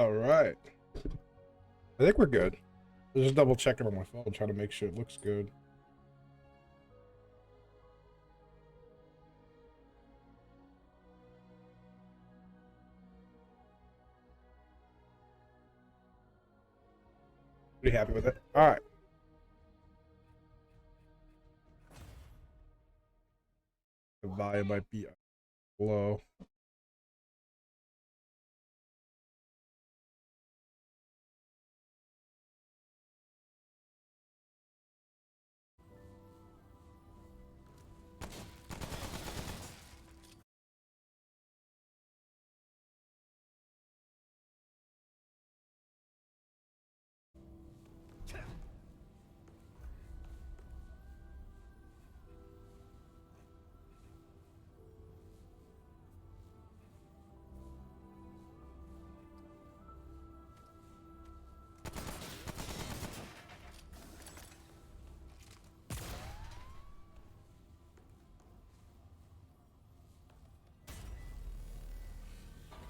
All right. I think we're good. I'll just double check it on my phone, try to make sure it looks good. Pretty happy with it. All right. The volume might be low.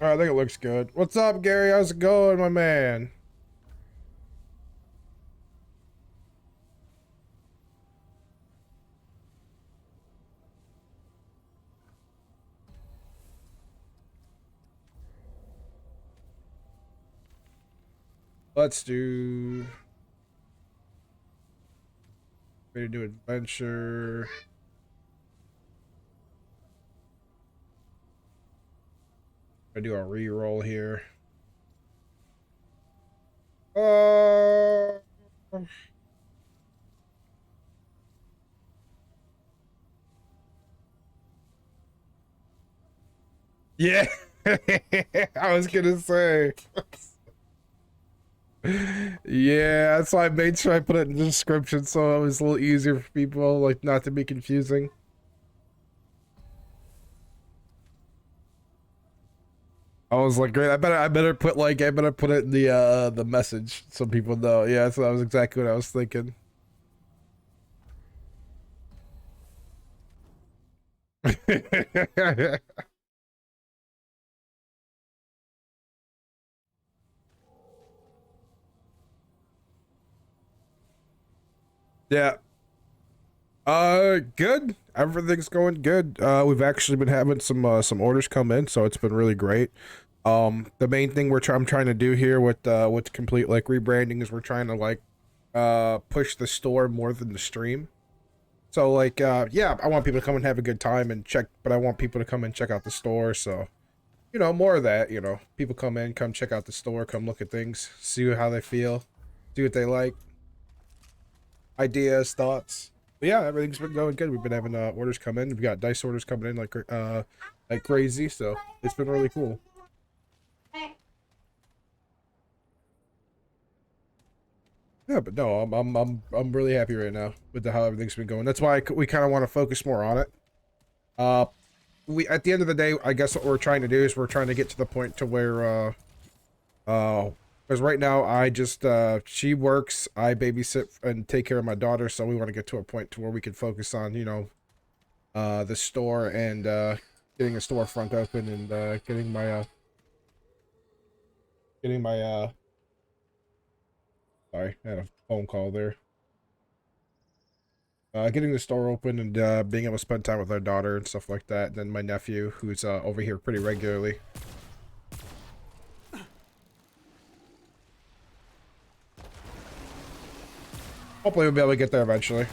All right, I think it looks good. What's up, Gary? How's it going, my man? Let's do... Ready to do adventure. I do a re-roll here. Uh... Yeah, I was gonna say. Yeah, that's why I made sure I put it in the description so it was a little easier for people, like not to be confusing. I was like, great. I better put it in the message so people know. Yeah, so that was exactly what I was thinking. Yeah. Good. Everything's going good. We've actually been having some orders come in, so it's been really great. The main thing I'm trying to do here with complete like rebranding is we're trying to like push the store more than the stream. So like yeah, I want people to come and have a good time and check, but I want people to come and check out the store, so you know, more of that, you know. People come in, come check out the store, come look at things, see how they feel, see what they like, ideas, thoughts. But yeah, everything's been going good. We've been having orders come in. We've got dice orders coming in like crazy, so it's been really cool. Yeah, but no, I'm really happy right now with how everything's been going. That's why we kind of want to focus more on it. Uh, we at the end of the day, I guess what we're trying to do is we're trying to get to the point to where because right now I just she works, I babysit and take care of my daughter, so we want to get to a point to where we can focus on, you know, the store and getting a storefront open and getting my sorry, I had a phone call there. Getting the store open and being able to spend time with our daughter and stuff like that. And then my nephew, who's over here pretty regularly. Hopefully we'll be able to get there eventually.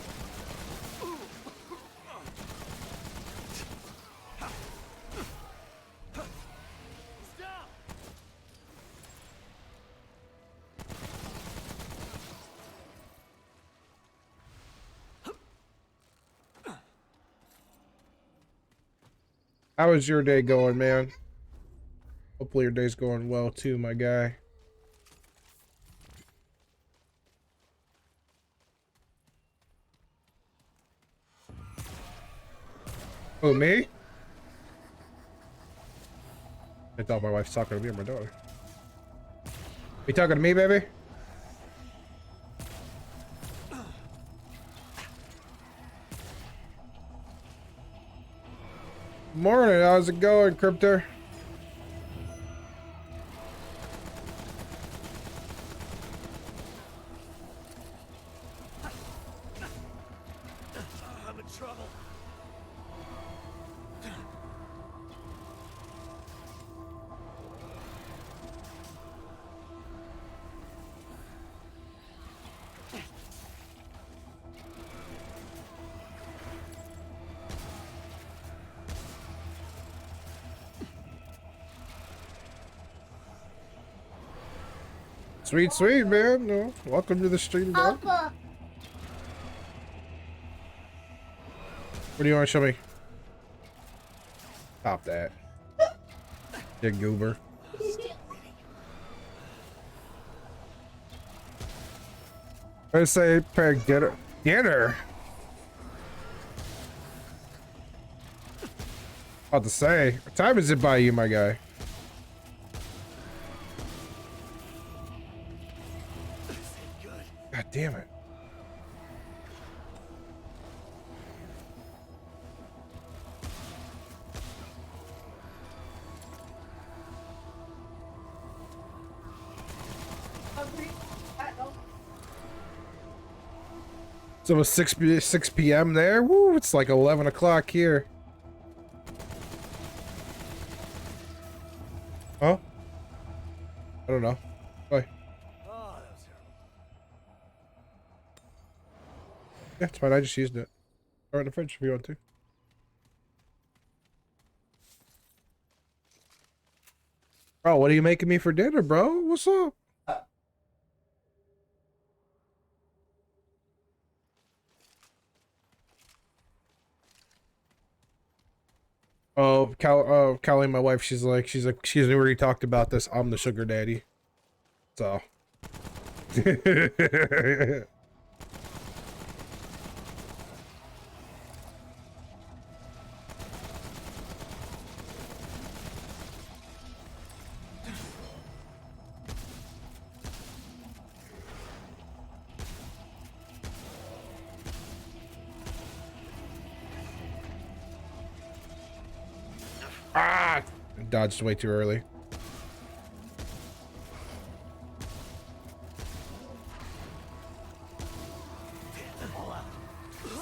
How is your day going, man? Hopefully your day's going well too, my guy. Oh, me? I thought my wife's talking to me or my daughter. You talking to me, baby? Morning, how's it going, Cryptor? Sweet, sweet, man. No, welcome to the stream, bro. Papa. What do you want to show me? Stop that. You goober. I say, get her. Get her. About to say, what time is it by you, my guy? God damn it. So it's 6 p.m. there. Woo, it's like 11 o'clock here. Huh? I don't know. Why? Yeah, it's fine. I just used it. Throw it in the fridge if you want to. Bro, what are you making me for dinner, bro? What's up? Oh, Callie, my wife, she's already talked about this. I'm the sugar daddy. So. Ah! Dodged way too early.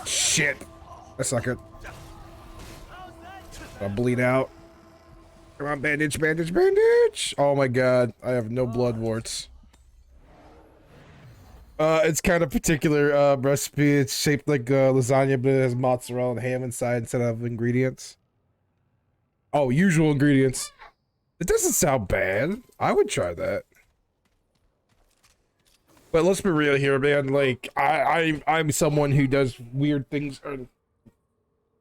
Shit. That's not good. I'll bleed out. Come on, bandage, bandage, bandage! Oh my god, I have no blood warts. It's kind of particular recipe. It's shaped like lasagna, but it has mozzarella and ham inside instead of ingredients. Oh, usual ingredients. It doesn't sound bad. I would try that. But let's be real here, man. Like, I'm someone who does weird things.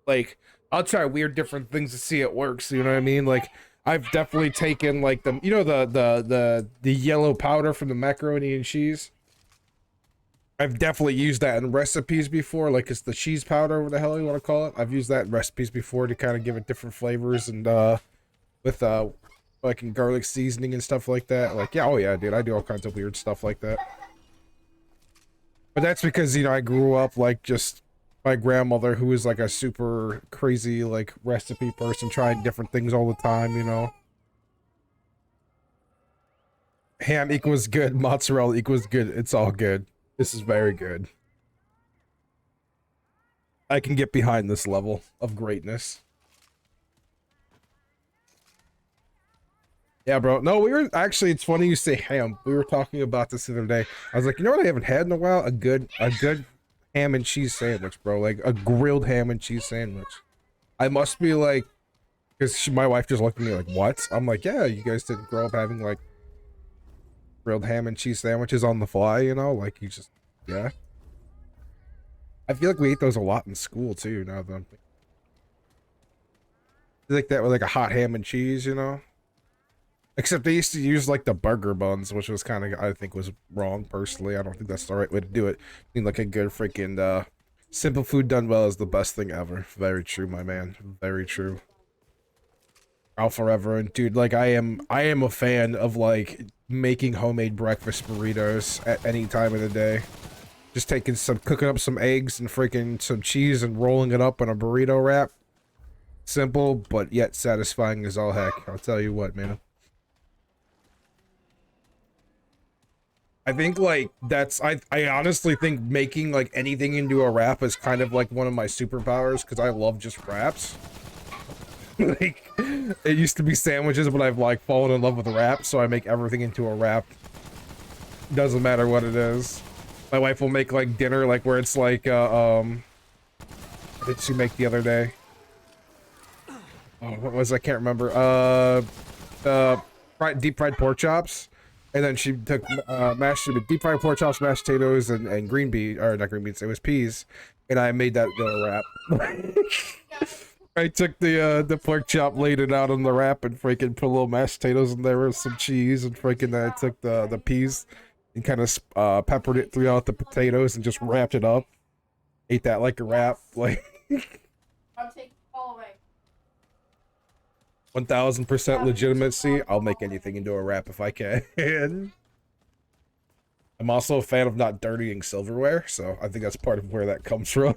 Like, I'll try weird different things to see it works. You know what I mean? Like, I've definitely taken like the yellow powder from the macaroni and cheese. I've definitely used that in recipes before, like it's the cheese powder, what the hell you want to call it. I've used that in recipes before to kind of give it different flavors and with like in garlic seasoning and stuff like that. Like, yeah, oh yeah, dude, I do all kinds of weird stuff like that. But that's because, you know, I grew up like just my grandmother, who was like a super crazy like recipe person, trying different things all the time, you know. Ham equals good, mozzarella equals good, it's all good. This is very good. I can get behind this level of greatness. Yeah, bro. No, we were actually, it's funny you say ham. We were talking about this the other day. I was like, you know what I haven't had in a while? A good ham and cheese sandwich, bro. Like a grilled ham and cheese sandwich. I must be like, because my wife just looked at me like, what? I'm like, yeah, you guys didn't grow up having like grilled ham and cheese sandwiches on the fly, you know? Like, you just, yeah. I feel like we ate those a lot in school, too, now that I'm thinking. Like that with, like, a hot ham and cheese, you know? Except they used to use, like, the burger buns, which was kind of, I think, was wrong, personally. I don't think that's the right way to do it. I mean, like, a good freaking, simple food done well is the best thing ever. Very true, my man. Very true. I'll forever, and dude, like, I am a fan of, like, making homemade breakfast burritos at any time of the day. Just cooking up some eggs and freaking some cheese and rolling it up in a burrito wrap. Simple, but yet satisfying as all heck. I'll tell you what, man. I think, like, I honestly think making, like, anything into a wrap is kind of, like, one of my superpowers, because I love just wraps. Like, it used to be sandwiches, but I've, like, fallen in love with wraps, so I make everything into a wrap. Doesn't matter what it is. My wife will make, like, dinner, like, where it's, like, what did she make the other day? Oh, what was I can't remember. Deep fried pork chops. And then she took deep fried pork chops, mashed potatoes, and green beans, or not green beans, it was peas. And I made that into a wrap. I took the pork chop, laid it out on the wrap, and freaking put a little mashed potatoes in there with some cheese, and freaking I took the peas and kind of peppered it throughout the potatoes and just wrapped it up. Ate that like a wrap, like. I'll take all away. 1000% legitimacy. I'll make anything into a wrap if I can. I'm also a fan of not dirtying silverware, so I think that's part of where that comes from.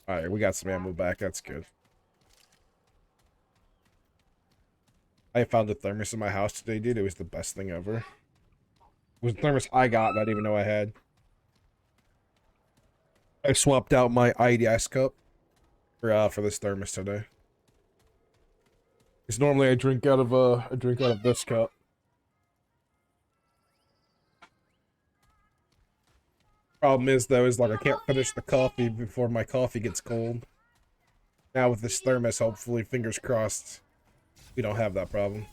Alright, we got some ammo back. That's good. I found a thermos in my house today, dude. It was the best thing ever. It was a thermos I got and I didn't even know I had. I swapped out my IDS cup for this thermos today. Because normally I drink out of this cup. Problem is though, is like I can't finish the coffee before my coffee gets cold. Now with this thermos, hopefully, fingers crossed, we don't have that problem.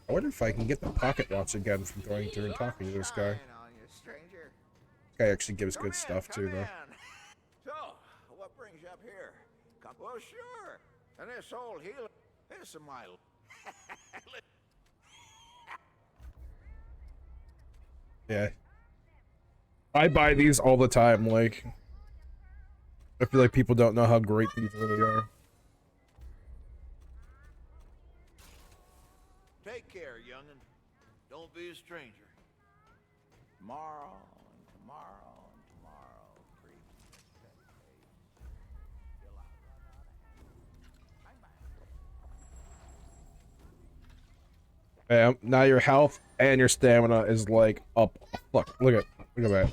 I wonder if I can get the pocket watch again from going through and talking to this guy. This guy actually gives good stuff too, though. So, what brings you up here? Well, sure. And this old healer is some mild. Yeah. I buy these all the time, like. I feel like people don't know how great these really are. Take care, young'un. Don't be a stranger. Tomorrow and tomorrow and tomorrow creeps. Till I run out of hand. Bam. Now your health and your stamina is like up. Look at that.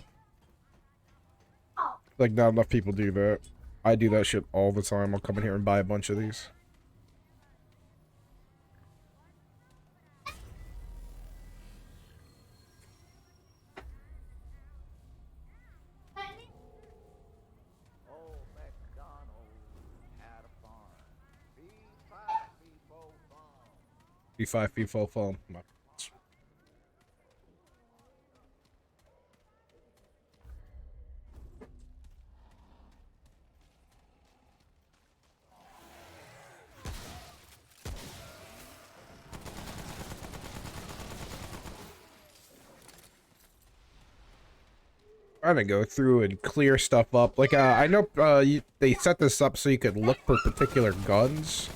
Like not enough people do that. I do that shit all the time. I'll come in here and buy a bunch of these. Old MacDonald had a farm. B5, B4 farm. B5, B4 foam. Trying to go through and clear stuff up. Like, I know they set this up so you could look for particular guns.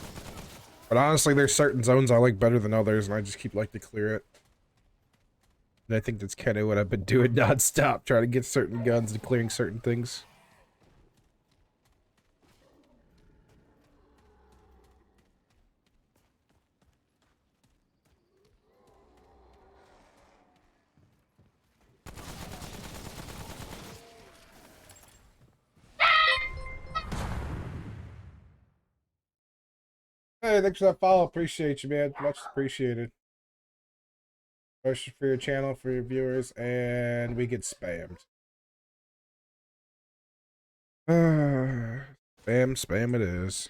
But honestly, there's certain zones I like better than others, and I just keep like to clear it. And I think that's kind of what I've been doing non-stop, trying to get certain guns and clearing certain things. Hey, thanks for that follow. Appreciate you, man. Much appreciated. Question for your channel, for your viewers, and we get spammed. Spam it is.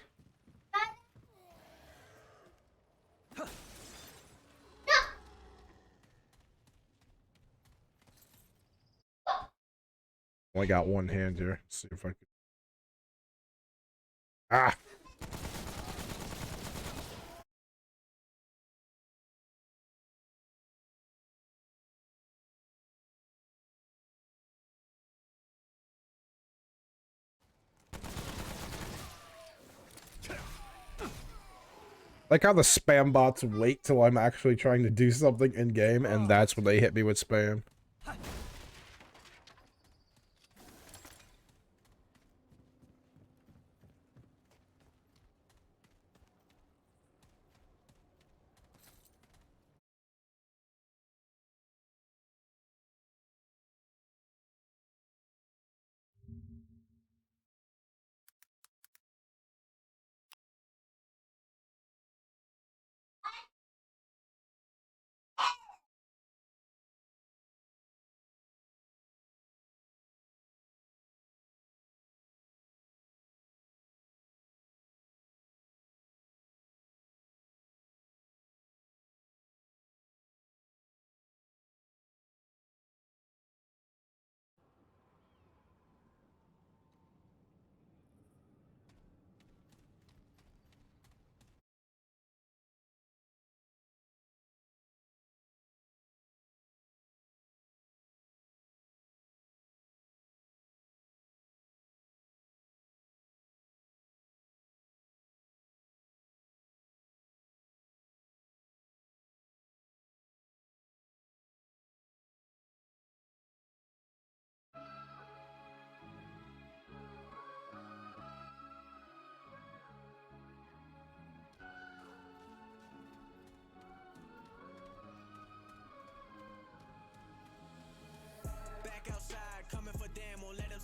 Only got one hand here. Let's see if I can. Ah! Like how the spam bots wait till I'm actually trying to do something in game, and that's when they hit me with spam.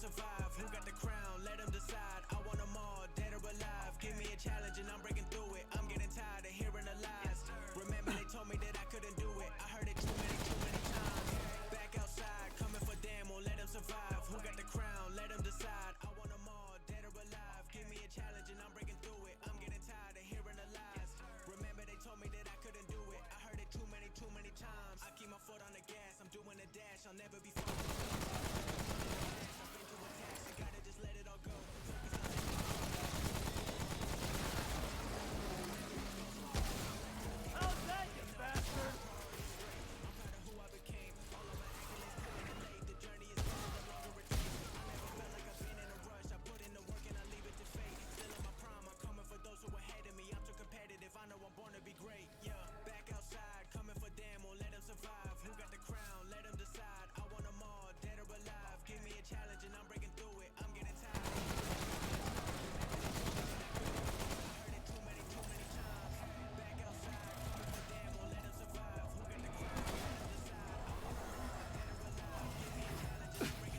survive. Who got the crown? Let them decide. I want them all, dead or alive. Give me a challenge and I'm breaking through it. I'm getting tired of hearing the lies. Remember they told me that I couldn't do it. I heard it too many times. Back outside, coming for them, won't let them survive. Who got the crown? Let them decide. I want them all, dead or alive. Give me a challenge and I'm breaking through it. I'm getting tired of hearing the lies. Remember they told me that I couldn't do it. I heard it too many times. I keep my foot on the gas. I'm doing a dash. I'll never be far. I've been to attacks. I gotta just let it all go. How's that, you bastard? I'm proud of who I became. All of my accolades pulling the late. The journey is better the longer it takes. I never felt like I've been in a rush. I put in the work and I leave it to fate. Still in my prime. I'm coming for those who are ahead of me. I'm too competitive. I know I'm born to be great. Yeah, back outside, coming for them. Won't let them survive. Who got the crown? Let them decide. I want them all, dead or alive. Give me a challenge and I'm breaking through it. I'm getting tired. I heard it too many times. Back outside, coming for them. Won't let them survive. Who got the crown? Let them decide. I want them all, dead or alive. Give me a challenge and I'm breaking through it. I'm getting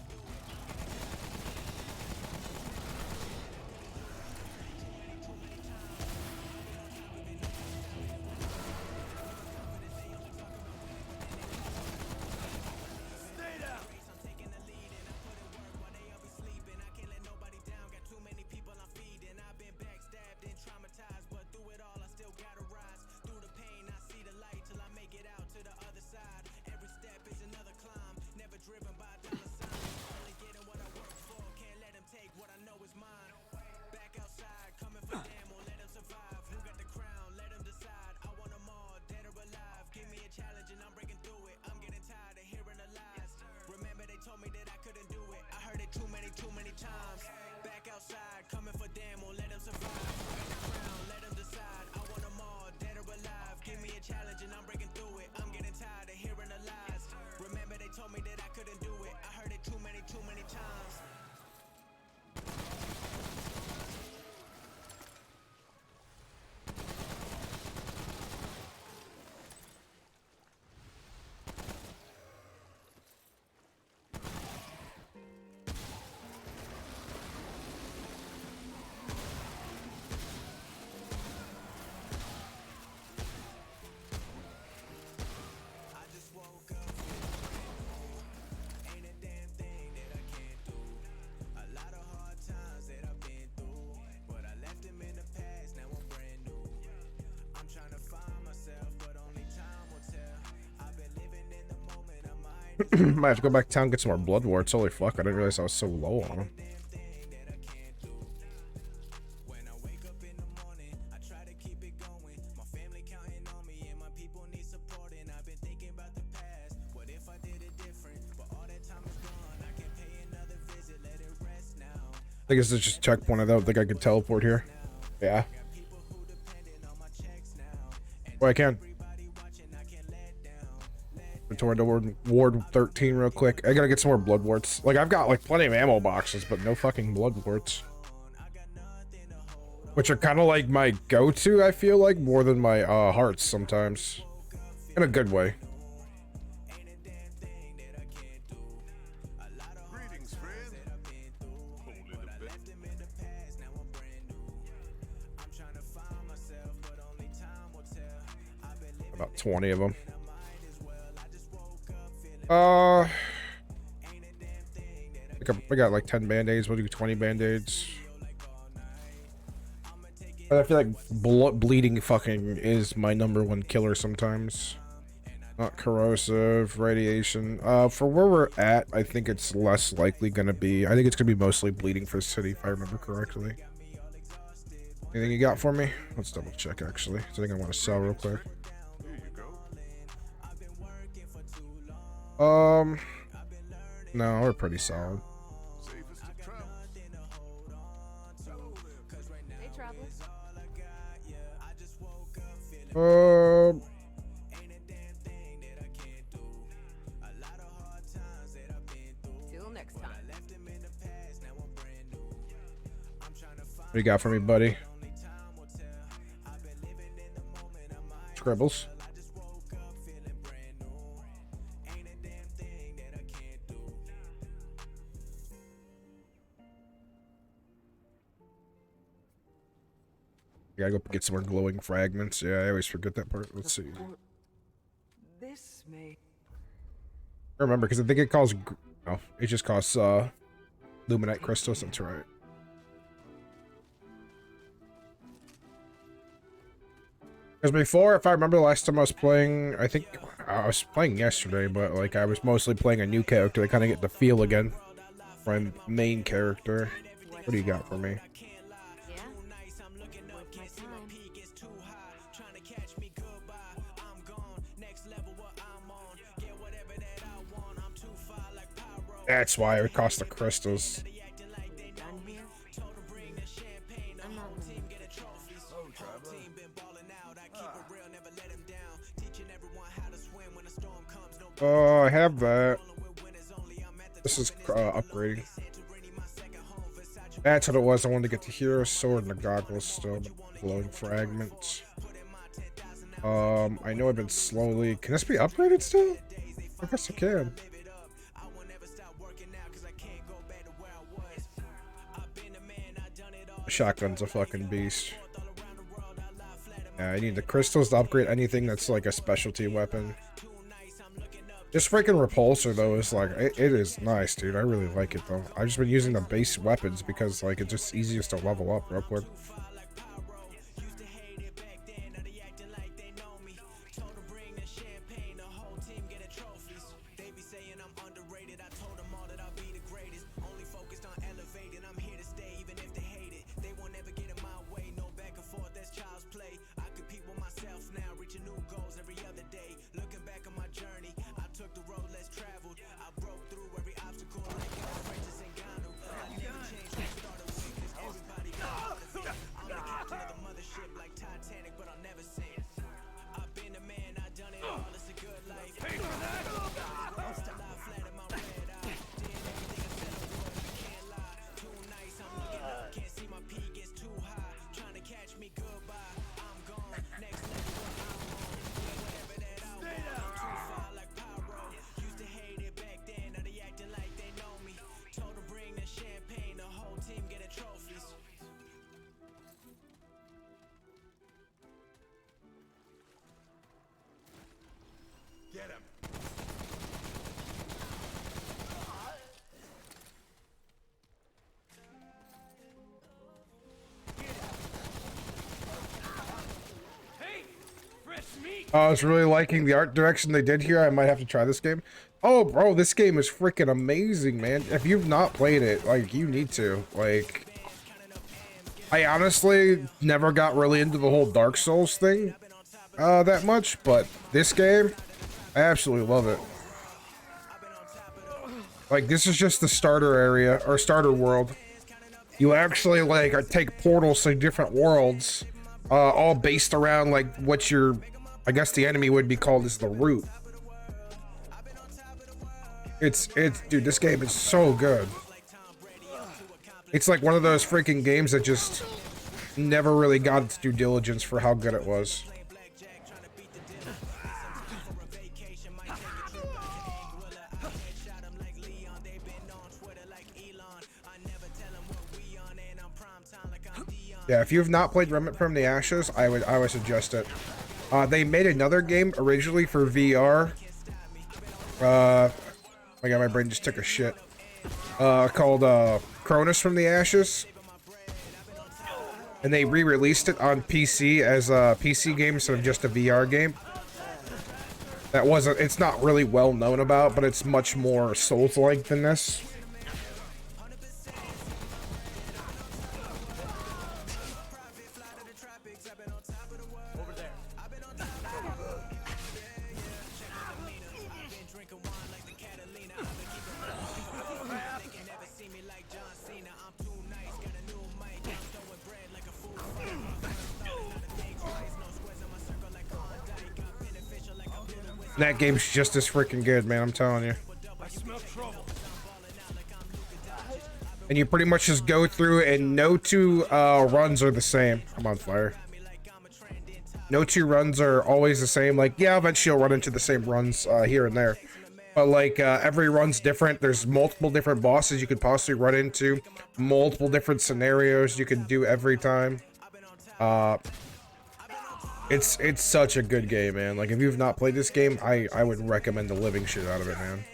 Stay down. I'm taking the lead and I put in work while they all be sleeping. I can't let nobody down. Got too many people I'm feeding. I've been backstabbed and traumatized, but through it all I still gotta rise. Through the pain I see the light till I make it out to the other side. Every step is another climb. Never driven by dollar signs. Only getting what I work for. Can't let them take what I know is mine. Back outside, coming for them. Won't let them survive. Who got the crown? Let them decide. I want them all, dead or alive. Give me a challenge and I'm breaking through it. I'm getting tired of hearing the lies. Remember they told me that I couldn't do it. I heard it too many times. Back outside, coming for them. Won't let them survive. Who got the crown? Let them decide. I want them all, dead or alive. Give me a challenge and I'm breaking through it. I'm getting tired of hearing the lies. Remember they told me that I couldn't do it. I heard it too many times. I just woke up ain't a damn thing that I can't do. A lot of hard times that I've been through, but I left them in the past, now I'm brand new. I'm trying to find myself, but only time will tell. I've been living in the moment, I might Might have to go back to town and get some more blood warts. Holy fuck, I didn't realize I was so low on them. damn thing that I can't do. When I wake up in the morning, I try to keep it going. My family counting on me and my people need support. And I've been thinking about the past. What if I did it different? But all that time is gone. I can pay another visit, let it rest now. I think it's just a checkpoint. I don't think I could teleport here. Yeah. People who depending on my checks now. And Well, I can. everybody watching, I can't let down. Toward the ward 13 real quick. I gotta get some more blood warts. Like, I've got like plenty of ammo boxes, but no fucking blood warts. Which are kind of like my go-to, I feel like, more than my hearts sometimes. In a good way. Greetings, friend. Hold it a bit. About 20 of them. I got like 10 band-aids. We'll do 20 band-aids. I feel like bleeding fucking is my #1 killer sometimes. Not corrosive, radiation. For where we're at, I think it's less likely gonna be. I think it's gonna be mostly bleeding for the city, if I remember correctly. Anything you got for me? Let's double check, actually. I think I want to sell real quick. Here you go. No, we're pretty solid. Safest of travels. Hello there. They travel. Till next time. What you got for me, buddy? Scribbles. I gotta go get some more glowing fragments. Yeah, I always forget that part. Let's see. This may. I remember because I think it costs. No, it just costs luminite crystals. That's right. Because before, if I remember the last time I was playing, I think I was playing yesterday, but like I was mostly playing a new character to kind of get the feel again. My main character. What do you got for me? Yeah? Worth my time. That's why it would cost the crystals. Done here? I'm not moving. Oh, I have that. This is upgrading. That's what it was. I wanted to get the hero sword and the goggles still. Glowing fragments. I know I've been slowly. Can this be upgraded still? I guess I can. Shotgun's a fucking beast. Yeah, I need the crystals to upgrade anything that's like a specialty weapon. This freaking repulsor though is like it is nice, dude. I really like it though. I've just been using the base weapons because like it's just easiest to level up real quick. I was really liking the art direction they did here. I might have to try this game. Oh, bro, this game is freaking amazing, man. If you've not played it, like, you need to. Like, I honestly never got really into the whole Dark Souls thing that much, but this game, I absolutely love it. Like, this is just the starter area, or starter world. You actually, like, take portals to different worlds, all based around, like, what your... I guess the enemy would be called as the root. It's dude, this game is so good. It's like one of those freaking games that just never really got its due diligence for how good it was. Yeah, if you have not played Remnant from the Ashes, I would suggest it. They made another game originally for VR. Oh my god, my brain just took a shit. Called Cronus from the Ashes. And they re-released it on PC as a PC game instead of just a VR game. It's not really well known about, but it's much more Souls-like than this. That game's just as freaking good, man, I'm telling you. And you pretty much just go through and no two runs are the same. I'm on fire. No two runs are always the same. Like, yeah, eventually you'll run into the same runs here and there. But like, every run's different. There's multiple different bosses you could possibly run into. Multiple different scenarios you can do every time. It's such a good game, man. Like, if you've not played this game, I would recommend the living shit out of it, man.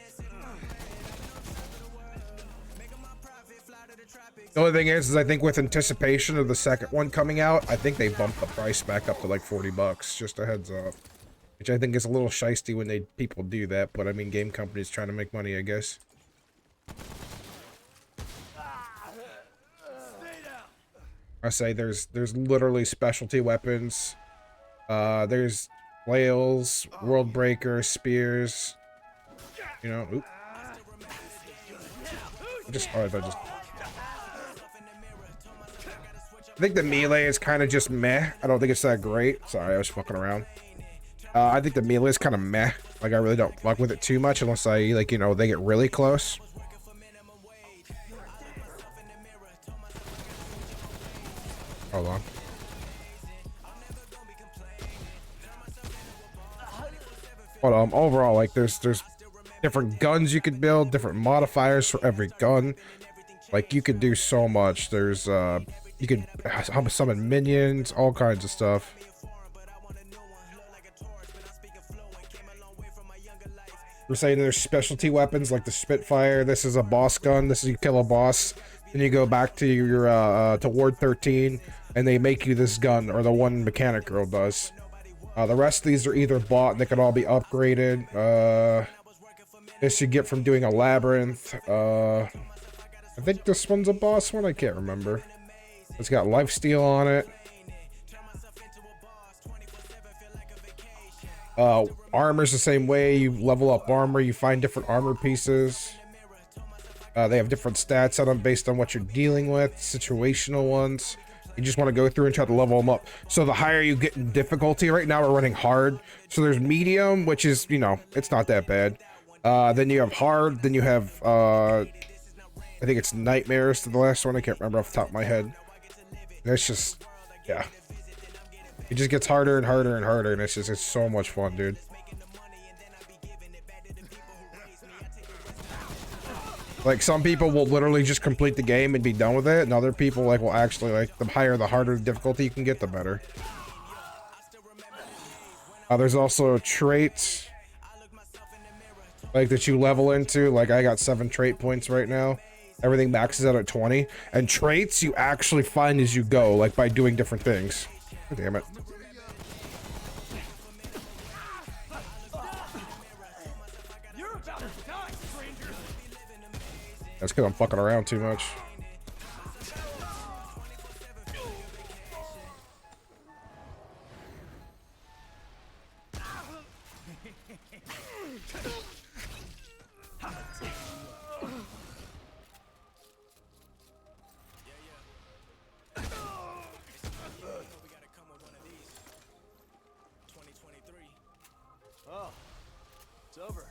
The only thing is I think with anticipation of the second one coming out, I think they bumped the price back up to like $40. Just a heads up. Which I think is a little shisty when people do that, but I mean, game companies trying to make money, I guess. I say there's literally specialty weapons. There's flails, world breakers, spears. You know, oop. I think the melee is kind of just meh. I don't think it's that great. Sorry, I was fucking around. I think the melee is kind of meh. Like, I really don't fuck with it too much unless I, like, you know, they get really close. Hold on. But overall, like, there's different guns you could build, different modifiers for every gun. Like, you could do so much. There's you could summon minions, all kinds of stuff. We're saying there's specialty weapons like the Spitfire. This is a boss gun. This is you kill a boss, then you go back to your to Ward 13, and they make you this gun, or the one Mechanic Girl does. The rest of these are either bought, and they can all be upgraded. This you get from doing a labyrinth. I think this one's a boss one. I can't remember. It's got lifesteal on it. Armor's the same way. You level up armor, you find different armor pieces. They have different stats on them based on what you're dealing with, situational ones. You just want to go through and try to level them up. So the higher you get in difficulty, right now we're running hard. So there's medium, which is, you know, it's not that bad. Then you have hard, then you have, I think it's nightmares to the last one. I can't remember off the top of my head. It's just, yeah. It just gets harder and harder and harder, and it's so much fun, dude. Like, some people will literally just complete the game and be done with it, and other people, like, will actually, like, the higher, the harder the difficulty you can get, the better. There's also traits, like, that you level into. Like, I got 7 trait points right now. Everything maxes out at 20. And traits you actually find as you go, like, by doing different things. Oh, damn it. That's because I'm fucking around too much. Oh, it's over.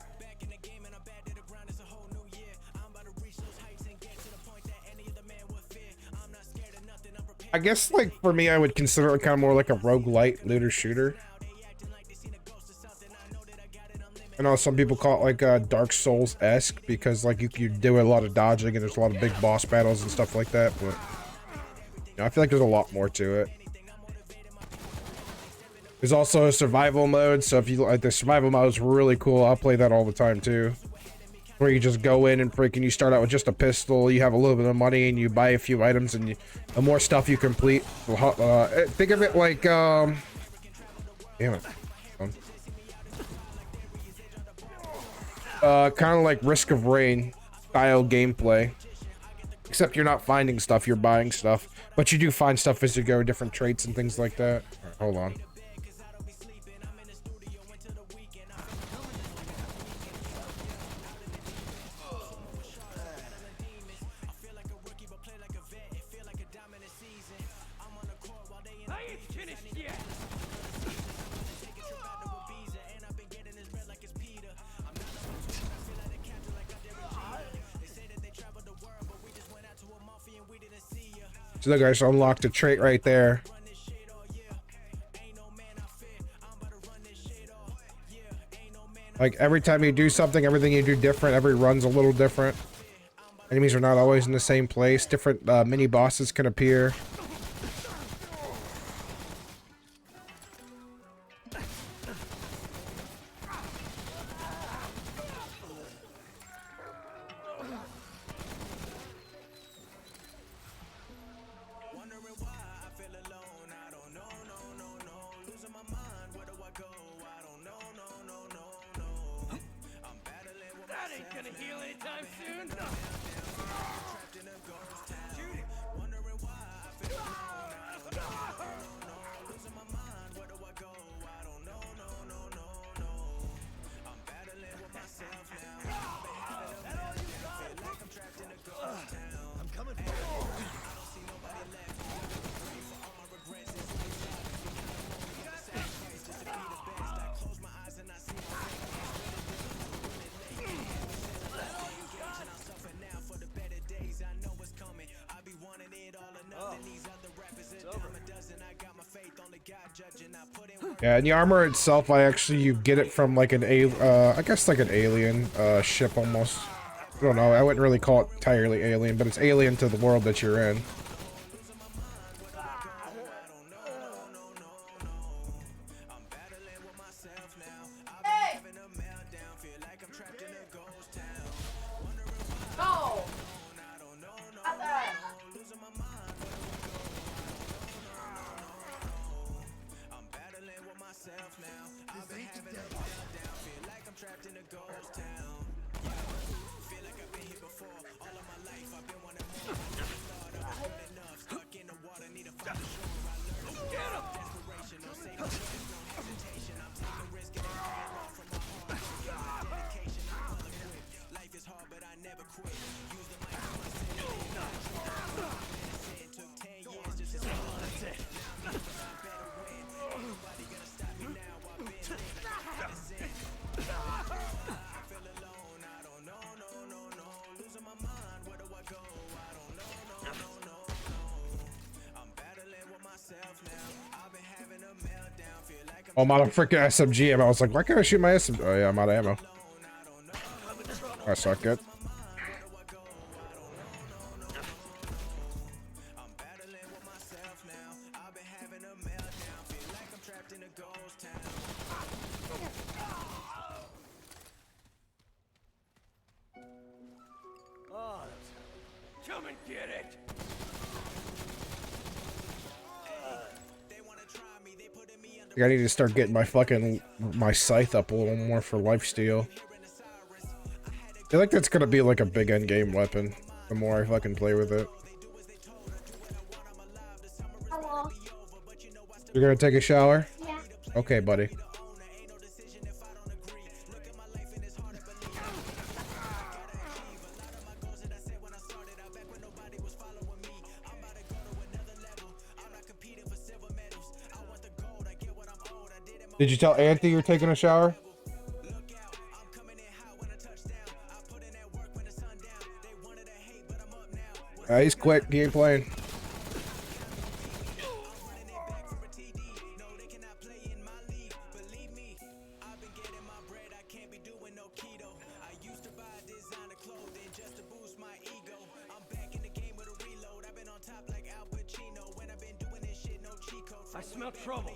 I guess, like, for me, I would consider it kind of more like a roguelite looter shooter. I know some people call it like Dark Souls-esque because, like, you do a lot of dodging and there's a lot of big boss battles and stuff like that, but you know, I feel like there's a lot more to it. There's also a survival mode, so if you like, the survival mode is really cool. I'll play that all the time too. Where you just go in and freaking, you start out with just a pistol, you have a little bit of money, and you buy a few items, and the more stuff you complete, think of it like, damn it. Kind of like Risk of Rain style gameplay. Except you're not finding stuff, you're buying stuff. But you do find stuff as you go, different traits and things like that. All right, hold on. So look, I just unlocked a trait right there. Like, every time you do something, everything you do different. Every run's a little different. Enemies are not always in the same place. Different mini bosses can appear. Yeah, and the armor itself, you get it from like I guess like an alien ship almost. I don't know, I wouldn't really call it entirely alien, but it's alien to the world that you're in. Oh, I'm out of freaking SMG ammo. I was like, why can't I shoot my SMG? Oh yeah, I'm out of ammo. That's not good. Come and get it. I need to start getting my scythe up a little more for lifesteal. I feel like that's gonna be like a big end game weapon. The more I fucking play with it. Hello. You're gonna take a shower? Yeah. Okay, buddy. Did you tell Anthony you're taking a shower? He's quick. He ain't playing. I smell trouble.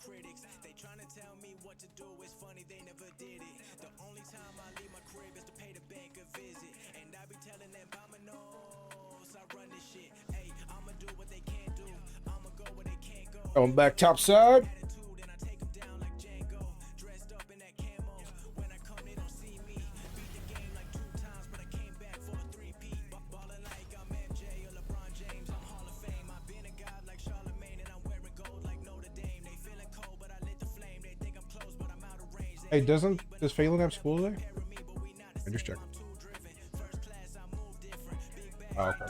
Critics, they trying to tell me what to do. It's funny they never did it. The only time I leave my crib is to pay the bank a visit, and I be telling them Dominoes, I run this shit. Hey, I'ma do what they can't do. I'ma go where they can't go. Going back top side. Attitude, and I take them down like Django. Dressed up in that camo. When I come, they don't see me. Beat the game like 2 times, but I came back for a 3-peat. Ballin' like I'm MJ or LeBron James. I'm Hall of Fame. I've been a god like Charlemagne, and I'm wearing gold like Notre Dame. They feeling cold, but I lit the flame. They think I'm close, but I'm out of range. Hey, does Phelan have school there? I just checked. Oh, okay.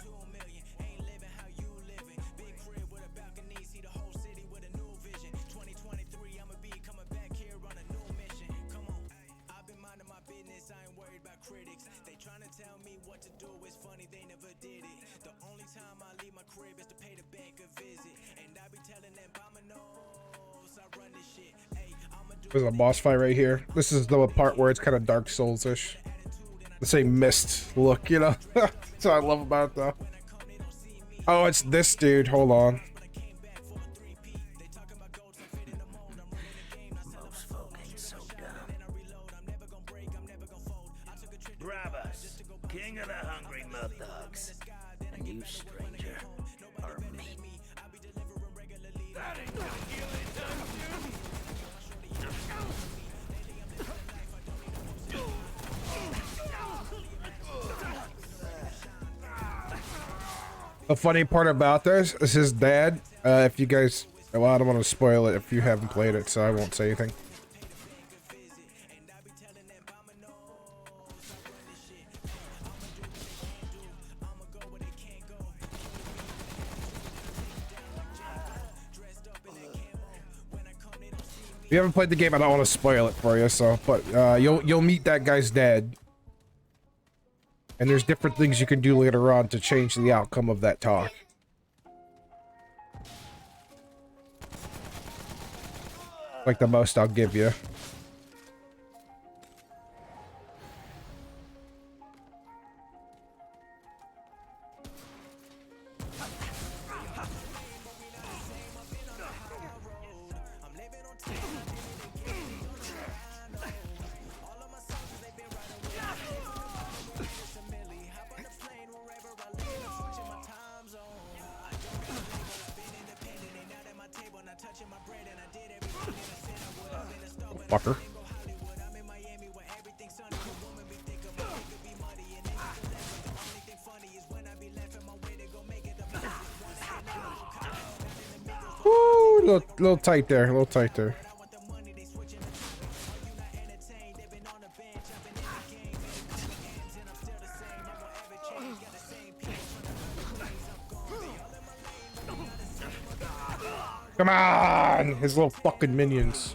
They trying to tell me what to do. It's funny they never did it. The only time I leave my crib is to pay the bank a visit, and I be telling them Dominoes, I run this shit. Hey, I'ma do. There's a boss fight right here. This is the part where it's kind of Dark Souls-ish. The same mist look, you know? That's what I love about it, though. Oh, it's this dude. Hold on. The funny part about this is his dad. If you guys, well, I don't want to spoil it if you haven't played it, so I won't say anything. If you haven't played the game, I don't want to spoil it for you. So, but you'll meet that guy's dad, and there's different things you can do later on to change the outcome of that talk. Like the most I'll give you. Fucker. Woo, little tight there, a little tight there. Come on, his little fucking minions.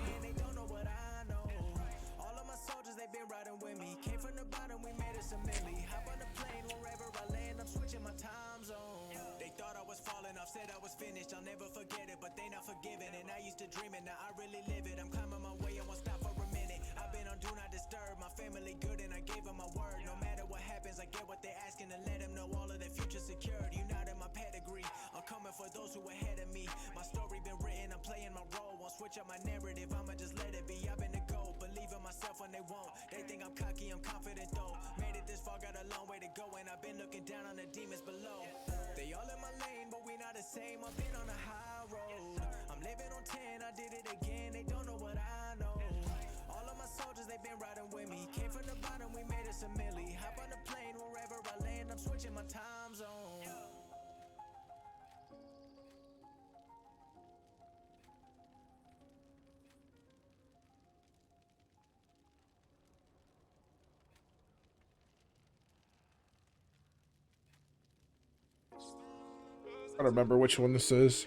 I don't remember which one this is.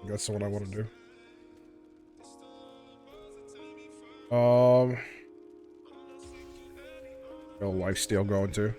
That's the one I want to do. No lifesteal going to.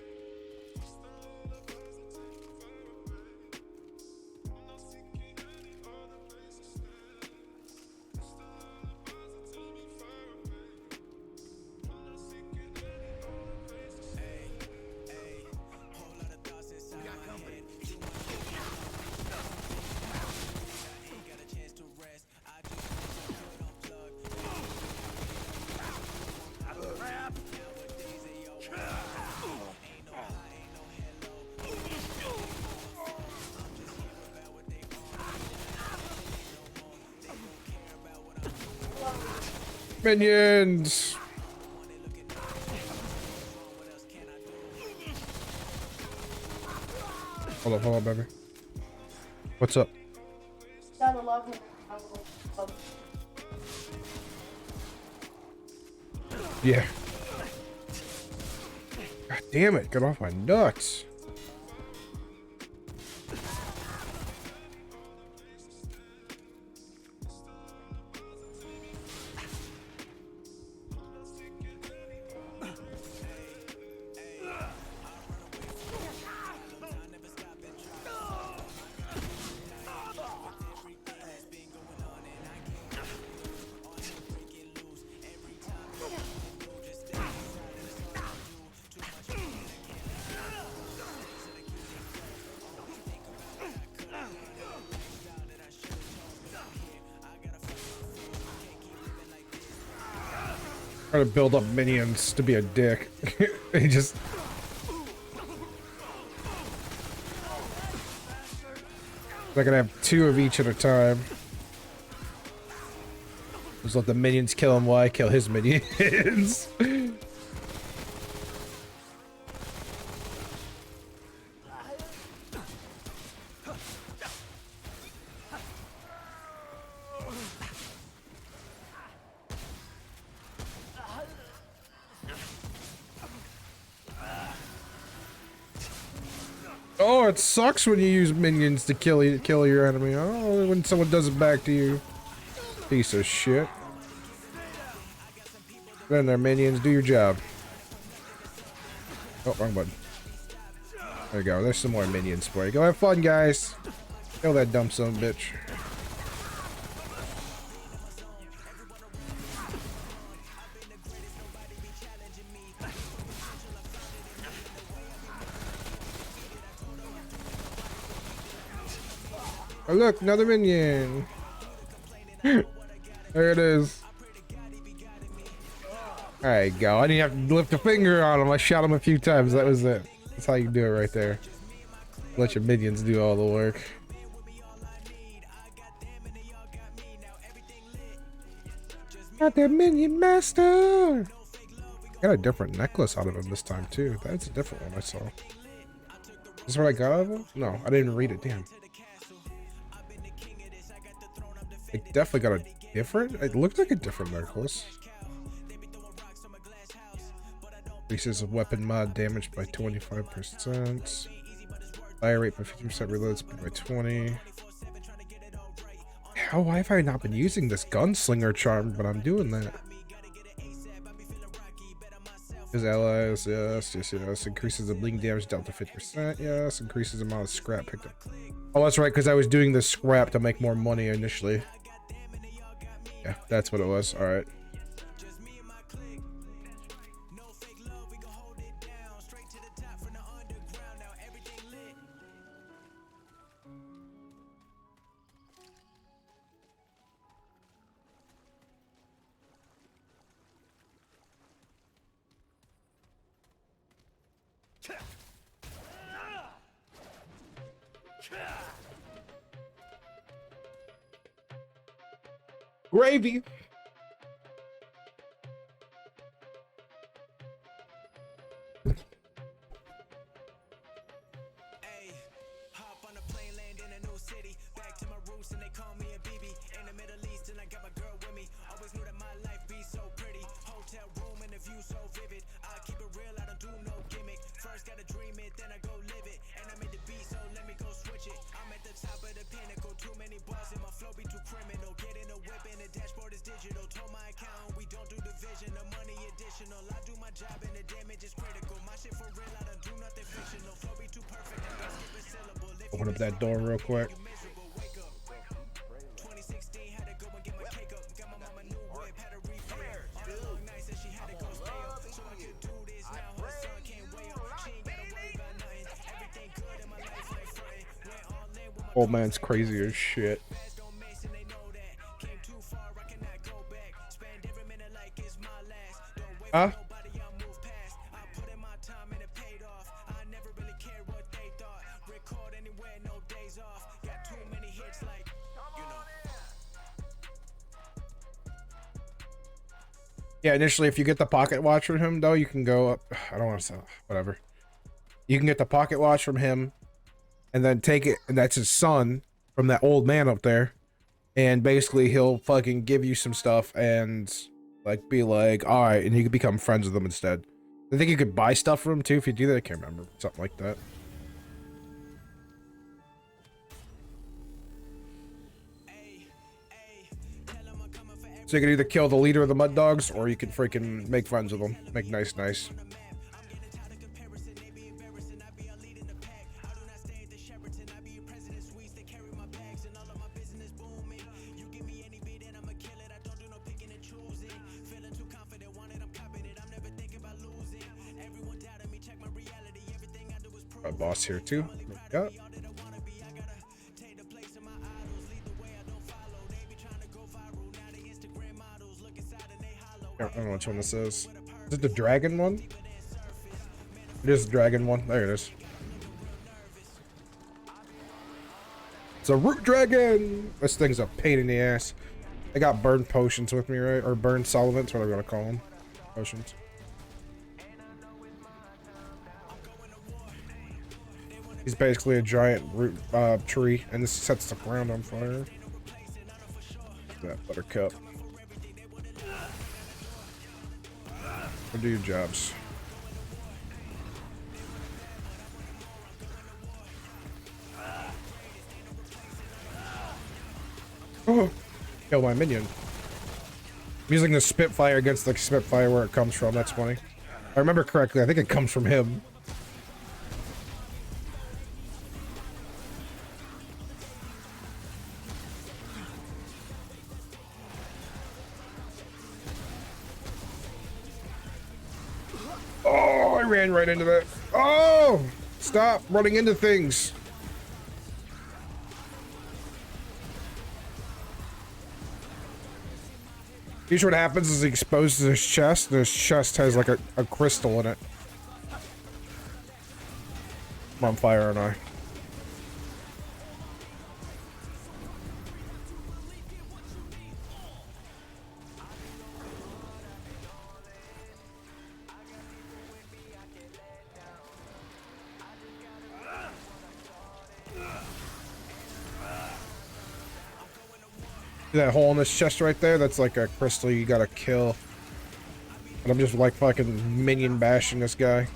Minions! Hold on, baby. What's up? Yeah. God damn it, get off my nuts. Trying to build up minions to be a dick. He just... I can have 2 of each at a time. Just let the minions kill him while I kill his minions. Oh, it sucks when you use minions to kill your enemy. Oh, when someone does it back to you. Piece of shit. Then their minions, do your job. Oh, wrong button. There you go. There's some more minions for you. Go have fun, guys. Kill that dumb son of a bitch. Oh look, another minion. There it is. There you go. I didn't have to lift a finger on him. I shot him a few times. That was it. That's how you do it right there. Let your minions do all the work. Got that minion master. Got a different necklace out of him this time too. That's a different one I saw. Is this what I got out of him? No, I didn't read it. Damn. It definitely got a different. It looked like a different necklace. Increases of weapon mod damage by 25%. Fire rate by 50%. Reload speed by 20. How have I not been using this gunslinger charm? But I'm doing that. His allies, yes. Increases the bleeding damage dealt to 50%. Yes. Increases the amount of scrap picked up. Oh, that's right, because I was doing this scrap to make more money initially. Yeah, that's what it was. All right. Gravy. Hop on a plane, land in a new city. Back to my roots and they call me a BB. In the Middle East and I got my girl with me. Always knew that my life be so pretty. Hotel room and the view so vivid. I keep it real, I don't do no gimmick. First gotta dream it, then I go live it. And I made the beat, so let me go switch it. I'm at the top of the pinnacle. Too many bars in my flow be too criminal. Get in a whip and the dashboard is digital. Told my accountant we don't do division. The money additional. I do my job and the damage is critical. My shit for real, I don't do nothing fictional. Flow be too perfect, I don't skip a syllable. Open up that door real quick. 2016 had to go and get my cake up. Got my mama new whip, had a refill. All the long nights that she had to go stay up. So I could do this now. Her son can't weigh up. She ain't gotta worry about nothing. Everything good in my life ain't frontin'. Went all in with my Old man's crazy as shit. fast don't miss and they know that. Came too far, I cannot go back. Spend every minute like it's my last. Don't wait for nobody, I'll move past. I put in my time and it paid off. I never really cared what they thought. Record anywhere, no days off. Got too many hits like, you know. Yeah, initially, if you get the pocket watch from him, though, you can go up. I don't want to say whatever. You can get the pocket watch from him, and then take it, and that's his son from that old man up there. And basically, he'll fucking give you some stuff and like be like, all right, and you can become friends with him instead. I think you could buy stuff from him too if you do that. I can't remember, something like that. So you can either kill the leader of the Mud Dogs, or you can freaking make friends with them. Make nice. Our boss here too. Yeah. I don't know which one this is. Is it the dragon one? It is the dragon one. There it is. It's a root dragon! This thing's a pain in the ass. I got burned potions with me, right? Or burned solvents, whatever you want to call them. Potions. He's basically a giant root tree, and this sets the ground on fire. That buttercup. Or do your jobs. kill my minion. I'm using the Spitfire against the Spitfire where it comes from. That's funny. If I remember correctly, I think it comes from him. Oh, I ran right into that. Oh, stop running into things. Usually what happens is he exposes his chest, and his chest has like a crystal in it. I'm on fire, aren't I? See that hole in this chest right there? That's like a crystal you gotta kill. And I'm just like fucking minion bashing this guy.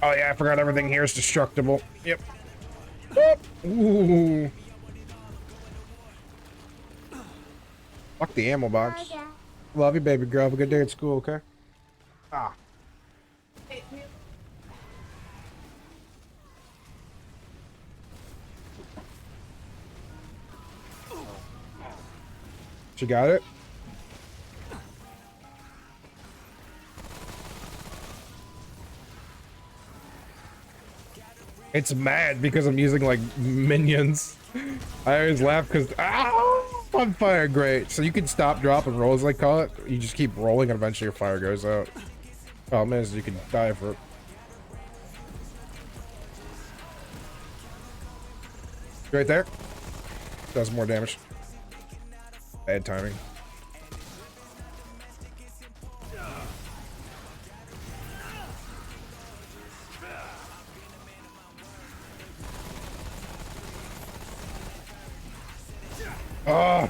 Oh yeah, I forgot everything here is destructible. Yep. Oh. Ooh. Fuck the ammo box. Love you, baby girl. Have a good day at school, okay? Ah. She got it? It's mad because I'm using like minions. I always laugh because on fire, great. So you can stop, drop, and roll as they call it. You just keep rolling and eventually your fire goes out. Problem is you can die for it. Right there. Does more damage. Bad timing. Oh.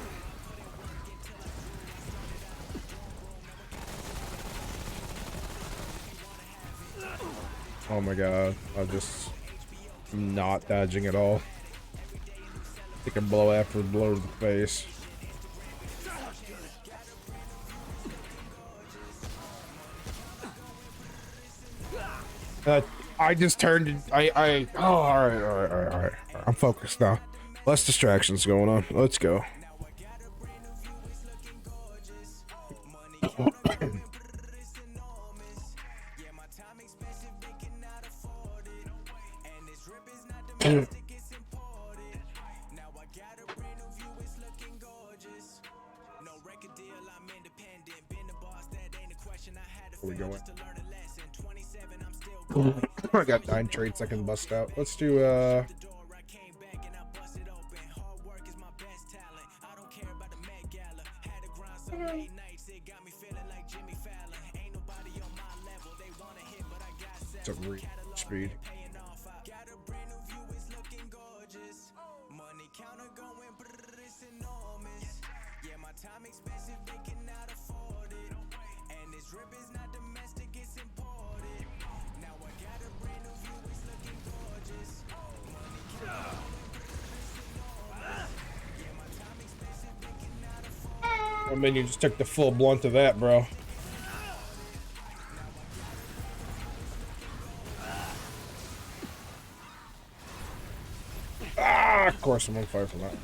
Oh my god, I'm just not dodging at all. I can blow after blow to the face. I just turned. Oh, all right. I'm focused now. Less distractions going on. Let's go. Where we going? I got 9 traits I can bust out. Let's do it's a reach speed. I mean, you just took the full blunt of that, bro. Ah, of course I'm on fire for that.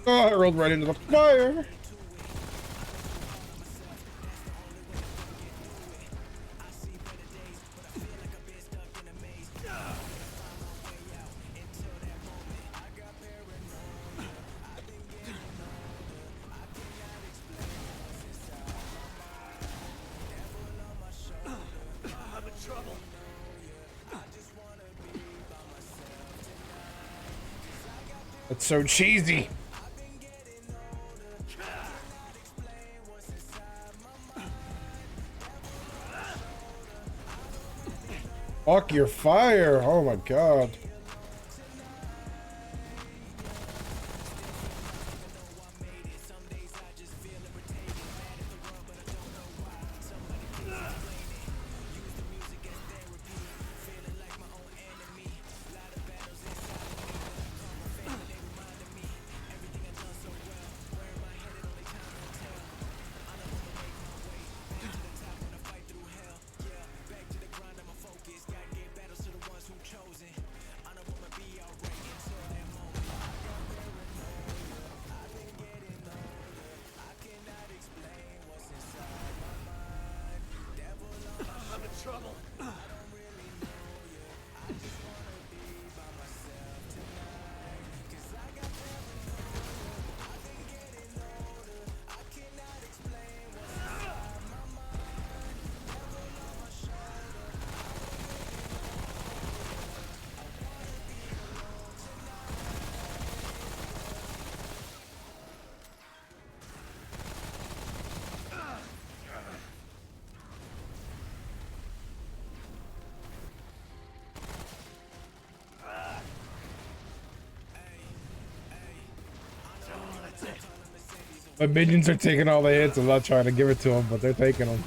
Oh, I rolled right into the fire. That's so cheesy. Fuck your fire. Oh my god. My minions are taking all the hits. I'm not trying to give it to them, but they're taking them.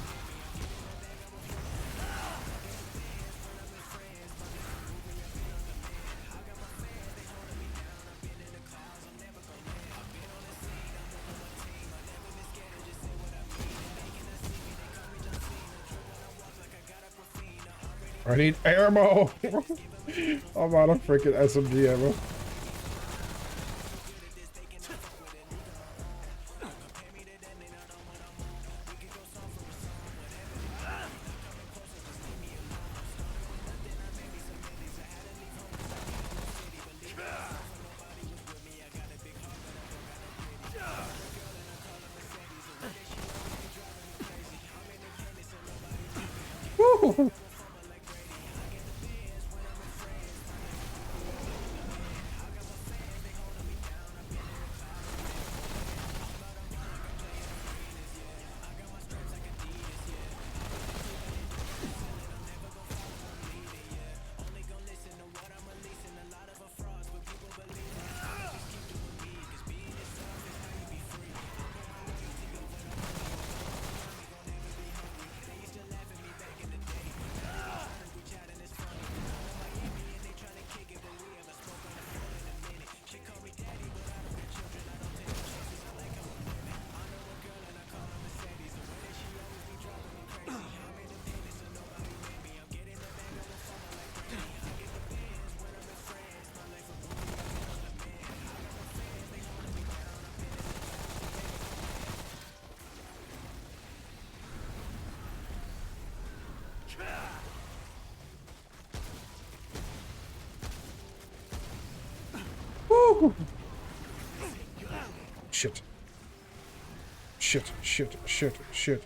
I need ammo. I'm out of freaking SMG ammo. Woo! Woo! Shit. Shit, shit, shit, shit.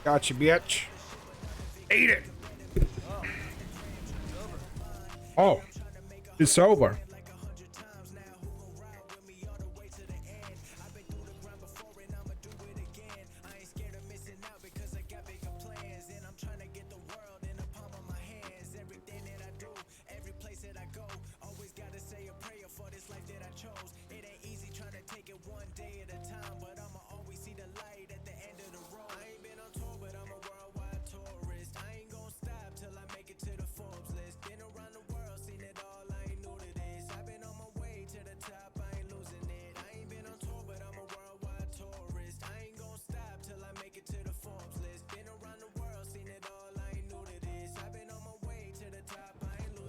Gotcha, bitch. Eat it. Oh, it's over.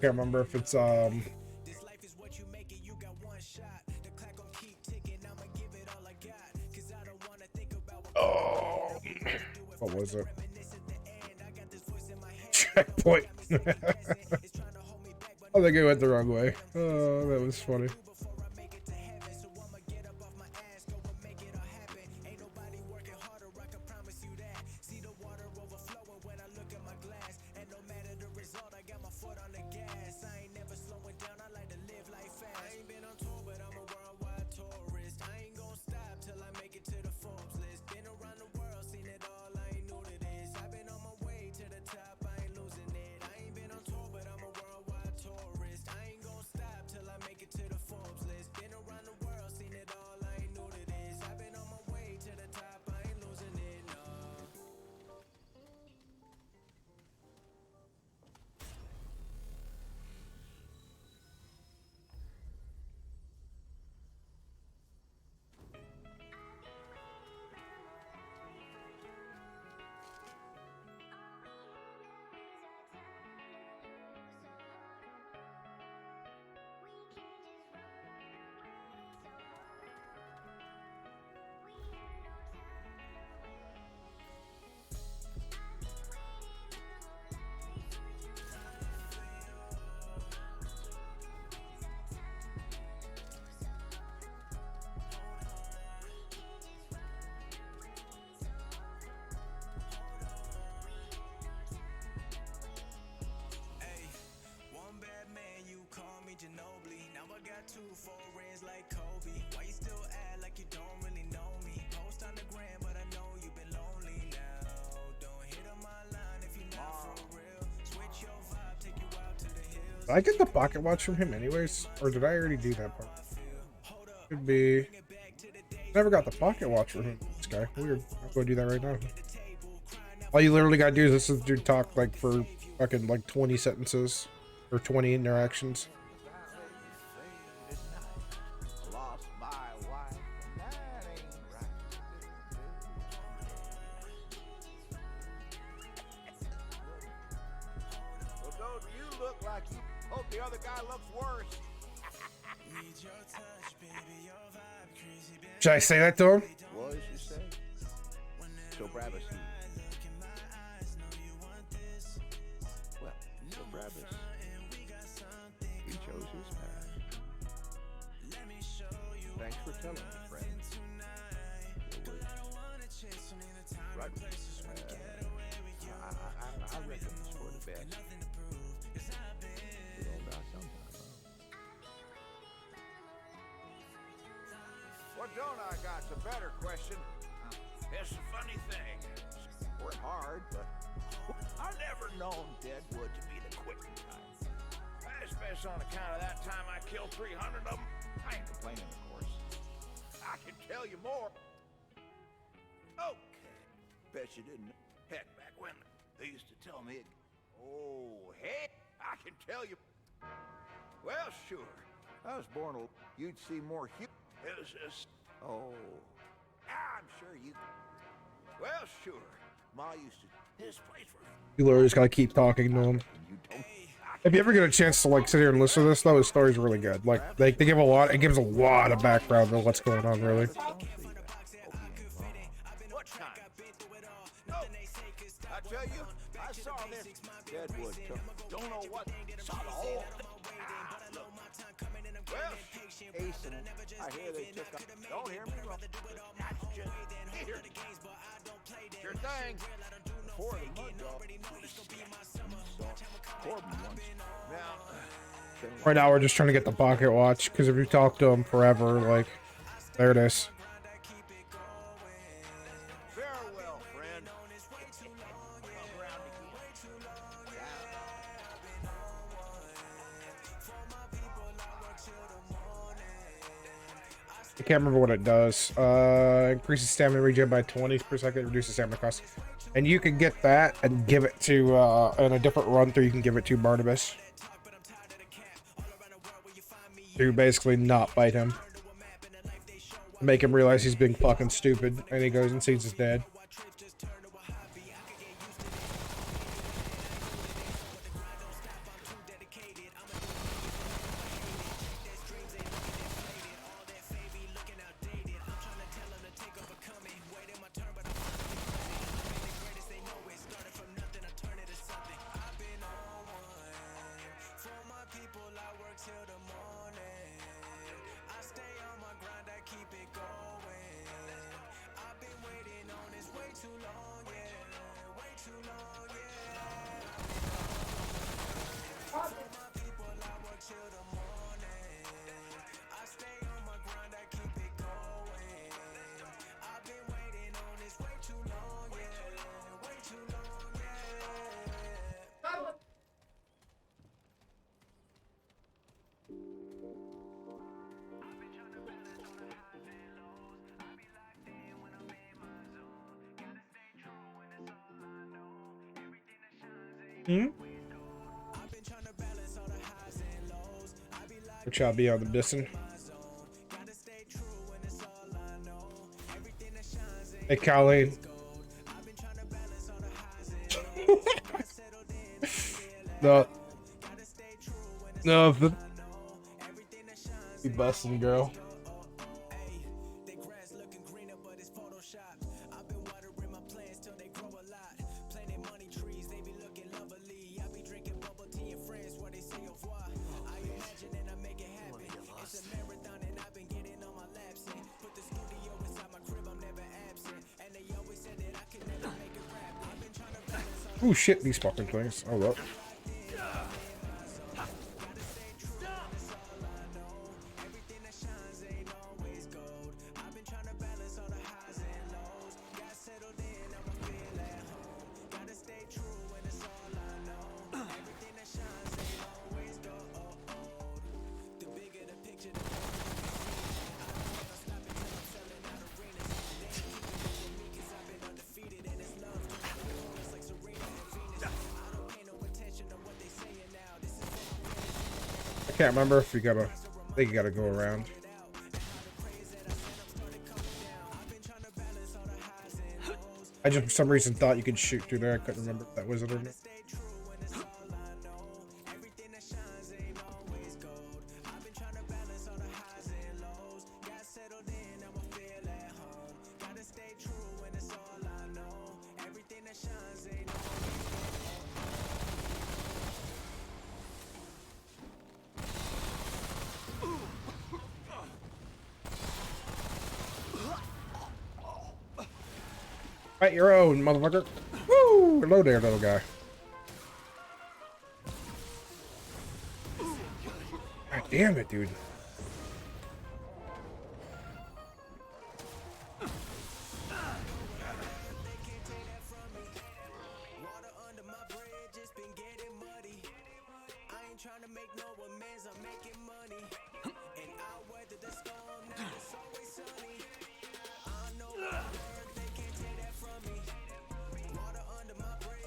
Can't remember if it's This life is what you make it, you got one shot. The clock gon' keep ticking, I'ma give it all I got. Cause I don't wanna think about what was it? reminisce at the end. I got this voice in my head. Checkpoint. It's trying to hold me back, but I think I went the wrong way. Oh, that was funny. before I make it to heaven. So I'ma get up off my ass, go and make it all happen. Ain't nobody working harder, I can promise you that. See the water overflowing when I look at my glass. And no matter the result, I got my foot on the gas. I ain't never slowing down, I like to live life fast. I ain't been on tour, but I'm a worldwide tourist. I ain't gonna stop till I make it to the Forbes list. Been around the world, seen it all, I ain't new to this. I've been on my way to the top, I ain't losing it. I ain't been on tour, but I'm a worldwide tourist. I ain't gonna stop till I make it to the Forbes list. Been around the world, seen it all, I ain't new to this. I've been on my way to the top, I ain't losing it, no. Hey, one bad man, you call me Ginobili. Now I got 2 4 like Kobe. Why you still act like you don't really know me? Post on the gram, but I know you've been lonely now. Don't hit on my line if you're not for real. Switch your vibe, take you out to the hills. Did I get the pocket watch from him anyways? Or did I already do that part? Could be. Never got the pocket watch from him. This guy. Weird. I'll go do that right now. All you literally gotta do is listen to dude talk like for fucking like 20 sentences. Or 20 interactions. Lost my wife, and that ain't right. Well, don't you look like you hope the other guy looks worse? Need your touch, baby, your vibe, crazy, baby. Should I say that to him? What did you say? So Brabus, well, so Brabus, he chose his path. Thanks for telling me, friend. Right. I reckon it's for the best. We don't die sometime, huh? What don't I got's a better question. It's a funny thing. We're hard, but I never known Deadwood to be the quitting kind. Especially on account of that time I killed 300 of them. I ain't complaining, of course. I can tell you more. Okay. Bet you didn't. Heck, back when they used to tell me, oh, heck, I can tell you. Well, sure. I was born a... You'd see more It was just... Oh. I'm sure you... Well, sure. Ma used to... His place was... You literally just gotta keep talking to him. You don't... If you ever get a chance to like sit here and listen to this though, his story's really good. Like they give a lot, it gives a lot of background on what's going on really. What time? I tell you, I saw this Deadwood took. Don't know what. Saw the whole. Look. Well, Ace and I hear they took up. Don't hear me wrong. That's just here. Your thing. Before the mud dog. Corbin once. Now. Right now we're just trying to get the pocket watch because if you talk to him forever, like there it is. Farewell, friend. I can't remember what it does. Increases stamina regen by 20 per second, reduces stamina cost. And you can get that and give it to, in a different run through, you can give it to Barnabas. To basically not bite him. Make him realize he's being fucking stupid, and he goes and sees his dad. Hmm? Which I'll be on the missing. Hey, Colleen. No. No, you busting, girl. Oh shit, these fucking things. Hold up. I can't remember if you gotta. I think you gotta go around. I just for some reason thought you could shoot through there. I couldn't remember if that was it or not. Fight your own, motherfucker. Woo! Hello there, little guy. God damn it, dude.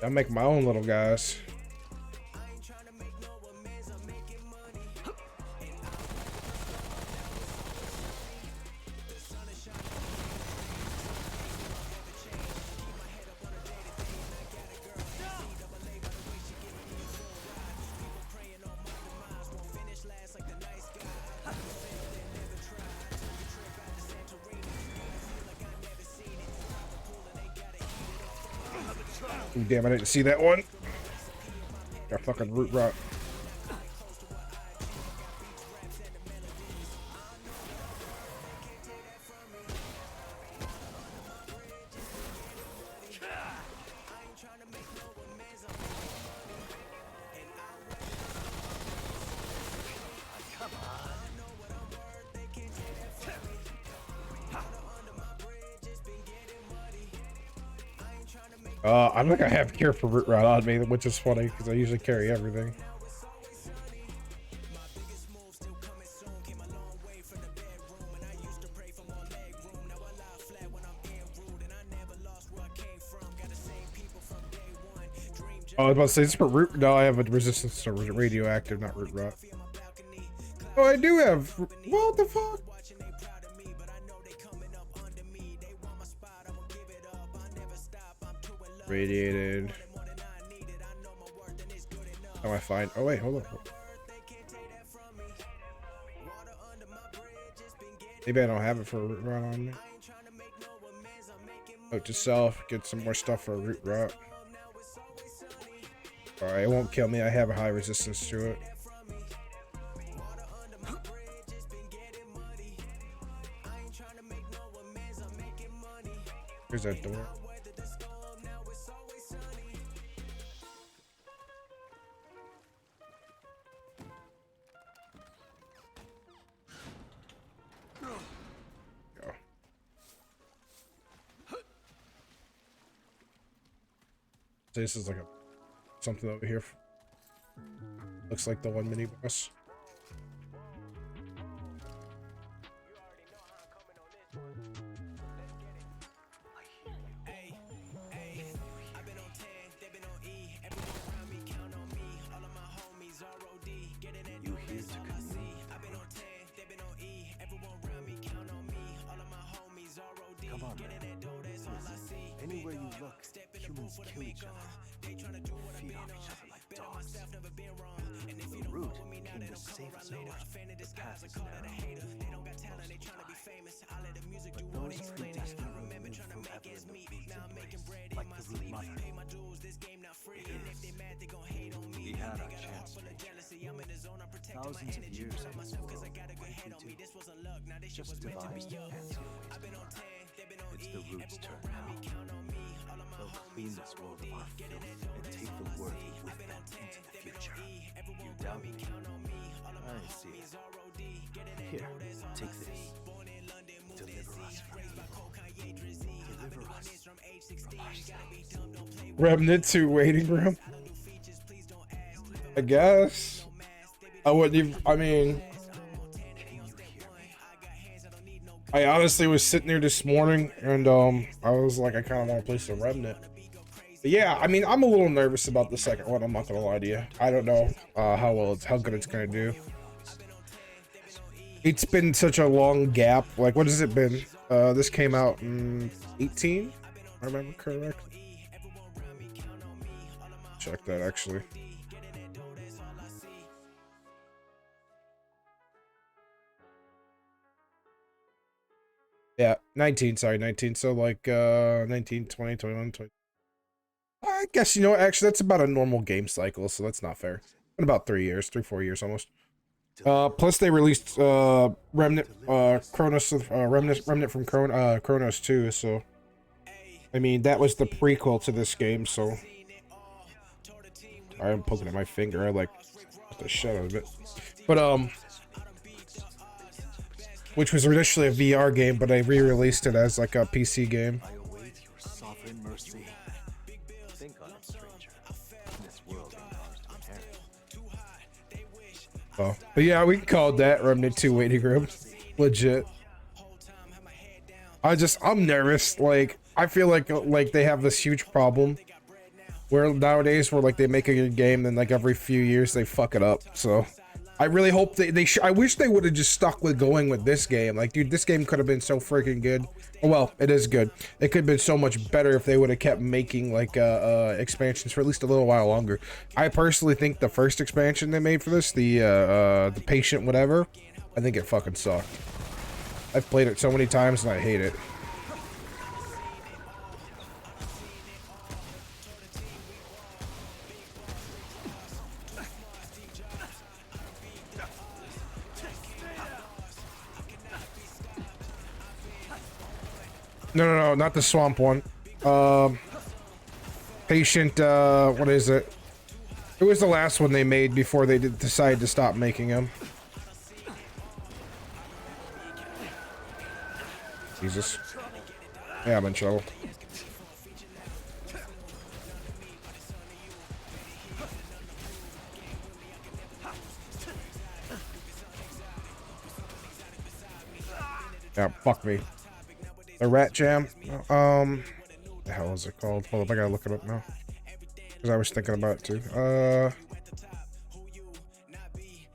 I make my own little guys. Ooh, damn, I didn't see that one. Got fucking root rot. I think I have cure for root rot on me, which is funny because I usually carry everything. Oh, I was about to say, this for root. No, I have a resistance to radioactive, not root rot. Oh, I do have. What the fuck? Radiated. How I find? Oh wait, hold on. Maybe I don't have it for a root rot on me. Note to self, get some more stuff for a root rot. Alright, it won't kill me. I have a high resistance to it. Here's that door. This is like a something over here. Looks like the one mini boss. Anywhere you look, humans kill each other. Feed off each other like dogs. The root came to save us all. The path is narrow. But those predestined will live forever in the root's embrace, like the root mother. It is. We had our chance, thousands of years in this world, what did we do? Just devised fancy ways. It's the root's turn now. They'll clean this world of our filth and take the worthy with them into the future. You doubt me? I see. Here, take this. Deliver us from evil. Deliver us from ourselves. Remnant 2 waiting room. I guess. I wouldn't even. I mean, I honestly was sitting there this morning and I was like, I kind of want to play some Remnant. But yeah, I mean, I'm a little nervous about the second one. I'm not gonna lie to you. I don't know how good it's gonna do. It's been such a long gap. Like, what has it been? This came out in 18, if I remember correctly. Check that actually. Yeah, 19, sorry, 19. So like 19, 20, 21, 20. I guess, you know, actually that's about a normal game cycle, so that's not fair. In about 3 years, 4 years almost. Plus they released Remnant Remnant from Chronos too, so I mean that was the prequel to this game, so I'm poking at my finger, I like the shit out of it. But which was initially a VR game, but I re-released it as like a PC game. I await your sovereign mercy. Think on it, stranger. This world ain't ours to inherit. Oh, but yeah, we can call that Remnant 2 waiting room. Legit. I'm nervous. Like, I feel like they have this huge problem where nowadays where like they make a good game and like every few years they fuck it up. So I really hope I wish they would have just stuck with going with this game. Like, dude, this game could have been so freaking good. Well, it is good. It could have been so much better if they would have kept making like expansions for at least a little while longer. I personally think the first expansion they made for this, the patient whatever, I think it fucking sucked. I've played it so many times and I hate it. No, not the swamp one. Patient, what is it? It was the last one they made before they decided to stop making them. Jesus. Yeah, I'm in trouble. Yeah, fuck me. The Rat Jam. The hell is it called? Hold up, I gotta look it up now. Because I was thinking about it too.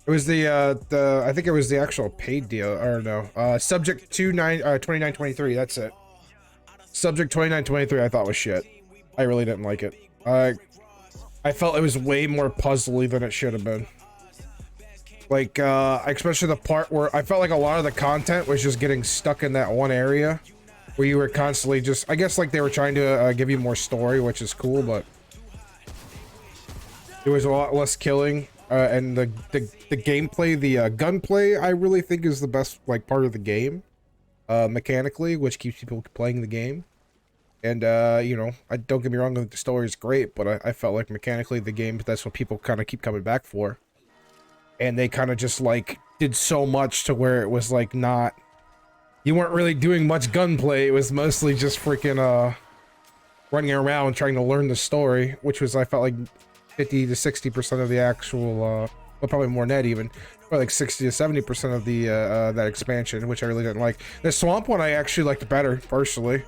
It was I think it was the actual paid deal, or no. Subject 2923, that's it. Subject 2923 I thought was shit. I really didn't like it. I felt it was way more puzzly than it should have been. Like, especially the part where I felt like a lot of the content was just getting stuck in that one area. Where you were constantly just, I guess like they were trying to give you more story, which is cool, but it was a lot less killing. And the gameplay, the gunplay, I really think is the best like part of the game, mechanically, which keeps people playing the game. And you know, don't get me wrong, the story is great, but I felt like mechanically the game, that's what people kind of keep coming back for. And they kind of just like did so much to where it was like not. You weren't really doing much gunplay, it was mostly just freaking, running around trying to learn the story, which was, I felt like 50 to 60% of the actual, well, probably more net even, or like 60 to 70% of the that expansion, which I really didn't like. The swamp one I actually liked better personally.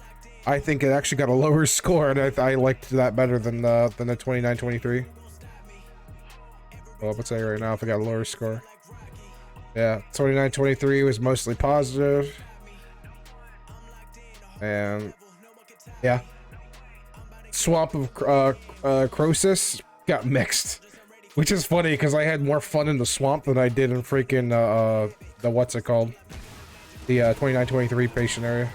I think it actually got a lower score, and I liked that better than the 29-23. Well, let's say right now if I got a lower score. Yeah, 29-23 was mostly positive, and yeah, swamp of Croesus got mixed, which is funny because I had more fun in the swamp than I did in freaking the what's it called, the 29-23 patient area.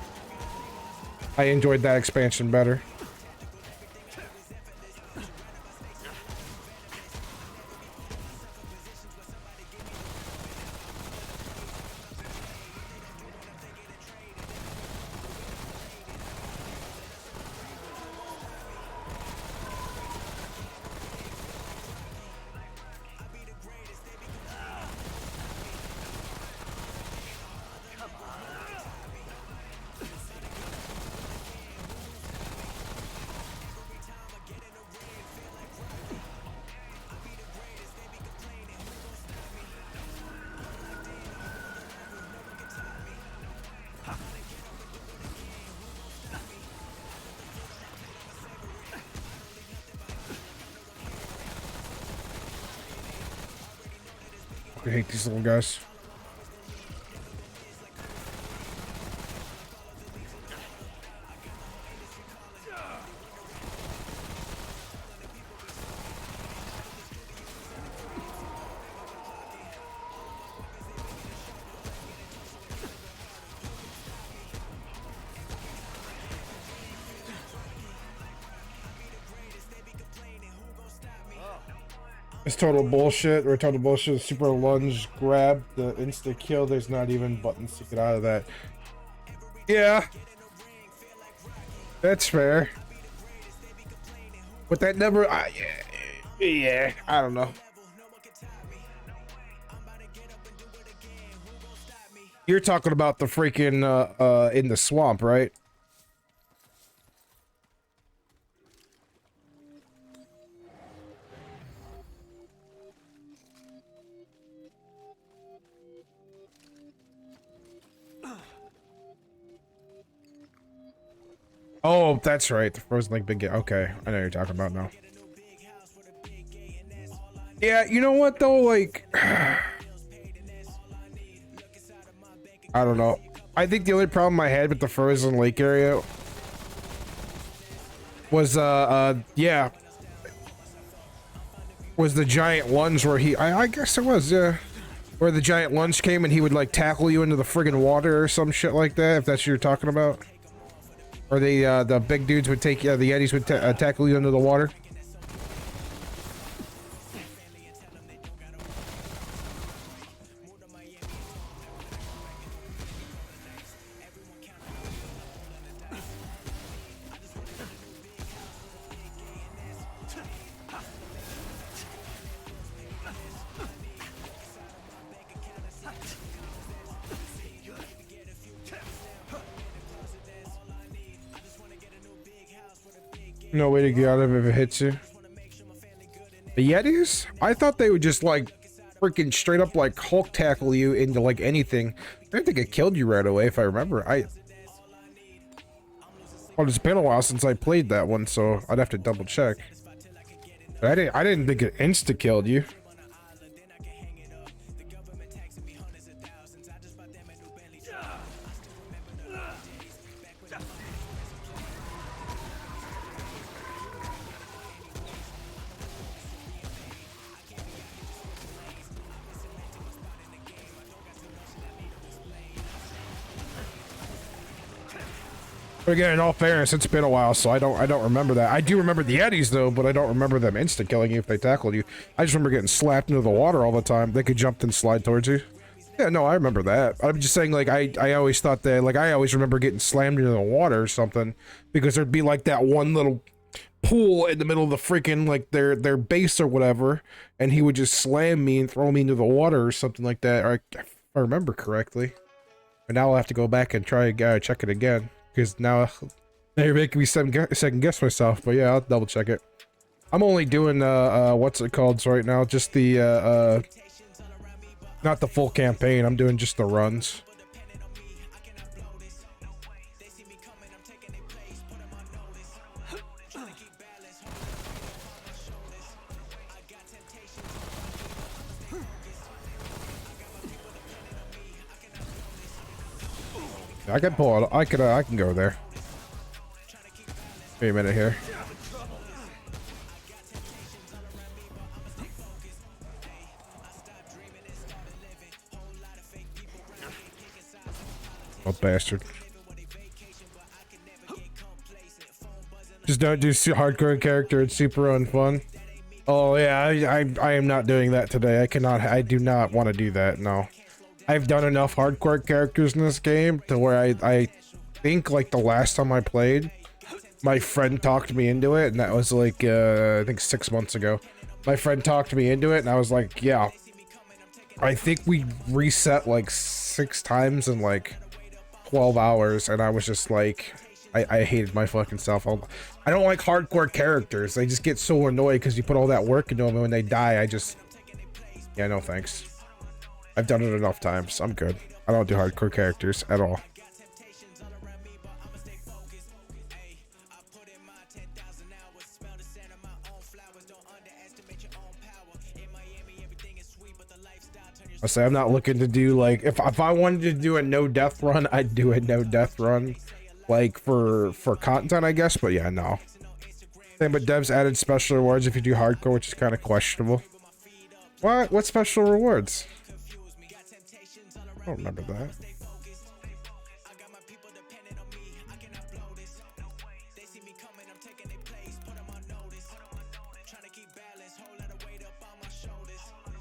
I enjoyed that expansion better. I hate these little guys. It's total bullshit. Or total bullshit. Super lunge, grab, the insta kill. There's not even buttons to get out of that. Yeah, that's fair. But that never. Yeah, I don't know. You're talking about the freaking in the swamp, right? Oh, that's right. The frozen lake big gate. Okay, I know what you're talking about now. Yeah, you know what though? Like, I don't know. I think the only problem I had with the frozen lake area was yeah, was the giant lunge where I guess it was, yeah, where the giant lunge came and he would like tackle you into the friggin' water or some shit like that, if that's what you're talking about. Or the big dudes would take, the Yetis would tackle you into the water. No way to get out of it if it hits you. The Yetis? I thought they would just like freaking straight up like Hulk tackle you into like anything. I didn't think it killed you right away if I remember. Well, it's been a while since I played that one, so I'd have to double check. But I didn't think it insta killed you. But again, in all fairness, it's been a while, so I don't remember that. I do remember the Yetis though, but I don't remember them insta killing you if they tackled you. I just remember getting slapped into the water all the time. They could jump and slide towards you. Yeah, no, I remember that. I'm just saying, like, I always thought that, like, I always remember getting slammed into the water or something, because there'd be like that one little pool in the middle of the freaking like their base or whatever, and he would just slam me and throw me into the water or something like that. Or if I remember correctly. And now I'll have to go back and try check it again. Because now Now you're making me second guess myself, but yeah, I'll double check it. I'm only doing what's it called right now, just the not the full campaign. I'm doing just the runs. I can pull it. I can go there. Wait a minute here. Oh, bastard. Just don't do hardcore character. It's super unfun. Oh yeah, I am not doing that today. I do not want to do that. No. I've done enough hardcore characters in this game to where I think like the last time I played, my friend talked me into it, and that was like I think 6 months ago. My friend talked me into it, and I was like, yeah. I think we reset like 6 times in like 12 hours, and I was just like, I hated my fucking self. I don't like hardcore characters. They just get so annoyed because you put all that work into them, and when they die, yeah, no thanks. I've done it enough times. I'm good. I don't do hardcore characters at all. I say I'm not looking to do like if I wanted to do a no death run, I'd do a no death run, like for content, I guess. But yeah, no. Same, but devs added special rewards if you do hardcore, which is kind of questionable. What special rewards? I don't remember that.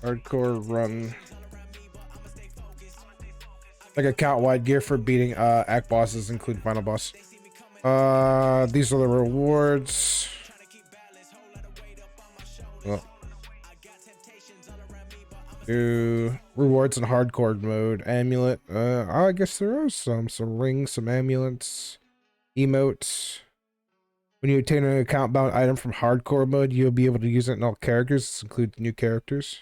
Hardcore run. Like account-wide gear for beating act bosses, including final boss. These are the rewards. Oh. Do rewards in hardcore mode. Amulet. I guess there are some rings, some amulets, emotes. When you obtain an account bound item from hardcore mode, you'll be able to use it in all characters. This includes new characters.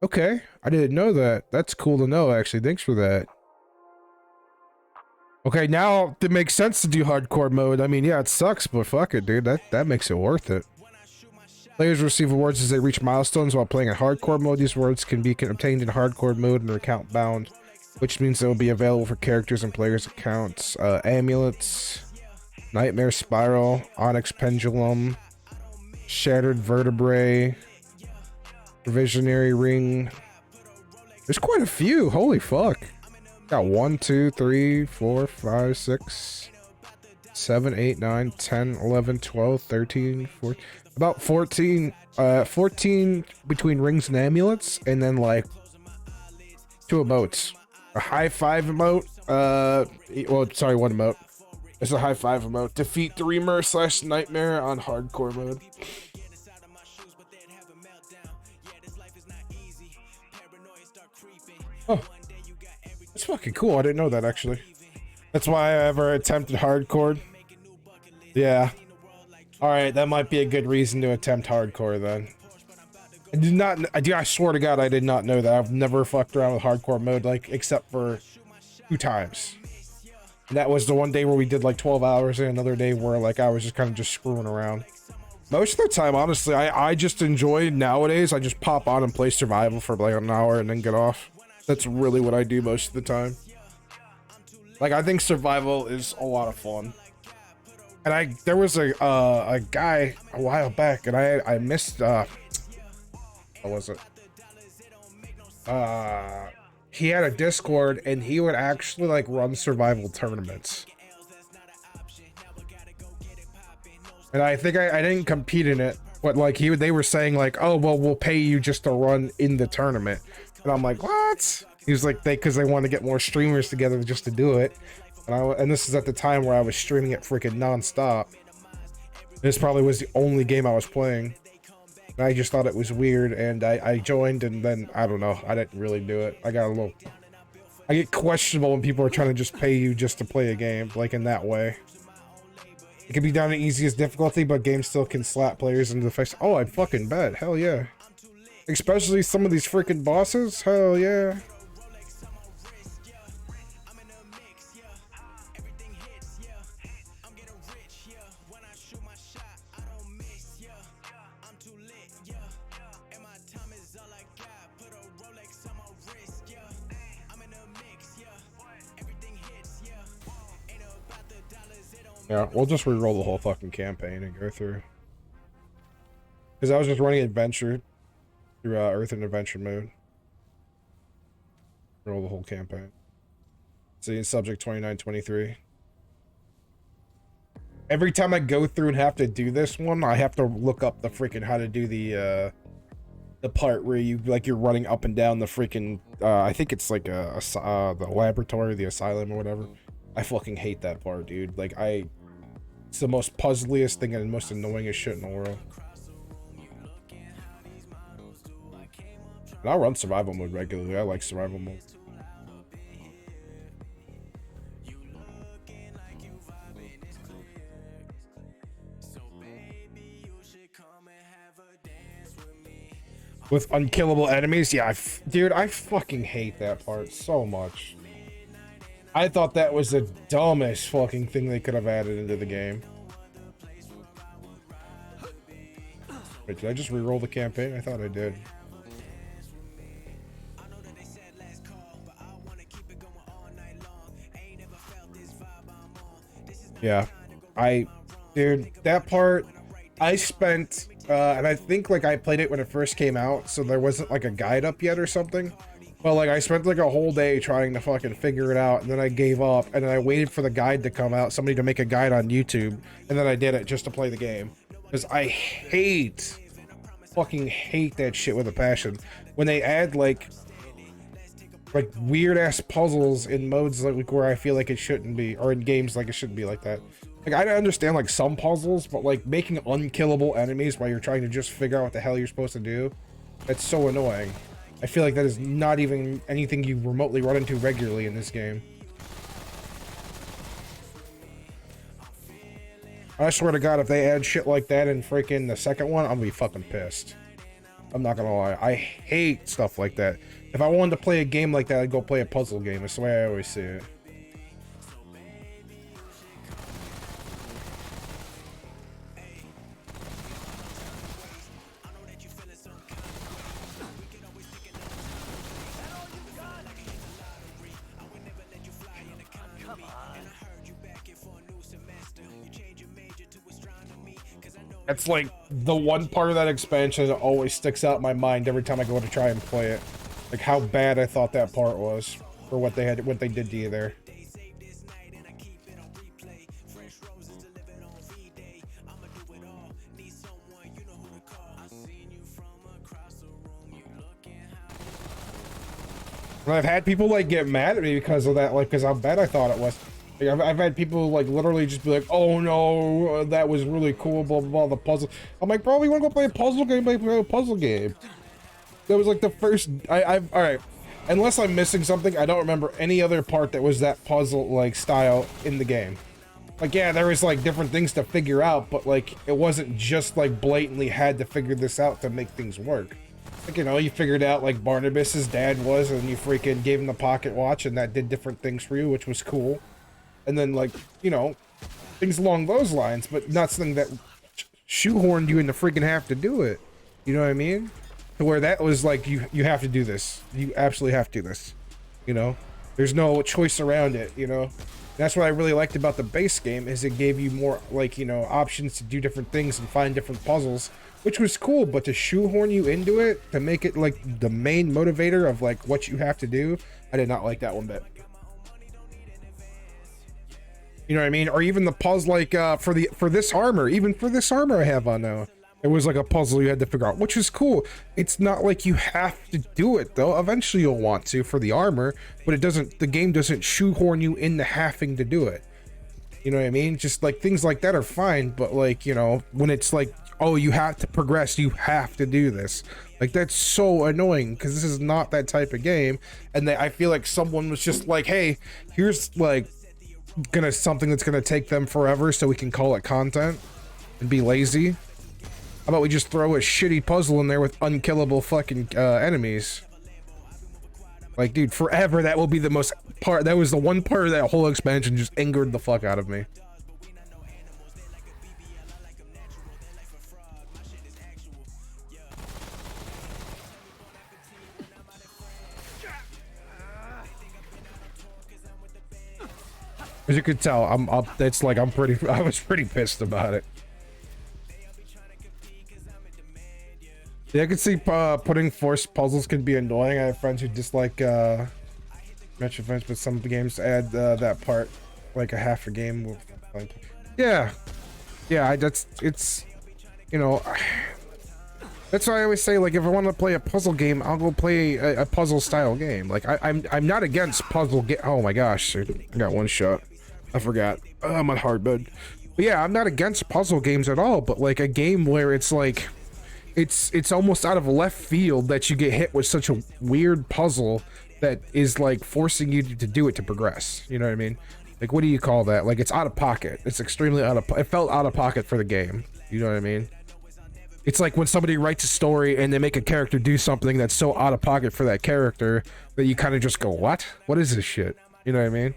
Okay, I didn't know that. That's cool to know, actually. Thanks for that. Okay, now it makes sense to do hardcore mode. I mean, yeah, it sucks, but fuck it, dude. That makes it worth it. Players receive rewards as they reach milestones while playing in hardcore mode. These rewards can be obtained in hardcore mode and are account bound, which means they will be available for characters and players' accounts. Amulets, Nightmare Spiral, Onyx Pendulum, Shattered Vertebrae, Provisionary Ring. There's quite a few. Holy fuck. Got 1, 2, 3, 4, 5, 6, 7, 8, 9, 10, 11, 12, 13, 14. About 14 between rings and amulets, and then like 2 emotes. A high 5 emote, well, sorry, 1 emote. It's a high 5 emote. Defeat the Reamer / Nightmare on hardcore mode. Oh, that's fucking cool. I didn't know that, actually. That's why I ever attempted hardcore. Yeah. Alright, that might be a good reason to attempt hardcore then. I swear to God, I did not know that. I've never fucked around with hardcore mode, like, except for 2 times. And that was the one day where we did like 12 hours, and another day where like I was just kind of just screwing around. Most of the time, honestly, I just enjoy nowadays. I just pop on and play survival for like an hour and then get off. That's really what I do most of the time. Like, I think survival is a lot of fun. And there was a guy a while back, and I missed, what was it? He had a Discord, and he would actually, like, run survival tournaments. And I think I didn't compete in it, but, like, they were saying, like, oh, well, we'll pay you just to run in the tournament. And I'm like, what? He was like, because they want to get more streamers together just to do it. And this is at the time where I was streaming it freaking non-stop. This probably was the only game I was playing. And I just thought it was weird, and I joined, and then, I don't know, I didn't really do it. I get questionable when people are trying to just pay you just to play a game, like in that way. It can be done at easiest difficulty, but games still can slap players into the face. Oh, I'd fucking bet. Hell yeah. Especially some of these freaking bosses. Hell yeah. Yeah, we'll just re-roll the whole fucking campaign and go through. Because I was just running adventure through Earth and Adventure mode. Roll the whole campaign. See, subject 2923. Every time I go through and have to do this one, I have to look up the freaking how to do the part where you like you're running up and down the freaking I think it's like the laboratory, the asylum or whatever. I fucking hate that part, dude. Like it's the most puzzliest thing and most annoyingest shit in the world. And I'll run survival mode regularly. I like survival mode. With unkillable enemies? Yeah, dude, I fucking hate that part so much. I thought that was the dumbest fucking thing they could have added into the game. Wait, did I just re-roll the campaign? I thought I did. Yeah. Dude, that part, I spent, and I think like I played it when it first came out, so there wasn't like a guide up yet or something. Well, like I spent like a whole day trying to fucking figure it out, and then I gave up, and then I waited for the guide to come out, somebody to make a guide on YouTube, and then I did it just to play the game. Because I fucking hate that shit with a passion. When they add like weird ass puzzles in modes like where I feel like it shouldn't be, or in games like it shouldn't be like that. Like I understand like some puzzles, but like making unkillable enemies while you're trying to just figure out what the hell you're supposed to do, that's so annoying. I feel like that is not even anything you remotely run into regularly in this game. I swear to God, if they add shit like that in freaking the second one, I'm gonna be fucking pissed. I'm not gonna lie. I hate stuff like that. If I wanted to play a game like that, I'd go play a puzzle game. That's the way I always see it. That's like the one part of that expansion that always sticks out in my mind every time I go to try and play it. Like how bad I thought that part was for what they did to you there. And I've had people like get mad at me because of that, like because how bad I thought it was. Like, I've had people like literally just be like, "Oh no, that was really cool." Blah blah blah. The puzzle. I'm like, bro, you want to go play a puzzle game? Play a puzzle game. That was like the first. All right. Unless I'm missing something, I don't remember any other part that was that puzzle like style in the game. Like, yeah, there was like different things to figure out, but like it wasn't just like blatantly had to figure this out to make things work. Like, you know, you figured out like Barnabas's dad was, and you freaking gave him the pocket watch, and that did different things for you, which was cool. And then, like, you know, things along those lines, but not something that shoehorned you into freaking have to do it. You know what I mean? To where that was like, you have to do this. You absolutely have to do this. You know? There's no choice around it, you know? That's what I really liked about the base game, is it gave you more, like, you know, options to do different things and find different puzzles, which was cool, but to shoehorn you into it, to make it, like, the main motivator of, like, what you have to do, I did not like that one bit. You know what I mean? Or even the puzzle, like, for this armor. Even for this armor I have on now. It was like a puzzle you had to figure out, which is cool. It's not like you have to do it, though. Eventually you'll want to for the armor, but it doesn't, the game doesn't shoehorn you into having to do it. You know what I mean? Just, like, things like that are fine, but, like, you know, when it's like, oh, you have to progress, you have to do this. Like, that's so annoying, because this is not that type of game. And I feel like someone was just like, hey, here's, like, something that's gonna take them forever so we can call it content and be lazy? How about we just throw a shitty puzzle in there with unkillable fucking enemies? Like, dude, forever that will be the most part. That was the one part of that whole expansion just angered the fuck out of me. As you could tell, I'm up. It's like I was pretty pissed about it. Yeah, I can see putting forced puzzles can be annoying. I have friends who dislike match events, but some games add that part, like a half a game. Yeah, yeah. It's you know. That's why I always say, like, if I want to play a puzzle game, I'll go play a puzzle style game. Like, I'm not against puzzle game. Oh my gosh, I got one shot. I forgot. I'm on hard mode. But yeah, I'm not against puzzle games at all. But like a game where it's like, it's almost out of left field that you get hit with such a weird puzzle that is like forcing you to do it to progress. You know what I mean? Like, what do you call that? Like, it's out of pocket. It's extremely out of. It felt out of pocket for the game. You know what I mean? It's like when somebody writes a story and they make a character do something that's so out of pocket for that character that you kind of just go, what? What is this shit? You know what I mean?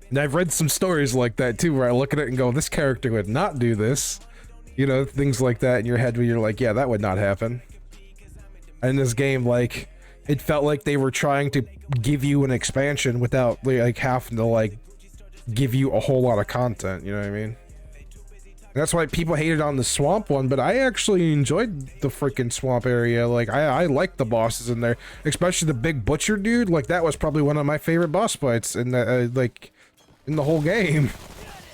And I've read some stories like that too, where I look at it and go, this character would not do this. You know, things like that in your head where you're like, yeah, that would not happen. And in this game, like, it felt like they were trying to give you an expansion without like having to like give you a whole lot of content. You know what I mean? That's why people hated on the swamp one, but I actually enjoyed the freaking swamp area. Like, I like the bosses in there, especially the big butcher dude. Like, that was probably one of my favorite boss fights in the like in the whole game.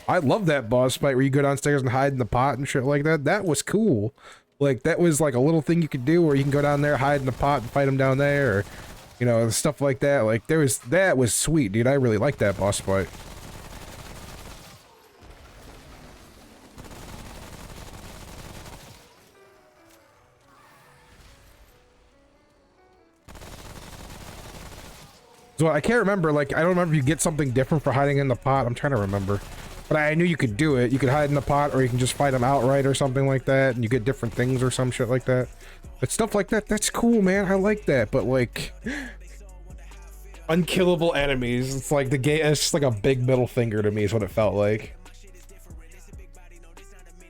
I love that boss fight where you go downstairs and hide in the pot and shit like that. That was cool. Like, that was like a little thing you could do where you can go down there, hide in the pot, and fight him down there, or you know, stuff like that. Like, that was sweet, dude. I really liked that boss fight. So I can't remember, like, I don't remember if you get something different for hiding in the pot. I'm trying to remember. But I knew you could do it. You could hide in the pot, or you can just fight them outright or something like that, and you get different things or some shit like that. But stuff like that, that's cool, man. I like that. But, like, unkillable enemies. It's like the game, it's just like a big middle finger to me is what it felt like.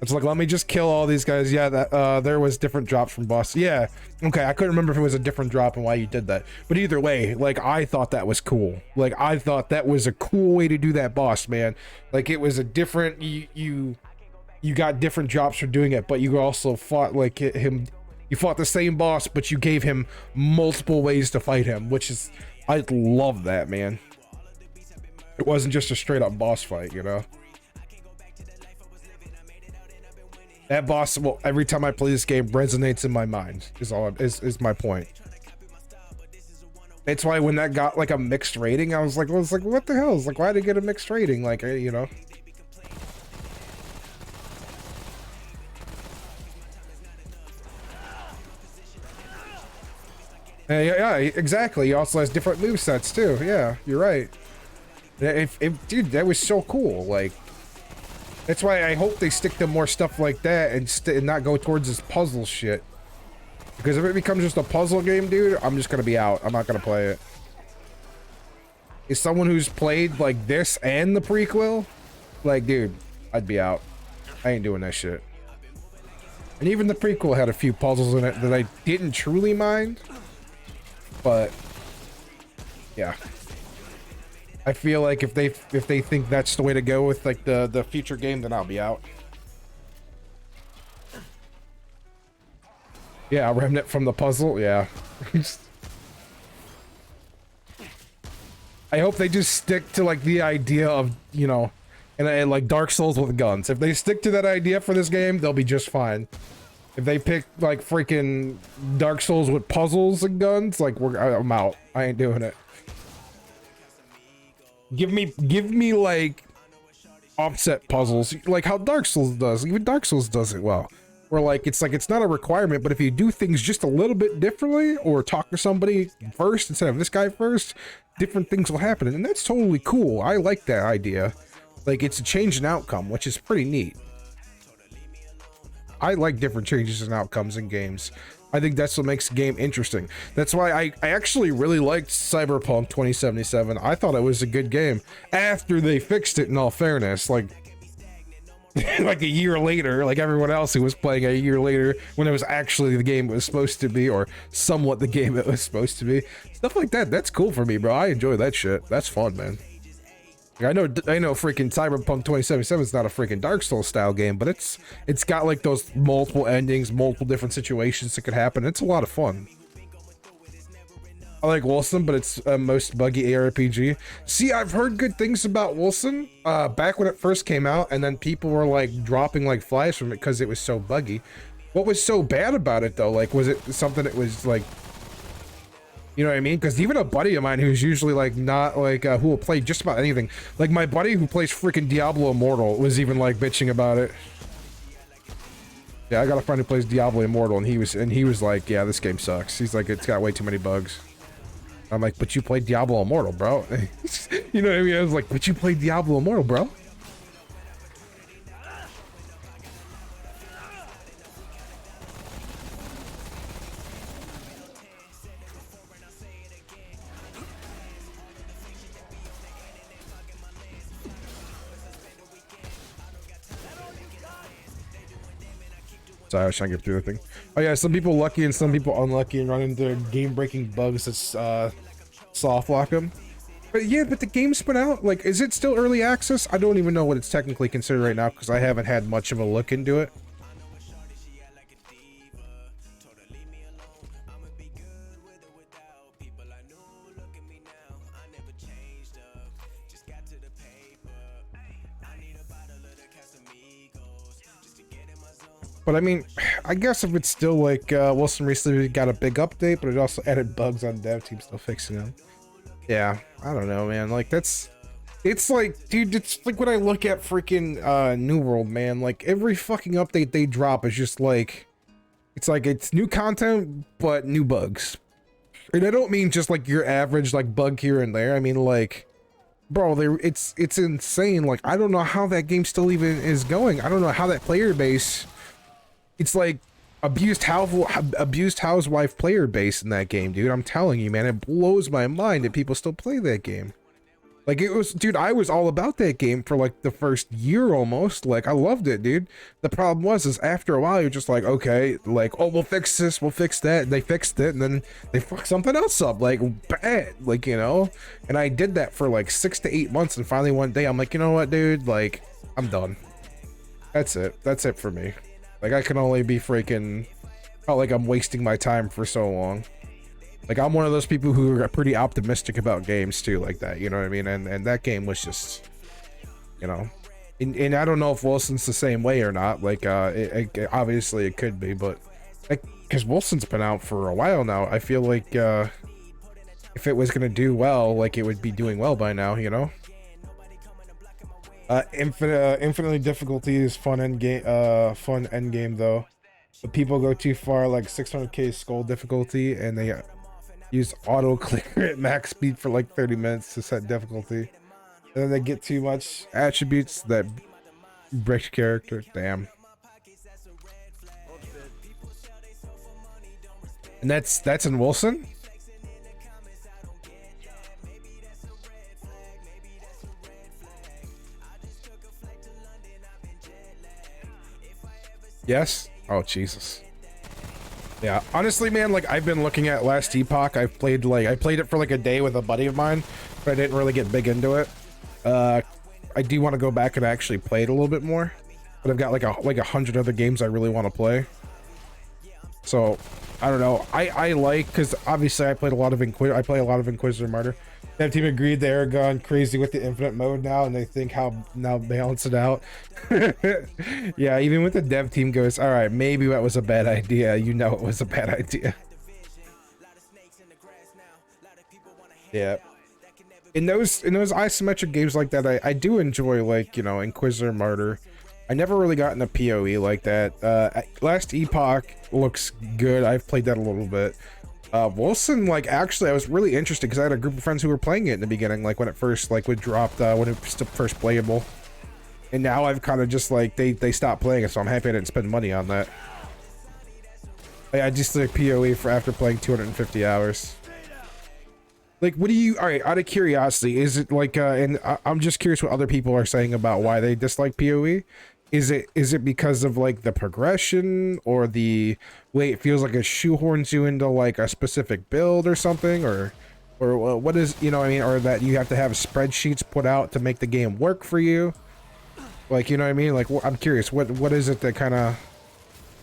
It's like, let me just kill all these guys. Yeah, that there was different drops from boss. Yeah, okay, I couldn't remember if it was a different drop and why you did that. But either way, like, I thought that was cool. Like, I thought that was a cool way to do that boss, man. Like, it was a different, you got different drops for doing it, but you also fought like him. You fought the same boss, but you gave him multiple ways to fight him, which is, I love that, man. It wasn't just a straight up boss fight, you know. That boss, well, every time I play this game, resonates in my mind. Is my point. It's why when that got like a mixed rating, I was like, what the hell? It's like, why did it get a mixed rating? Like, you know. Yeah, exactly. He also has different movesets too. Yeah, you're right. Dude, that was so cool. Like, that's why I hope they stick to more stuff like that and not go towards this puzzle shit. Because if it becomes just a puzzle game, dude, I'm just gonna be out. I'm not gonna play it. Is someone who's played like this and the prequel, like, dude, I'd be out. I ain't doing that shit. And even the prequel had a few puzzles in it that I didn't truly mind. But yeah. I feel like if they think that's the way to go with like the future game, then I'll be out. Yeah, Remnant from the puzzle, yeah. I hope they just stick to like the idea of, you know, and like Dark Souls with guns. If they stick to that idea for this game, they'll be just fine. If they pick like freaking Dark Souls with puzzles and guns, like I'm out. I ain't doing it. Give me like offset puzzles, like how Dark Souls does. Even Dark Souls does it well. where like it's not a requirement, but if you do things just a little bit differently or talk to somebody first instead of this guy first, different things will happen, and that's totally cool. I like that idea. Like, it's a change in outcome, which is pretty neat. I like different changes in outcomes in games. I think that's what makes the game interesting. That's why I actually really liked Cyberpunk 2077. I thought it was a good game after they fixed it, in all fairness. Like, like a year later, like everyone else who was playing a year later when it was actually the game it was supposed to be, or somewhat the game it was supposed to be. Stuff like that, that's cool for me, bro. I enjoy that shit. That's fun, man. I know freaking Cyberpunk 2077 is not a freaking Dark Souls style game, but it's got like those multiple endings, multiple different situations that could happen. It's a lot of fun. I like Wilson, but it's most buggy ARPG. See, I've heard good things about Wilson back when it first came out, and then people were like dropping like flies from it because it was so buggy. What was so bad about it though? Like, was it something that was like, you know what I mean? Because even a buddy of mine who's usually like not like who will play just about anything, like my buddy who plays freaking Diablo Immortal was even like bitching about it. Yeah, I got a friend who plays Diablo Immortal, and he was like, yeah, this game sucks. He's like, it's got way too many bugs. I'm like, but you played Diablo Immortal, bro. You know what I mean? I was like, but you played Diablo Immortal, bro. Sorry, I was trying to get through the thing. Oh yeah, some people lucky and some people unlucky and run into game-breaking bugs that soft lock them. But yeah, but the game's been out. Like, is it still early access? I don't even know what it's technically considered right now because I haven't had much of a look into it. But I mean, I guess if it's still like, Wilson recently got a big update, but it also added bugs on dev team, still fixing them. Yeah, I don't know, man. Like, it's like, dude, it's like when I look at freaking New World, man, like every fucking update they drop is just like, it's new content, but new bugs. And I don't mean just like your average like bug here and there. I mean like, bro, it's insane. Like, I don't know how that game still even is going. I don't know how that player base. It's like abused housewife player base in that game, dude. I'm telling you, man, it blows my mind that people still play that game. Like, it was, dude, I was all about that game for like the first year almost. Like, I loved it, dude. The problem is after a while you're just like, okay, like, oh, we'll fix this, we'll fix that. And they fixed it, and then they fucked something else up, like bad, like, you know. And I did that for like 6 to 8 months, and finally one day I'm like, you know what, dude, like, I'm done. That's it for me. Like, I can only be freaking, felt like I'm wasting my time for so long. Like, I'm one of those people who are pretty optimistic about games too, like that, you know what I mean? And that game was just, you know, and I don't know if Wilson's the same way or not. Like, obviously it could be, but because Wilson's been out for a while now, I feel like if it was gonna do well, like, it would be doing well by now, you know? Infinitely difficulty is fun end game though. But people go too far, like 600k skull difficulty, and they use auto clear at max speed for like 30 minutes to set difficulty. And then they get too much attributes that break character. Damn. And that's in Wilson? Yes? Oh, Jesus. Yeah, honestly, man, like, I've been looking at Last Epoch. I played it for like a day with a buddy of mine, but I didn't really get big into it. I do want to go back and actually play it a little bit more, but I've got like 100 other games I really want to play. So, I don't know. I like, because obviously I play a lot of Inquisitor Martyr. Dev team agreed they are gone crazy with the infinite mode now, and they think how now balance it out. Yeah, even with the dev team goes, all right, maybe that was a bad idea. You know, it was a bad idea. Yeah. In those isometric games like that, I do enjoy, like, you know, Inquisitor Martyr. I never really got into PoE like that. Last Epoch looks good. I've played that a little bit. Wilson, like, actually, I was really interested because I had a group of friends who were playing it in the beginning, like when it first, like, would dropped, when it was first playable. And now I've kind of just, like, they stopped playing it, so I'm happy I didn't spend money on that. I just like PoE for after playing 250 hours. Like, what do you, all right, out of curiosity, is it like, and I'm just curious what other people are saying about why they dislike PoE. Is it because of like the progression or the way it feels like it shoehorns you into like a specific build or something, or what is, you know what I mean, or that you have to have spreadsheets put out to make the game work for you? Like, you know what I mean? Like, I'm curious, what is it that kind of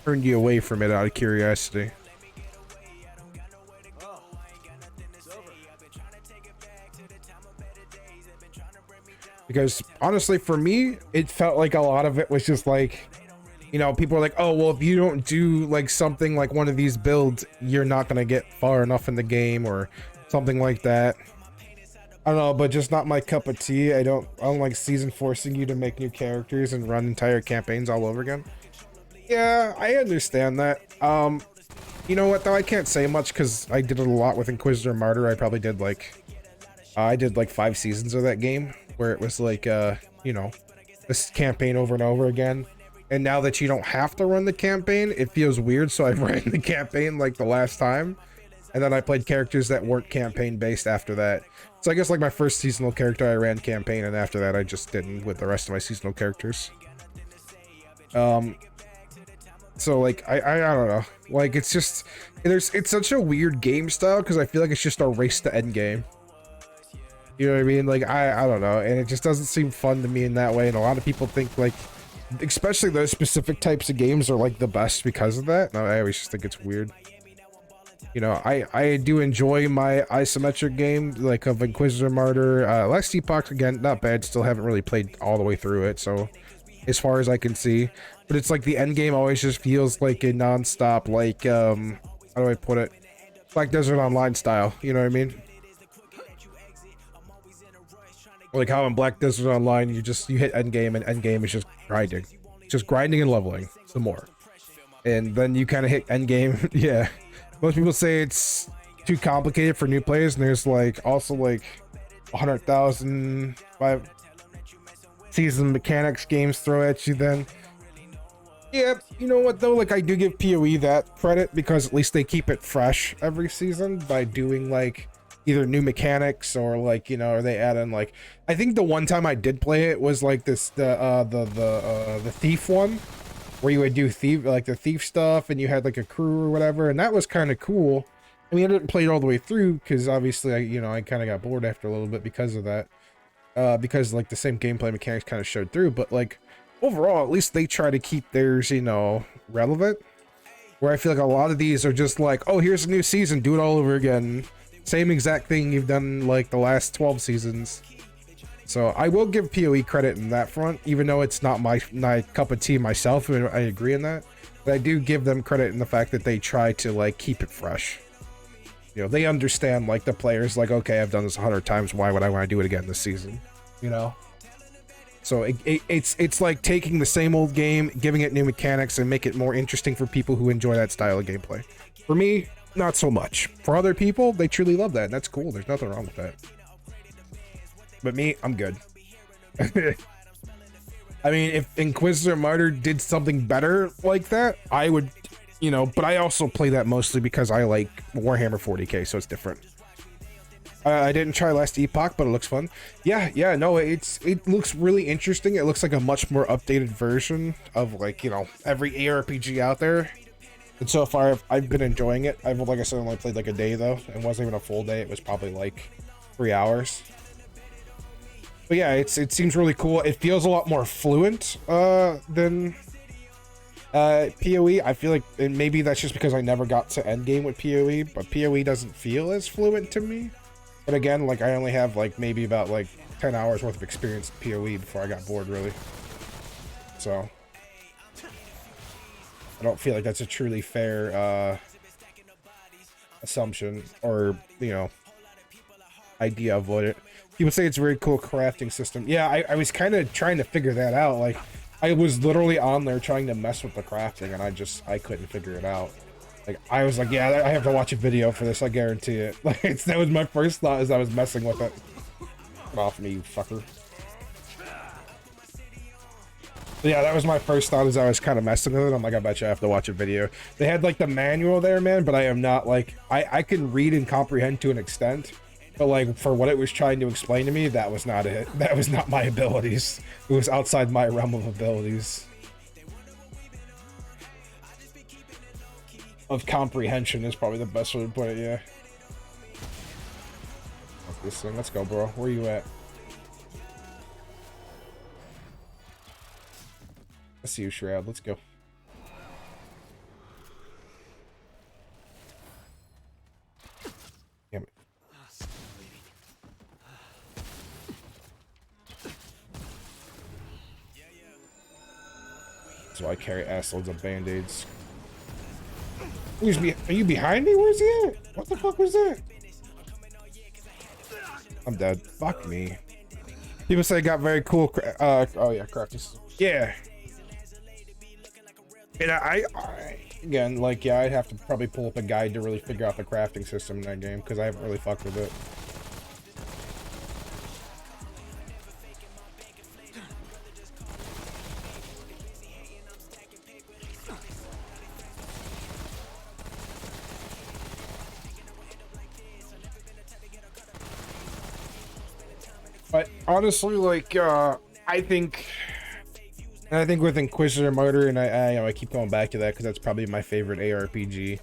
turned you away from it out of curiosity? Because honestly, for me, it felt like a lot of it was just like, you know, people are like, oh, well, if you don't do like something like one of these builds, you're not going to get far enough in the game or something like that. I don't know, but just not my cup of tea. I don't like season forcing you to make new characters and run entire campaigns all over again. Yeah, I understand that. You know what though? I can't say much because I did it a lot with Inquisitor Martyr. I probably did like, I did like 5 seasons of that game where it was like, you know, this campaign over and over again. And now that you don't have to run the campaign, it feels weird. So I ran the campaign like the last time. And then I played characters that weren't campaign based after that. So I guess like my first seasonal character, I ran campaign. And after that, I just didn't with the rest of my seasonal characters. So like, I don't know. Like, it's just, it's such a weird game style because I feel like it's just a race to end game. You know what I mean? Like, I don't know. And it just doesn't seem fun to me in that way. And a lot of people think like, especially those specific types of games are like the best because of that. No, I always just think it's weird. You know, I do enjoy my isometric game, like of Inquisitor Martyr. Last Epoch, again, not bad. Still haven't really played all the way through it, so as far as I can see. But it's like the end game always just feels like a non-stop, like, how do I put it? Black Desert Online style, you know what I mean? Like how in Black Desert Online, you hit end game, and end game is just grinding. Just grinding and leveling some more. And then you kind of hit end game, yeah. Most people say it's too complicated for new players, and there's like also like 100,000 season mechanics games throw at you then. Yeah, you know what though, like I do give PoE that credit because at least they keep it fresh every season by doing like either new mechanics or like, you know, or they add in like, I think the one time I did play it was like this the thief one, where you would do the thief stuff and you had like a crew or whatever, and that was kind of cool. I mean, I didn't play it all the way through because obviously I kind of got bored after a little bit because of that, because like the same gameplay mechanics kind of showed through, but like overall at least they try to keep theirs, you know, relevant, where I feel like a lot of these are just like, oh, here's a new season, do it all over again, same exact thing you've done like the last 12 seasons. So I will give PoE credit in that front, even though it's not my cup of tea myself, and I agree in that. But I do give them credit in the fact that they try to like keep it fresh. You know, they understand like the players like, okay, I've done this 100 times. Why would I want to do it again this season? You know. So it's like taking the same old game, giving it new mechanics, and make it more interesting for people who enjoy that style of gameplay. For me, not so much. For other people, they truly love that, and that's cool. There's nothing wrong with that. But me, I'm good. I mean, if Inquisitor Martyr did something better like that, I would, you know, but I also play that mostly because I like Warhammer 40k, so it's different. I didn't try Last Epoch, but it looks fun. Yeah, no, it looks really interesting. It looks like a much more updated version of like, you know, every ARPG out there. And so far, I've been enjoying it. I've, like I said, only played like a day though. It wasn't even a full day. It was probably like 3 hours. But yeah, it seems really cool. It feels a lot more fluent than PoE. I feel like, and maybe that's just because I never got to endgame with PoE, but PoE doesn't feel as fluent to me. But again, like I only have like maybe about like 10 hours worth of experience in PoE before I got bored, really. So I don't feel like that's a truly fair assumption or, you know, idea of what it. People say it's a very cool crafting system. Yeah, I was kind of trying to figure that out. Like, I was literally on there trying to mess with the crafting, and I couldn't figure it out. Like, I was like, yeah, I have to watch a video for this, I guarantee it. Like, that was my first thought as I was messing with it. Get off me, you fucker. But yeah, that was my first thought as I was kind of messing with it. I'm like, I bet you I have to watch a video. They had, like, the manual there, man, but I am not, like... I can read and comprehend to an extent, but, like, for what it was trying to explain to me, that was not it. That was not my abilities. It was outside my realm of abilities. Of comprehension is probably the best way to put it, yeah. Fuck this thing. Let's go, bro. Where you at? I see you, Shroud. Let's go. Damn it. So I carry assloads of band-aids. Are you behind me? Where's he at? What the fuck was that? I'm dead. Fuck me. People say it got very cool. Oh yeah, crafting. Yeah. And I again, like, yeah, I'd have to probably pull up a guide to really figure out the crafting system in that game because I haven't really fucked with it. But honestly, like, I think with Inquisitor Murder, and I keep going back to that because that's probably my favorite ARPG,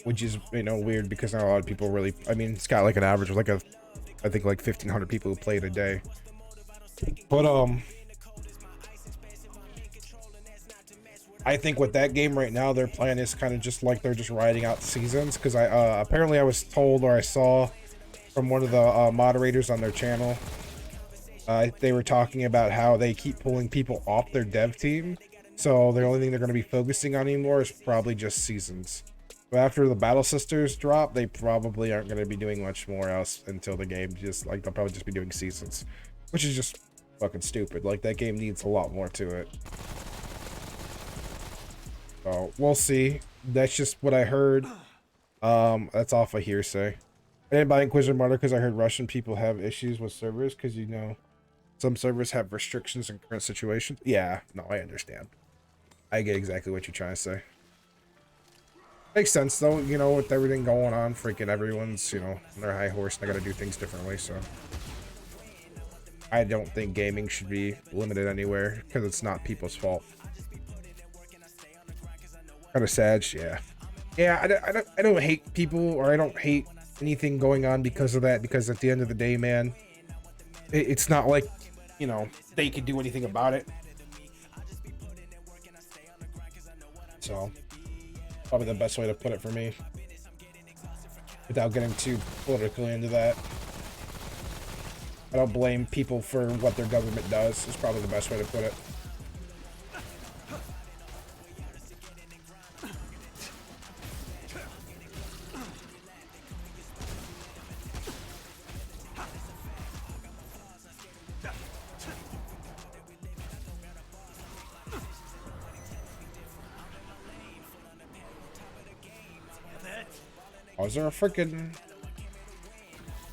which is, you know, weird because not a lot of people really. I mean, it's got like an average of like I think like 1,500 people who play it a day. But I think with that game right now, their plan is kind of just like they're just riding out seasons because apparently I was told, or I saw from one of the moderators on their channel, they were talking about how they keep pulling people off their dev team, so the only thing they're going to be focusing on anymore is probably just seasons. But after the Battle Sisters drop, they probably aren't going to be doing much more else until the game just, like, they'll probably just be doing seasons, which is just fucking stupid. Like, that game needs a lot more to it. So we'll see. That's just what I heard. That's off of hearsay. I didn't buy Inquisitor Martyr because I heard Russian people have issues with servers because, you know, some servers have restrictions in current situations. Yeah, no, I understand. I get exactly what you're trying to say. Makes sense, though, you know, with everything going on, freaking everyone's, you know, on their high horse, and they gotta do things differently, so. I don't think gaming should be limited anywhere, because it's not people's fault. Kind of sad, yeah. Yeah, I don't hate people, or I don't hate anything going on because of that, because at the end of the day, man, it's not like, you know, they can do anything about it. So, probably the best way to put it for me, without getting too politically into that. I don't blame people for what their government does, is probably the best way to put it. Oh, is there a freaking...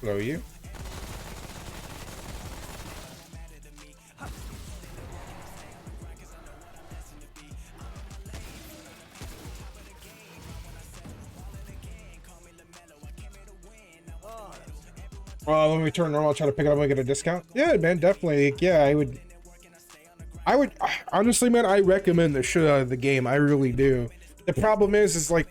Hello, you? When we turn normal, I'll try to pick it up and get a discount. Yeah, man, definitely. Yeah, I would honestly, man, I recommend the shit out of the game. I really do. The problem is like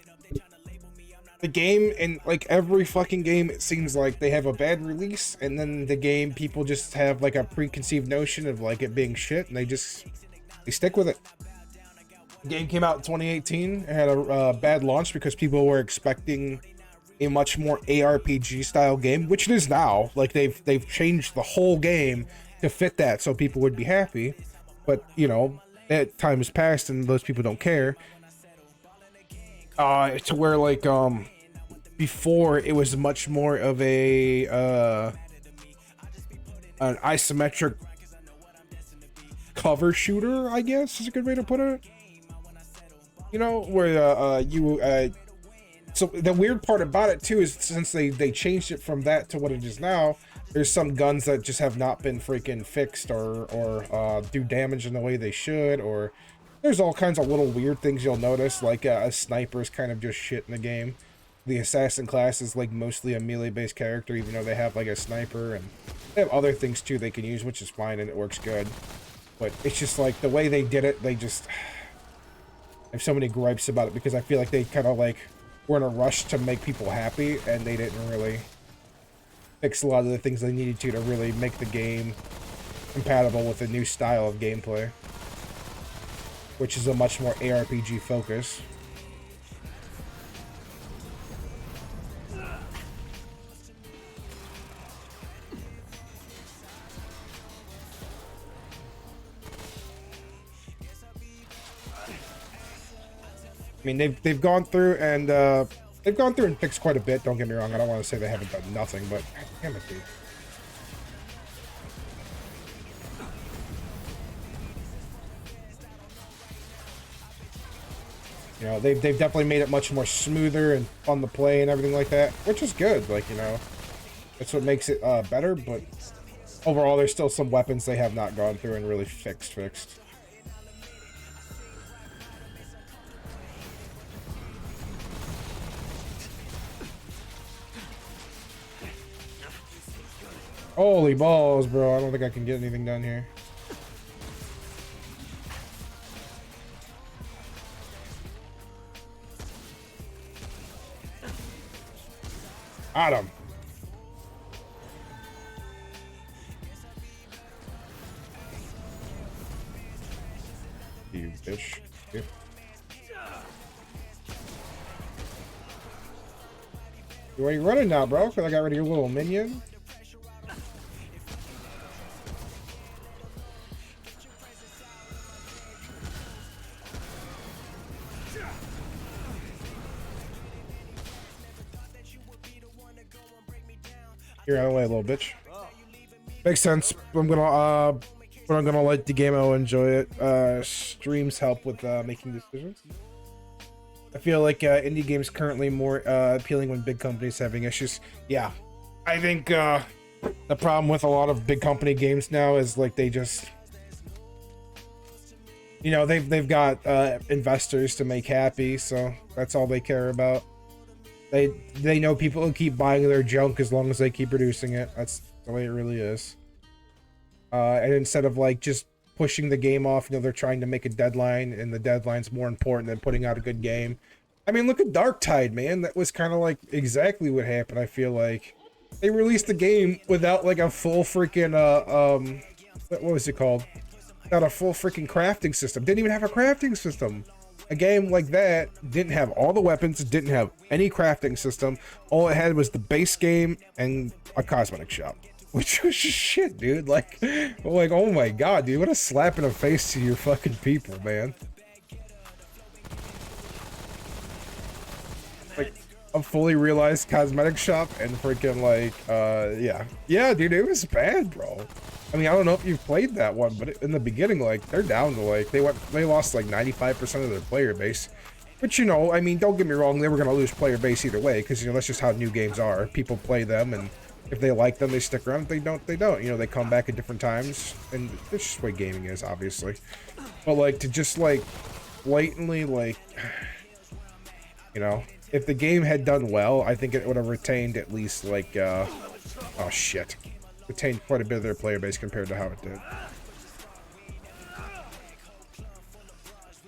the game, and like every fucking game, it seems like they have a bad release, and then the game, people just have like a preconceived notion of like it being shit, and they stick with it. The game came out in 2018. It had a bad launch because people were expecting a much more ARPG style game, which it is now. Like they've changed the whole game to fit that, so people would be happy. But you know, that time has passed, and those people don't care. To where like before it was much more of an isometric cover shooter, I guess is a good way to put it. You know, where so the weird part about it too is since they changed it from that to what it is now, there's some guns that just have not been freaking fixed or do damage in the way they should, or there's all kinds of little weird things you'll notice, like a sniper is kind of just shit in the game. The assassin class is like mostly a melee based character, even though they have like a sniper, and they have other things too they can use, which is fine and it works good. But it's just like the way they did it, they just I have so many gripes about it because I feel like they kind of like were in a rush to make people happy, and they didn't really fix a lot of the things they needed to really make the game compatible with the new style of gameplay, which is a much more ARPG focus. I mean, they've gone through and fixed quite a bit. Don't get me wrong. I don't want to say they haven't done nothing, but damn it, dude. You know, they've definitely made it much more smoother and fun to play and everything like that, which is good. Like, you know, that's what makes it better. But overall, there's still some weapons they have not gone through and really fixed. Holy balls, bro. I don't think I can get anything done here. Got him. You bitch. Yeah. Where are you running now, bro? Because I got rid of your little minion. Here, out of the way, little bitch. Makes sense. I'm gonna when I'm gonna like the game, I'll enjoy it. Streams help with making decisions. I feel like indie games currently more appealing when big companies having issues. Yeah, I think the problem with a lot of big company games now is like they just, you know, they've got investors to make happy, so that's all they care about. They know people will keep buying their junk as long as they keep producing it. That's the way it really is. And instead of like just pushing the game off, you know, they're trying to make a deadline, and the deadline's more important than putting out a good game. I mean, look at Dark Tide, man. That was kind of like exactly what happened. I feel like they released the game without like a full freaking what was it called? Without a full freaking crafting system. Didn't even have a crafting system. A game like that didn't have all the weapons, didn't have any crafting system. All it had was the base game and a cosmetic shop, which was just shit, dude. Like, oh my god, dude, what a slap in the face to your fucking people, man. Like, a fully realized cosmetic shop and freaking like, yeah, dude, it was bad, bro. I mean, I don't know if you've played that one, but in the beginning, like, they're down to, like, they lost, like, 95% of their player base. But, you know, I mean, don't get me wrong, they were going to lose player base either way, because, you know, that's just how new games are. People play them, and if they like them, they stick around. If they don't, they don't. You know, they come back at different times, and that's just the way gaming is, obviously. But, like, to just, like, blatantly, like, you know, if the game had done well, I think it would have retained at least, like, oh, shit. Retained quite a bit of their player base compared to how it did.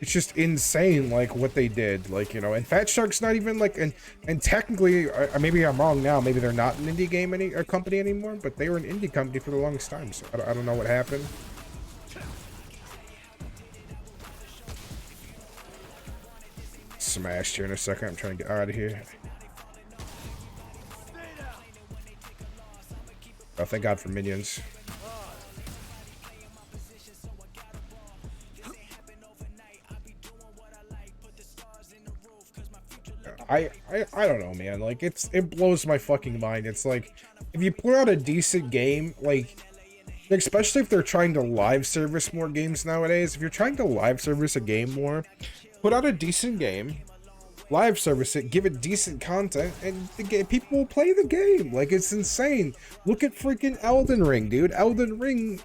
It's just insane, like, what they did. Like, you know, and Fat Shark's not even, like, and technically, maybe I'm wrong now, maybe they're not an indie game company anymore, but they were an indie company for the longest time, so I don't know what happened. Smashed here in a second. I'm trying to get out of here. Oh, thank God for minions. I don't know, man. Like, it blows my fucking mind. It's like, if you put out a decent game, like, Especially if they're trying to live service more games nowadays. If you're trying to live service a game more, put out a decent game, live service it, give it decent content, and people will play the game. Like, it's insane. Look at freaking Elden Ring, dude. Elden Ring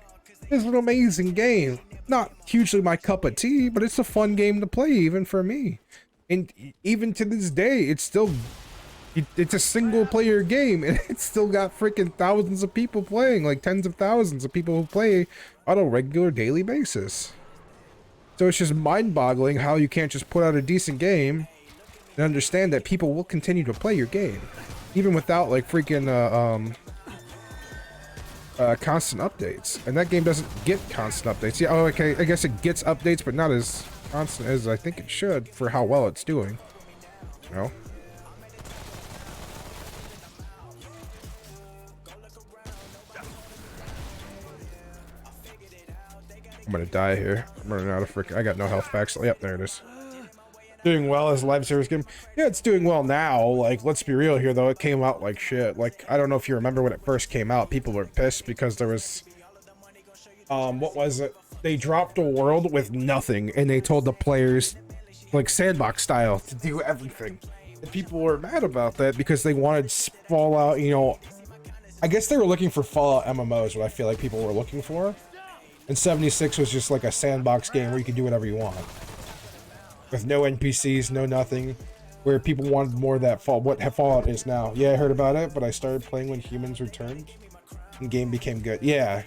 is an amazing game. Not hugely my cup of tea, but it's a fun game to play, even for me. And even to this day, it's a single player game, and it's still got freaking thousands of people playing, like tens of thousands of people who play on a regular daily basis. So it's just mind-boggling how you can't just put out a decent game and understand that people will continue to play your game, even without like freaking constant updates. And that game doesn't get constant updates. Yeah, oh, okay, I guess it gets updates, but not as constant as I think it should for how well it's doing. You know? I'm gonna die here. I'm running out of freaking. I got no health packs. Yep, there it is. Doing well as a live service game. Yeah, it's doing well now. Like, let's be real here, though. It came out like shit. Like, I don't know if you remember when it first came out. People were pissed because there was, what was it? They dropped a world with nothing, and they told the players, like sandbox style, to do everything. And people were mad about that because they wanted Fallout. You know, I guess they were looking for Fallout MMOs. What I feel like people were looking for. And 76 was just like a sandbox game where you could do whatever you want. With no NPCs, no nothing. Where people wanted more of that what Fallout is now. Yeah, I heard about it, but I started playing when humans returned. And game became good. Yeah.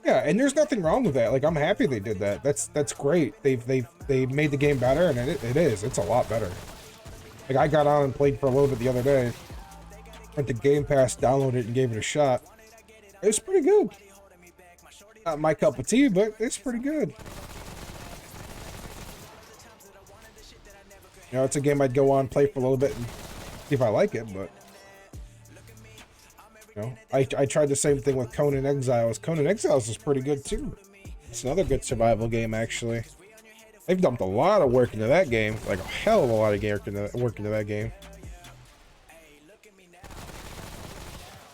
Yeah, and there's nothing wrong with that. Like, I'm happy they did that. That's great. They made the game better, and it is. It's a lot better. Like, I got on and played for a little bit the other day. Went to Game Pass, downloaded it, and gave it a shot. It was pretty good. Not my cup of tea, but it's pretty good. You know, it's a game I'd go on, play for a little bit, and see if I like it, but... You know, I tried the same thing with Conan Exiles. Conan Exiles is pretty good, too. It's another good survival game, actually. They've dumped a lot of work into that game. Like, a hell of a lot of work into that game.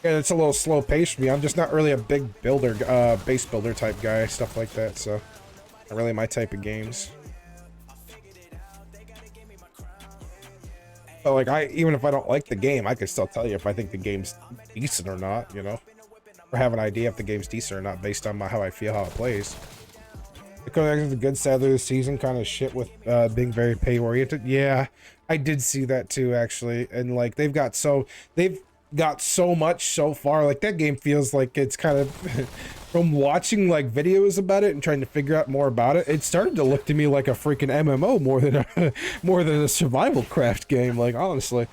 Yeah, it's a little slow paced for me. I'm just not really a big builder, base builder type guy, stuff like that, so not really my type of games. But like, even if I don't like the game, I can still tell you if I think the game's decent or not, you know, or have an idea if the game's decent or not based on how I feel how it plays. The Codex is a good sadly this season kind of shit with being very pay oriented. Yeah, I did see that too, actually, and like they've got so much so far. Like, that game feels like it's kind of from watching like videos about it and trying to figure out more about it, it started to look to me like a freaking MMO more than a survival craft game, like, honestly.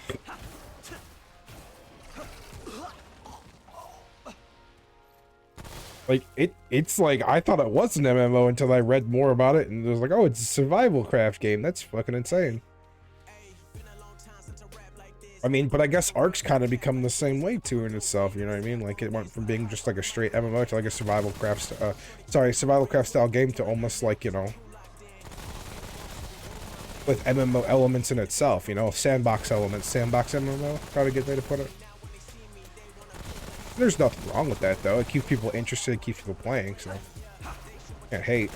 Like, it's like, I thought it was an MMO until I read more about it, and it was like, oh, it's a survival craft game. That's fucking insane. I mean, but I guess Ark's kind of become the same way too in itself, you know what I mean? Like, it went from being just like a straight MMO to like a survival craft style game to almost like, you know, with MMO elements in itself, you know, sandbox elements, sandbox MMO, probably a good way to put it. There's nothing wrong with that though. It keeps people interested, it keeps people playing, so can't hate.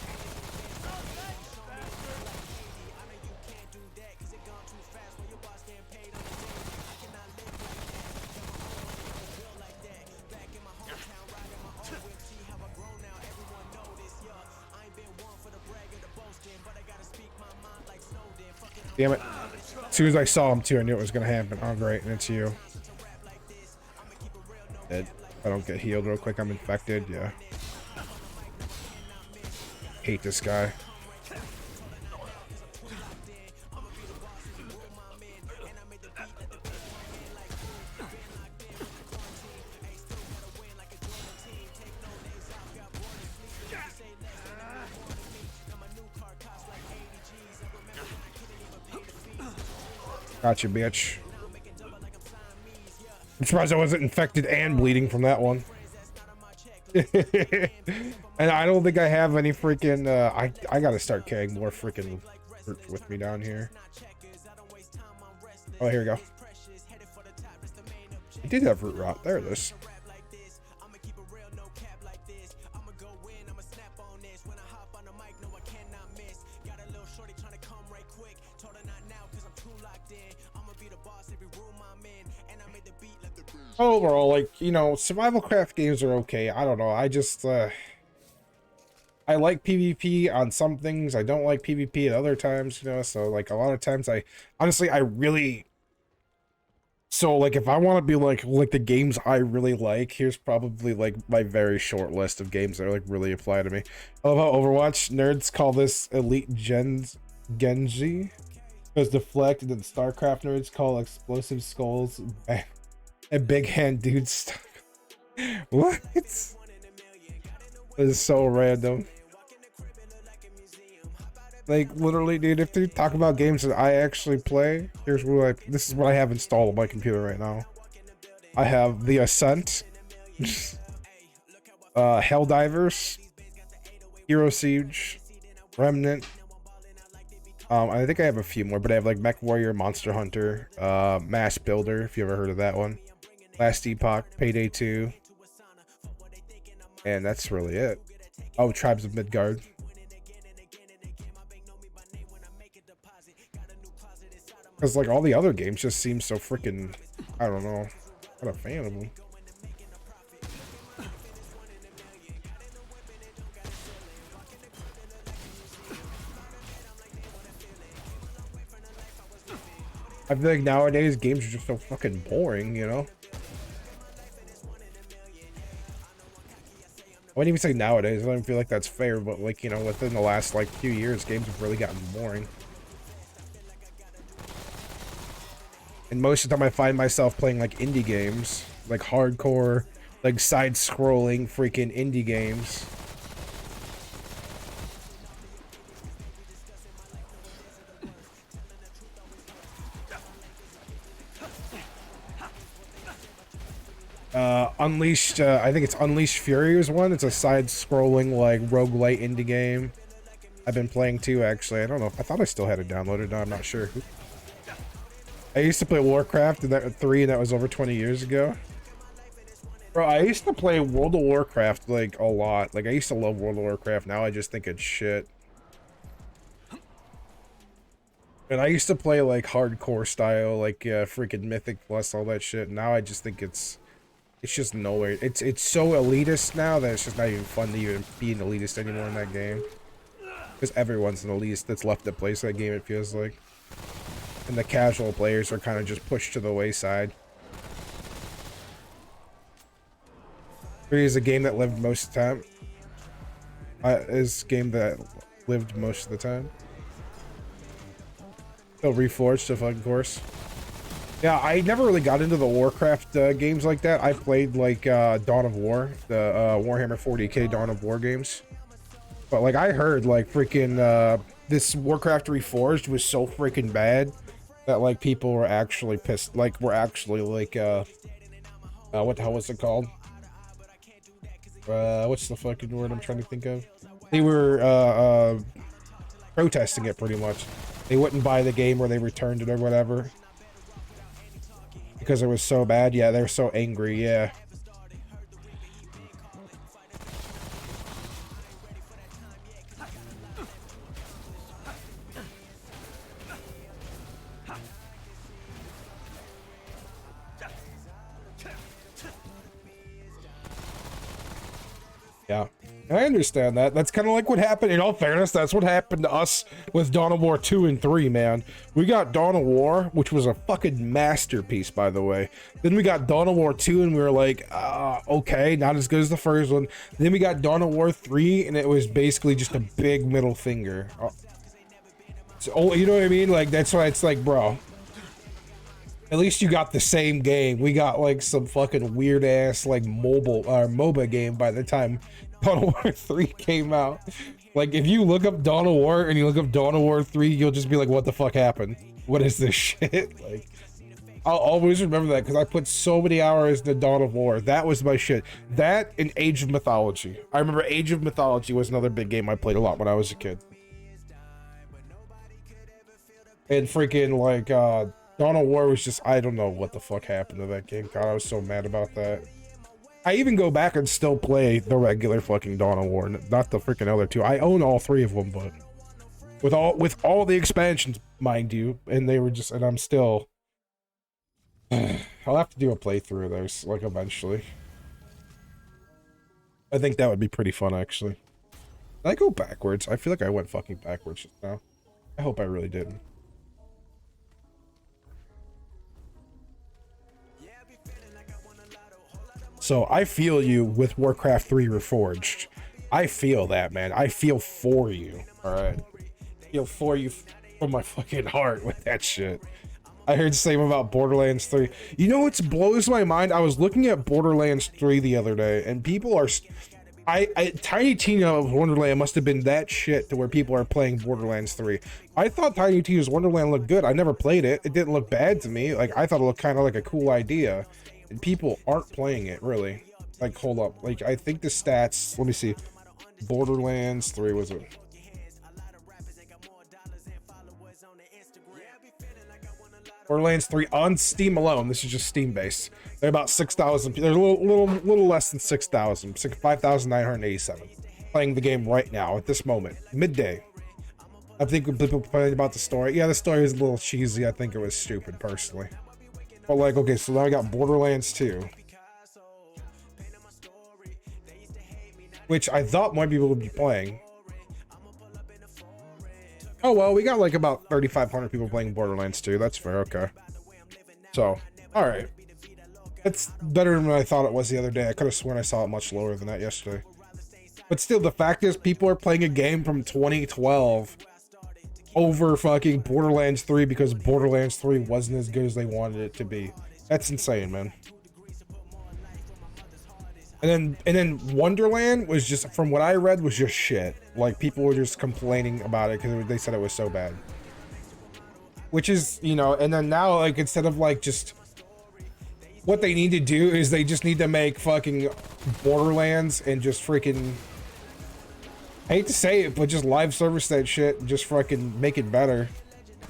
Damn it. As soon as I saw him too, I knew it was gonna happen. Oh great, and it's you. Dead. I don't get healed real quick, I'm infected, yeah. Hate this guy. Gotcha, bitch. I'm surprised I wasn't infected and bleeding from that one. And I don't think I have any freaking, I gotta start carrying more freaking fruit with me down here. Oh, here we go. I did have root rot. There it is. Overall, like, you know, survival craft games are okay. I don't know. I just, I like PvP on some things. I don't like PvP at other times, you know, so, like, a lot of times honestly, I really, so, like, if I want to be, like, the games I really like, here's probably, like, my very short list of games that, like, really apply to me. I love how Overwatch nerds call this Elite Genji, because Deflect, and then StarCraft nerds call Explosive Skulls and Big Hand Dude stuff. What? This is so random. Like, literally, dude, if they talk about games that I actually play, here's what this is what I have installed on my computer right now. I have The Ascent, Helldivers, Hero Siege, Remnant. I think I have a few more, but I have like Mech Warrior, Monster Hunter, Mass Builder, if you ever heard of that one. Last Epoch, Payday 2, and that's really it. Oh, Tribes of Midgard. Because like all the other games just seem so freaking, I don't know, not a fan of them. I feel like nowadays games are just so fucking boring, you know? I wouldn't even say nowadays, I don't feel like that's fair, but like, you know, within the last like few years, games have really gotten boring. And most of the time I find myself playing like indie games, like hardcore, like side-scrolling freaking indie games. Unleashed, I think it's Unleashed Fury is one. It's a side-scrolling, like, roguelite indie game. I've been playing too, actually. I don't know. I thought I still had it downloaded. No, I'm not sure. I used to play Warcraft, and that 3, and that was over 20 years ago. Bro, I used to play World of Warcraft, like, a lot. Like, I used to love World of Warcraft. Now I just think it's shit. And I used to play, like, hardcore style, like, freaking Mythic Plus, all that shit. Now I just think it's just nowhere. It's so elitist now that it's just not even fun to even be an elitist anymore in that game. Because everyone's an elitist that's left that plays that game, it feels like. And the casual players are kind of just pushed to the wayside. 3 is a game that lived most of the time. Is a game that lived most of the time. Still Reforged, of course. Yeah, I never really got into the Warcraft games like that. I played like Dawn of War, the Warhammer 40k Dawn of War games. But like I heard like freaking this Warcraft Reforged was so freaking bad that like people were actually pissed, like were actually like what the hell was it called? What's the fucking word I'm trying to think of? They were protesting it pretty much. They wouldn't buy the game or they returned it or whatever. Because it was so bad. Yeah, they're so angry. Yeah. Yeah. I understand that. That's kind of like what happened. In all fairness, that's what happened to us with Dawn of War 2 and 3, man. We got Dawn of War, which was a fucking masterpiece, by the way. Then we got Dawn of War 2, and we were like, okay, not as good as the first one. Then we got Dawn of War 3, and it was basically just a big middle finger. So, you know what I mean? Like, that's why it's like, bro, at least you got the same game. We got, like, some fucking weird-ass, like, mobile, MOBA game by the time Dawn of War 3 came out. Like, if you look up Dawn of War and you look up Dawn of War 3, you'll just be like, what the fuck happened? What is this shit? Like, I'll always remember that because I put so many hours into Dawn of War. That was my shit. That and Age of Mythology. I remember Age of Mythology was another big game I played a lot when I was a kid. And freaking, like, Dawn of War was just, I don't know what the fuck happened to that game. God, I was so mad about that. I even go back and still play the regular fucking Dawn of War, not the freaking other two. I own all 3 of them, but with all the expansions, mind you, and they were just, and I'm still I'll have to do a playthrough of those, like, eventually. I think that would be pretty fun, actually. Did I go backwards? I feel like I went fucking backwards just now. I hope I really didn't. So, I feel you with Warcraft 3 Reforged. I feel that, man. I feel for you, alright? I feel for you from my fucking heart with that shit. I heard the same about Borderlands 3. You know what blows my mind? I was looking at Borderlands 3 the other day, and people are... Tiny Tina's Wonderland must have been that shit to where people are playing Borderlands 3. I thought Tiny Tina's Wonderland looked good. I never played it. It didn't look bad to me. Like, I thought it looked kind of like a cool idea. And people aren't playing it, really. Like, hold up. Like, I think the stats... Let me see. Borderlands 3, was it? Borderlands 3 on Steam alone. This is just Steam based. They're about 6,000. They're a little less than 6,000. 5,987 playing the game right now at this moment, midday. I think people complaining about the story. Yeah, the story is a little cheesy. I think it was stupid personally. But like, okay, so now I got Borderlands 2, which I thought more people would be playing. Oh, well, we got like about 3,500 people playing Borderlands 2. That's fair, okay. So, alright. It's better than I thought it was the other day. I could have sworn I saw it much lower than that yesterday. But still, the fact is, people are playing a game from 2012 over fucking Borderlands 3 because Borderlands 3 wasn't as good as they wanted it to be. That's insane, man. And then Wonderland was just, from what I read, was just shit. Like, people were just complaining about it because they said it was so bad. Which is, you know, and then now, like, instead of, like, just... What they need to do is they just need to make fucking Borderlands and just freaking... I hate to say it, but just live service that shit and just fucking make it better.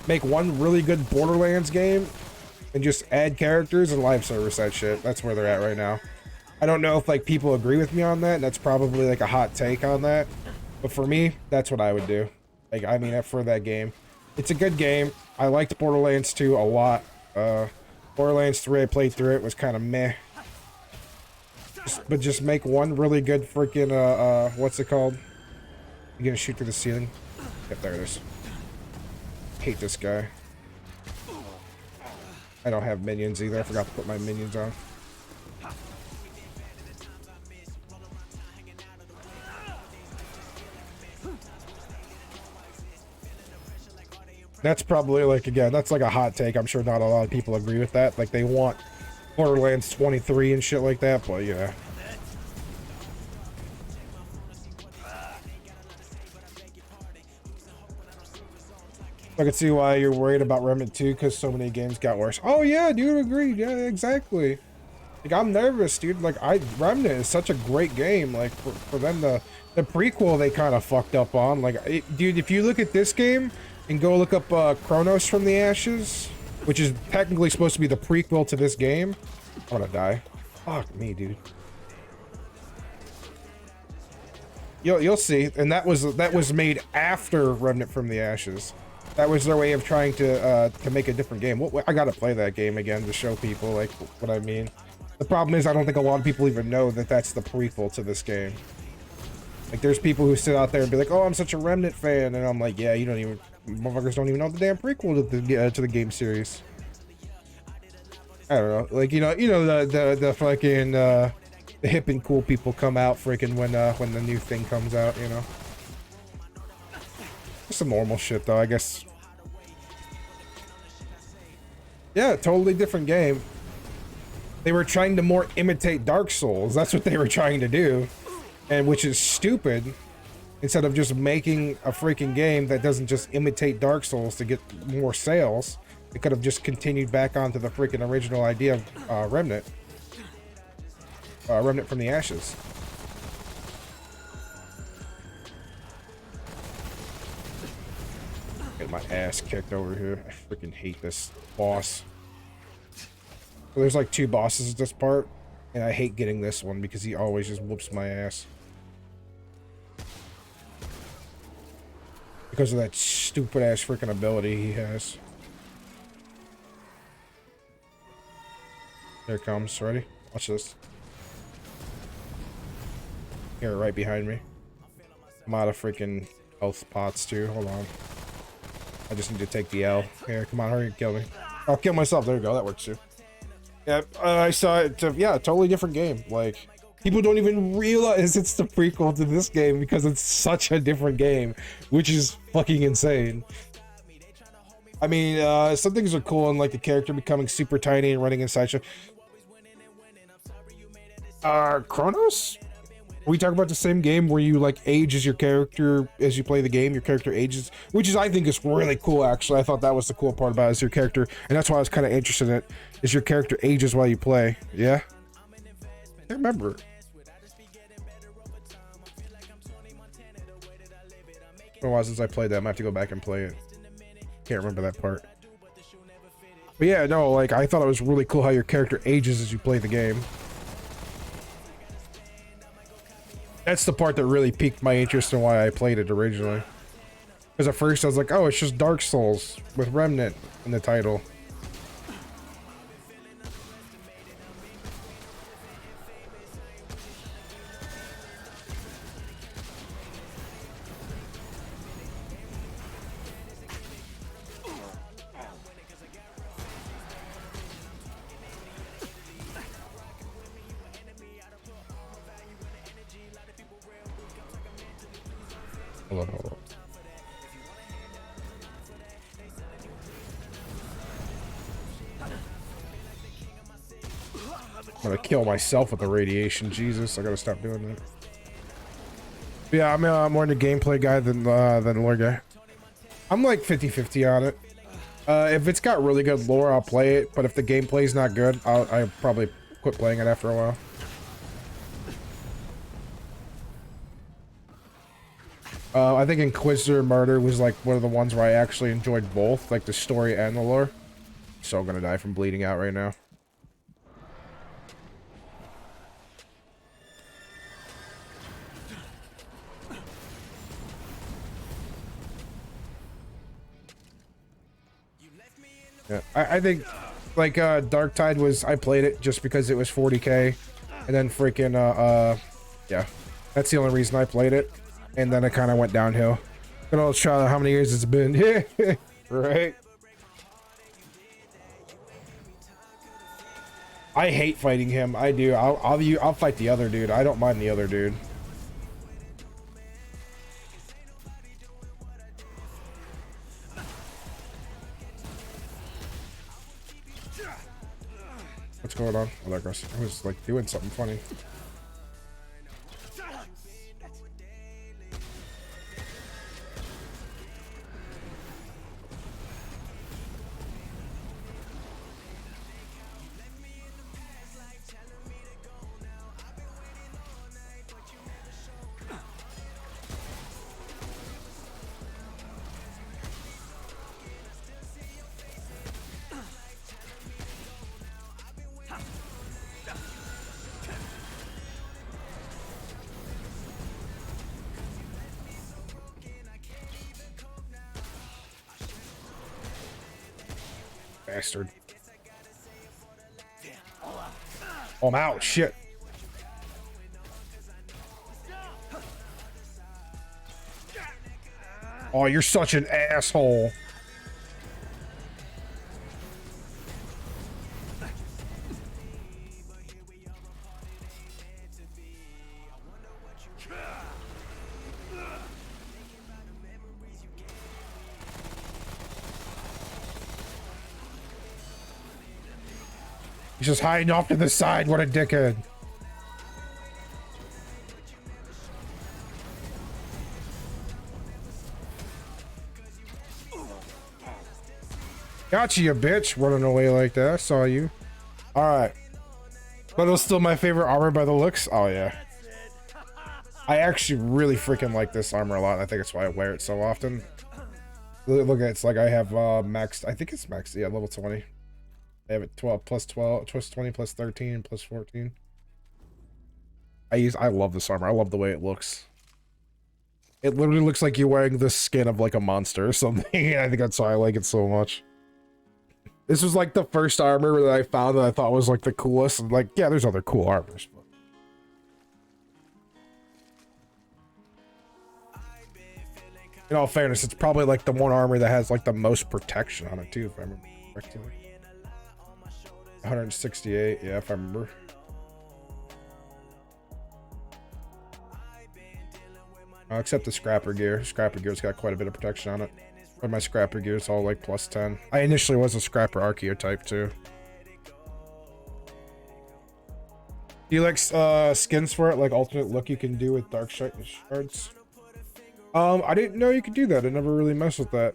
Make one really good Borderlands game and just add characters and live service that shit. That's where they're at right now. I don't know if like people agree with me on that. That's probably like a hot take on that. But for me, that's what I would do. Like, I mean, for that game. It's a good game. I liked Borderlands 2 a lot. Borderlands 3, I played through it, was kind of meh. But just make one really good freaking, what's it called? You gonna shoot through the ceiling? Yep, there it is. Hate this guy. I don't have minions either. I forgot to put my minions on. That's probably like, again, that's like a hot take. I'm sure not a lot of people agree with that. Like, they want Borderlands 23 and shit like that, but yeah. I can see why you're worried about Remnant 2 because so many games got worse. Oh yeah, dude, agreed. Yeah, exactly. Like, I'm nervous, dude. Like, Remnant is such a great game. Like, for them, the prequel they kind of fucked up on. Like, dude, if you look at this game and go look up Chronos from the Ashes, which is technically supposed to be the prequel to this game, I'm gonna die. Fuck me, dude. You'll see. And that was made after Remnant from the Ashes. That was their way of trying to make a different game. I gotta play that game again to show people like what I mean. The problem is I don't think a lot of people even know that that's the prequel to this game. Like, there's people who sit out there and be like, "Oh, I'm such a Remnant fan," and I'm like, "Yeah, you don't even, motherfuckers don't even know the damn prequel to the game series." I don't know, like, you know the fucking the hip and cool people come out freaking when the new thing comes out, you know. Some normal shit though, I guess. Yeah, totally different game. They were trying to more imitate Dark Souls. That's what they were trying to do, and which is stupid. Instead of just making a freaking game that doesn't just imitate Dark Souls to get more sales, they could have just continued back onto the freaking original idea of Remnant. Remnant from the Ashes. Get my ass kicked over here. I freaking hate this boss. So there's like 2 bosses at this part, and I hate getting this one because he always just whoops my ass. Because of that stupid ass freaking ability he has. Here it comes. Ready? Watch this. Here, right behind me. I'm out of freaking health pots too. Hold on. I just need to take the L. Here, come on, hurry and kill me. I'll kill myself. There you go. That works too. Yeah, I saw it. Yeah, totally different game. Like, people don't even realize it's the prequel to this game because it's such a different game, which is fucking insane. I mean, some things are cool, and like the character becoming super tiny and running inside. Chronos? Are we talking about the same game where you like age as your character as you play the game? Your character ages, which is I think is really cool. Actually, I thought that was the cool part about it, is your character, and that's why I was kind of interested in it. Is your character ages while you play? Yeah, I remember. It's been a while since I played that. I might have to go back and play it. Can't remember that part. But yeah, no, like I thought it was really cool how your character ages as you play the game. That's the part that really piqued my interest in why I played it originally. Because at first I was like, oh, it's just Dark Souls with Remnant in the title. Hold on. I'm gonna kill myself with the radiation. Jesus, I gotta stop doing that. But yeah, I'm more into gameplay guy than lore guy. I'm like 50-50 on it. If it's got really good lore, I'll play it. But if the gameplay's not good, I'll probably quit playing it after a while. I think Inquisitor Murder was like one of the ones where I actually enjoyed both, like the story and the lore. So I'm gonna die from bleeding out right now. Yeah, I think like Dark Tide was, I played it just because it was 40k, and then freaking yeah, that's the only reason I played it. And then it kind of went downhill. Good old shot. How many years it's been? Yeah, right. I hate fighting him. I do. I'll fight the other dude. I don't mind the other dude. What's going on? Oh, that I was like doing something funny. Bastard. Oh, I'm out. Shit. Oh, you're such an asshole. He's just hiding off to the side. What a dickhead. Gotcha, you bitch. Running away like that. I saw you. Alright. But it was still my favorite armor by the looks. Oh, yeah. I actually really freaking like this armor a lot. I think that's why I wear it so often. Look at it. It's like I have maxed. I think it's maxed. Yeah, level 20. I have it 12 plus 12 plus 20 plus 13 plus 14. I love this armor. I love the way it looks. It literally looks like you're wearing the skin of like a monster or something. I think that's why I like it so much. This was like the first armor that I found that I thought was like the coolest. And like, yeah, there's other cool armors. But... in all fairness, it's probably like the one armor that has like the most protection on it too, if I remember correctly. 168, yeah, if I remember. Except the scrapper gear. Scrapper gear's got quite a bit of protection on it. But my scrapper gear's all like plus 10. I initially was a scrapper archetype too. Do you like skins for it, like alternate look you can do with dark shards? I didn't know you could do that. I never really messed with that.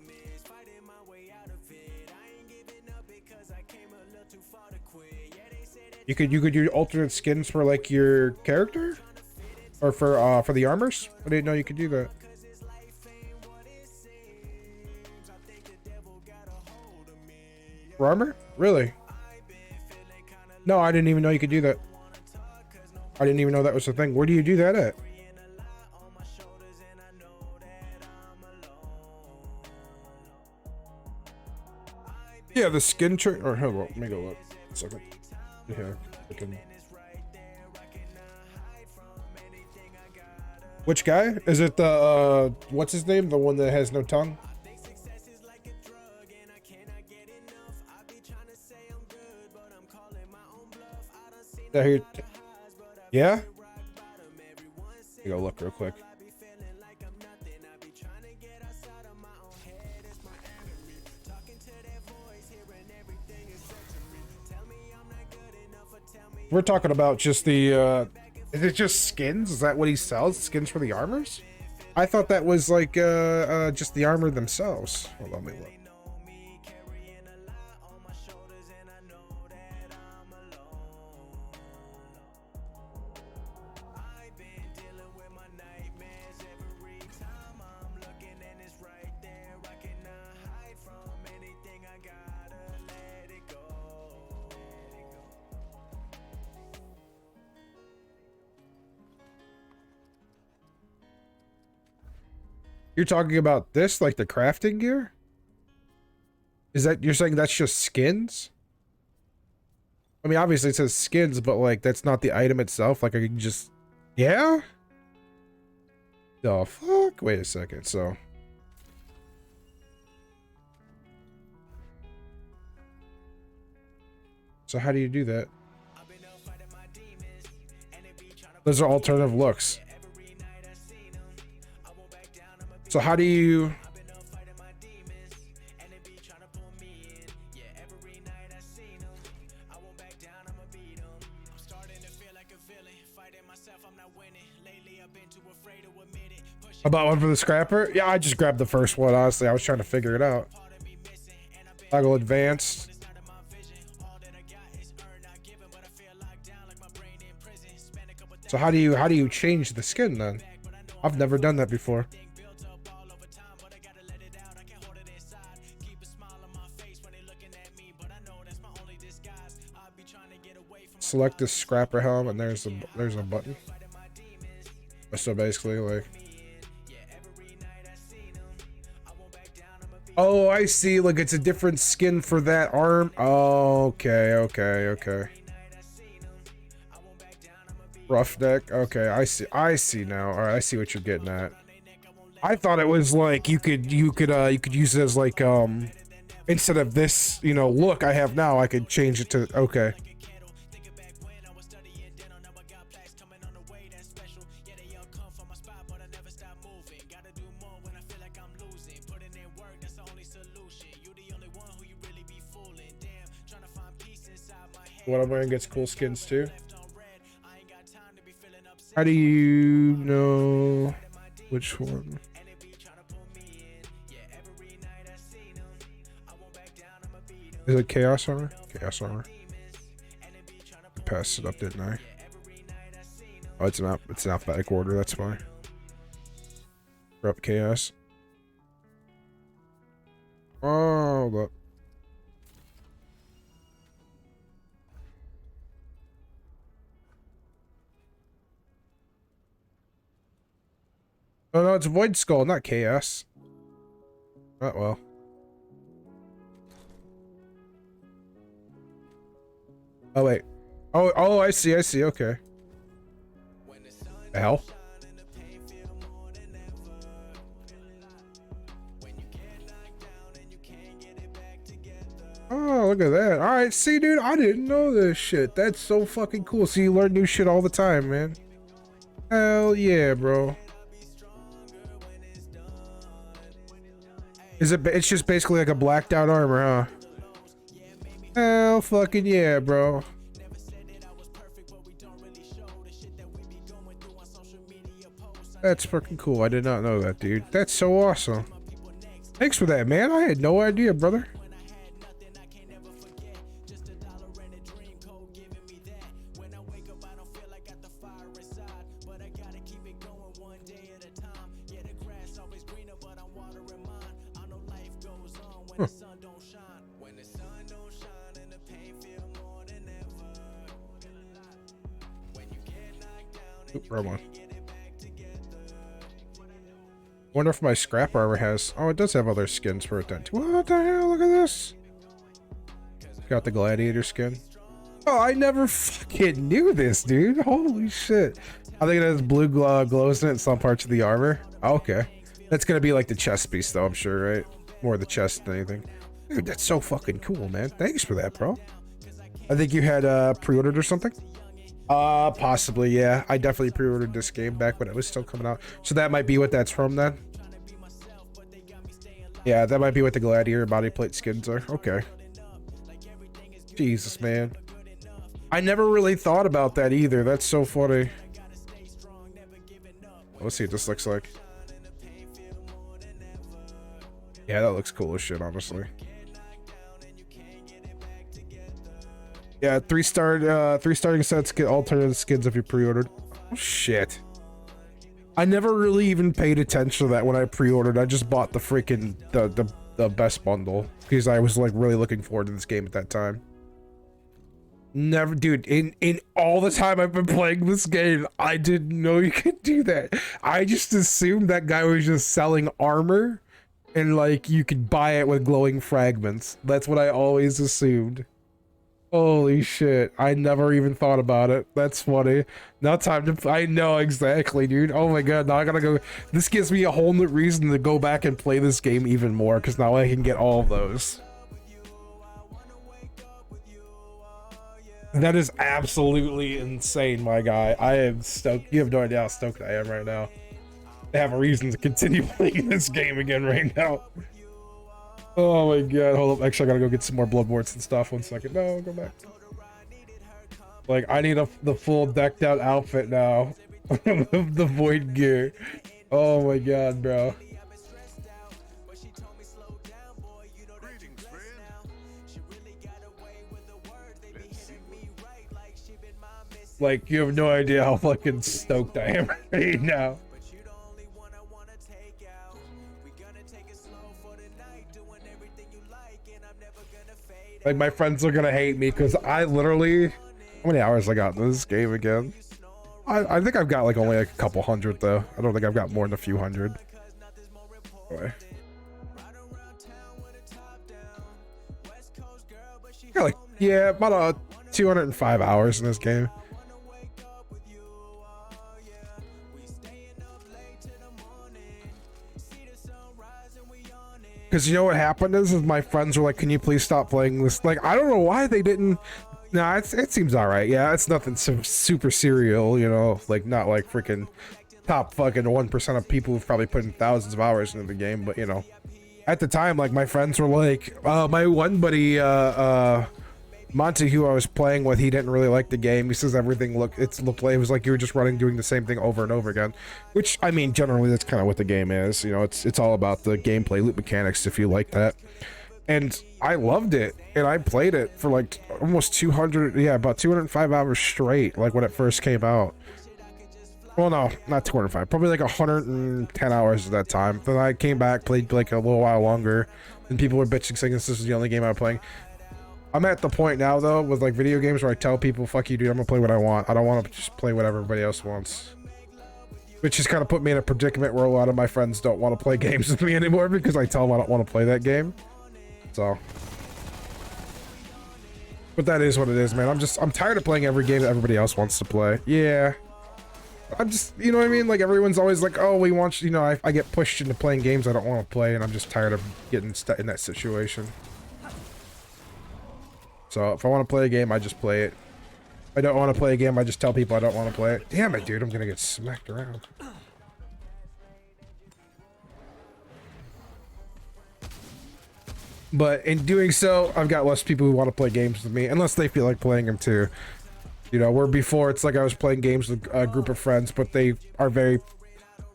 You could do alternate skins for like your character? Or for the armors? I didn't know you could do that. For armor? Really? No, I didn't even know you could do that. I didn't even know that was a thing. Where do you do that at? Yeah, the skin trick. Or hold on, let me go look. A second. Yeah, I can. Which guy? Is it the, what's his name? The one that has no tongue? Yeah? Let me go look real quick. We're talking about just the, is it just skins? Is that what he sells? Skins for the armors? I thought that was like just the armor themselves. Hold on, let me look. You're talking about this, like the crafting gear? Is that, you're saying that's just skins? I mean, obviously it says skins, but like, that's not the item itself. Like, I can just, yeah? The fuck? Wait a second, so. So how do you do that? Those are alternative looks. So how do you... About one for the scrapper? Yeah, I just grabbed the first one, honestly. I was trying to figure it out. Toggle advanced. So how do you change the skin then? I've never done that before. Select the scrapper helm and there's a button. So basically like, oh, I see, like it's a different skin for that arm. Oh, okay. Roughneck. Okay, I see now. All right, I see what you're getting at. I thought it was like you could use it as like instead of this, you know, look I have now, I could change it to, okay. One of mine gets cool skins too. How do you know which one? Is it chaos armor? Chaos armor. I passed it up, didn't I? Oh, it's an alphabetic order. That's fine. We're up chaos. Oh, look. Oh no, it's Void Skull, not Chaos. Oh well. Oh wait. Oh, I see. Okay. The hell? Oh, look at that. All right, see, dude, I didn't know this shit. That's so fucking cool. See, you learn new shit all the time, man. Hell yeah, bro. It's just basically like a blacked out armor, huh? Hell fucking yeah, bro. That's fucking cool. I did not know that, dude. That's so awesome. Thanks for that, man. I had no idea, brother. Huh. Oop, wrong one. Wonder if my scrap armor has. Oh, it does have other skins for it then. What the hell? Look at this. Got the gladiator skin. Oh, I never fucking knew this, dude. Holy shit. I think it has blue glows in it in some parts of the armor. Okay. That's gonna be like the chest piece, though, I'm sure, right? More the chest than anything. Dude, that's so fucking cool, man. Thanks for that, bro. I think you had pre-ordered or something? Possibly, yeah. I definitely pre-ordered this game back when it was still coming out. So that might be what that's from then. Yeah, that might be what the gladiator body plate skins are. Okay. Jesus, man. I never really thought about that either. That's so funny. Let's see what this looks like. Yeah, that looks cool as shit, honestly. Yeah, three starting sets get alternate skins if you pre-ordered. Oh shit. I never really even paid attention to that when I pre-ordered. I just bought the freaking the best bundle because I was like really looking forward to this game at that time. Never, dude, in all the time I've been playing this game, I didn't know you could do that. I just assumed that guy was just selling armor and like you could buy it with glowing fragments. That's what I always assumed. Holy shit, I never even thought about it. That's funny. Now time to, I know exactly, dude. Oh my god, now I gotta go. This gives me a whole new reason to go back and play this game even more, because now I can get all of those. That is absolutely insane, my guy. I am stoked. You have no idea how stoked I am right now. I have a reason to continue playing this game again right now. Oh my god, hold up. Actually, I gotta go get some more bloodborns and stuff. 1 second. No, go back. Like, I need the full decked out outfit now. The void gear. Oh my god, bro. Like, you have no idea how fucking stoked I am right now. Like, my friends are gonna hate me because I literally, how many hours I got in this game again? I think I've got like only like a couple hundred though. I don't think I've got more than a few hundred. Anyway. Got like, yeah, about 205 hours in this game. Because you know what happened is my friends were like, can you please stop playing this? Like, I don't know why they didn't. Nah, it seems all right. Yeah, it's nothing super serial, you know, like not like freaking top fucking 1% of people who've probably put in thousands of hours into the game. But, you know, at the time, like my friends were like, my one buddy, Monty, who I was playing with, he didn't really like the game. He says everything it was like you were just doing the same thing over and over again, which I mean generally that's kind of what the game is, you know. It's all about the gameplay loop mechanics if you like that. And I loved it, and I played it for like almost 200, yeah, about 205 hours straight, like when it first came out. Well, no, not 205, probably like 110 hours at that time. Then I came back, played like a little while longer, and people were bitching saying this was the only game I was playing. I'm at the point now, though, with like video games where I tell people, fuck you, dude, I'm gonna play what I want. I don't want to just play what everybody else wants. Which has kind of put me in a predicament where a lot of my friends don't want to play games with me anymore because I tell them I don't want to play that game. So. But that is what it is, man. I'm tired of playing every game that everybody else wants to play. Yeah. I'm just, you know what I mean? Like, everyone's always like, oh, we want you, you know, I get pushed into playing games I don't want to play, and I'm just tired of getting stuck in that situation. So, if I want to play a game, I just play it. If I don't want to play a game, I just tell people I don't want to play it. Damn it, dude, I'm gonna get smacked around. But in doing so, I've got less people who want to play games with me, unless they feel like playing them too. You know, where before it's like I was playing games with a group of friends, but they are very...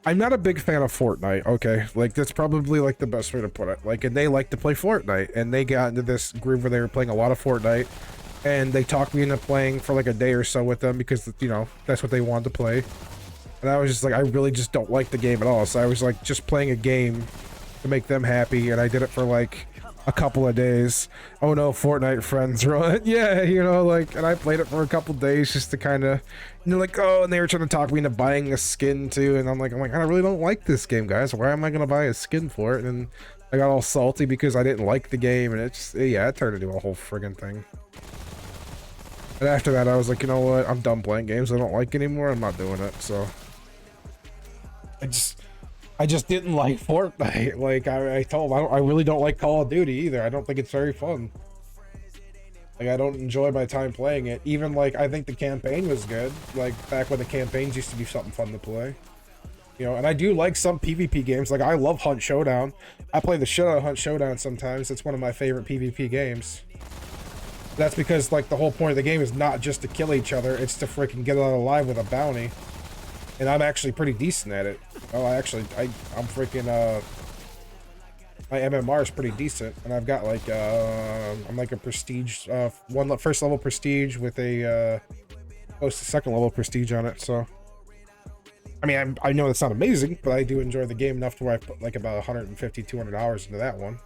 I'm not a big fan of Fortnite, okay? Like, that's probably like the best way to put it. Like, and they like to play Fortnite, and they got into this groove where they were playing a lot of Fortnite, and they talked me into playing for like a day or so with them because, you know, that's what they wanted to play. And I was just like, I really just don't like the game at all. So I was like, just playing a game to make them happy, and I did it for like a couple of days. Oh no, Fortnite friends, right? Yeah, you know, like, and I played it for a couple days just to kind of, you know, like, oh, and they were trying to talk me into buying a skin too, and I'm like, I really don't like this game, guys. Why am I gonna buy a skin for it? And I got all salty because I didn't like the game, and it's, yeah, it turned into a whole friggin' thing. And after that, I was like, you know what? I'm done playing games I don't like anymore. I'm not doing it. So I just didn't like Fortnite. Like I told him, I really don't like Call of Duty either. I don't think it's very fun. Like, I don't enjoy my time playing it. Even like, I think the campaign was good. Like back when the campaigns used to be something fun to play. You know, and I do like some PvP games. Like, I love Hunt Showdown. I play the shit out of Hunt Showdown sometimes. It's one of my favorite PvP games. That's because, like, the whole point of the game is not just to kill each other, it's to freaking get out alive with a bounty. And I'm actually pretty decent at it. Oh, I'm freaking, my MMR is pretty decent. And I've got, like, I'm like a prestige, first level prestige with a, close to second level prestige on it, so. I mean, I know it's not amazing, but I do enjoy the game enough to where I put, like, about 150, 200 hours into that one.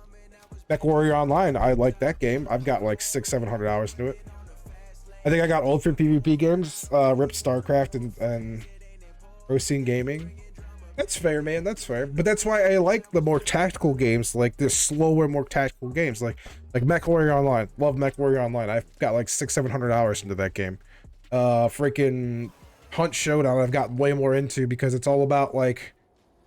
Mech Warrior Online, I like that game. I've got like 600-700 hours into it. I think I got old for PvP games, ripped StarCraft and Rosine Gaming. That's fair, man, that's fair. But that's why I like the more tactical games, like the slower, more tactical games, like Mech Warrior Online. Love Mech Warrior Online. I've got like 600-700 hours into that game. Freaking Hunt Showdown I've got way more into because it's all about, like,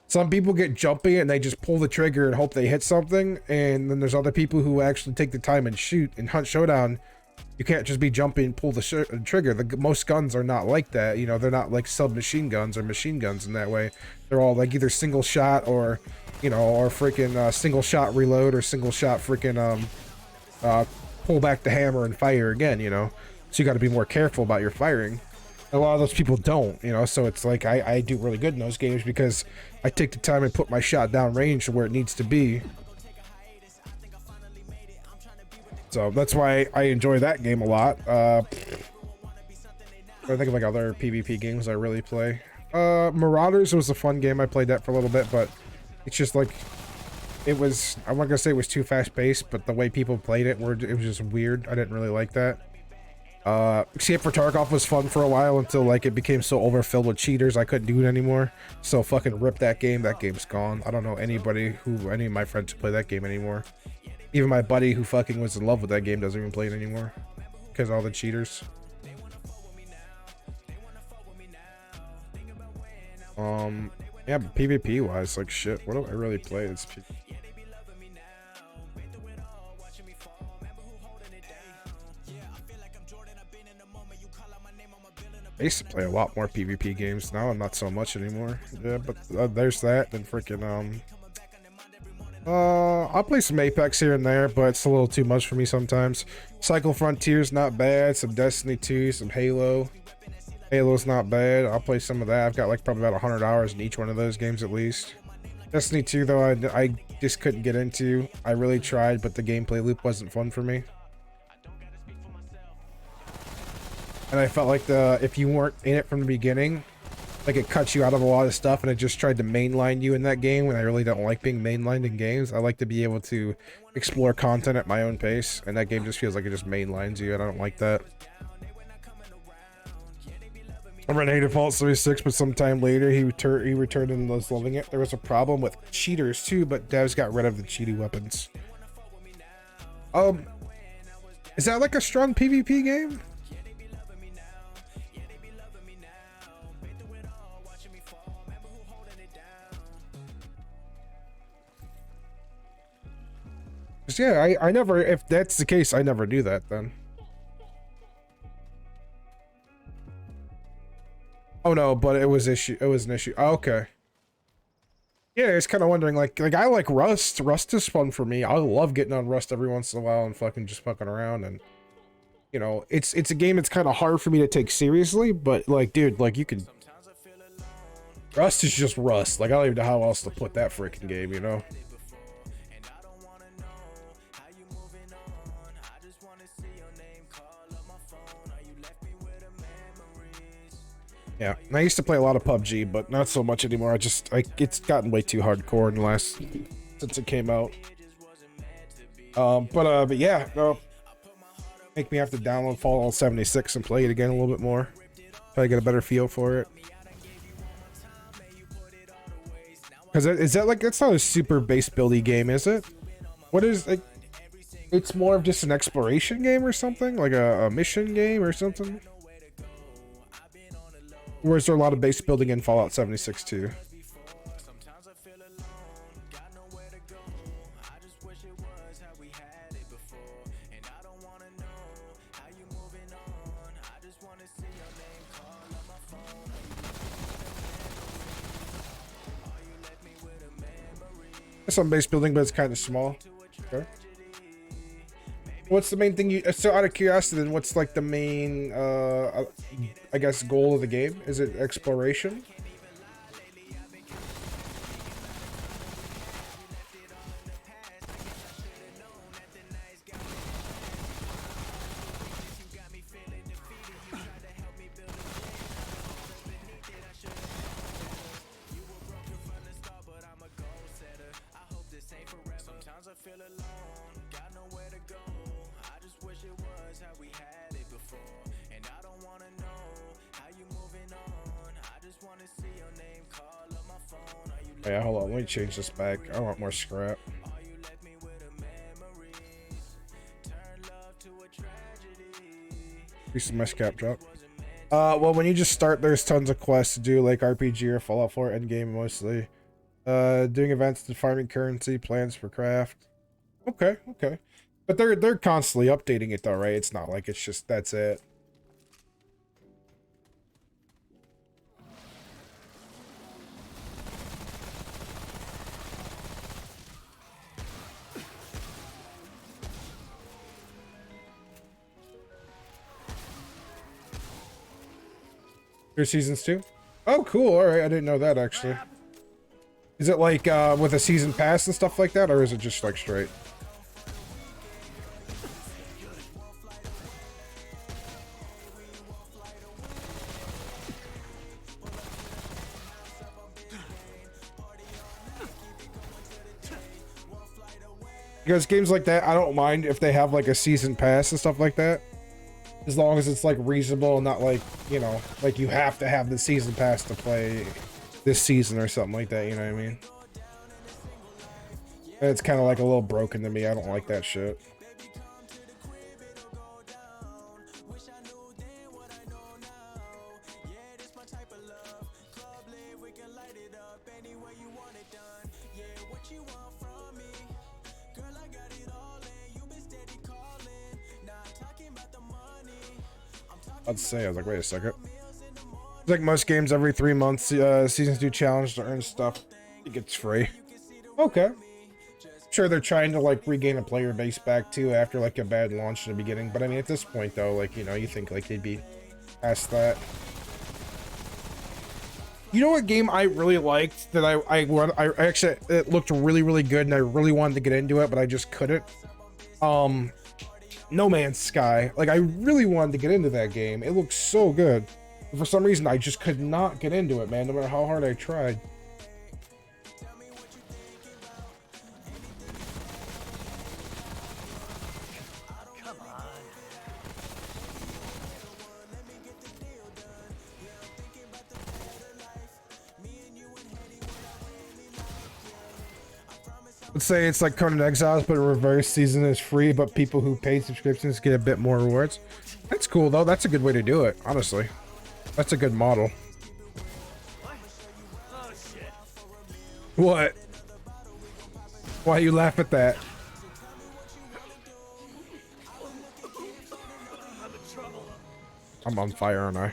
some people get jumpy and they just pull the trigger and hope they hit something, and then there's other people who actually take the time and shoot. In Hunt Showdown, you can't just be jumping and pull the trigger. Most guns are not like that, you know, they're not like submachine guns or machine guns in that way. They're all like either single shot or, you know, or freaking single shot reload or single shot freaking pull back the hammer and fire again, you know. So you got to be more careful about your firing. A lot of those people don't, you know, so it's like I do really good in those games because I take the time and put my shot down range to where it needs to be. So that's why I enjoy that game a lot. I think of like other PvP games I really play. Marauders was a fun game. I played that for a little bit, but it's just like, it was, I'm not gonna say it was too fast paced, but the way people played it, it was just weird. I didn't really like that. Escape for Tarkov was fun for a while until like it became so overfilled with cheaters I couldn't do it anymore. So fucking rip that game. That game's gone. I don't know any of my friends who play that game anymore. Even my buddy who fucking was in love with that game doesn't even play it anymore because of all the cheaters. Yeah, but PvP wise, like shit, what do I really play? It's I used to play a lot more PvP games. Now I'm not so much anymore. Yeah, but there's that. And freaking I'll play some Apex here and there, but it's a little too much for me sometimes. Cycle Frontier's not bad. Some Destiny 2, some Halo. Halo's not bad. I'll play some of that. I've got like probably about 100 hours in each one of those games at least. Destiny 2 though, I just couldn't get into. I really tried, but the gameplay loop wasn't fun for me. And I felt like if you weren't in it from the beginning, like it cuts you out of a lot of stuff, and it just tried to mainline you in that game, and I really don't like being mainlined in games. I like to be able to explore content at my own pace, and that game just feels like it just mainlines you, and I don't like that. I ran A Default 76, but sometime later he returned and was loving it. There was a problem with cheaters too, but devs got rid of the cheaty weapons. Is that like a strong PvP game? Yeah, I never, if that's the case, I never do that then. Oh no, but it was an issue. Oh, okay. Yeah, I was kind of wondering, like I like Rust. Rust is fun for me. I love getting on Rust every once in a while and fucking just fucking around, and you know, it's a game that's kind of hard for me to take seriously, but like, dude, like you can. Rust is just Rust. Like I don't even know how else to put that freaking game, you know. Yeah, I used to play a lot of PUBG, but not so much anymore. It's gotten way too hardcore in the last since it came out. But yeah, no, make me have to download Fallout 76 and play it again a little bit more. Try to get a better feel for it. Because is that like, that's not a super base buildy game, is it? What is like? It's more of just an exploration game or something, like a mission game or something. Or is there a lot of base building in Fallout 76 too? Some base building, but it's kind of small. Okay. What's the main thing you, so out of curiosity then, what's like the main I guess goal of the game? Is it exploration? Yeah, hold on, let me change this back. I want more scrap. Increase my scrap drop. Well, when you just start, there's tons of quests to do, like RPG or Fallout 4 endgame mostly. Doing events to farming currency, plans for craft. Okay, okay. But they're constantly updating it though, right? It's not like it's just, that's it. Your seasons too? Oh, cool. All right, I didn't know that actually. Is it like with a season pass and stuff like that, or is it just like straight? Because games like that, I don't mind if they have like a season pass and stuff like that. As long as it's like reasonable and not like, you know, like you have to have the season pass to play this season or something like that, you know what I mean? And it's kind of like a little broken to me. I don't like that shit. I'd say, I was like, wait a second. It's like most games, every 3 months, seasons do challenge to earn stuff. It gets free. Okay. Sure, they're trying to like regain a player base back too after like a bad launch in the beginning. But I mean, at this point though, like, you know, you think like they'd be past that. You know what game I really liked that I actually, it looked really, really good and I really wanted to get into it, but I just couldn't. No Man's Sky. Like, I really wanted to get into that game. It looks so good. But for some reason, I just could not get into it, man, no matter how hard I tried. Let's say it's like Conan Exiles, but reverse season is free, but people who paid subscriptions get a bit more rewards. That's cool though. That's a good way to do it, honestly. That's a good model. Oh shit. What? Why you laugh at that? I'm in trouble. I'm on fire, aren't I?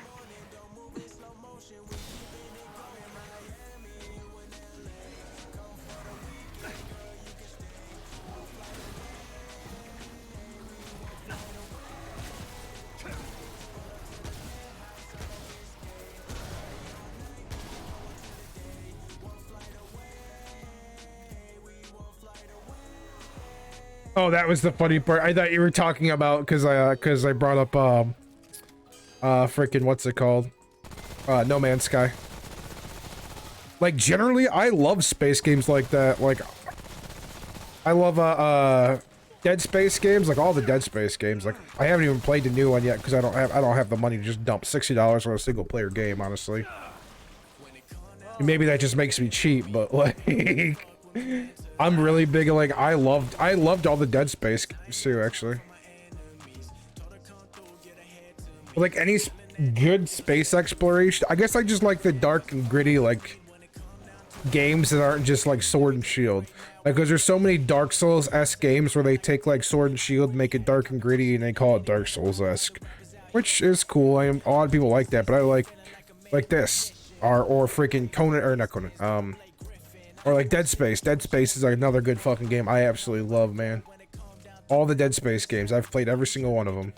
Oh, that was the funny part. I thought you were talking about because I brought up freaking what's it called? No Man's Sky. Like generally, I love space games like that. Like I love Dead Space games, like all the Dead Space games. Like I haven't even played the new one yet because I don't have the money to just dump $60 on a single player game. Honestly, maybe that just makes me cheap, but like. I'm really big. Like I loved all the Dead Space games too, actually. Like any good space exploration, I guess I just like the dark and gritty like games that aren't just like Sword and Shield. Like, because there's so many Dark Souls-esque games where they take like Sword and Shield, make it dark and gritty, and they call it Dark Souls-esque, which is cool. A lot of people like that, but I like this or freaking Conan or not Conan. Or like Dead Space. Dead Space is like another good fucking game I absolutely love, man. All the Dead Space games. I've played every single one of them.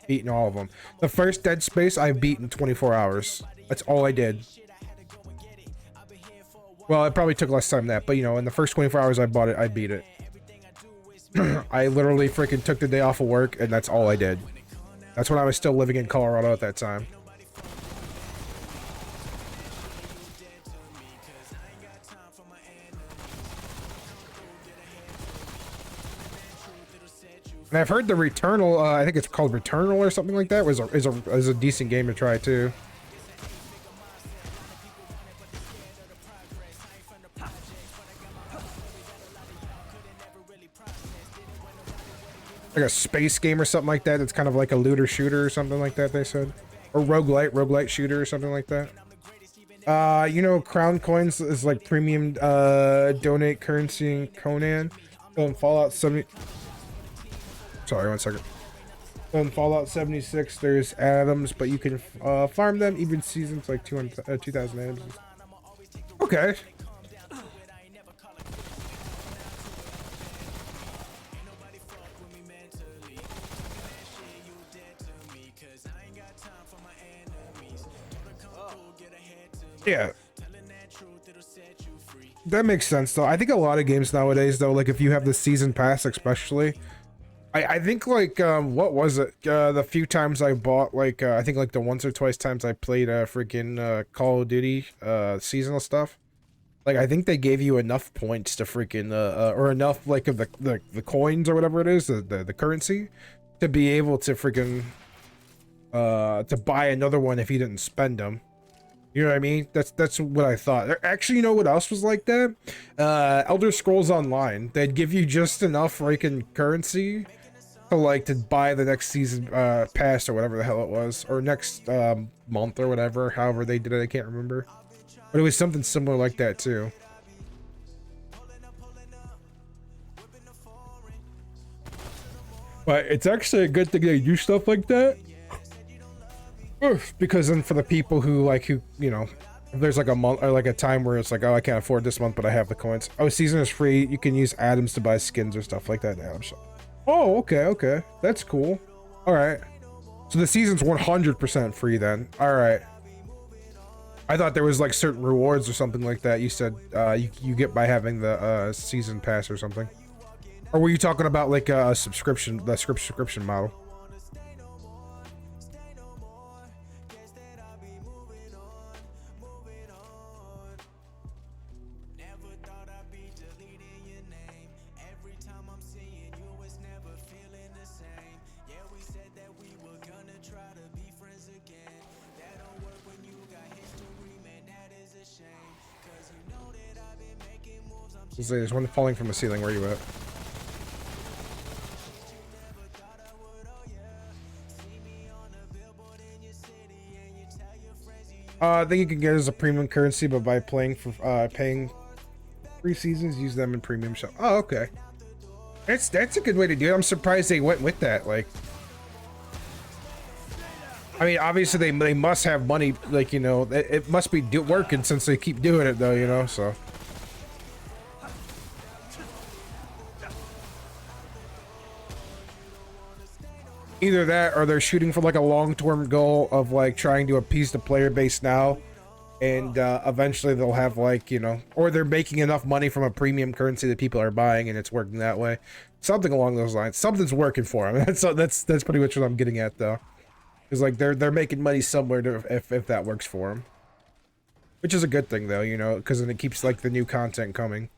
Beaten all of them. The first Dead Space I beat in 24 hours. That's all I did. Well, it probably took less time than that, but you know, in the first 24 hours I bought it, I beat it. I literally freaking took the day off of work and that's all I did. That's when I was still living in Colorado at that time. And I've heard the Returnal, I think it's called Returnal or something like that, is a decent game to try too. Like a space game or something like that. It's kind of like a looter shooter or something like that, they said. Or roguelite shooter or something like that. You know, Crown Coins is like premium donate currency in Conan. So in Fallout 70. Sorry, 1 second. So in Fallout 76, there's atoms, but you can farm them even seasons like 2,000 atoms. Okay. Yeah. That makes sense though. I think a lot of games nowadays though, like if you have the season pass especially, I think like what was it? The few times I bought like I think like the once or twice times I played freaking Call of Duty seasonal stuff. Like I think they gave you enough points to freaking or enough like of the coins or whatever it is, the currency to be able to freaking to buy another one if you didn't spend them. You know what I mean? That's what I thought. Actually, you know what else was like that? Elder Scrolls Online. They'd give you just enough freaking currency to like to buy the next season pass or whatever the hell it was, or next month or whatever. However they did it, I can't remember. But it was something similar like that too. But it's actually a good thing they do stuff like that. Because then for the people who you know, if there's like a month or like a time where it's like, oh, I can't afford this month but I have the coins, oh, season is free, you can use atoms to buy skins or stuff like that now. So, oh, okay, that's cool. All right, so the season's 100% free then. All right, I thought there was like certain rewards or something like that you said you get by having the season pass or something. Or were you talking about like a subscription, the subscription model? There's one falling from the ceiling. Where you at? I think you can get it as a premium currency, but by playing for paying 3 seasons, use them in premium shop. Oh, okay. That's a good way to do it. I'm surprised they went with that. Like, I mean, obviously they must have money. Like, you know, it must be working since they keep doing it, though. You know, so. Either that, or they're shooting for like a long-term goal of like trying to appease the player base now, and eventually they'll have like, you know, or they're making enough money from a premium currency that people are buying, and it's working that way. Something along those lines. Something's working for them. That's pretty much what I'm getting at, though. Because like they're making money somewhere if that works for them, which is a good thing, though, you know, because then it keeps like the new content coming.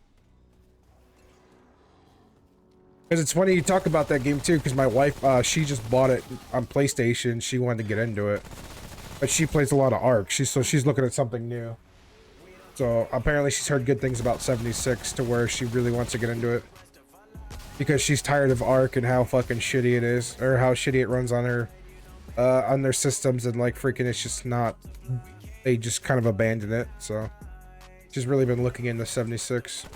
Because it's funny you talk about that game too, because my wife, she just bought it on PlayStation. She wanted to get into it, but she plays a lot of Ark. So she's looking at something new. So apparently she's heard good things about 76 to where she really wants to get into it, because she's tired of Ark and how fucking shitty it is, or how shitty it runs on her, on their systems, and like freaking it's just not. They just kind of abandon it. So she's really been looking into 76.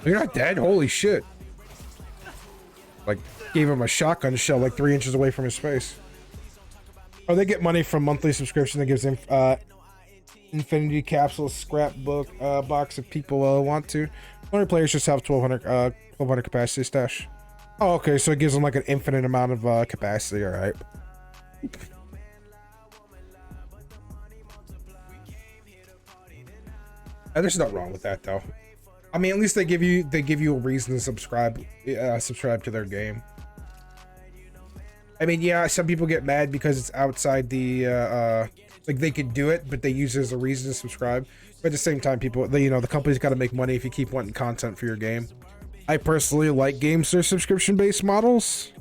You're not dead? Holy shit. Like, gave him a shotgun shell like 3 inches away from his face. Oh, they get money from monthly subscription that gives them infinity capsules, scrapbook box if people want to. Only players just have 1200 capacity stash. Oh, okay, so it gives them like an infinite amount of capacity. All right. There's nothing wrong with that, though. I mean, at least they give you a reason to subscribe to their game. I mean, yeah, some people get mad because it's outside the like they could do it, but they use it as a reason to subscribe. But at the same time, people, you know, the company's got to make money if you keep wanting content for your game. I personally like games that are subscription-based models,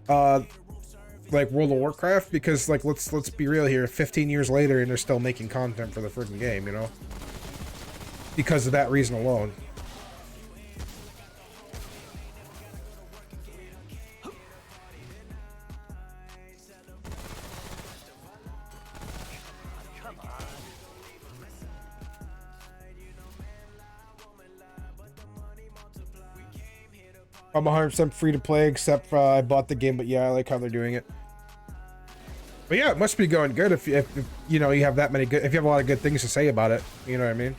like World of Warcraft, because like let's be real here, 15 years later, and they're still making content for the freaking game, you know, because of that reason alone. I'm 100% free to play, except for I bought the game, but yeah, I like how they're doing it. But yeah, it must be going good if you know you have that many good, if you have a lot of good things to say about it. You know what I mean?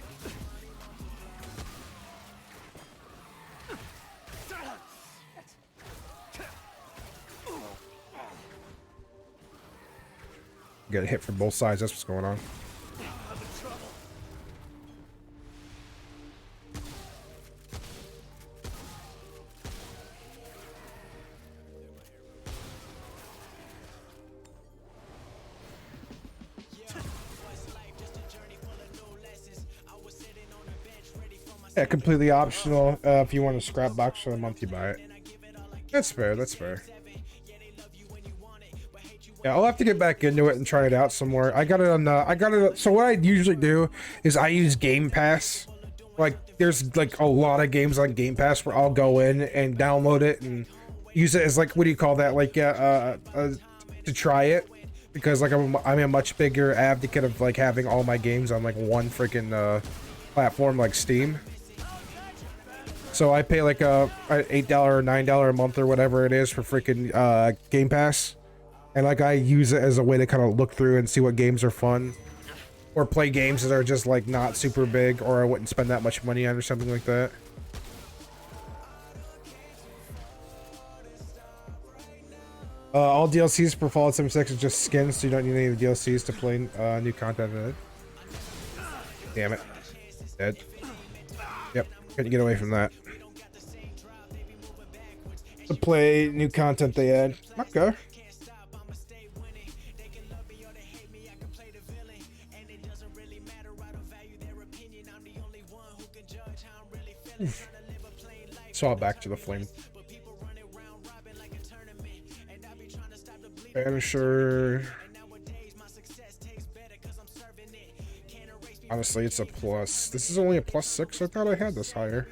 Get a hit from both sides. That's what's going on. Yeah, completely optional. If you want a scrap box for the month, you buy it. That's fair. That's fair. Yeah, I'll have to get back into it and try it out some more. I got it on. So what I usually do is I use Game Pass. Like, there's like a lot of games on Game Pass where I'll go in and download it and use it as like, what do you call that? Like, to try it, because like I'm a much bigger advocate of like having all my games on like one freaking platform like Steam. So I pay like a $8 or $9 a month or whatever it is for freaking Game Pass, and like I use it as a way to kind of look through and see what games are fun, or play games that are just like not super big, or I wouldn't spend that much money on, or something like that. All DLCs for Fallout 76 is just skins, so you don't need any of the DLCs to play new content in it. Damn it. Dead. Yep, couldn't get away from that. To play new content they add. Okay. swap back to the flame. Banisher. Honestly, it's a plus. This is only a +6. I thought I had this higher.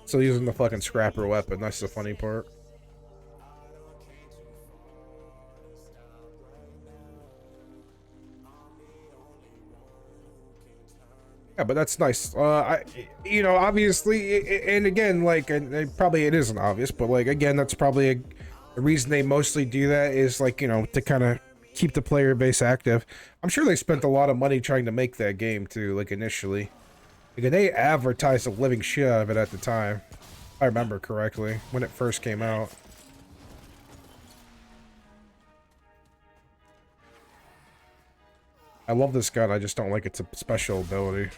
Still using the fucking scrapper weapon. That's the funny part. Yeah, but that's nice. You know, obviously, and again, like, and probably it isn't obvious, but like, again, that's probably the reason they mostly do that is like, you know, to kind of keep the player base active. I'm sure they spent a lot of money trying to make that game too, like initially. Like, they advertised the living shit out of it at the time, if I remember correctly, when it first came out. I love this gun, I just don't like its special ability.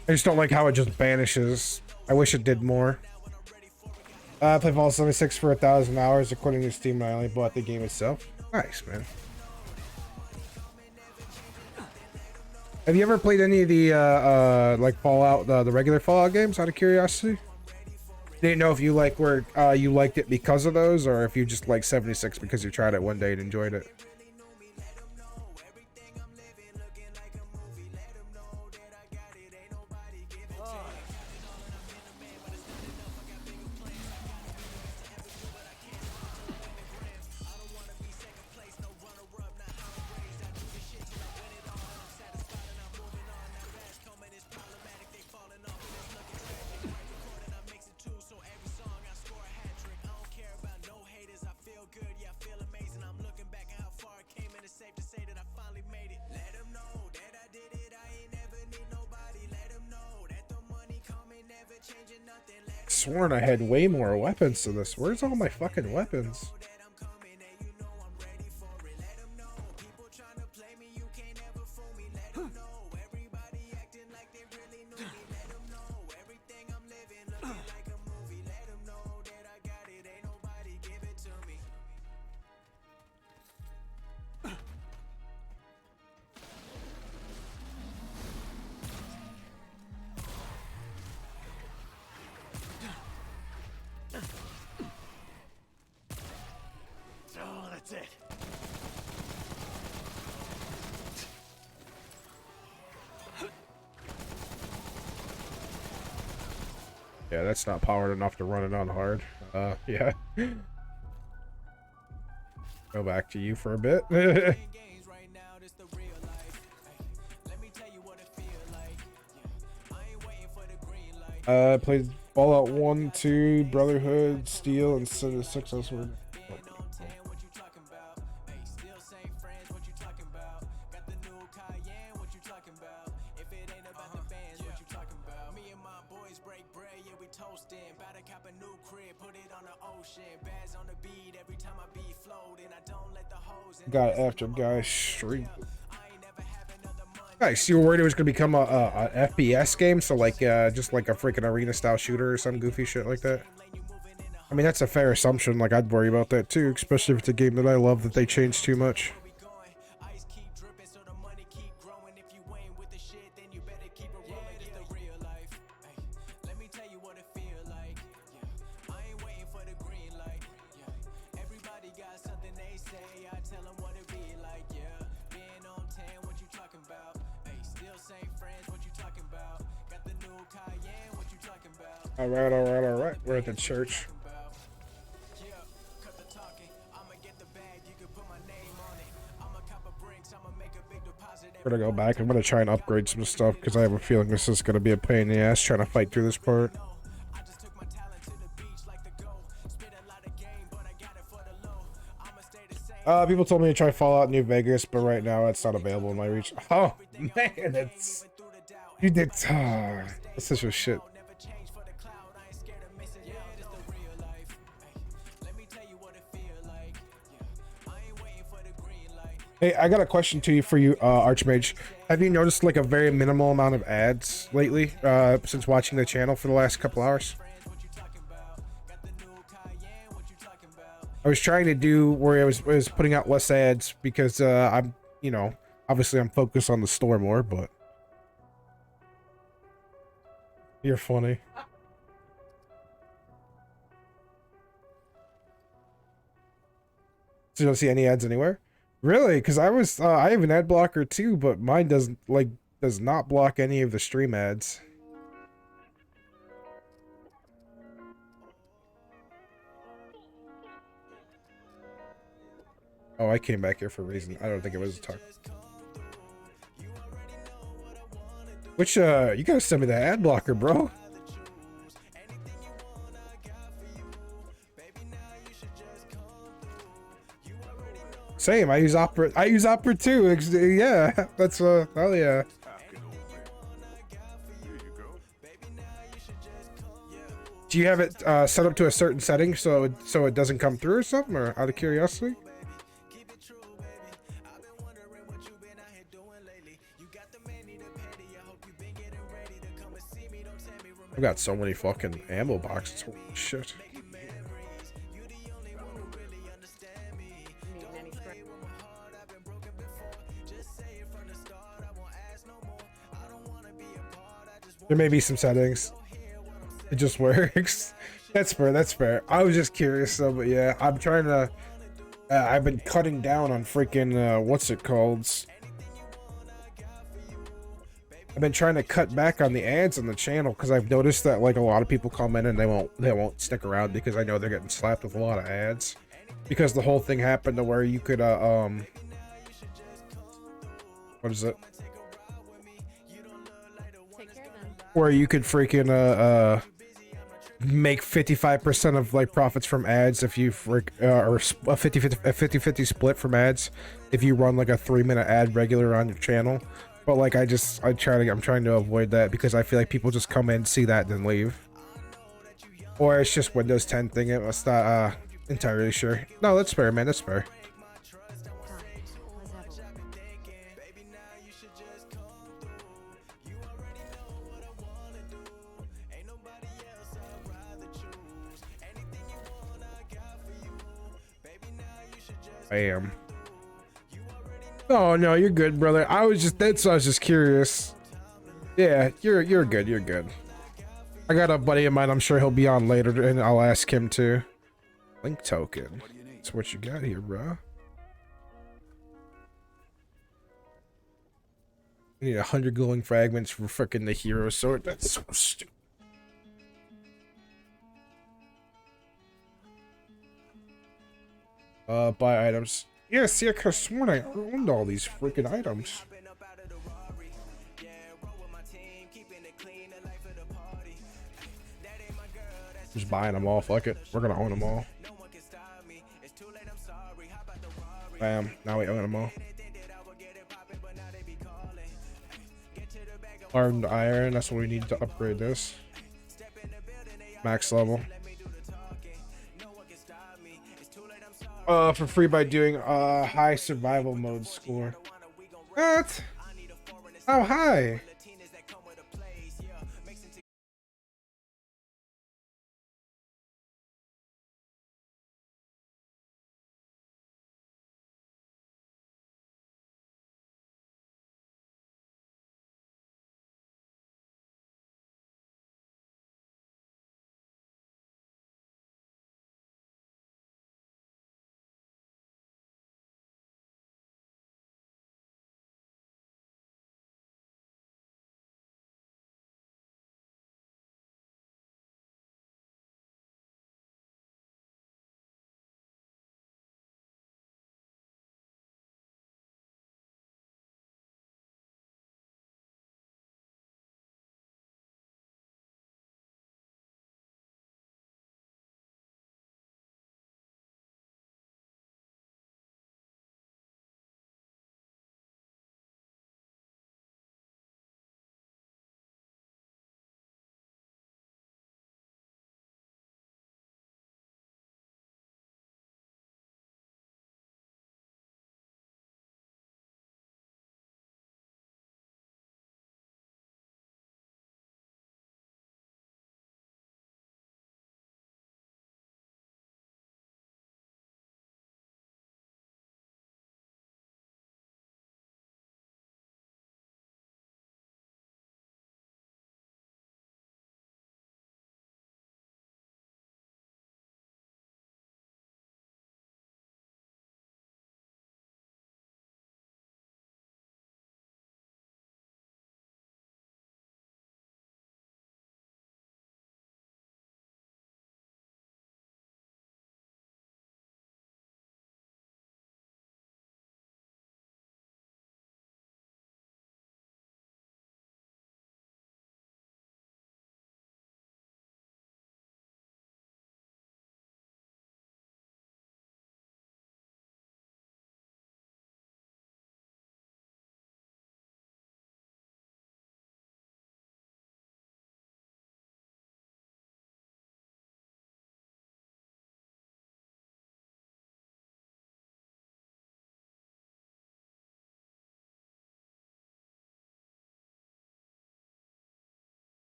I just don't like how it just vanishes. I wish it did more. I played Fallout 76 for 1,000 hours according to Steam, and I only bought the game itself. Nice, man. Have you ever played any of the like Fallout, the regular Fallout games, out of curiosity? Didn't know if you like were you liked it because of those, or if you just like 76 because you tried it one day and enjoyed it. Sworn I had way more weapons to this. Where's all my fucking weapons? Yeah, that's not powered enough to run it on hard. Yeah. Go back to you for a bit. Played Fallout 1, 2, Brotherhood, Steel, and 6 elsewhere. Got after guy street. Nice. You were worried it was gonna become a FPS game, so like just like a freaking arena style shooter or some goofy shit like that. I mean, that's a fair assumption. Like, I'd worry about that too, especially if it's a game that I love that they changed too much. Alright. We're at the church. We're gonna go back. I'm gonna try and upgrade some stuff because I have a feeling this is gonna be a pain in the ass trying to fight through this part. People told me to try Fallout New Vegas, but right now it's not available in my reach. Oh man, You did. That's such a shit. Never change for the cloud. I ain't scared of missing. Yeah, this the real life. Let me tell you what it feel like. Yeah, I ain't waiting for the green light. Hey, I got a question to you for you, Archmage. Have you noticed like a very minimal amount of ads lately, since watching the channel for the last couple hours? I was trying to do where I was putting out less ads because I'm, you know, obviously I'm focused on the store more, but you're funny. So you don't see any ads anywhere? Really? Because I have an ad blocker too, but mine does not block any of the stream ads. Oh, I came back here for a reason. I don't think it was a talk. Which you gotta send me the ad blocker, bro. Same. I use Opera. I use Opera too. Yeah, that's hell yeah. Do you have it set up to a certain setting so it doesn't come through or something, or out of curiosity? I've got so many fucking ammo boxes. Holy shit. There may be some settings. It just works. That's fair. That's fair. I was just curious though, but yeah, I'm trying to. I've been cutting down on freaking what's it called? I've been trying to cut back on the ads on the channel because I've noticed that like a lot of people come in and they won't stick around because I know they're getting slapped with a lot of ads. Because the whole thing happened to where you could what is it? Where you could freaking make 55% of like profits from ads if you or a 50-50 split from ads if you run like a 3-minute ad regular on your channel. But like I'm trying to avoid that because I feel like people just come in, see that, then leave. Or it's just Windows 10 thing. It's not entirely sure. No, that's fair, man. That's fair. I am. Oh no, you're good, brother. I was just curious. Yeah, you're good. You're good. I got a buddy of mine. I'm sure he'll be on later, and I'll ask him too. Link token. That's what you got here, bro. I need 100 glowing fragments for frickin' the hero sword. That's so stupid. Buy items. Yeah, see, I could've sworn I owned all these freaking items. Just buying them all, fuck it. We're gonna own them all. Bam, now we own them all. Hardened iron, that's what we need to upgrade this. Max level. For free by doing high survival mode score. What? How high?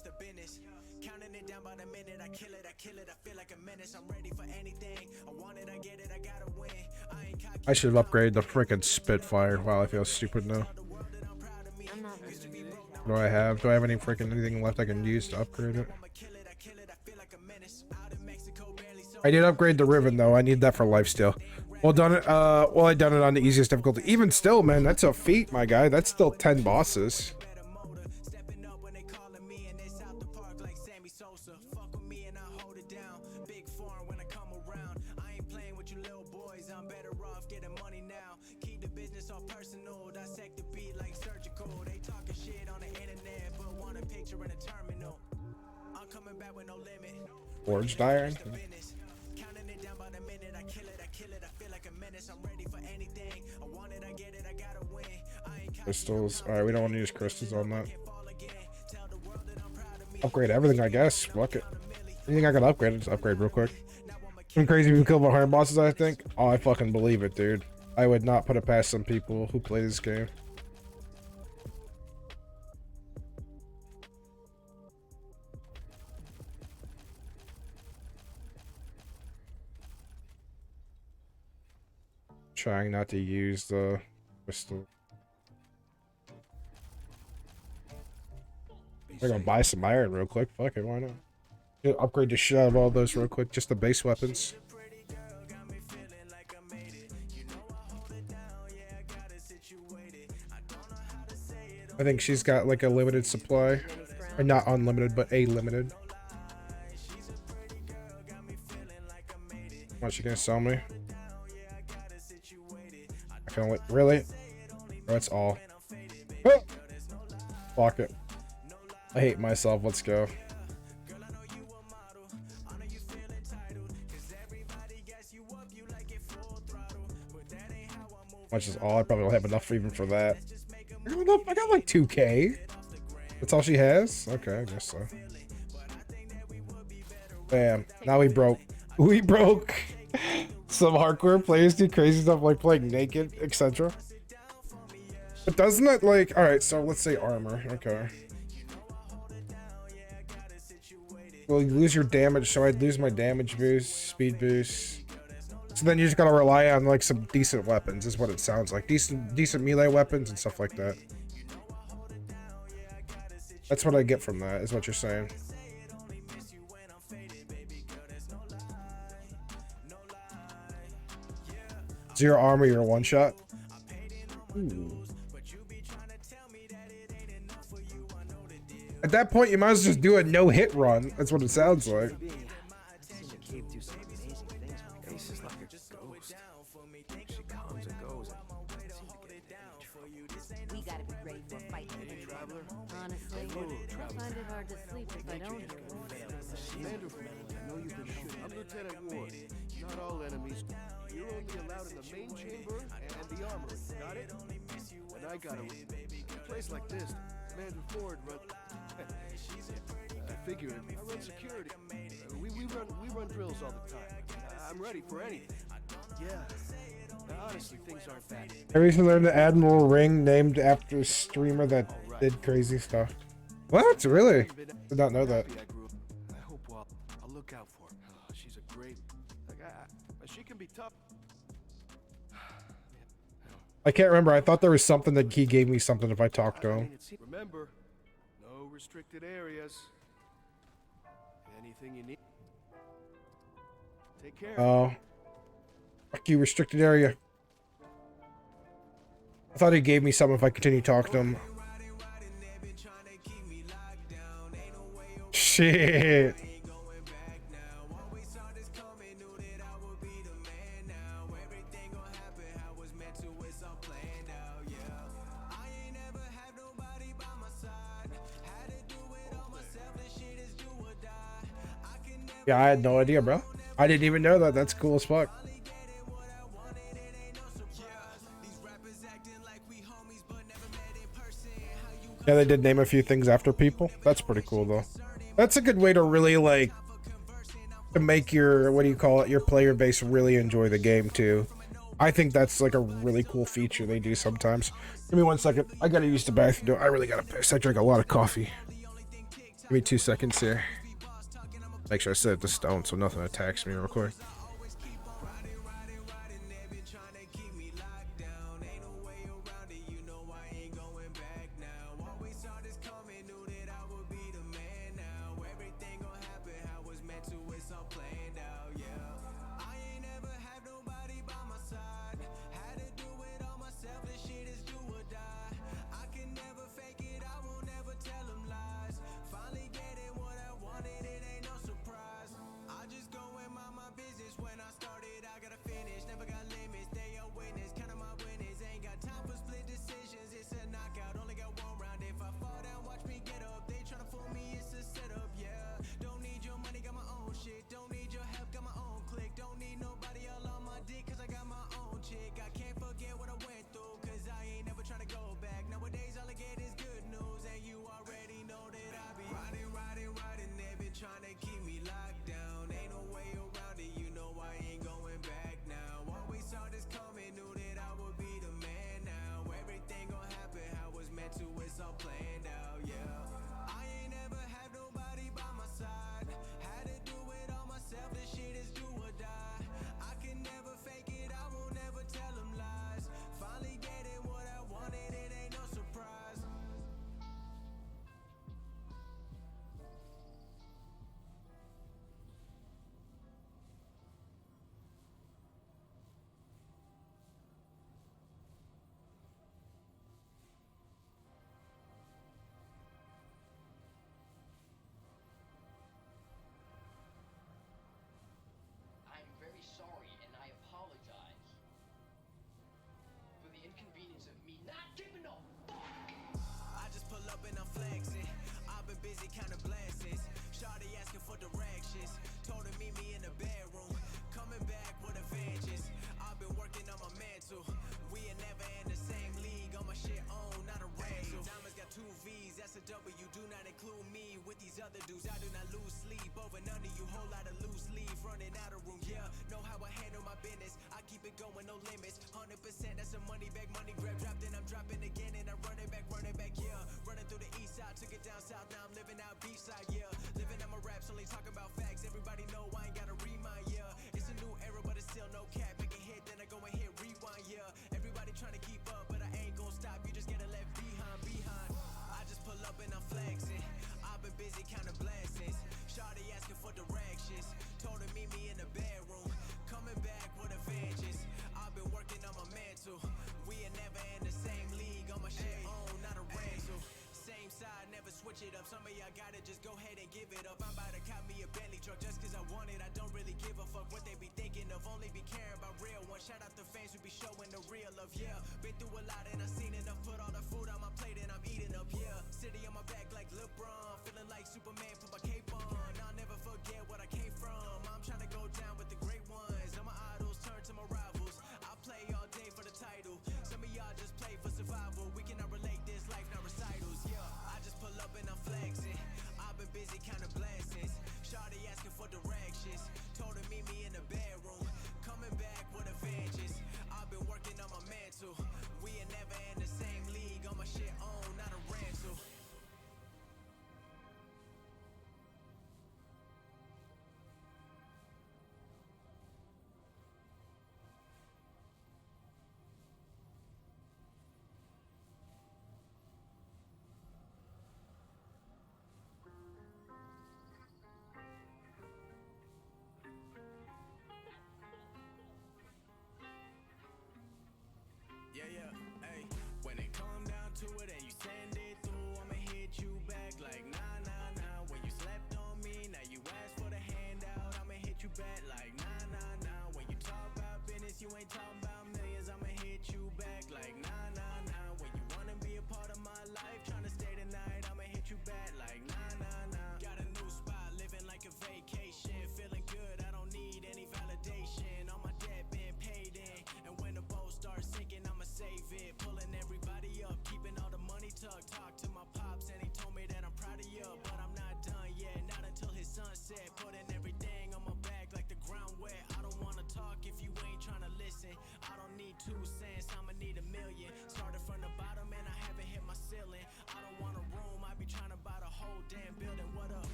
finish the business. Counting it down by the minute, I kill it, I feel like a menace. I'm ready for anything. I want it, I get it, I gotta win. I ain't cocky. I should have upgraded the freaking Spitfire. Wow, I feel stupid now. I'm not listening. What do I have? Do I have any freaking anything left I can use to upgrade it? I did upgrade the Riven though. I need that for lifesteal. Well done it. Well, I done it on the easiest difficulty. Even still, man, that's a feat, my guy. That's still 10 bosses. Stepping up when they calling me and it's out the park like Sammy Sosa. Fuck with me and I hold it down. Big foreign when I come around. I ain't playing with you little boys. I'm better off getting money now. Keep the business all personal. Dissect the beat like surgical. They talking shit on the internet, but want a picture in a terminal. I'm coming back with no limit. Forged iron. Counting it down by the minute, I kill it, I feel like a menace. I'm ready for anything. I want it, I get it, I gotta win. I ain't Crystals. Alright, we don't want to use crystals on that. Upgrade everything, I guess. Fuck it. Anything I can upgrade, just upgrade real quick. I'm crazy if you kill 100 bosses, I think. Oh, I fucking believe it, dude. I would not put it past some people who play this game. Trying not to use the crystal. I'm gonna buy some iron real quick. Fuck it, why not? Yeah, upgrade the shit out of all those real quick. Just the base weapons. I think she's got like a limited supply. Or not unlimited, but a limited. What's she gonna sell me? I can only really? Oh, that's all. Oh! Fuck it. I hate myself. Let's go. Much is all. I probably don't have enough even for that. I got like 2K. That's all she has? Okay, I guess so. Bam. Now we broke. We broke. Some hardcore players do crazy stuff like playing naked, etc. But doesn't it like... Alright, so let's say armor. Okay. Well, you lose your damage, so I'd lose my damage boost, speed boost. So then you just gotta rely on like some decent weapons, is what it sounds like. Decent melee weapons and stuff like that. That's what I get from that, is what you're saying. Zero armor, you're a one shot. Ooh. At that point, you might as well just do a no-hit run. That's what it sounds like. We gotta be ready for a fight. Honestly, I find it hard to sleep if I don't hear voices. I know you've been shooting. I'm Lieutenant Ward. Not all enemies. You're only allowed in the main chamber and the armory. Got it? And I got a place like this. Commander Ford run. I figure I run security. We run drills all the time. I'm ready for anything. Yeah. Honestly, things aren't bad. I recently learned the Admiral Ring named after a streamer that did crazy stuff. What? Really? Did not know that. I hope I'll look out for her. Oh, she's a great. She can be tough. I can't remember. I thought there was something that he gave me something if I talked to him. Remember, no restricted areas. Anything you need. Take care. Oh. Fuck you, restricted area. I thought he gave me something if I continue talking to him. Shit. Yeah, I had no idea, bro. I didn't even know that. That's cool as fuck. Yeah, they did name a few things after people. That's pretty cool, though. That's a good way to really, like, to make your, what do you call it, your player base really enjoy the game, too. I think that's, like, a really cool feature they do sometimes. Give me 1 second. I gotta use the bathroom. I really gotta piss. I drink a lot of coffee. Give me 2 seconds here. Make sure I set it to stone so nothing attacks me real quick. I'm very sorry, and I apologize for the inconvenience of me not giving a fuck. I just pull up and I'm flexing. I've been busy counting blessings. Shawty asking for directions. Told her meet me in the bedroom. Coming back with a vengeance. I've been working on my mental. We ain't never in the same league. On my shit on, not a rental. Diamonds got 2 V's, that's a W. Do not include me with these other dudes. I do not lose sleep over none of you. Whole lot of loose leaf running out of room. Yeah, know how I handle my business. I keep it going, no limits. 100%, that's a money back, money grab. Dropped and I'm dropping again, and I'm running back, yeah. Running through the east side, took it down south. Now I'm living out beach side, yeah. Living out my raps, only talking about facts. Everybody know I ain't gotta remind, yeah. It's a new era, but it's still no cap. Make a hit, then I go and hit rewind, yeah. Everybody trying to keep up, but I ain't gonna stop. You just gotta let behind. I just pull up and I'm flexing. I've been busy counting blessings. Shawty asking for directions. Told her meet me in the bedroom. Coming back with a vengeance. I've been working on my mental. We ain't never in the same league. On my shit on, not a rental. Same side, never switch it up. Some of y'all gotta just go ahead and give it up. I'm about to cop me a Bentley truck just cause I want it. I don't really give a fuck what they be thinking of. Only be caring about real ones. Shout out the fans who be showing the real love, yeah. Been through a lot and I seen enough. Put all the food on my plate and I'm eating up, yeah. City on my back like LeBron. Feeling like Superman, put my cape on. I'll never forget what I came from. I'm trying to go down with the great ones. All my idols turn to my rivals. I play all day for the title. Some of y'all just play for survival. We cannot relate this life, not recitals, yeah. I just pull up and I'm flexing. I've been busy counting blessings. Shawty asking for directions. Told her meet me in the bedroom. Coming back with a vengeance. I've been working on my mental. We ain't never in the same league. On my shit on, not a rental.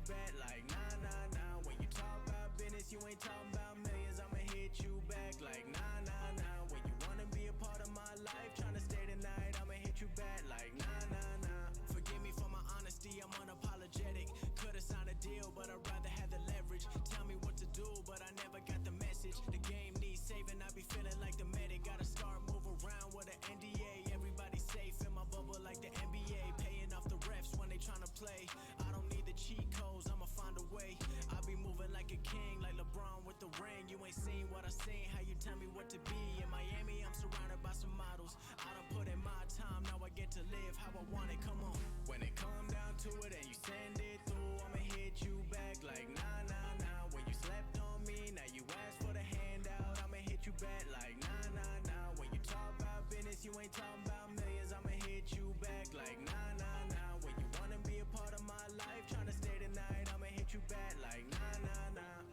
back like nah, nah, nah. When you talk about business, you ain't talking about millions. I'ma hit you back like nah, nah, nah. When you wanna be a part of my life, tryna stay tonight, I'ma hit you back like nah, nah, nah. Forgive me for my honesty, I'm unapologetic. Could've signed a deal, but I'd rather have the leverage. Tell me what to do, but I never got the message. The game needs saving, I be feeling like the medic. Gotta start move around with an NDA. Everybody safe in my bubble like the NBA. Paying off the refs when they tryna play. I don't need the cheat codes, I'ma find a way. I be moving like a king, like LeBron with the ring. You ain't seen what I seen, how you tell me what to be. In Miami, I'm surrounded by some models. I done put in my time, now I get to live how I want it. Come on. When it come down to it and you send it through, I'ma hit you back like nah, nah, nah. When you slept on me, now you ask for the handout. I'ma hit you back like nah, nah, nah. When you talk about business, you ain't talking about millions. I'ma hit you back like nah, nah, nah. When you wanna be a part of my life, tryna stay tonight, I'ma hit you back like nah, nah, nah.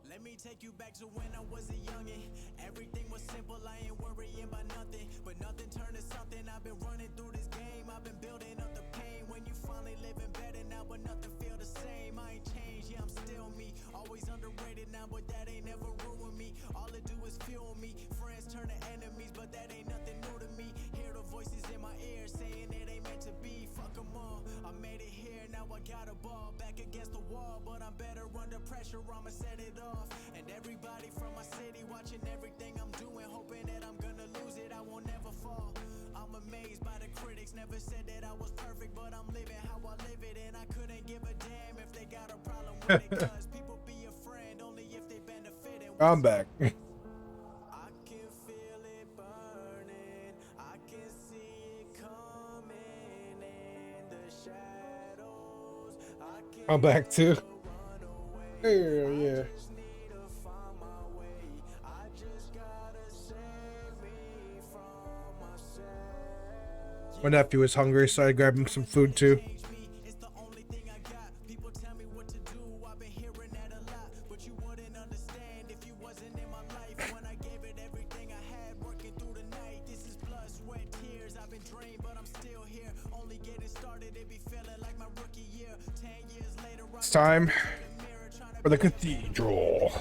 Let me take you back to when I was a youngin'. Everything was simple, I ain't worrying about nothing. But nothing turned to something, I've been running through this game. I've been building up the pain. When you finally living better now, but nothing feel the same. I ain't changed, yeah, I'm still me. Always underrated now, but that ain't never ruined me. All it do is fuel me. Friends turn to enemies, but that ain't nothing new to me. Hear the voices in my ear saying it ain't meant to be. Fuck 'em all, I made it here, now I got a ball. Back against the wall, but I'm better under pressure, I'ma set it off. And everybody from my city watching everything I'm doing, hoping that I'm gonna lose it, I won't never fall. I'm amazed by the critics, never said that I was perfect, but I'm living how I live it. And I couldn't give a damn if they got a problem with it, cause people be a friend only if they benefit. And I'm back. I can feel it burning, I can see it coming in the shadows. I can I'm back too. run away. Hell yeah. Just need to find my way. I just gotta save me from myself. My nephew was hungry, so I grabbed him some food too. Change me, it's the only thing I got. People tell me what to do, I've been hearing that a lot. But you wouldn't understand if you wasn't in my life. When I gave it everything I had, working through the night. This is blood, sweat, tears. I've been drained, but I'm still here. Only getting started, it be feeling like my rookie year. 10 years later, It's time for the cathedral.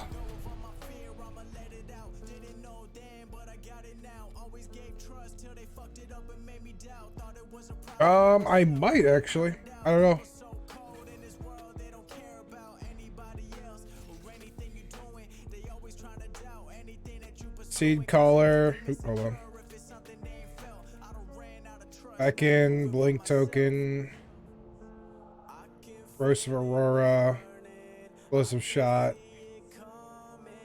I might actually. I don't know. Seed collar. Oop, hold on. Back in blink token. Rose of Aurora. Explosive shot.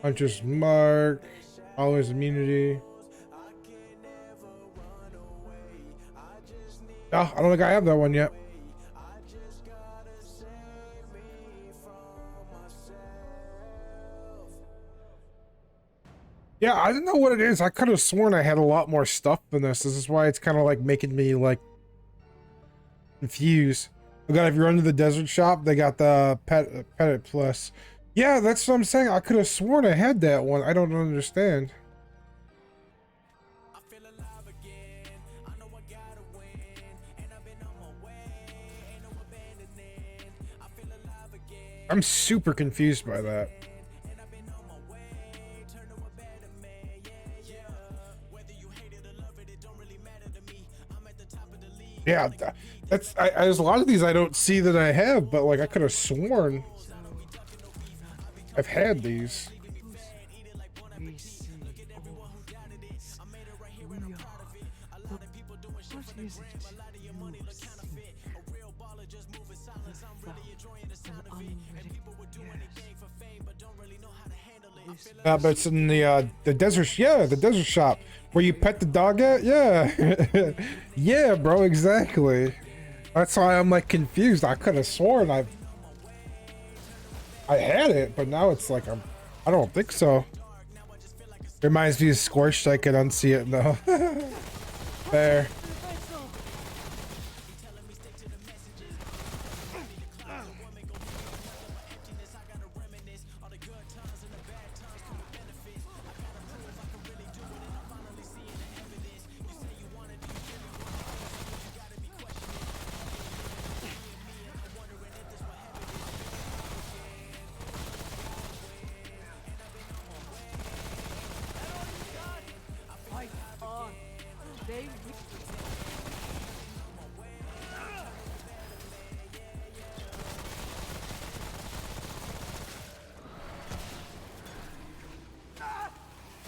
Hunter's mark. Always immunity. No, I don't think I have that one yet. Yeah, I don't know what it is. I could have sworn I had a lot more stuff than this. This is why it's kind of like making me like confused. We got, if you're under the desert shop, they got the Pet Plus. Yeah, that's what I'm saying. I could have sworn I had that one. I don't understand. I feel alive again. I know I gotta win. And I've been on my way. Ain't no abandoning. I feel alive again. I'm super confused by that. And I've been on my way. Turn to a better man. Yeah, yeah. Whether you hate it or love it, it don't really matter to me. I'm at the top of the league. Yeah, that's there's a lot of these I don't see that I have, but like I could have sworn I've had these. But it's in the desert, yeah, the desert shop where you pet the dog at, yeah, yeah, bro, exactly. That's why I'm like confused. I could have sworn I had it, but now it's like I don't think so. Reminds me of Scorched. I could unsee it now. There. Fight on. They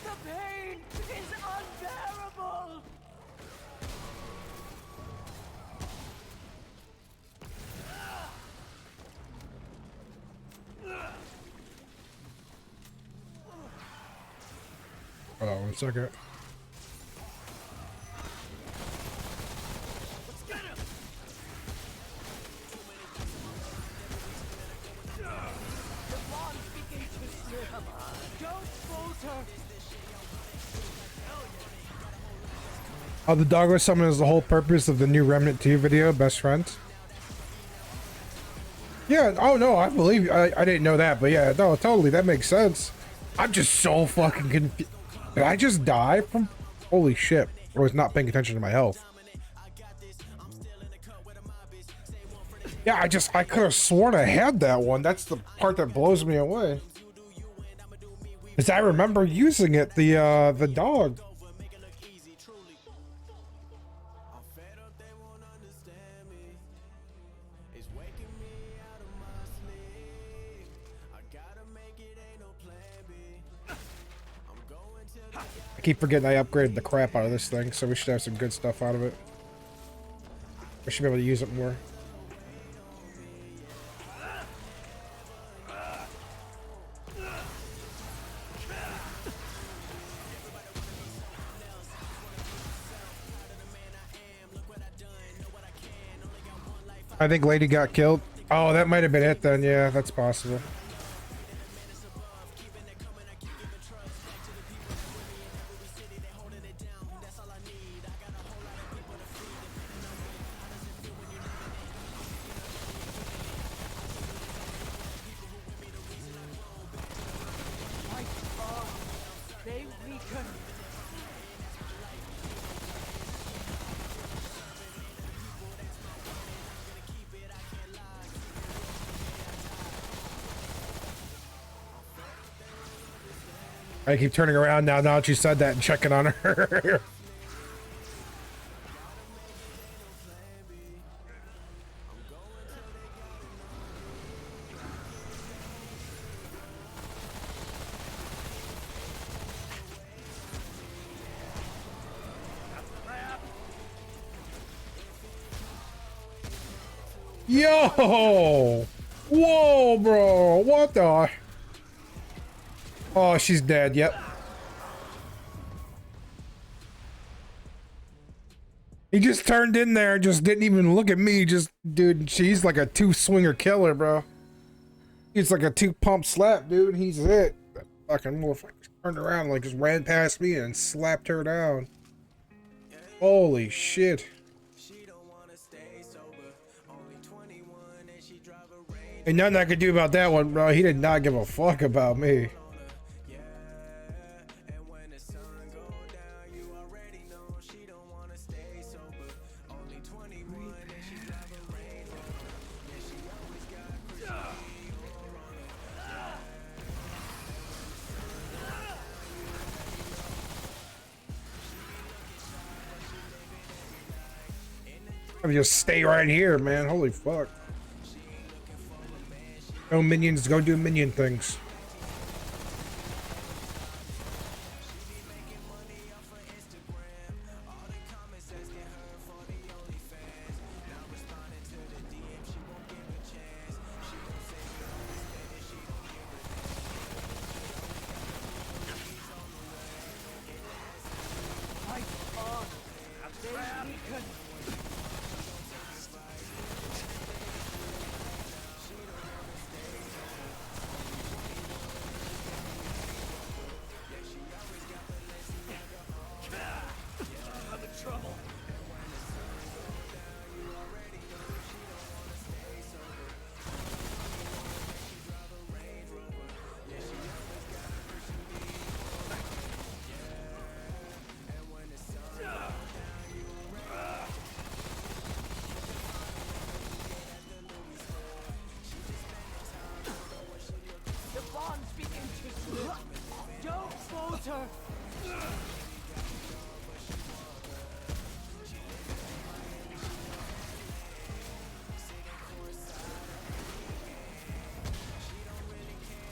The pain is unbearable! Hold on 1 second. Don't falter! Oh, the doggo summon is the whole purpose of the new Remnant 2 video, best friends. Yeah, oh no, I believe you. I didn't know that, but yeah, no, totally, that makes sense. I'm just so fucking confused. Did I just die from? Holy shit. I was not paying attention to my health. Yeah, I could have sworn I had that one. That's the part that blows me away. Because I remember using it, the dog. I keep forgetting I upgraded the crap out of this thing, so we should have some good stuff out of it. I should be able to use it more. I think Lady got killed. Oh, that might have been it then. Yeah, that's possible. They weaken. I keep turning around now that you said that and checking on her. Yo! Whoa, bro! What the? Oh, she's dead. Yep. He just turned in there, just didn't even look at me. Just, dude, she's like a two-swinger killer, bro. He's like a two-pump slap, dude. He's it. That fucking motherfucker turned around, like just ran past me and slapped her down. Holy shit. Ain't nothing I could do about that one, bro. He did not give a fuck about me. I just stay right here, man. Holy fuck. Go minions, go do minion things.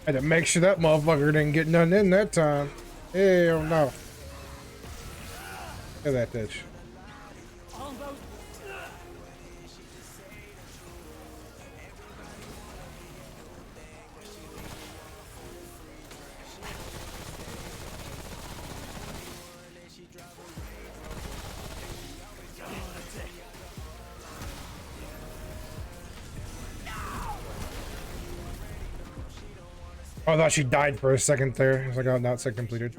I had to make sure that motherfucker didn't get none in that time. Hell no. Look at that bitch. Oh, I thought she died for a second there. I was like, oh, now it's like completed.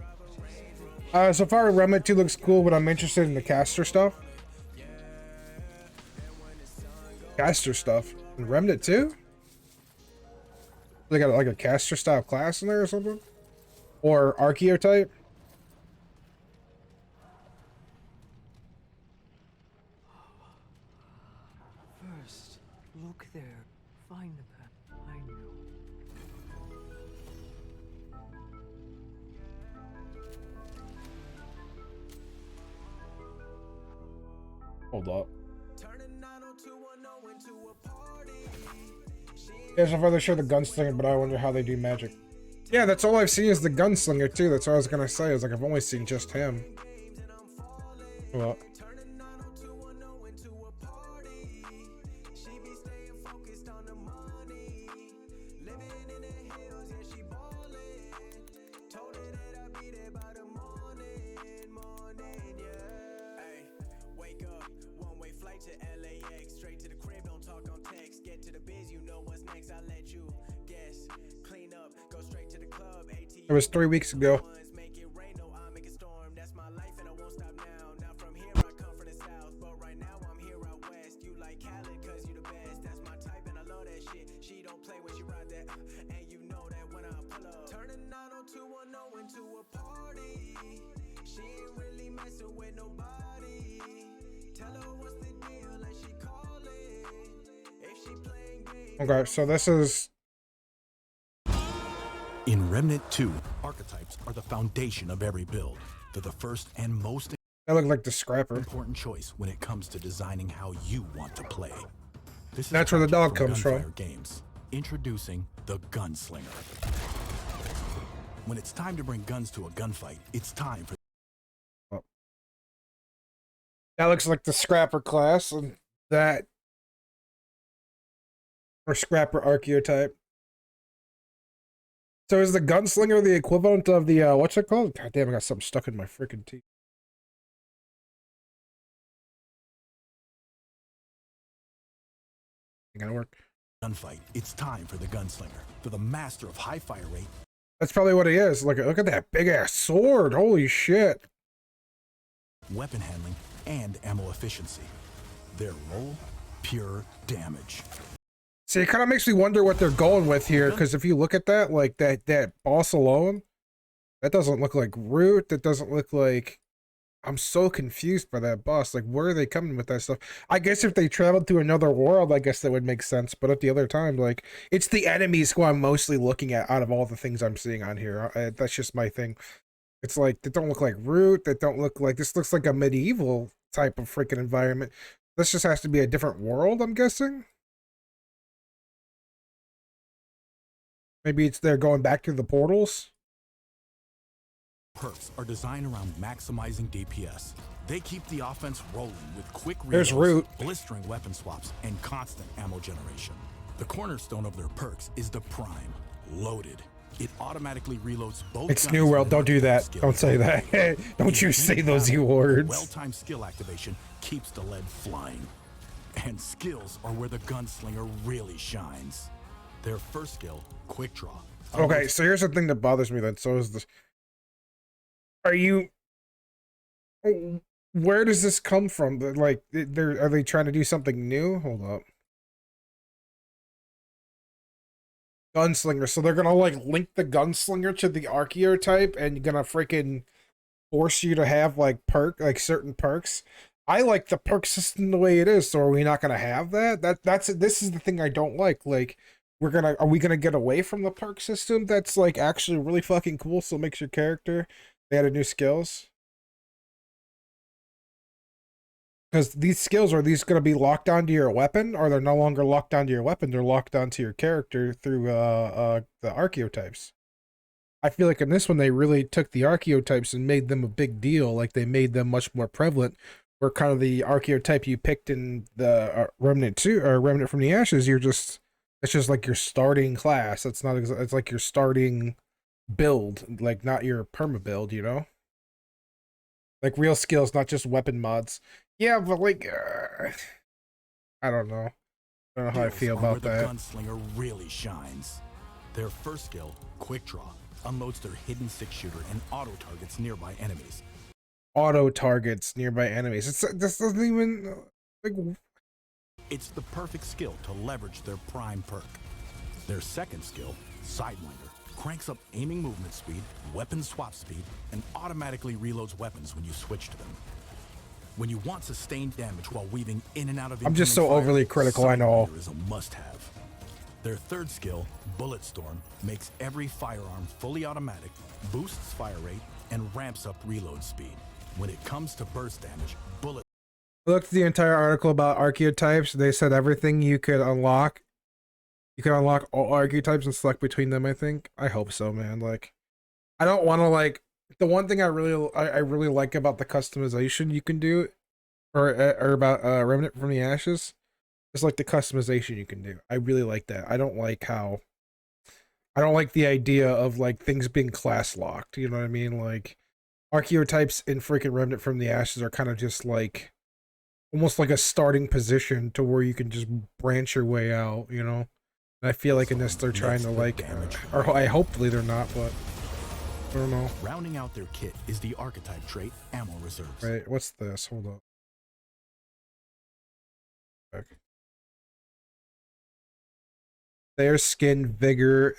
So far, Remnant 2 looks cool, but I'm interested in the caster stuff. Caster stuff? In Remnant 2? They got like a caster style class in there or something? Or archetype? First, look there. Find that. I know. Hold up. Yeah, so far they show the gunslinger, but I wonder how they do magic. Yeah, that's all I've seen is the gunslinger too. That's what I was gonna say. I was like, I've only seen just him. Hold up. It was 3 weeks ago. Okay, so this is... In Remnant 2, archetypes are the foundation of every build. They're the first and most That looked like the scrapper. important choice when it comes to designing how you want to play. This is That's where the dog comes from. Gunfire Games. Introducing the Gunslinger. When it's time to bring guns to a gunfight, it's time for... Oh. That looks like the scrapper class, and that... Or scrapper archetype. So is the gunslinger the equivalent of the, what's it called? God damn, I got something stuck in my freaking teeth. Ain't gonna work. gunfight, it's time for the Gunslinger. For the master of high fire rate. That's probably what he is. Look at that big ass sword. Holy shit. Weapon handling and ammo efficiency. Their role, pure damage. See, it kind of makes me wonder what they're going with here, because if you look at that, like that boss alone, that doesn't look like Root. That doesn't look like... I'm so confused by that boss. Like, where are they coming with that stuff? I guess if they traveled to another world, I guess that would make sense. But at the other time, like, it's the enemies who I'm mostly looking at out of all the things I'm seeing on here. That's just my thing. It's like, they don't look like Root. They don't look like... This looks like a medieval type of freaking environment. This just has to be a different world, I'm guessing? Maybe it's they're going back to the portals? Perks are designed around maximizing DPS. They keep the offense rolling with quick There's reloads, Root. blistering weapon swaps, and constant ammo generation. The cornerstone of their perks is the Prime, Loaded. It automatically reloads both It's guns New World. with Don't do multiple that. skills. Don't say that. Don't you say those battle, words. Well-timed skill activation keeps the lead flying. And skills are where the gunslinger really shines. Their first skill, Quick Draw. Okay, so here's the thing that bothers me then. So is this... Are you... Where does this come from? Like, are they trying to do something new? Hold up. Gunslinger. So they're gonna, like, link the gunslinger to the archetype and gonna freaking force you to have, like, certain perks. I like the perk system the way it is, so are we not gonna have that? This is the thing I don't like. Like, are we gonna get away from the perk system that's, like, actually really fucking cool, so it makes your character... They added new skills. Because these skills, are these going to be locked onto your weapon, or they're no longer locked onto your weapon? They're locked onto your character through the archetypes. I feel like in this one they really took the archetypes and made them a big deal. Like they made them much more prevalent. Where kind of the archetype you picked in the Remnant 2 or Remnant from the Ashes, it's just like your starting class. It's not. It's like your starting build, like not your perma build. You know, like real skills, not just weapon mods. Yeah, but like, I don't know. I don't know how I feel about where that. The gunslinger really shines. Their first skill, Quick Draw, unloads their hidden six-shooter and auto-targets nearby enemies. Auto-targets nearby enemies. This doesn't even... like. It's the perfect skill to leverage their prime perk. Their second skill, Sidewinder, cranks up aiming movement speed, weapon swap speed, and automatically reloads weapons when you switch to them. When you want sustained damage while weaving in and out of I'm just so overly critical, I know. Sidewinder is a must-have. Their third skill, Bullet Storm, makes every firearm fully automatic, boosts fire rate, and ramps up reload speed. When it comes to burst damage, Bullet... I looked at the entire article about archetypes. They said everything you could unlock. You can unlock all archetypes and select between them, I think. I hope so, man. Like, I don't want to, like... The one thing I really like about the customization you can do, or about Remnant from the Ashes, is like the customization you can do. I really like that. I don't like the idea of like things being class locked. You know what I mean? Like archetypes in freaking Remnant from the Ashes are kind of just like almost like a starting position to where you can just branch your way out. You know, and I feel like in this they're trying to like, or hopefully they're not, but. I don't know. Rounding out their kit is the archetype trait, Ammo Reserves. Right, what's this? Hold up. Okay. Their skin, vigor,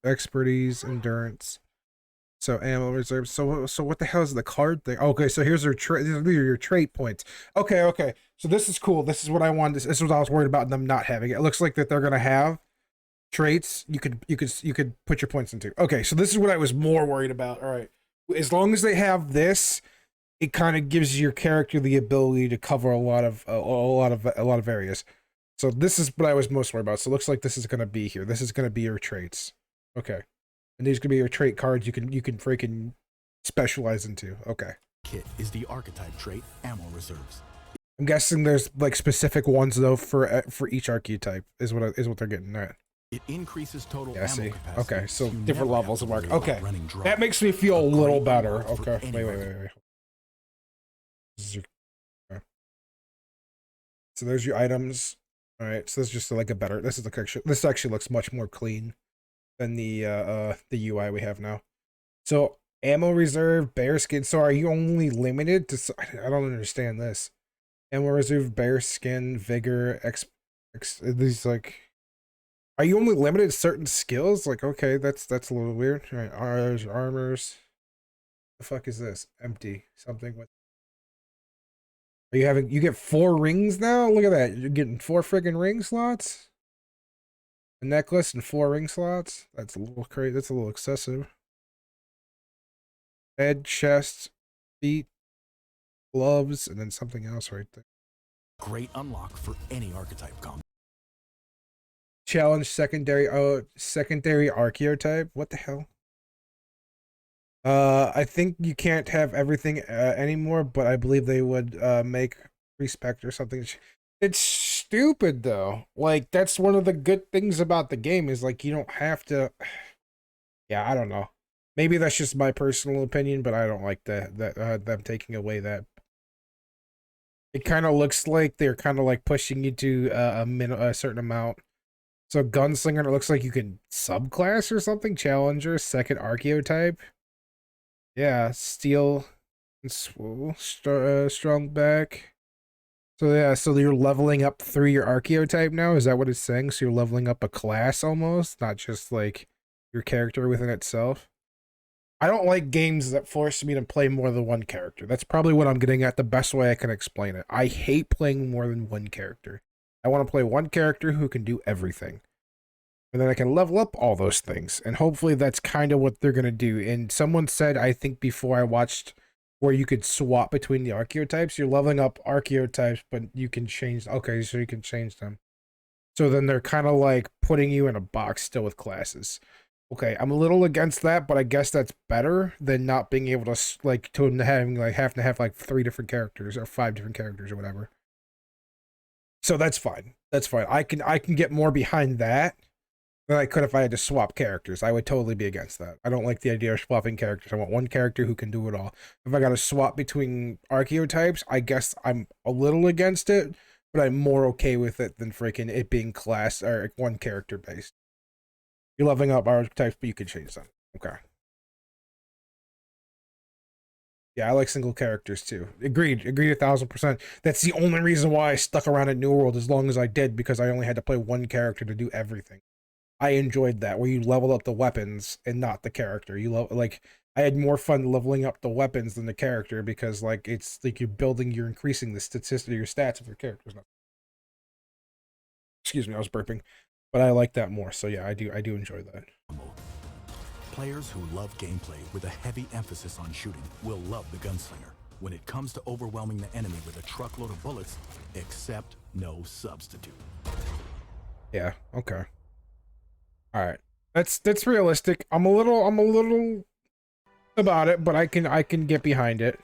expertise, endurance. So ammo reserves. So what the hell is the card thing? Okay, so here's their trait. These are your trait points. Okay. So this is cool. This is what I wanted. This is what I was worried about them not having. It looks like that they're gonna have traits you could put your points into. Okay, so this is what I was more worried about. All right, as long as they have this, it kind of gives your character the ability to cover a lot of areas. So this is what I was most worried about. So it looks like this is gonna be here. This is gonna be your traits. Okay, and these are gonna be your trait cards. You can freaking specialize into. Okay. Kit is the archetype trait, Ammo Reserves. I'm guessing there's like specific ones though for each archetype is what they're getting at. It increases total ammo capacity. Okay, so different levels of mark. Okay, that makes me feel a little better. Okay, wait. This is your, okay. So there's your items. All right, so this is just like a better. This actually looks much more clean than the UI we have now. So ammo reserve, bear skin. So are you only limited to? I don't understand this. Ammo reserve, bear skin, vigor, these like. Are you only limited to certain skills? Like, okay, that's a little weird. All right, armors. The fuck is this? Empty. Something with. Are you having? You get 4 rings now. Look at that. You're getting 4 friggin' ring slots. A necklace and 4 ring slots. That's a little crazy. That's a little excessive. Head, chest, feet, gloves, and then something else right there. Great unlock for any archetype combo. Challenge secondary archetype. What the hell? I think you can't have everything anymore, but I believe they would make respect or something. It's stupid though. Like that's one of the good things about the game is like you don't have to. Yeah, I don't know. Maybe that's just my personal opinion, but I don't like that them taking away that. It kind of looks like they're kind of like pushing you to a certain amount. So gunslinger, it looks like you can subclass or something. Challenger, second archetype. Yeah, steel and swivel, strong back. So yeah, so you're leveling up through your archetype now. Is that what it's saying? So you're leveling up a class almost, not just like your character within itself. I don't like games that force me to play more than one character. That's probably what I'm getting at. The best way I can explain it. I hate playing more than one character. I want to play one character who can do everything. And then I can level up all those things. And hopefully that's kind of what they're going to do. And someone said, I think before I watched where you could swap between the archetypes. You're leveling up archetypes, but you can change. Okay, so you can change them. So then they're kind of like putting you in a box still with classes. Okay, I'm a little against that, but I guess that's better than not being able to like to having like having to have like 3 different characters or 5 different characters or whatever. So that's fine. That's fine. I can get more behind that than I could if I had to swap characters. I would totally be against that. I don't like the idea of swapping characters. I want one character who can do it all. If I got to swap between archetypes, I guess I'm a little against it, but I'm more okay with it than freaking it being class or one character based. You're leveling up archetypes, but you can change them. Okay. Yeah, I like single characters too. Agreed 1,000%. That's the only reason why I stuck around at New World as long as I did, because I only had to play one character to do everything. I enjoyed that, where you leveled up the weapons and not the character. Like I had more fun leveling up the weapons than the character, because like it's like you're increasing the statistic, your stats of your characters. Excuse me, I was burping, but I like that more. So yeah, I do enjoy that. Players who love gameplay with a heavy emphasis on shooting will love the Gunslinger. When it comes to overwhelming the enemy with a truckload of bullets, accept no substitute. Yeah, okay. All right. That's realistic. I'm a little about it, but I can get behind it.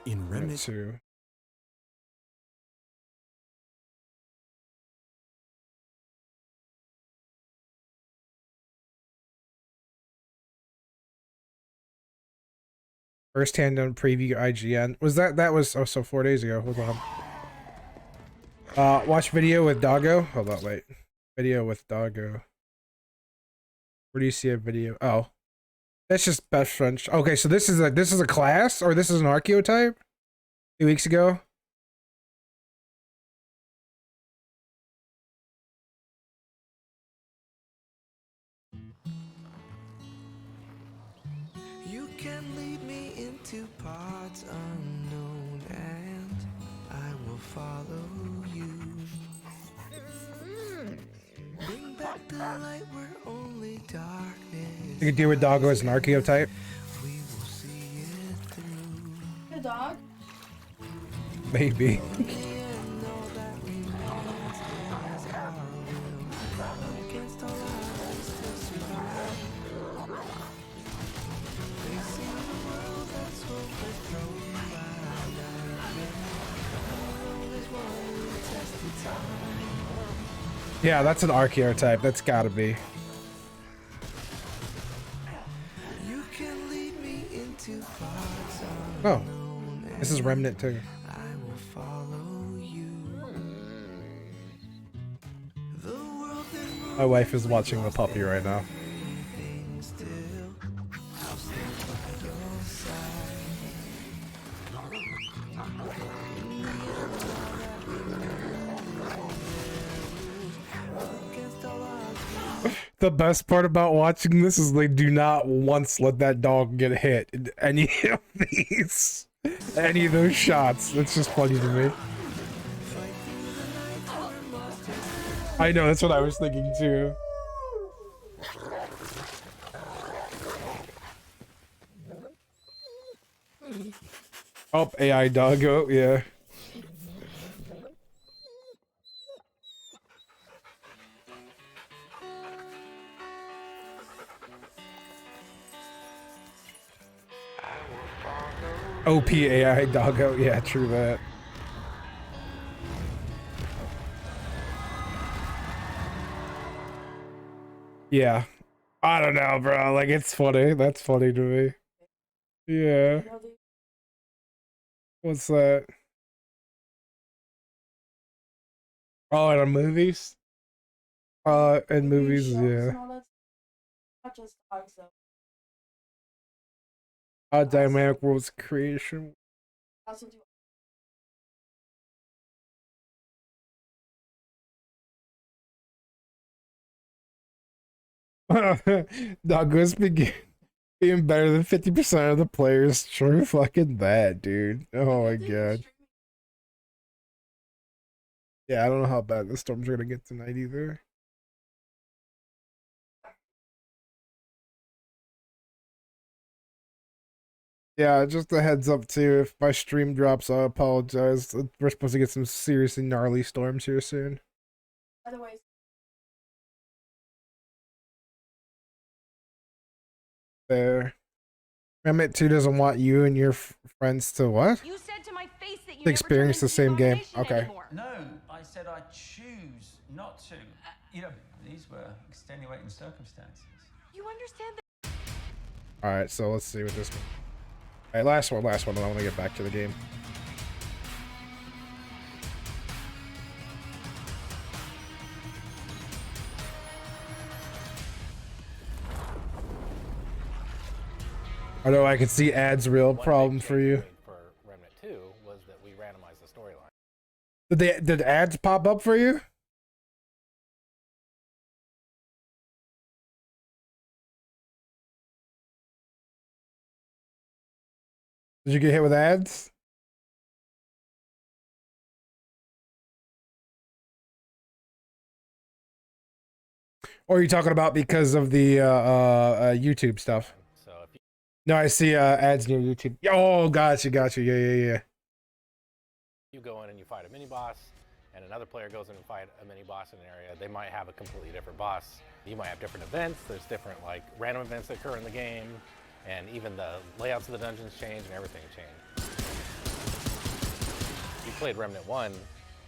In Remnant 2. First hand on preview IGN. Was that was oh, so 4 days ago. Hold on. Watch video with Doggo. Hold on, wait. Video with Doggo. Where do you see a video? Oh. That's just best friends. Okay, so this is a class, or this is an archetype? 2 weeks ago? You can lead me into parts unknown, and I will follow you. Bring back the light where only darkness. You could deal with Doggo as an archetype. We will see it through. Good dog. Maybe. And all that remains is our will. Against all odds, still survive. Facing the world that's hopeless, thrown by nightmare. Always one who tested time. Yeah, that's an archetype. That's gotta be. You can lead me into parts Oh. unknown, This is Remnant too. I will follow you. The world that My wife is watching the puppy right now. moving still, I'll stand by your side. Against all odds, The best part about watching this is they do not once let that dog get hit in any of these, any of those shots. That's just funny to me. I know, that's what I was thinking too. Oh, AI doggo, yeah. OP AI doggo, yeah, true that. Yeah. I don't know, bro. Like, it's funny. That's funny to me. Yeah. What's that? Oh, in the movies? In movies, yeah. Not just dogs though. Dynamic Worlds creation. Also do Douglas being better than 50% of the players. True fucking that, dude. Oh my god. Yeah, I don't know how bad the storms are gonna get tonight either. Yeah, just a heads up too. If my stream drops, I apologize. We're supposed to get some seriously gnarly storms here soon. Otherwise, There. Remnant 2 doesn't want you and your friends to what? You said to my face that you To experience the same game. Okay. No, I said I choose not to. You know, these were extenuating circumstances. You understand that? Alright, so let's see what this one. Alright, last one, and I want to get back to the game. I know I can see ads real problem for you. For Remnant 2 was that we randomized the storyline. Did ads pop up for you? Did you get hit with ads? Or are you talking about because of the YouTube stuff? So if you No, I see ads near YouTube. Oh, gotcha. Yeah. you go in and you fight a mini boss, and another player goes in and fight a mini boss in an area, they might have a completely different boss. You might have different events. There's different like random events that occur in the game, and even the layouts of the dungeons change and everything change. You played Remnant 1,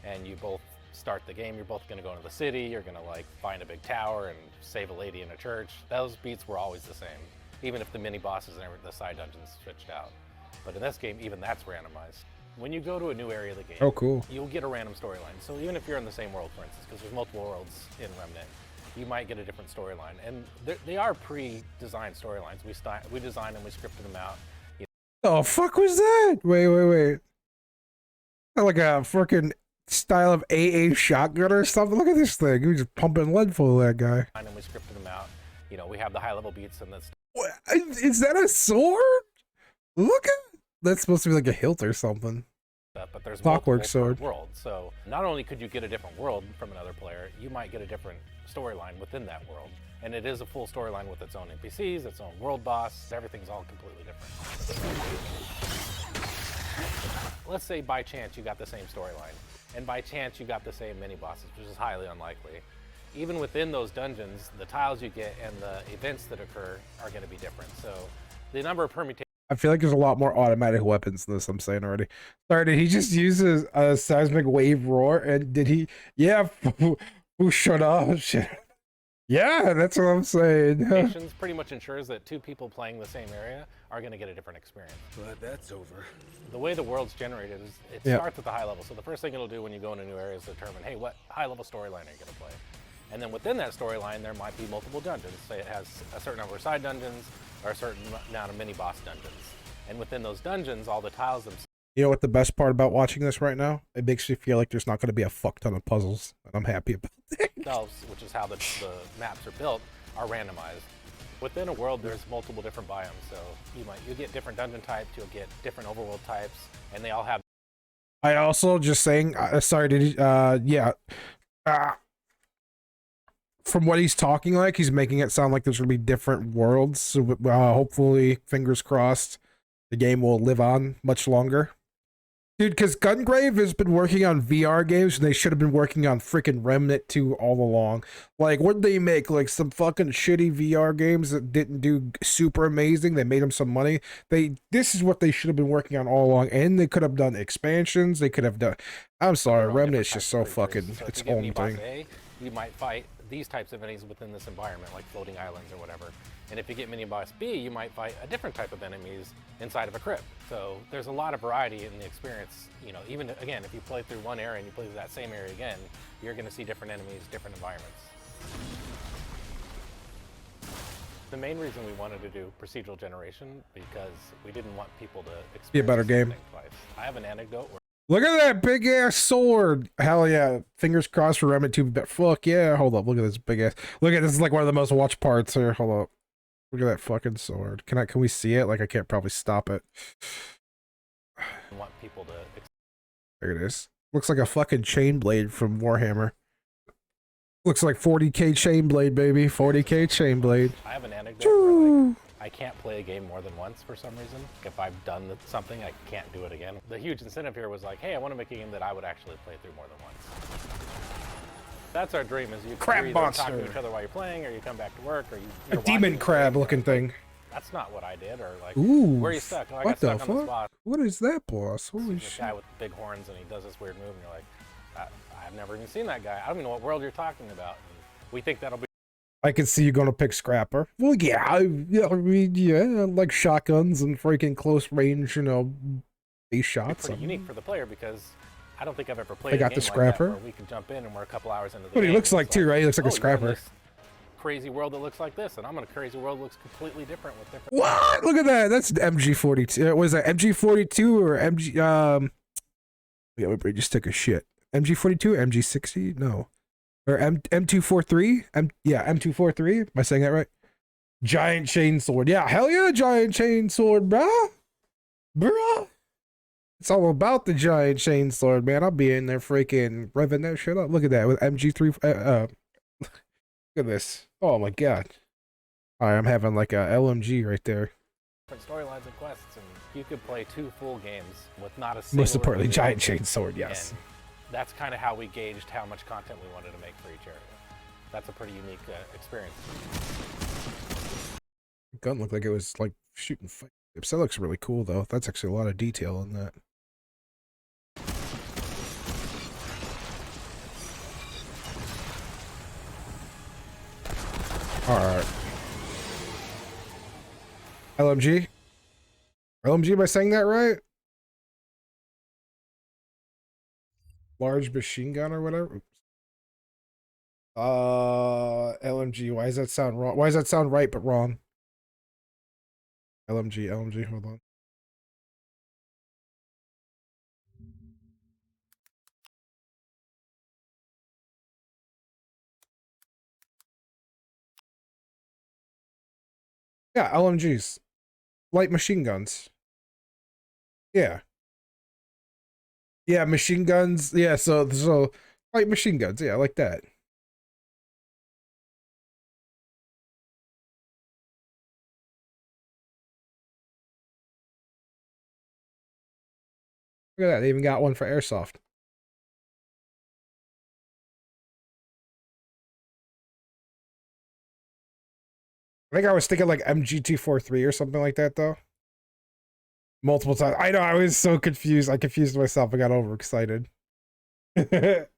and you both start the game. You're both going to go into the city. You're going to like find a big tower and save a lady in a church. Those beats were always the same, even if the mini bosses and the side dungeons switched out. But in this game, even that's randomized. When you go to a new area of the game, Oh, cool. you'll get a random storyline. So even if you're in the same world, for instance, because there's multiple worlds in Remnant, you might get a different storyline. And they are pre-designed storylines. We designed them, we scripted them out. Oh, fuck was that? Wait. Like a freaking style of AA shotgun or something. Look at this thing. He was just pumping lead full of that guy. And we scripted them out. You know, we have the high-level beats and that's What? Is that a sword? Look at that's supposed to be like a hilt or something. stuff, but there's Clockwork multiple sword. worlds. So not only could you get a different world from another player, you might get a different storyline within that world. And it is a full storyline with its own NPCs, its own world boss. Everything's all completely different. Let's say by chance you got the same storyline, and by chance you got the same mini bosses, which is highly unlikely. Even within those dungeons, the tiles you get and the events that occur are going to be different. So the number of permutations. I feel like there's a lot more automatic weapons than this, I'm saying already. Sorry, did he just use a seismic wave roar? And did he? Yeah, who shut up? Shit. Yeah, that's what I'm saying. Pretty much ensures that two people playing the same area are going to get a different experience. But that's over. The way the world's generated is it Yeah. starts at the high level. So the first thing it'll do when you go into a new area is determine, hey, what high level storyline are you going to play? And then within that storyline, there might be multiple dungeons. Say it has a certain number of side dungeons or a certain amount of mini boss dungeons. And within those dungeons, all the tiles themselves. You know what the best part about watching this right now? It makes me feel like there's not going to be a fuck ton of puzzles, and I'm happy about that. Which is how the maps are built, are randomized. Within a world, there's multiple different biomes. So you get different dungeon types, you'll get different overworld types, and they all have. I also just saying, sorry, did he, yeah. From what he's talking like, he's making it sound like there's going to be different worlds. So hopefully, fingers crossed, the game will live on much longer. Dude, because Gungrave has been working on VR games, and they should have been working on freaking Remnant 2 all along. Like, what did they make? Like, some fucking shitty VR games that didn't do super amazing? They made them some money. This is what they should have been working on all along, and they could have done expansions. They could have done... I'm sorry, Remnant's just so fucking So its if you get own mini boss thing. A, you might fight these types of enemies within this environment, like floating islands or whatever. And if you get mini boss B, you might fight a different type of enemies inside of a crypt. So there's a lot of variety in the experience. You know, even again, if you play through one area and you play through that same area again, you're going to see different enemies, different environments. The main reason we wanted to do procedural generation because we didn't want people to experience Be a better the same game. thing twice. I have an anecdote where Look at that big ass sword. Hell yeah. Fingers crossed for Remnant 2. Fuck yeah. Hold up. Look at this big ass. Look at this is like one of the most watched parts here. Hold up. Look at that fucking sword. Can we see it? Like I can't probably stop it. we want people to There it is. Looks like a fucking chain blade from Warhammer. Looks like 40k chain blade, baby. 40k chain blade. I have an anecdote where, like, I I can't play a game more than once for some reason. If I've done something, I can't do it again. The huge incentive here was like, hey, I want to make a game that I would actually play through more than once. That's our dream, is you Crab either talk monster. to each other while you're playing, or you come back to work, or A you're demon watching crab the looking thing. That's not what I did, or like, Ooh. where are you stuck? Oh, I What got the stuck on the fuck? spot. What is that, boss? Holy This shit. guy with big horns, and he does this weird move, and you're like, I've never even seen that guy. I don't even know what world you're talking about. And we think that'll be I can see you gonna pick Scrapper. Well, yeah, I mean, yeah, like shotguns and freaking close range, you know, base shots. pretty unique for the player, because I don't think I've ever played I a got game the like Scrapper. that where we can jump in and we're a couple hours into the What he game, looks and like it's too, right? He looks like a you're in Scrapper. this crazy world that looks like this, and I'm in a crazy world that looks completely different with different. What? Look at that. That's an MG42. Was that MG42 or MG? Yeah, we just took a shit. MG42, MG60? No, or M243? Yeah, M243. Am I saying that right? Giant chain sword. Yeah, hell yeah, giant chain sword, bruh. Bruh. It's all about the giant chain sword, man. I'll be in there freaking revving that shit up. Look at that with MG3. Look at this. Oh my god. All right, I'm having like a LMG right there. Different storylines and quests, and you could play 2 full games with not a single. Most importantly, reveal. giant chain sword. Yes. And that's kind of how we gauged how much content we wanted to make for each area. That's a pretty unique experience. Gun looked like it was like shooting fight tips. That looks really cool though. That's actually a lot of detail in that. Alright. LMG? LMG, am I saying that right? Large machine gun or whatever? LMG, why does that sound wrong? Why does that sound right but wrong? LMG, hold on. Yeah, LMGs. Light machine guns. Yeah. Yeah, machine guns. Yeah, so light machine guns. Yeah, like that. Look at that. They even got one for airsoft. I think I was thinking like MG243 or something like that, though. Multiple times. I know, I was so confused. I confused myself. I got overexcited. Because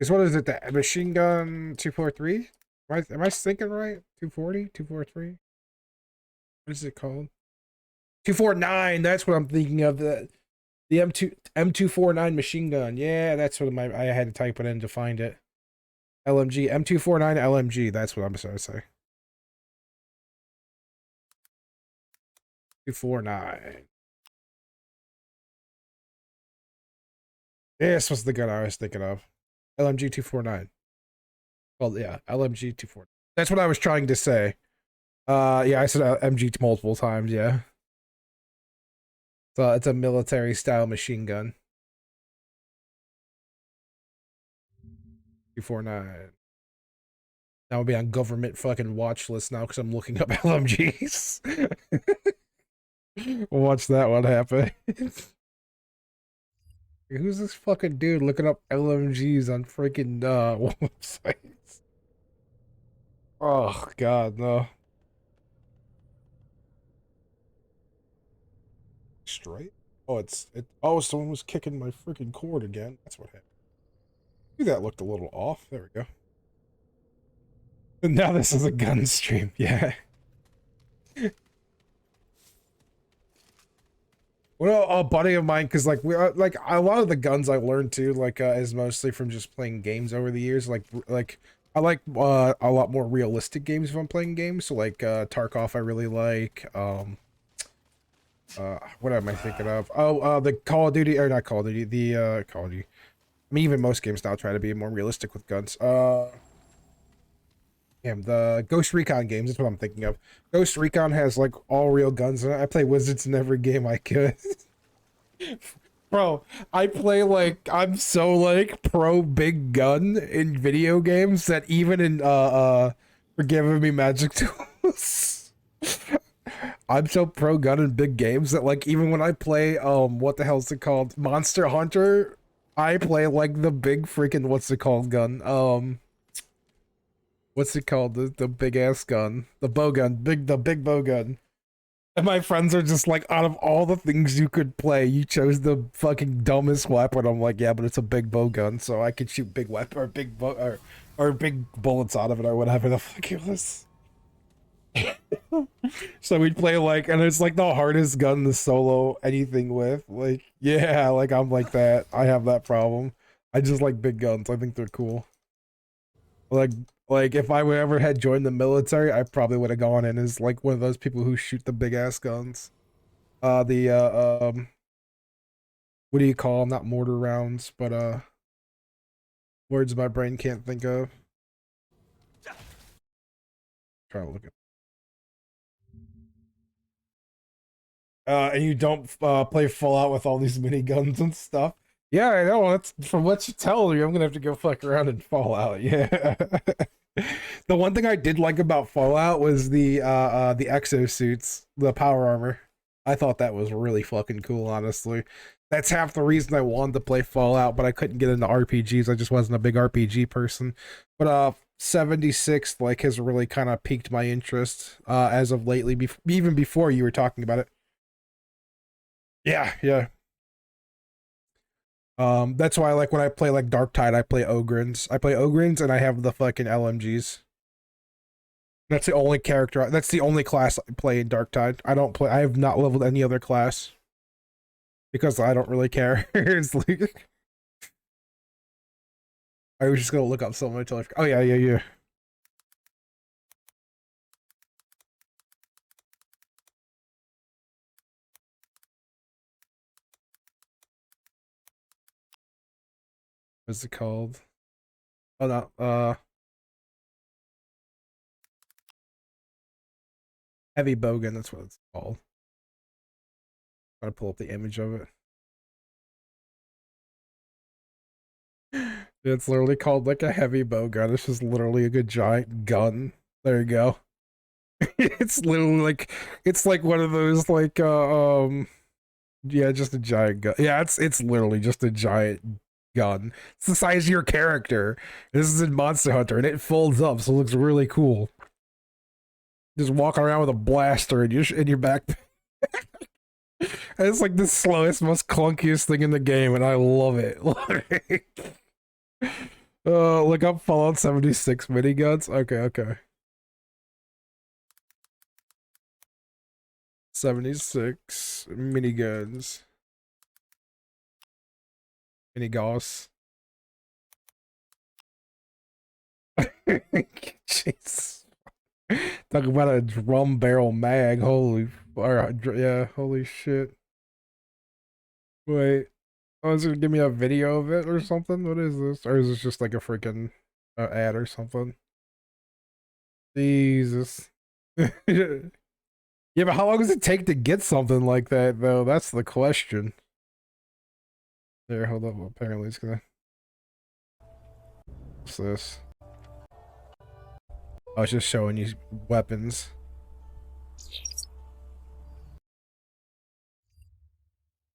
what is it? The machine gun 243? Am I thinking right? 240? 243? What is it called? 249. That's what I'm thinking of. The M249 machine gun. Yeah, that's what I had to type it in to find it. LMG. M249 LMG. That's what I'm supposed to say. 249. This was the gun I was thinking of. LMG 249. Well, yeah, LMG 249. That's what I was trying to say. Yeah, I said MG multiple times, yeah. So it's a military style machine gun. 249. Now I'll be on government fucking watch list now because I'm looking up LMGs. We'll watch that one happen. Who's this fucking dude looking up LMGs on freaking websites? Oh god, no. Straight? Oh, oh, someone was kicking my freaking cord again. That's what happened. Ooh, that looked a little off. There we go. And now this is a gun stream. Yeah. Well, a buddy of mine, because like we like a lot of the guns I learned too, like is mostly from just playing games over the years. Like I like a lot more realistic games if I'm playing games. So like Tarkov, I really like. What am I thinking of? Oh, the Call of Duty, or not Call of Duty, the Call of Duty. I mean, even most games now try to be more realistic with guns. Damn, the Ghost Recon games. That's what I'm thinking of. Ghost Recon has like all real guns in it. I play Wizards in every game I could. Bro, I play like I'm so like pro big gun in video games that even in forgiving me magic tools. I'm so pro gun in big games that like even when I play what the hell's it called? Monster Hunter, I play like the big freaking what's it called gun? What's it called? The big ass gun. The bow gun. The big bow gun. And my friends are just like, out of all the things you could play, you chose the fucking dumbest weapon. I'm like, yeah, but it's a big bow gun, so I could shoot big weapon or big bow or big bullets out of it or whatever the fuck it was. So we'd play like, and it's like the hardest gun to solo anything with. Like, yeah, like I'm like that. I have that problem. I just like big guns. I think they're cool. Like if I would ever had joined the military, I probably would have gone in as like one of those people who shoot the big ass guns. What do you call them? Not mortar rounds, but words my brain can't think of. Try to look at. And you don't play Fallout with all these miniguns and stuff. Yeah, I know. That's from what you tell me. I'm gonna have to go fuck around in Fallout. Yeah. The one thing I did like about Fallout was the exosuits, the power armor. I thought that was really fucking cool, honestly. That's half the reason I wanted to play Fallout, but I couldn't get into RPGs. I just wasn't a big RPG person. But 76 like has really kind of piqued my interest as of lately, even before you were talking about it. Yeah, yeah. That's why like when I play like Dark Tide, I play Ogrins. I play Ogrins and I have the fucking LMGs. That's the only character. That's the only class I play in Dark Tide. I don't play. I have not leveled any other class because I don't really care. It's like I was just gonna look up something until I. Oh yeah, yeah, yeah. What's it called? Oh no. Heavy Bogan. That's what it's called. Gotta pull up the image of it. It's literally called like a heavy bow gun. It's just literally a good giant gun. There you go. It's literally like it's like one of those like yeah, just a giant gun. Yeah, it's literally just a giant gun. It's the size of your character. This is in Monster Hunter and it folds up, so it looks really cool. Just walking around with a blaster in your backpack. And it's like the slowest, most clunkiest thing in the game, and I love it. Look up Fallout 76 miniguns. Okay, okay. 76 miniguns. Minigauss. Jeez. Talk about a drum barrel mag. Holy, yeah, holy shit. Wait. Oh, is it gonna give me a video of it or something? What is this? Or is this just like a freaking ad or something? Jesus. Yeah, but how long does it take to get something like that, though? That's the question. There, hold up. Apparently it's gonna... What's this? I was just showing you weapons.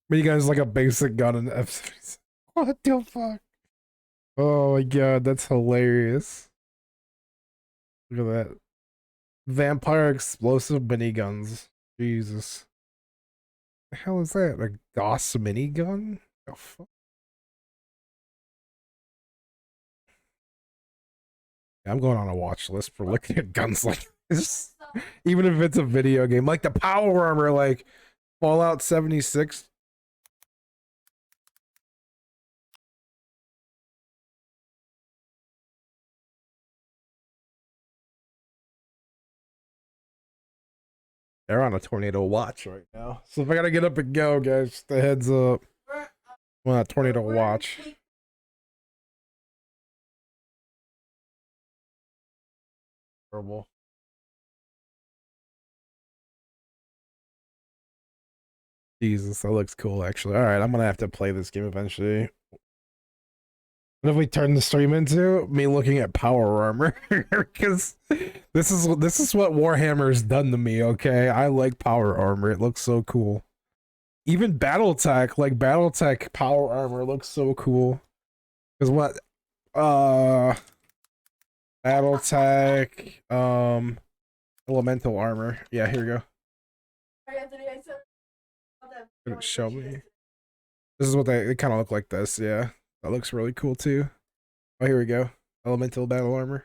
But you guys like a basic gun in F-series. What the fuck? Oh my god, that's hilarious. Look at that. Vampire explosive miniguns. Jesus. The hell is that? A Gauss minigun? Oh, fuck. I'm going on a watch list for looking at guns like this. Even if it's a video game. Like the power armor, like Fallout 76. They're on a tornado watch right now. So if I gotta get up and go, guys, just a heads up. I'm on a tornado watch. Horrible. Jesus, that looks cool, actually. All right, I'm gonna have to play this game eventually. What if we turn the stream into me looking at power armor? Because this is what Warhammer's done to me. Okay, I like power armor. It looks so cool. Even BattleTech, like BattleTech power armor, looks so cool. Because what? BattleTech, elemental armor. Yeah, here we go. Didn't show me. This is what they kind of look like. This, yeah, that looks really cool too. Oh, here we go. Elemental battle armor.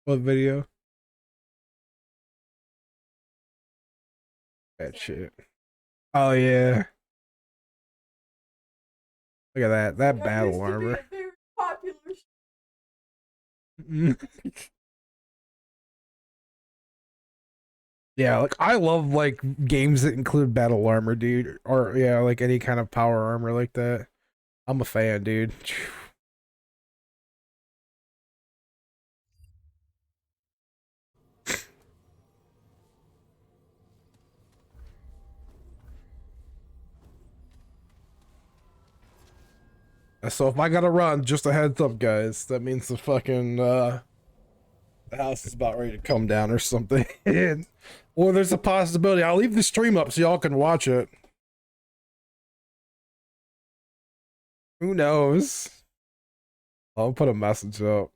What video? That shit. Oh yeah. Look at that. That battle armor. Yeah, like I love like games that include battle armor, dude. Or yeah, like any kind of power armor like that. I'm a fan, dude. So if I gotta run, just a heads up, guys. That means the fucking the house is about ready to come down or something. Or there's a possibility. I'll leave the stream up so y'all can watch it. Who knows? I'll put a message up.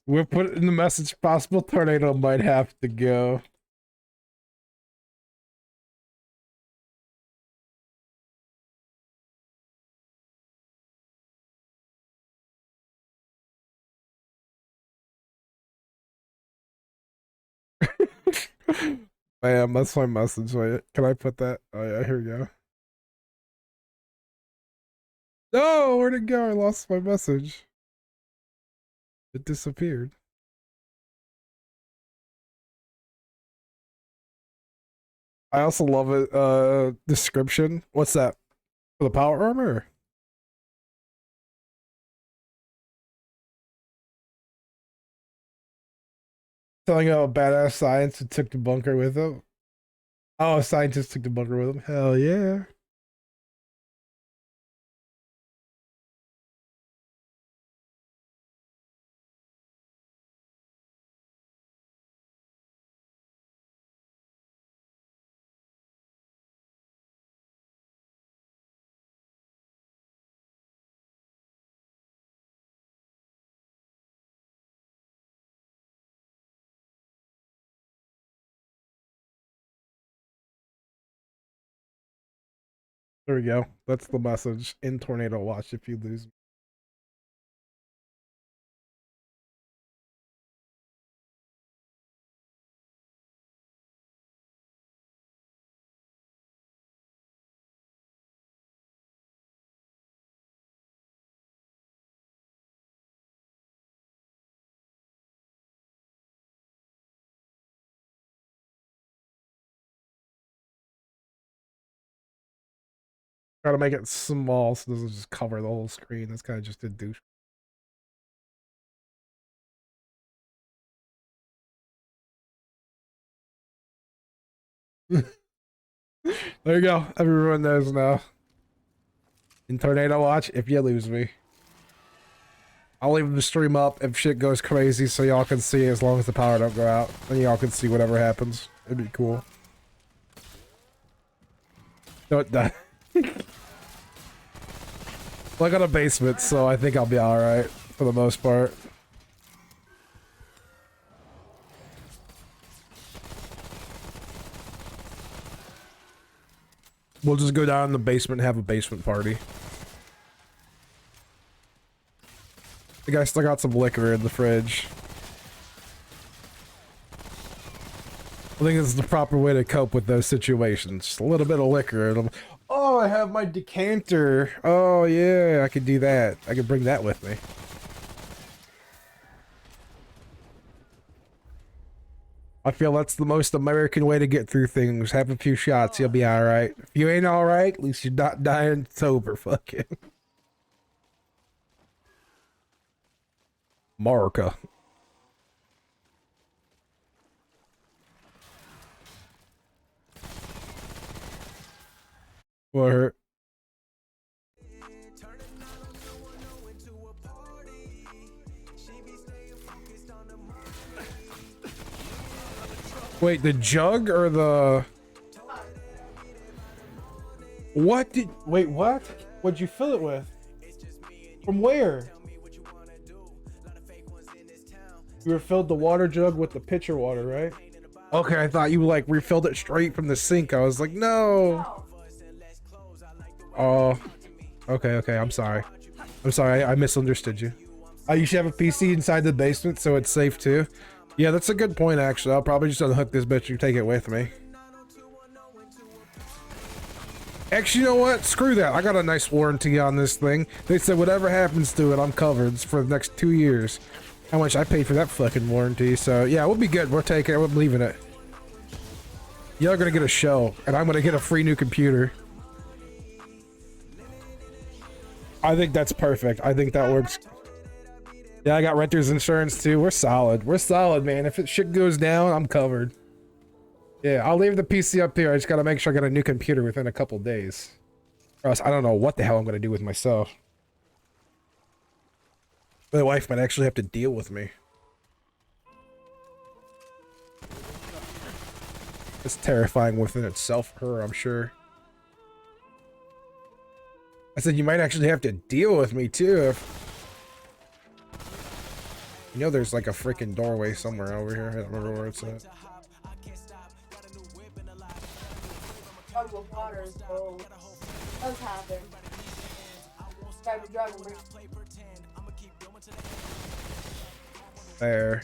We'll put it in the message. Possible tornado might have to go. Bam, that's my message. Wait, can I put that? Oh yeah, here we go. No, where'd it go? I lost my message. It disappeared. I also love it. Description. What's that? For the power armor? Telling how a badass scientist took the bunker with him. Oh, a scientist took the bunker with him. Hell yeah. There we go. That's the message. In tornado watch if you lose. Try to make it small so it doesn't just cover the whole screen. That's kind of just a douche. There you go. Everyone knows now. In tornado watch if you lose me. I'll leave the stream up if shit goes crazy so y'all can see as long as the power don't go out. And y'all can see whatever happens. It'd be cool. Don't die. Well, I got a basement, so I think I'll be alright for the most part. We'll just go down in the basement and have a basement party. The guy still got some liquor in the fridge. I think this is the proper way to cope with those situations. Just a little bit of liquor. And oh, I have my decanter. Oh, yeah, I could do that. I could bring that with me. I feel that's the most American way to get through things. Have a few shots, you'll be alright. If you ain't alright, at least you're not dying sober, fucking. Marca. What hurt? Wait, the jug or the... What did... Wait, what? What'd you fill it with? From where? You refilled the water jug with the pitcher water, right? Okay, I thought you like refilled it straight from the sink. I was like, no. Oh, okay. I'm sorry. I misunderstood you. You should have a PC inside the basement, so it's safe too. Yeah, that's a good point, actually. I'll probably just unhook this bitch and take it with me. Actually, you know what? Screw that. I got a nice warranty on this thing. They said whatever happens to it, I'm covered for the next 2 years. How much I paid for that fucking warranty. So, yeah, we'll be good. We're taking it. We're leaving it. Y'all are gonna get a show, and I'm gonna get a free new computer. I think that's perfect. I think that works. Yeah, I got renter's insurance too. We're solid. We're solid, man. If shit goes down, I'm covered. Yeah, I'll leave the PC up here. I just gotta make sure I got a new computer within a couple days. Or else I don't know what the hell I'm gonna do with myself. My wife might actually have to deal with me. It's terrifying within itself, her, I'm sure. I said you might actually have to deal with me too if... You know there's like a freaking doorway somewhere over here. I don't remember where it's at. There.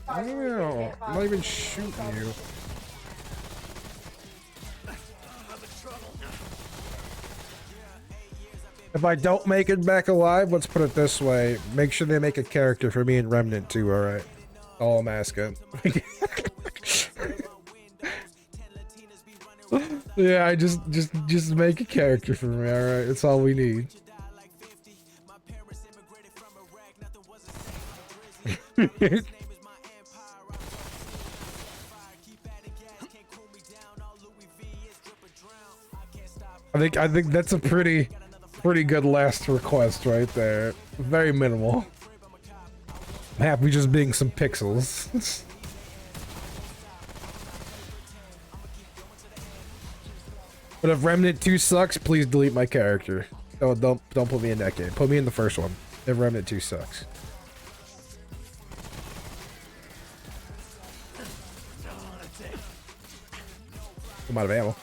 Ew, I'm not even shooting you. If I don't make it back alive, let's put it this way. Make sure they make a character for me in Remnant too, alright? All I'm asking. Yeah, just make a character for me, alright? That's all we need. I think that's a pretty good last request right there. Very minimal. I'm happy just being some pixels. But if Remnant 2 sucks, please delete my character. Oh, don't put me in that game. Put me in the first one. If Remnant 2 sucks. I'm out of ammo.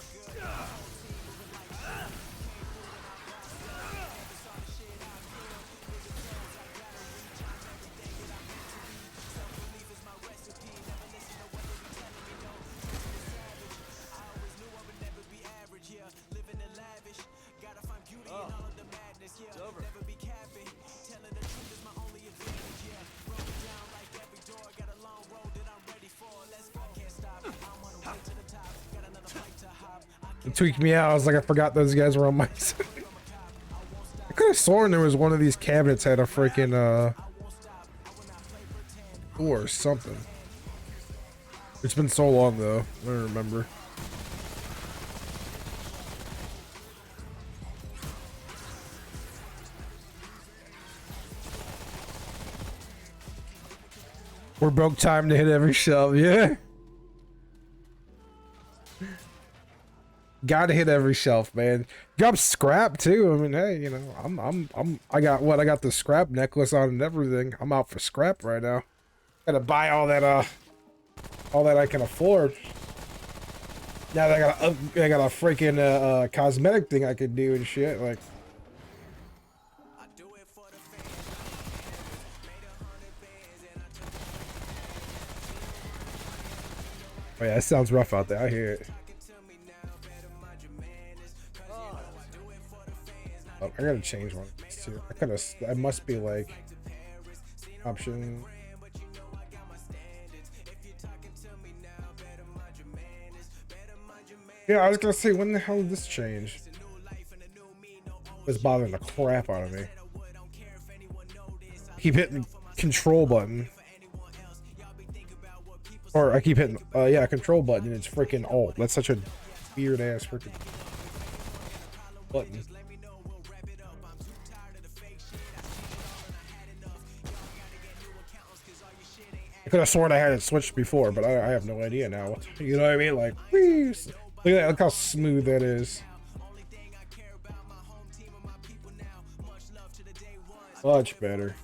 It tweaked me out. I was like, I forgot those guys were on my side. I could have sworn there was one of these cabinets had a freaking door or something. It's been so long though. I don't remember. We're broke time to hit every shelf, yeah. Gotta hit every shelf, man. Got scrap too. I mean, hey, you know, I got the scrap necklace on and everything. I'm out for scrap right now. Gotta buy all that I can afford. Now that I got a freaking cosmetic thing I could do and shit. Like, oh yeah, it sounds rough out there. I hear it. Oh, I gotta change one of these too. I must be like Option. Yeah, I was gonna say, when the hell did this change? It's bothering the crap out of me. Keep hitting control button. Or I keep hitting, yeah, control button, and it's freaking alt. That's such a weird ass freaking button. I could have sworn I had it switched before, but I have no idea now. You know what I mean? Like, please. Look at that. Look how smooth that is. Much better.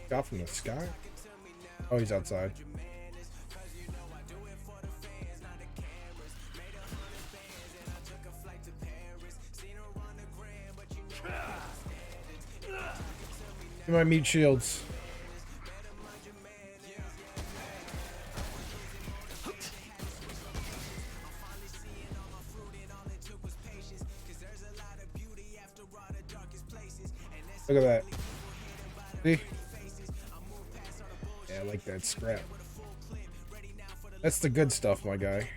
Got from the sky? Oh, he's outside. My meat shields. Look at that. See? Yeah, I like that scrap. That's the good stuff, my guy.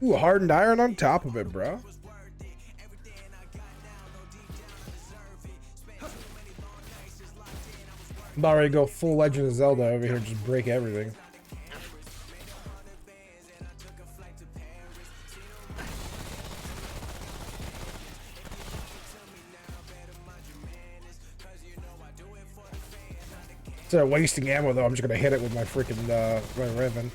Ooh, hardened iron on top of it, bro. I'm about ready to go full Legend of Zelda over here, just break everything. Instead of wasting ammo, though, I'm just gonna hit it with my freaking my Revan.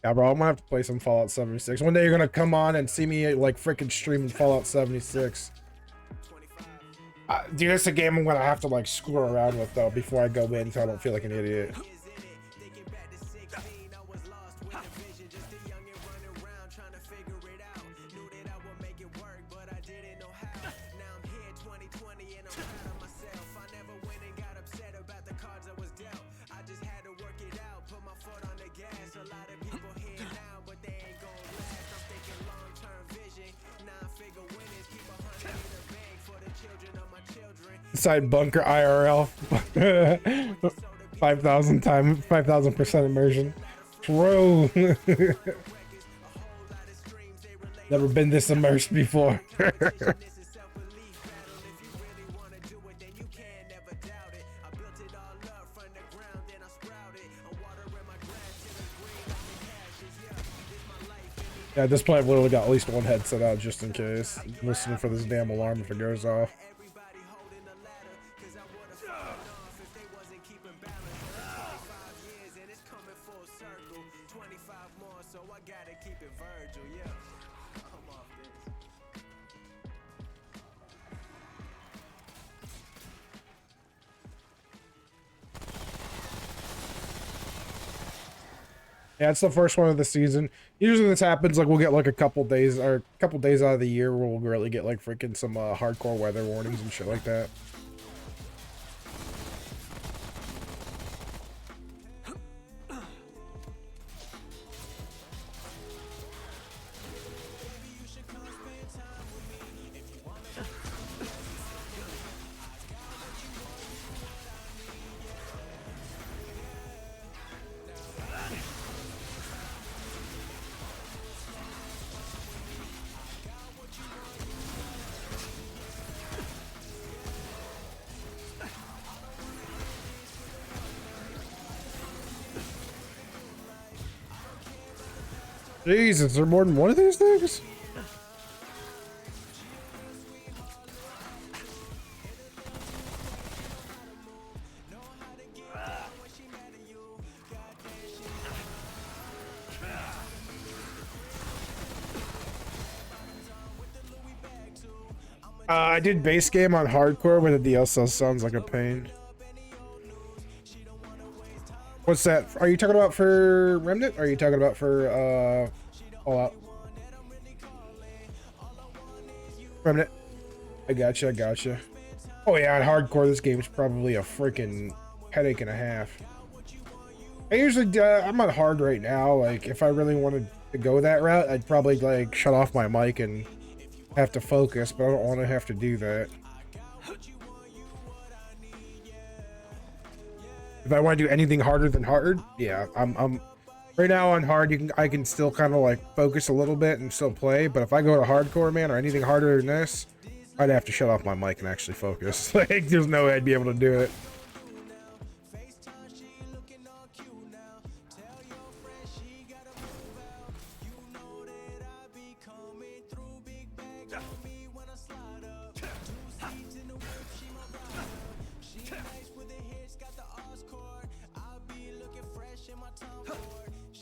Yeah, bro, I'm gonna have to play some Fallout 76. One day you're gonna come on and see me like freaking streaming Fallout 76. Dude, it's a game I'm gonna have to like screw around with though before I go in, so I don't feel like an idiot. Side bunker IRL. 5,000% immersion. True. Never been this immersed before. Yeah, this point I've literally got at least one headset out just in case. Listening for this damn alarm if it goes off. Yeah, it's the first one of the season. Usually this happens, like, we'll get, like, a couple days out of the year where we'll really get, like, freaking some hardcore weather warnings and shit like that. Jesus, is there more than one of these things? I did base game on hardcore, but the DLSL sounds like a pain. What's that? Are you talking about for Remnant? Or are you talking about for All Out? Remnant. I gotcha, I gotcha. Oh yeah, on hardcore, this game's probably a freaking headache and a half. I usually, I'm on hard right now. Like, if I really wanted to go that route, I'd probably like shut off my mic and have to focus, but I don't want to have to do that. If I want to do anything harder than hard, yeah, I'm right now on hard. I can still kind of like focus a little bit and still play. But if I go to hardcore, man, or anything harder than this, I'd have to shut off my mic and actually focus. Like, there's no way I'd be able to do it.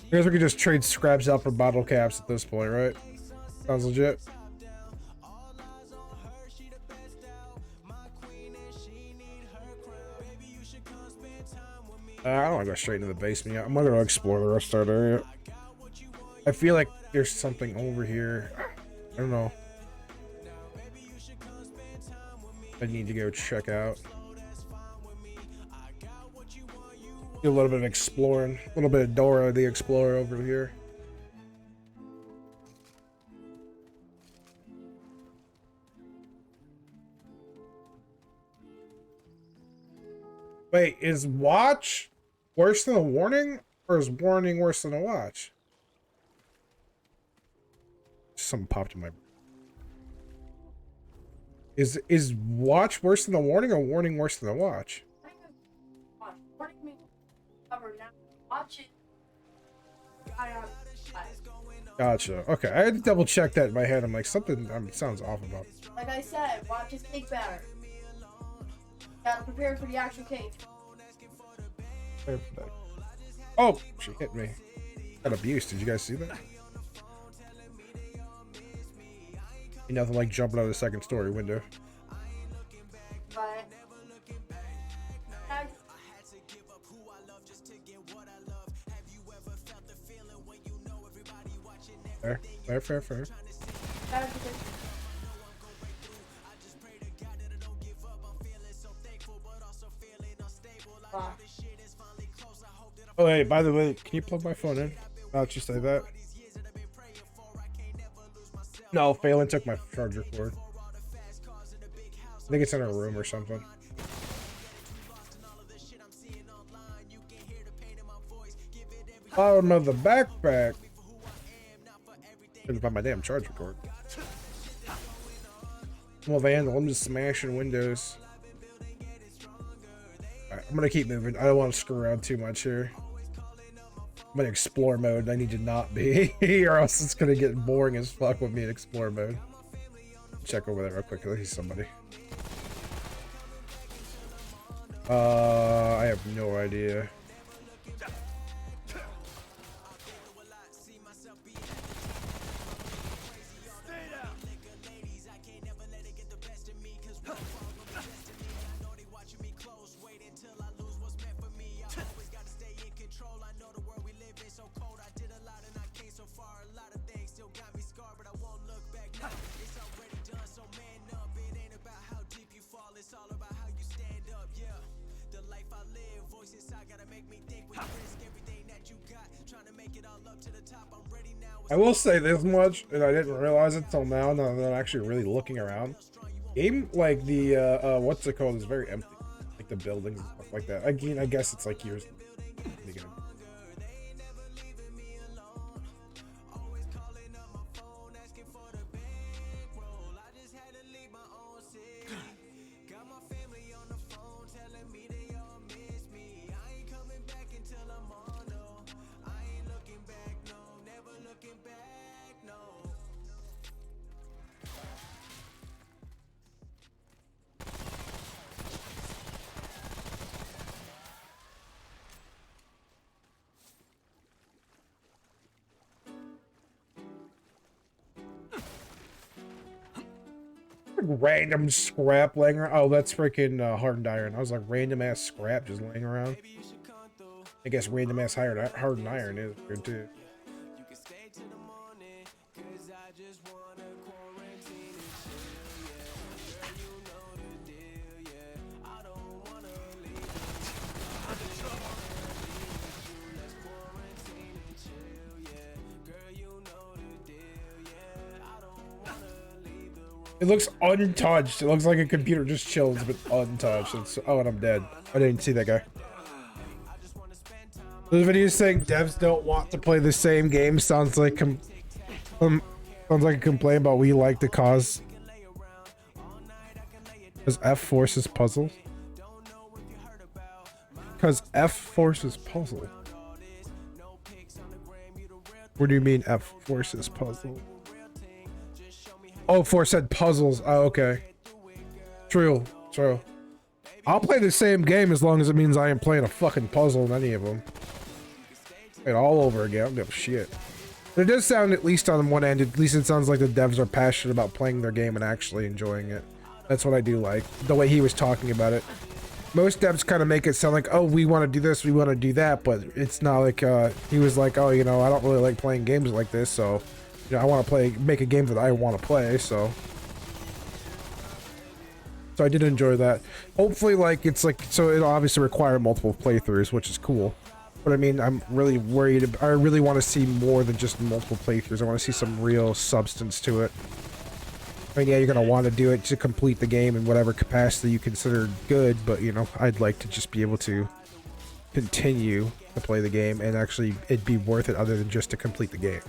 I guess we could just trade scraps out for bottle caps at this point, right? Sounds legit. I don't want to go straight into the basement yet. I'm gonna go explore the rest of that area. I feel like there's something over here. I don't know. I need to go check out. Do a little bit of exploring. A little bit of Dora the Explorer over here. Wait, is watch worse than a warning? Or is warning worse than a watch? Something popped in my... Is watch worse than a warning or warning worse than a watch? Gotcha. Okay, I had to double check that in my head. I'm like, something sounds off about it. Like I said, watch his cake batter. Gotta prepare for the actual cake. Oh, she hit me. Got abused. Did you guys see that? Ain't nothing like jumping out of the second story window. But Fair. Oh, hey, by the way, can you plug my phone in? I'll just say that. No, Phelan took my charger cord. I think it's in her room or something. Bottom of the backpack. Couldn't find my damn charger cord. Well, Vandal, I'm just smashing windows. Alright, I'm gonna keep moving. I don't want to screw around too much here. I'm in explore mode. I need to not be, or else it's gonna get boring as fuck with me in explore mode. Check over there real quick. I see somebody. I have no idea. I will say this much, and I didn't realize it till now that I'm actually really looking around. Game, like the, what's it called, is very empty. Like the buildings and stuff like that. Again, I guess it's like years. Like random scrap laying around. Oh, that's freaking hardened iron. I was like random ass scrap just laying around. I guess random ass hardened iron is good too. It looks untouched. It looks like a computer just chills, but untouched. It's, oh, and I'm dead. I didn't see that guy. This video is saying devs don't want to play the same game. Sounds like sounds like a complaint about we like to cause. Because F forces puzzles. Because F forces puzzle. What do you mean F forces puzzle? Oh, Force said puzzles. Oh, okay. True. True. I'll play the same game as long as it means I am playing a fucking puzzle in any of them. Play it all over again. I don't give a shit. But it does sound, at least on one end, at least it sounds like the devs are passionate about playing their game and actually enjoying it. That's what I do like. The way he was talking about it. Most devs kind of make it sound like, oh, we want to do this, we want to do that, but it's not like, he was like, oh, you know, I don't really like playing games like this, so, you know, I want to make a game that I want to play, so I did enjoy that. Hopefully, like, it's like, so it'll obviously require multiple playthroughs, which is cool. But I mean, I'm really worried, I really want to see more than just multiple playthroughs. I want to see some real substance to it. I mean, yeah, you're going to want to do it to complete the game in whatever capacity you consider good, but, you know, I'd like to just be able to continue to play the game and actually it'd be worth it other than just to complete the game.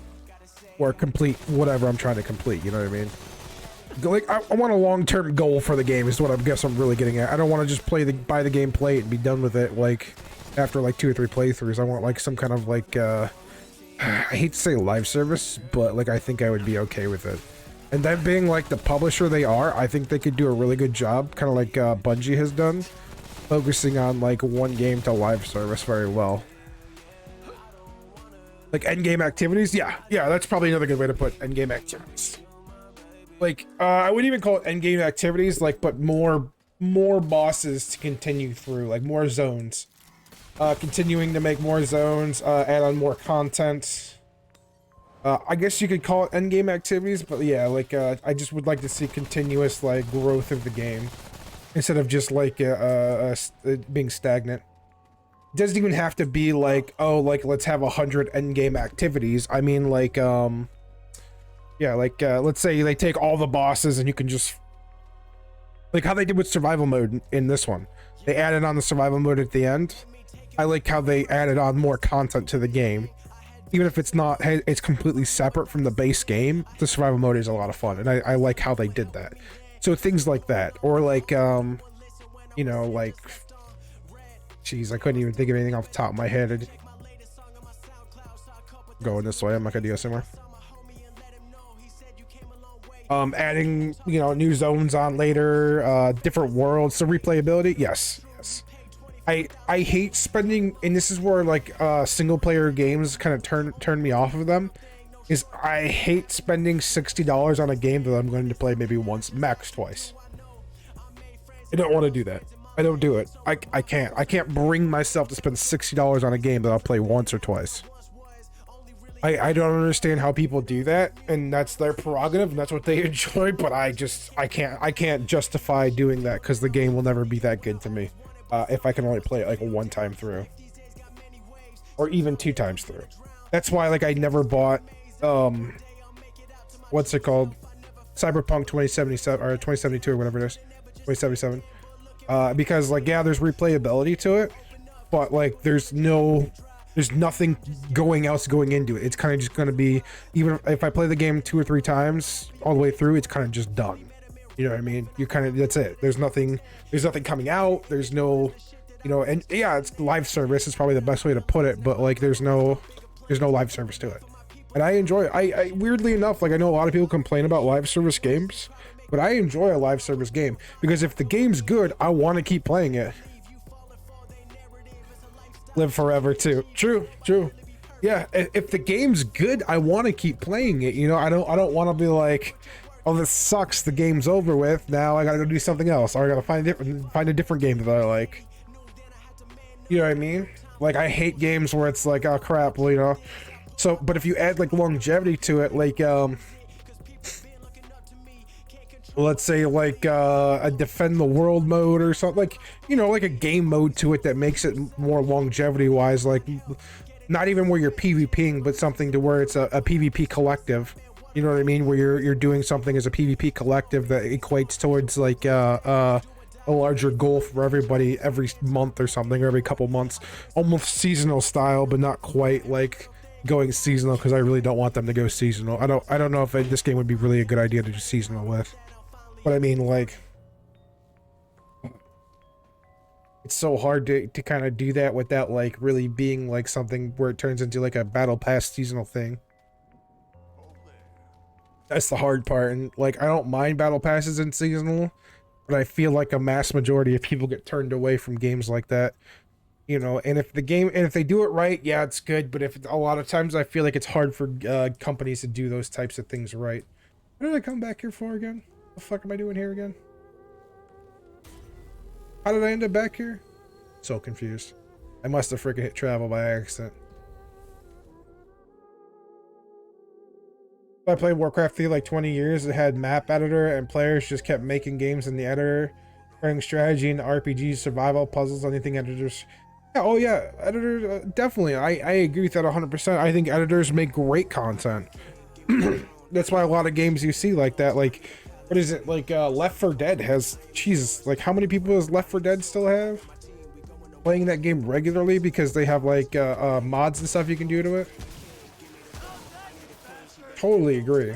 Or complete whatever I'm trying to complete, you know what I mean? Like, I want a long-term goal for the game is what I guess I'm really getting at. I don't want to just buy the game, play it, and be done with it, like, after, like, 2 or 3 playthroughs. I want, like, some kind of, like, I hate to say live service, but, like, I think I would be okay with it. And them being, like, the publisher they are, I think they could do a really good job, kind of like Bungie has done, focusing on, like, one game to live service very well. Like, endgame activities? Yeah, that's probably another good way to put endgame activities. Like, I wouldn't even call it endgame activities, like, but more bosses to continue through, like, more zones. Continuing to make more zones, add on more content. I guess you could call it endgame activities, but yeah, like, I just would like to see continuous, like, growth of the game. Instead of just, like, being stagnant. It doesn't even have to be, like, oh, like, let's have 100 endgame activities. I mean, like, yeah, like, let's say they take all the bosses and you can just... Like how they did with survival mode in this one. They added on the survival mode at the end. I like how they added on more content to the game. Even if it's not, it's completely separate from the base game, the survival mode is a lot of fun, and I like how they did that. So things like that, or like, you know, like, jeez, I couldn't even think of anything off the top of my head. Going this way, I'm not gonna do this anymore. Adding, you know, new zones on later, different worlds, so replayability, yes. I hate spending, and this is where, like, single player games kind of turn me off of them, is I hate spending $60 on a game that I'm going to play maybe once, max twice. I don't want to do that. I don't do it. I can't bring myself to spend $60 on a game that I'll play once or twice. I don't understand how people do that, and that's their prerogative, and that's what they enjoy, but I can't justify doing that, because the game will never be that good to me. If I can only play it like 1 time through, or even 2 times through. That's why, like, I never bought what's it called, Cyberpunk 2077 or 2072 or whatever it is, 2077, because, like, yeah, there's replayability to it, but, like, there's nothing going into it. It's kind of just going to be, even if I play the game 2 or 3 times all the way through, it's kind of just done. You know what I mean? You kind of, that's it. There's nothing coming out. There's no, you know, and yeah, it's live service is probably the best way to put it, but, like, there's no live service to it. And I enjoy it. I weirdly enough, like, I know a lot of people complain about live service games, but I enjoy a live service game, because if the game's good, I want to keep playing it. Live forever too. True. Yeah, if the game's good, I want to keep playing it. You know, I don't want to be like, oh, this sucks, the game's over with, now I gotta go do something else, or I gotta find a different game that I like. You know what I mean? Like, I hate games where it's like, oh crap, well, you know. So, but if you add like longevity to it, like let's say like a defend the world mode or something, like, you know, like a game mode to it that makes it more longevity wise, like not even where you're PvPing, but something to where it's a PvP collective. You know what I mean? Where you're doing something as a PvP collective that equates towards like a larger goal for everybody every month or something, or every couple months, almost seasonal style, but not quite like going seasonal, because I really don't want them to go seasonal. I don't know if this game would be really a good idea to do seasonal with. But I mean, like, it's so hard to kind of do that without like really being like something where it turns into like a battle pass seasonal thing. That's the hard part. And like, I don't mind battle passes in seasonal, but I feel like a mass majority of people get turned away from games like that. You know, and if they do it right, yeah, it's good. But if a lot of times I feel like it's hard for companies to do those types of things right. What did I come back here for again? What the fuck am I doing here again? How did I end up back here? So confused. I must have freaking hit travel by accident. I played Warcraft 3 like 20 years. It had map editor and players just kept making games in the editor, running strategy and RPGs, survival, puzzles, anything editors. Yeah, oh yeah, editors, definitely. I agree with that 100%. I think editors make great content. That's why a lot of games you see like that, like, what is it, like Left 4 Dead has, Jesus, like how many people does Left 4 Dead still have playing that game regularly because they have like mods and stuff you can do to it? Totally agree.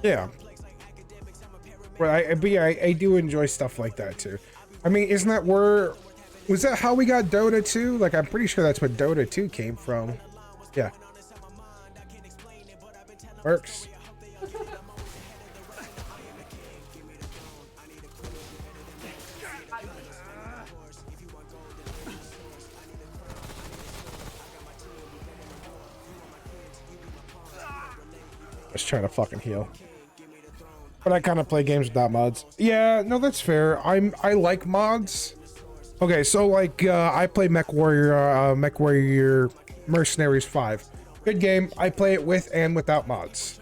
Yeah. Well, I do enjoy stuff like that too. I mean, isn't that where, was that how we got Dota 2? Like, I'm pretty sure that's what Dota 2 came from. Yeah. Works. Let's try to fucking heal. But I kind of play games without mods. Yeah, no, that's fair. I like mods. Okay, so like I play MechWarrior Mercenaries 5. Good game. I play it with and without mods.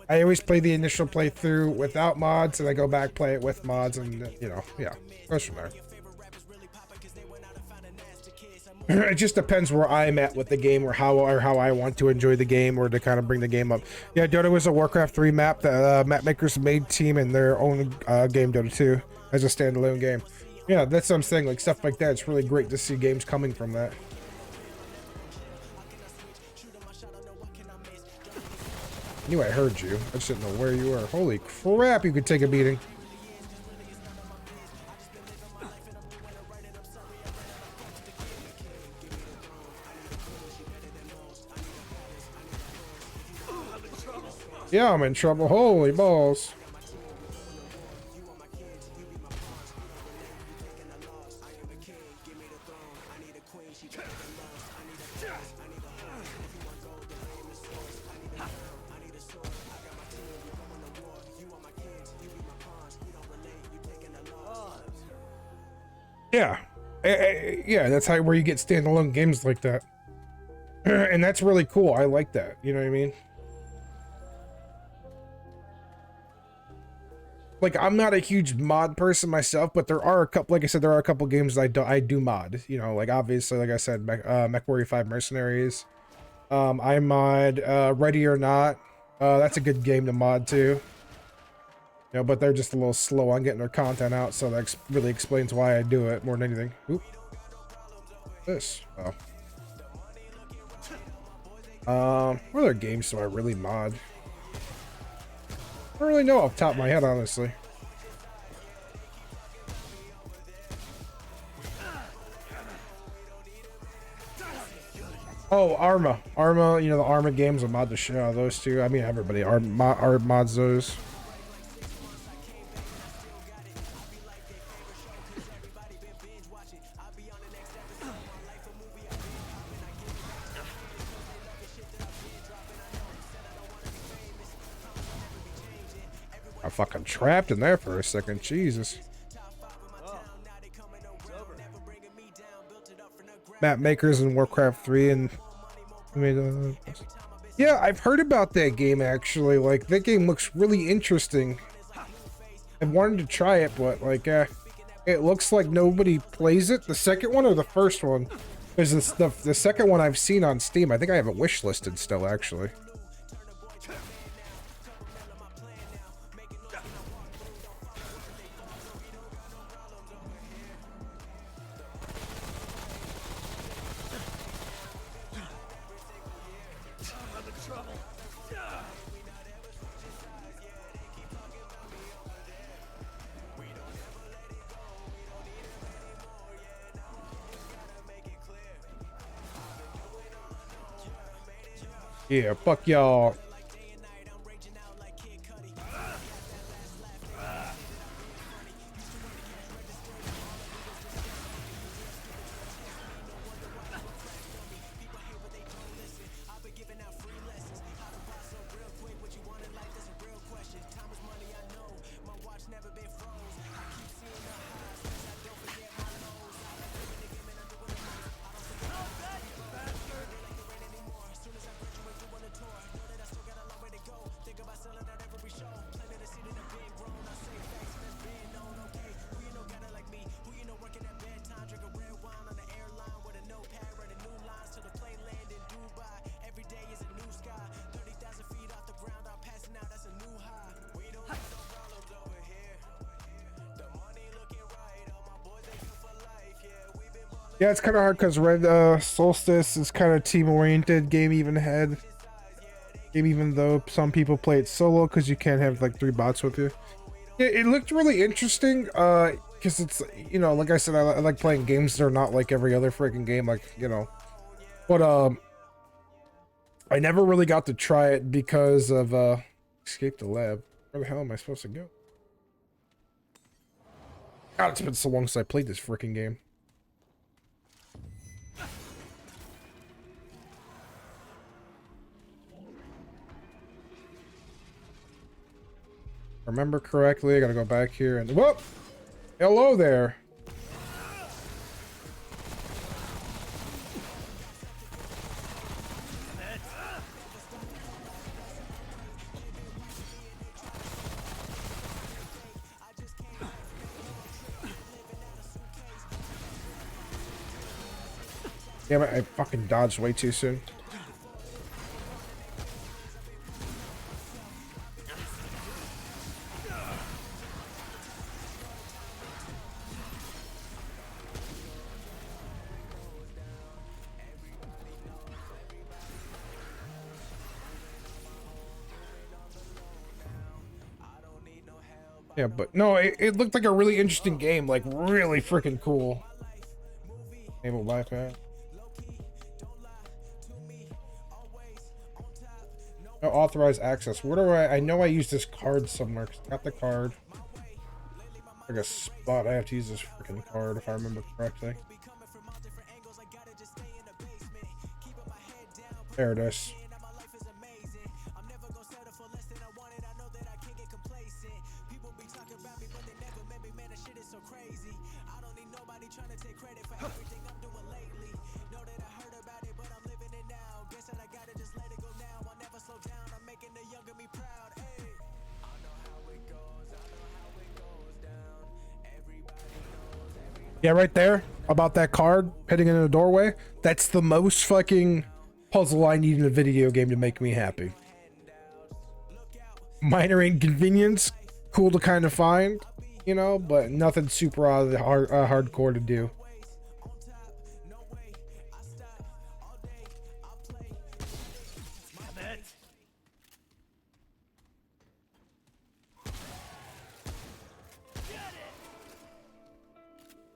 I always play the initial playthrough without mods, and I go back play it with mods, and you know, yeah, goes from there. It just depends where I'm at with the game, or how I want to enjoy the game, or to kind of bring the game up. Yeah, Dota was a Warcraft 3 map that map makers made team in their own game, Dota 2, as a standalone game. Yeah, that's what I'm saying, like stuff like that. It's really great to see games coming from that. I knew I heard you. I just didn't know where you were. Holy crap, you could take a beating. Yeah, I'm in trouble. Holy balls. Yeah. Yeah, that's where you get standalone games like that. And that's really cool. I like that. You know what I mean? Like, I'm not a huge mod person myself, but there are a couple, like I said, there are a couple games I do mod. You know, like obviously, like I said, MechWarrior 5 Mercenaries. I mod Ready or Not. That's a good game to mod too. You know, but they're just a little slow on getting their content out, so that really explains why I do it more than anything. Oop. This. Oh. What other games do I really mod? I don't really know off the top of my head, honestly. Oh, Arma, you know, the Arma games, I mod the shit out of those two. I mean, everybody mods those. I'm fucking trapped in there for a second, Jesus. Map makers in Warcraft 3 and yeah, I've heard about that game actually. Like, that game looks really interesting. I've wanted to try it, but like it looks like nobody plays it. The second one or the first one? Because the second one I've seen on Steam. I think I have it wishlisted still, actually. Yeah, fuck y'all. Yeah, it's kind of hard because Red Solstice is kind of team-oriented game even though some people play it solo because you can't have like 3 bots with you. Yeah, it looked really interesting because it's, you know, like I said, I like playing games that are not like every other freaking game, like, you know. But I never really got to try it because of escape the lab. Where the hell am I supposed to go? God, it's been so long since I played this freaking game. Remember correctly, I gotta go back here and whoop! Hello there. Damn it, I fucking dodged way too soon. Yeah, but no, it looked like a really interesting game, like really freaking cool. Enable Wi-Fi. No authorized access. Where do I know I used this card somewhere. Got the card. Like a spot. I have to use this freaking card if I remember correctly. There it is. Yeah, right there, about that card heading into the doorway. That's the most fucking puzzle I need in a video game to make me happy. Minor inconvenience, cool to kind of find, you know, but nothing super out of the hardcore to do.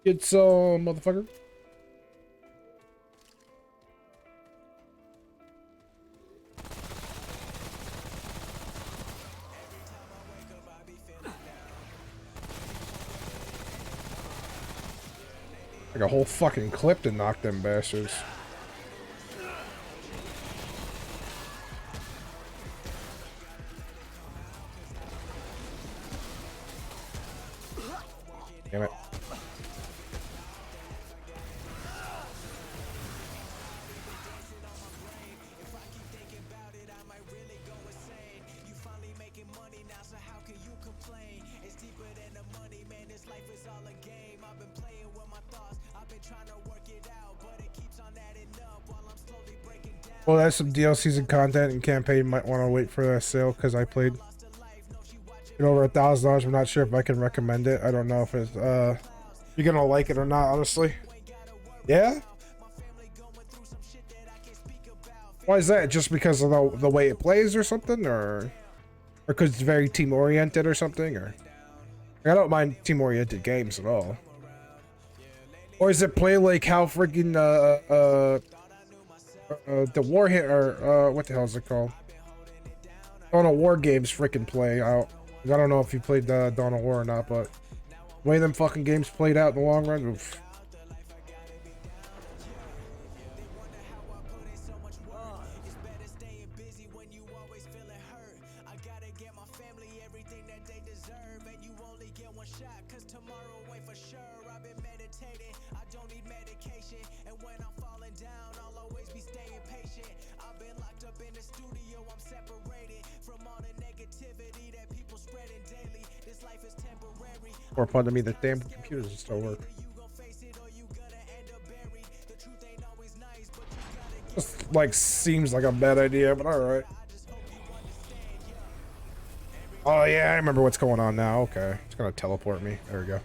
Get some, motherfucker. Like a whole fucking clip to knock them bastards. Damn it. Well, that's some DLCs and content and campaign. You might want to wait for that sale because I played it over $1,000. I'm not sure if I can recommend it. I don't know if it's you're gonna like it or not, honestly. Yeah? Why is that? Just because of the way it plays or something? Or because it's very team oriented or something? Or I don't mind team oriented games at all. Or is it play like how freaking the war hit or what the hell is it called? Dawn of War games freaking play out. I don't know if you played Dawn of War or not, but the way them fucking games played out in the long run. Oof. Or fun to me, the damn computers still work. Just like seems like a bad idea, but alright. Oh yeah, I remember what's going on now. Okay. It's gonna teleport me. There we go.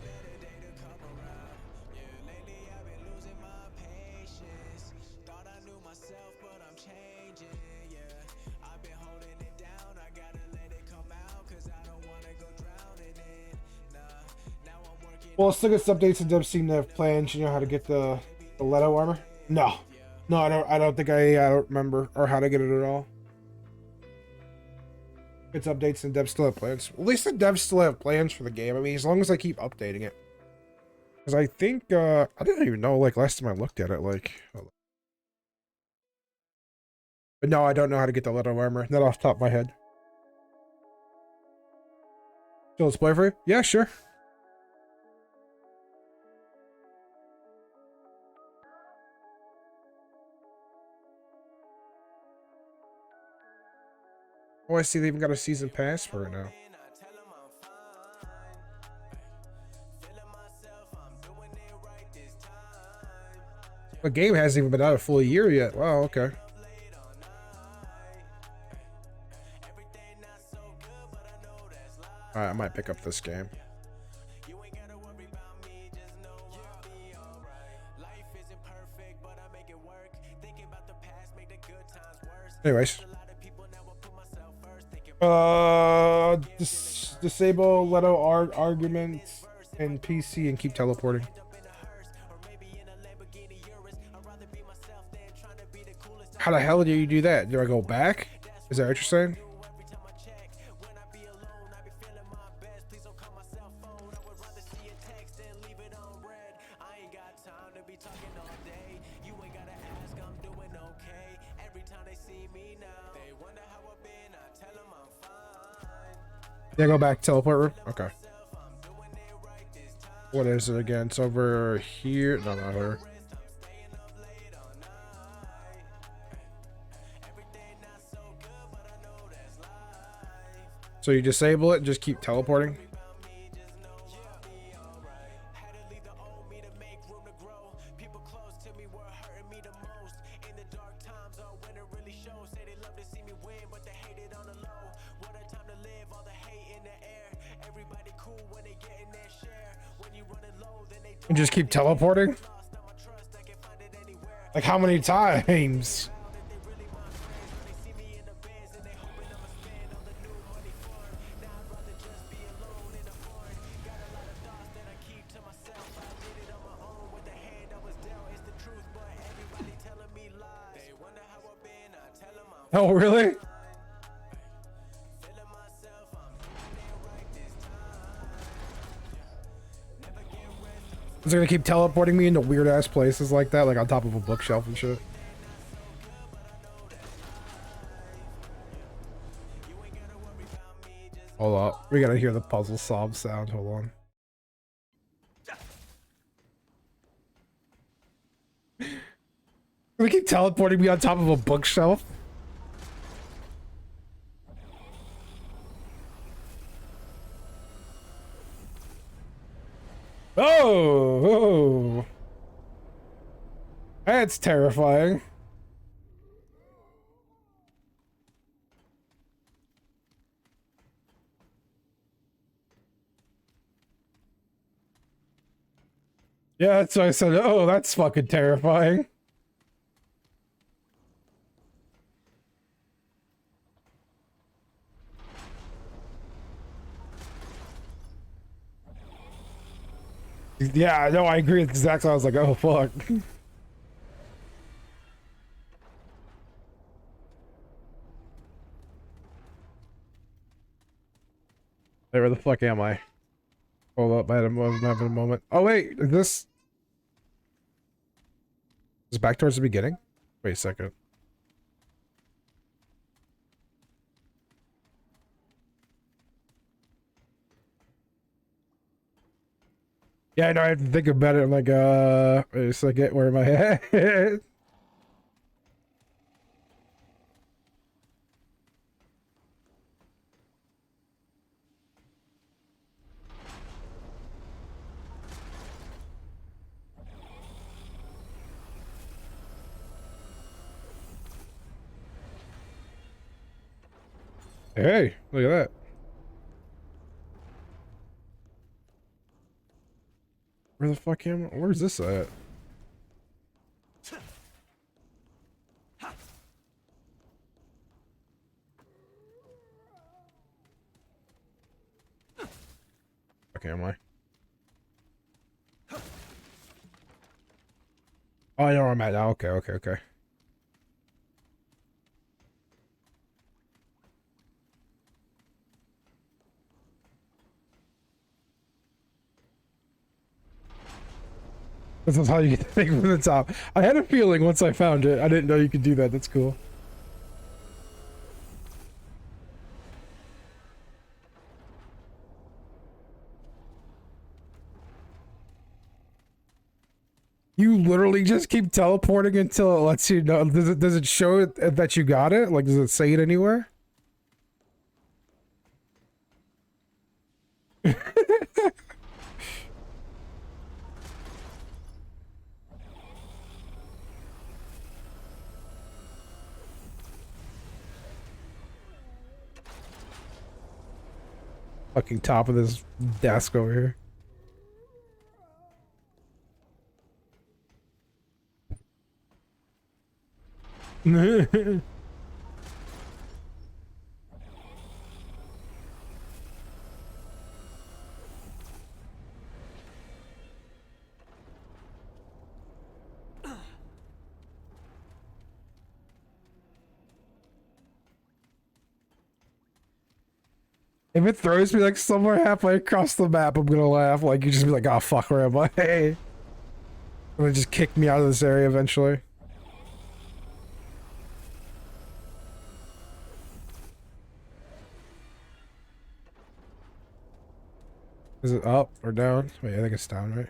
Well, let's look at some updates and devs seem to have plans. You know how to get the Leto armor? No. No, I don't think I don't remember or how to get it at all. It's updates and devs still have plans. At least the devs still have plans for the game. I mean, as long as I keep updating it. Because I think, I didn't even know, like, last time I looked at it, like... But no, I don't know how to get the Leto armor. Not off the top of my head. So let's play for you? Yeah, sure. Oh, I see they even got a season pass for it now. The game hasn't even been out a full year yet. Wow, okay. Alright, I might pick up this game. Anyways. Disable Leto arguments and PC and keep teleporting. How the hell do you do that? Do I go back? Is that what you're saying? Yeah, go back, teleport room. Okay. What is it again? It's over here. No, not her. So you disable it and just keep teleporting? And just keep teleporting? Like how many times? Oh, really? Is it gonna keep teleporting me into weird ass places like that, like on top of a bookshelf and shit? Hold up, we gotta hear the puzzle sob sound. Hold on. They keep teleporting me on top of a bookshelf. Oh, oh. That's terrifying. Yeah, that's why I said, oh, that's fucking terrifying. Yeah, no, I agree. Exactly. I was like, oh, fuck. Hey, where the fuck am I? Hold up, I'm having a moment. Oh, wait, is this back towards the beginning? Wait a second. Yeah, I know, I have to think about it. I'm like, wait a second, where am I at? Hey, look at that. Where the fuck am I? Where's this at? Okay, am I? Oh, I know where I'm at now. Okay, okay, okay. This is how you get the thing from the top. I had a feeling once I found it. I didn't know you could do that. That's cool. You literally just keep teleporting until it lets you know. Does it show that you got it? Like, does it say it anywhere? Fucking top of this desk over here. If it throws me like somewhere halfway across the map, I'm gonna laugh. Like, you just be like, oh fuck, where am I? Hey. Gonna just kick me out of this area eventually. Is it up or down? Wait, I think it's down, right?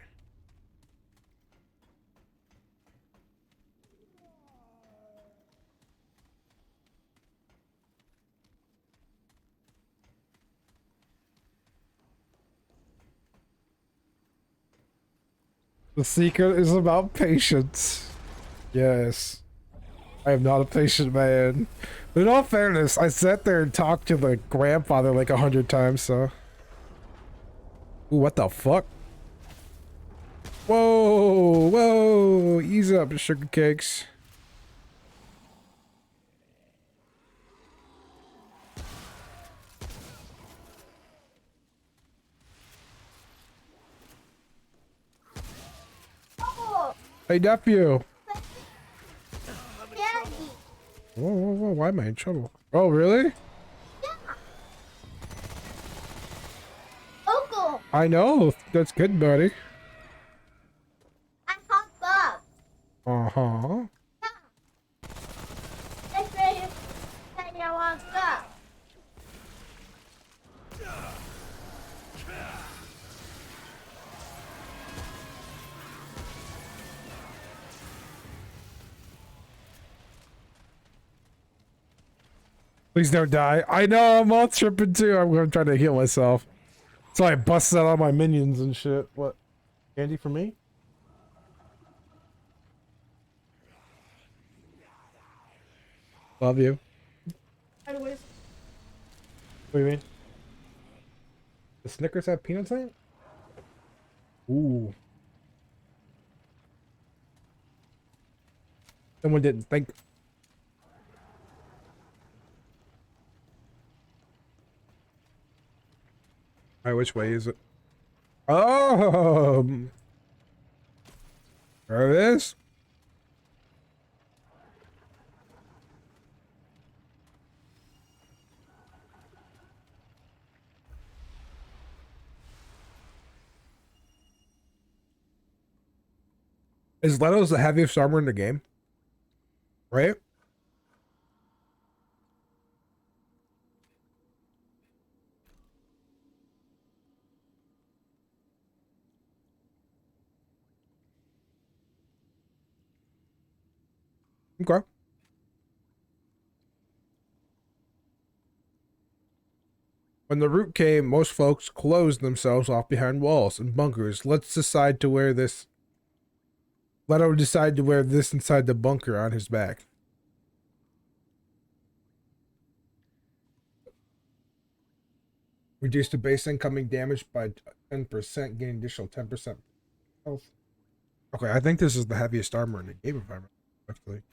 The secret is about patience. Yes. I am not a patient man. But in all fairness, I sat there and talked to the grandfather like 100 times, so. Ooh, what the fuck? Whoa, whoa, ease up, sugar cakes. Oh, Hey, nephew. Daddy. Whoa, whoa, whoa, why am I in trouble? Oh, really? Uncle, I know. That's good, buddy. I hot up. Uh-huh. That's where you say you want to go. Please don't die. I know, I'm all tripping too. I'm gonna try to heal myself. So I busted out all my minions and shit. What? Candy for me? Love you. Anyways, What do you mean? The Snickers have peanuts in it? Ooh. Someone didn't think. Alright, which way is it? Oh! There it is. Is Leto's the heaviest armor in the game? Right? Okay. When the root came, most folks closed themselves off behind walls and bunkers. Leto decided to wear this inside the bunker on his back. Reduce the base incoming damage by 10%, gain additional 10% health. Okay, I think this is the heaviest armor in the game, if I remember correctly.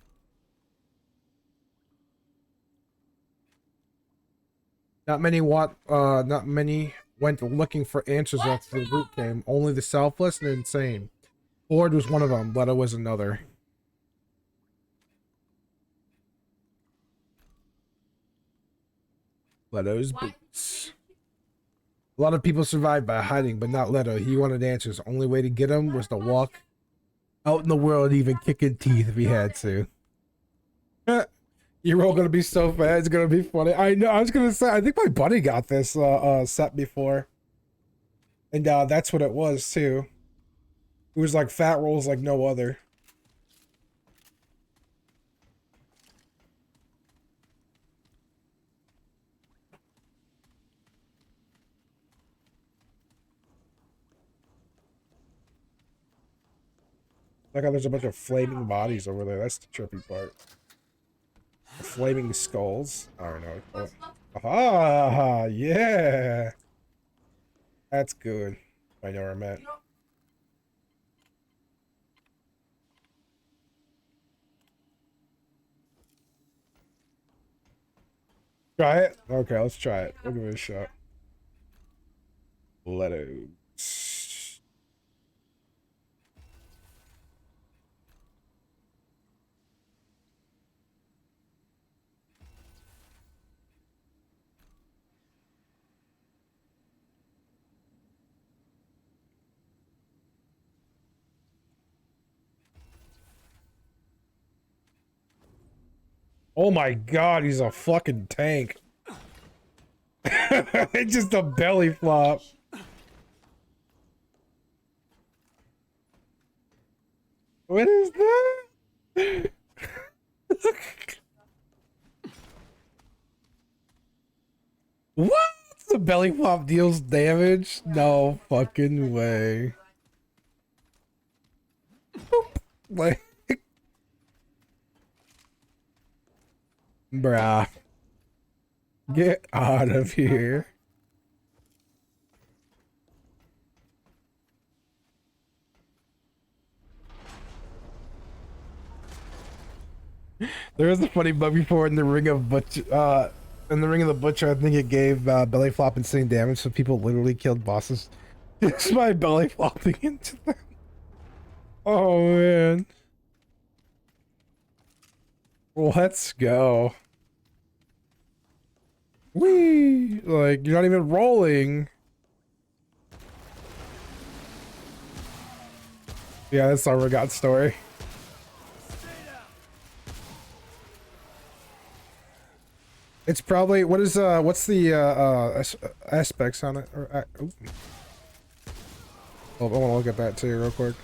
Not many went looking for answers after the root came. Only the selfless and insane. Ford was one of them, Leto was another. Leto's boots. A lot of people survived by hiding, but not Leto. He wanted answers. Only way to get him was to walk out in the world, even kicking teeth if he had to. You're all gonna be so fat. It's gonna be funny. I know. I was gonna say. I think my buddy got this set before, and that's what it was too. It was like fat rolls like no other. Like how there's a bunch of flaming bodies over there. That's the trippy part. The flaming skulls. I don't know. Ah, yeah. That's good. I know where I'm at. Try it? Okay, let's try it. We'll give it a shot. Lettuce. Oh my god, he's a fucking tank. It's just a belly flop. What is that? What? The belly flop deals damage? No fucking way. Like, bruh. Get out of here. There was a funny bug before in the Ring of Butcher, in the Ring of the Butcher, I think it gave belly flop insane damage, so people literally killed bosses just by belly flopping into them. Oh man. Let's go. Whee! Like, you're not even rolling. Yeah, that's our God story. It's probably, what is, what's the, aspects on it? Or, oh, I want to look at that too, real quick.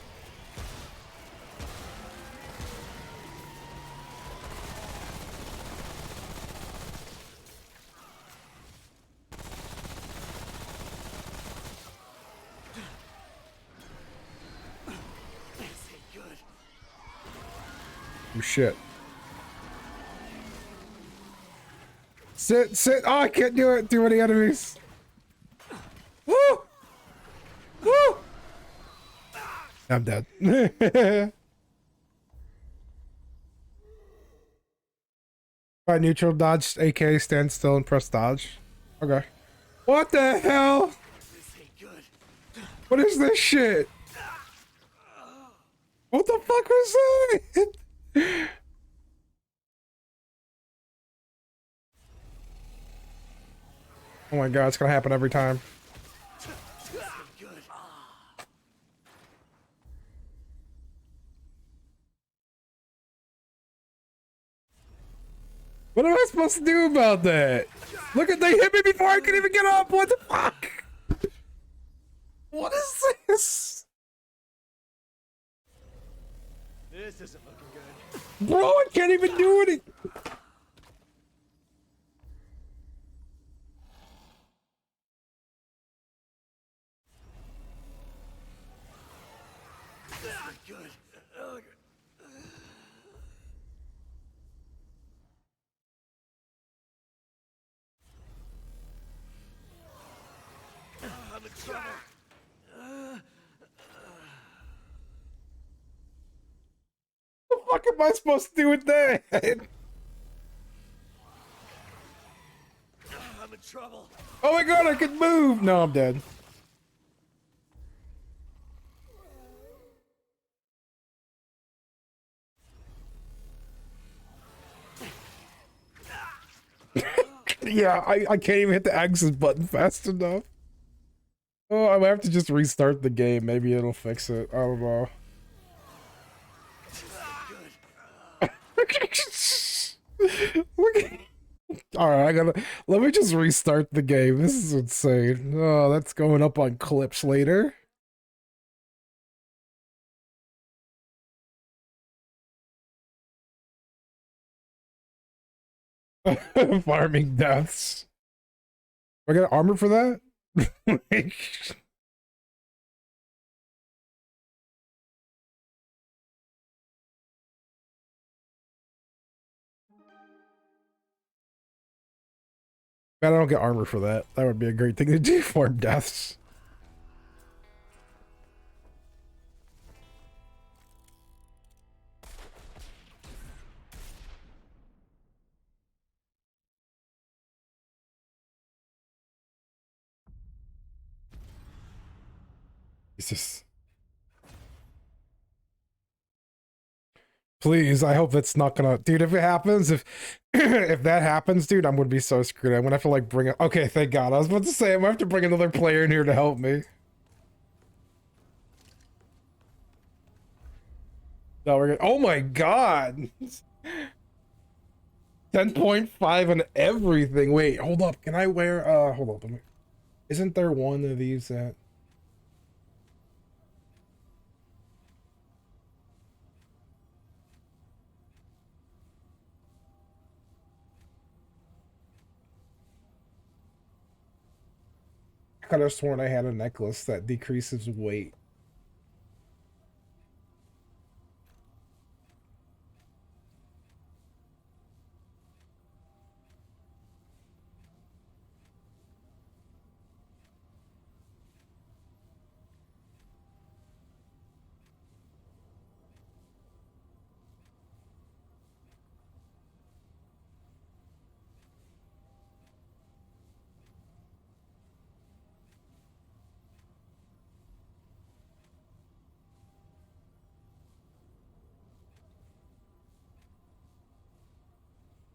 Oh, shit. Sit, sit. Oh, I can't do it. Too many enemies. Woo! Woo! I'm dead. By neutral, dodge AK, stand still, and press dodge. Okay. What the hell? What is this shit? What the fuck was that? Oh my god, it's gonna happen every time. What am I supposed to do about that? Look at, they hit me before I could even get up. What the fuck? What is this? This isn't looking good. Bro, I can't even do it. I'm in trouble. What the fuck am I supposed to do with that? I'm in trouble. Oh my god, I can move! No, I'm dead. Yeah, I can't even hit the exit button fast enough. Oh, I might have to just restart the game. Maybe it'll fix it. I don't know. Alright, let me just restart the game. This is insane. Oh, that's going up on clips later. Farming deaths. I got armor for that? Man, I don't get armor for that. That would be a great thing to do. Farm deaths. Jesus. Please, I hope that's not gonna, dude. If it happens, if if that happens, dude, I'm gonna be so screwed. I'm gonna have to like bring it. Okay, thank God. I was about to say I'm gonna have to bring another player in here to help me. No, we're good. Oh my God. 10.5 on everything. Wait, hold up. Can I wear? Hold up. Isn't there one of these that? I could have sworn I had a necklace that decreases weight.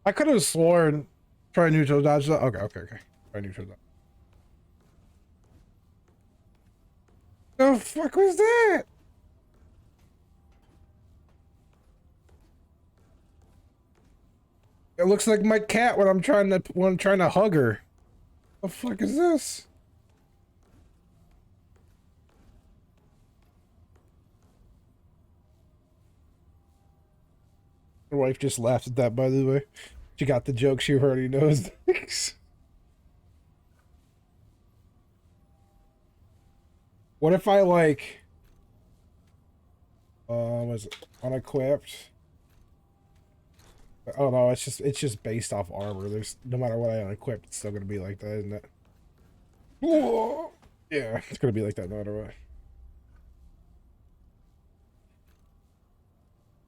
I could have sworn try neutral dodge that. Okay, okay, okay. Try neutral dodge. The fuck was that? It looks like my cat when I'm trying to hug her. The fuck is this? My wife just laughed at that, by the way. She got the joke. She already knows. What if I like was it unequipped? Oh no, it's just based off armor. There's no matter what I unequip, it's still gonna be like that, isn't it? Whoa. Yeah, it's gonna be like that no matter what.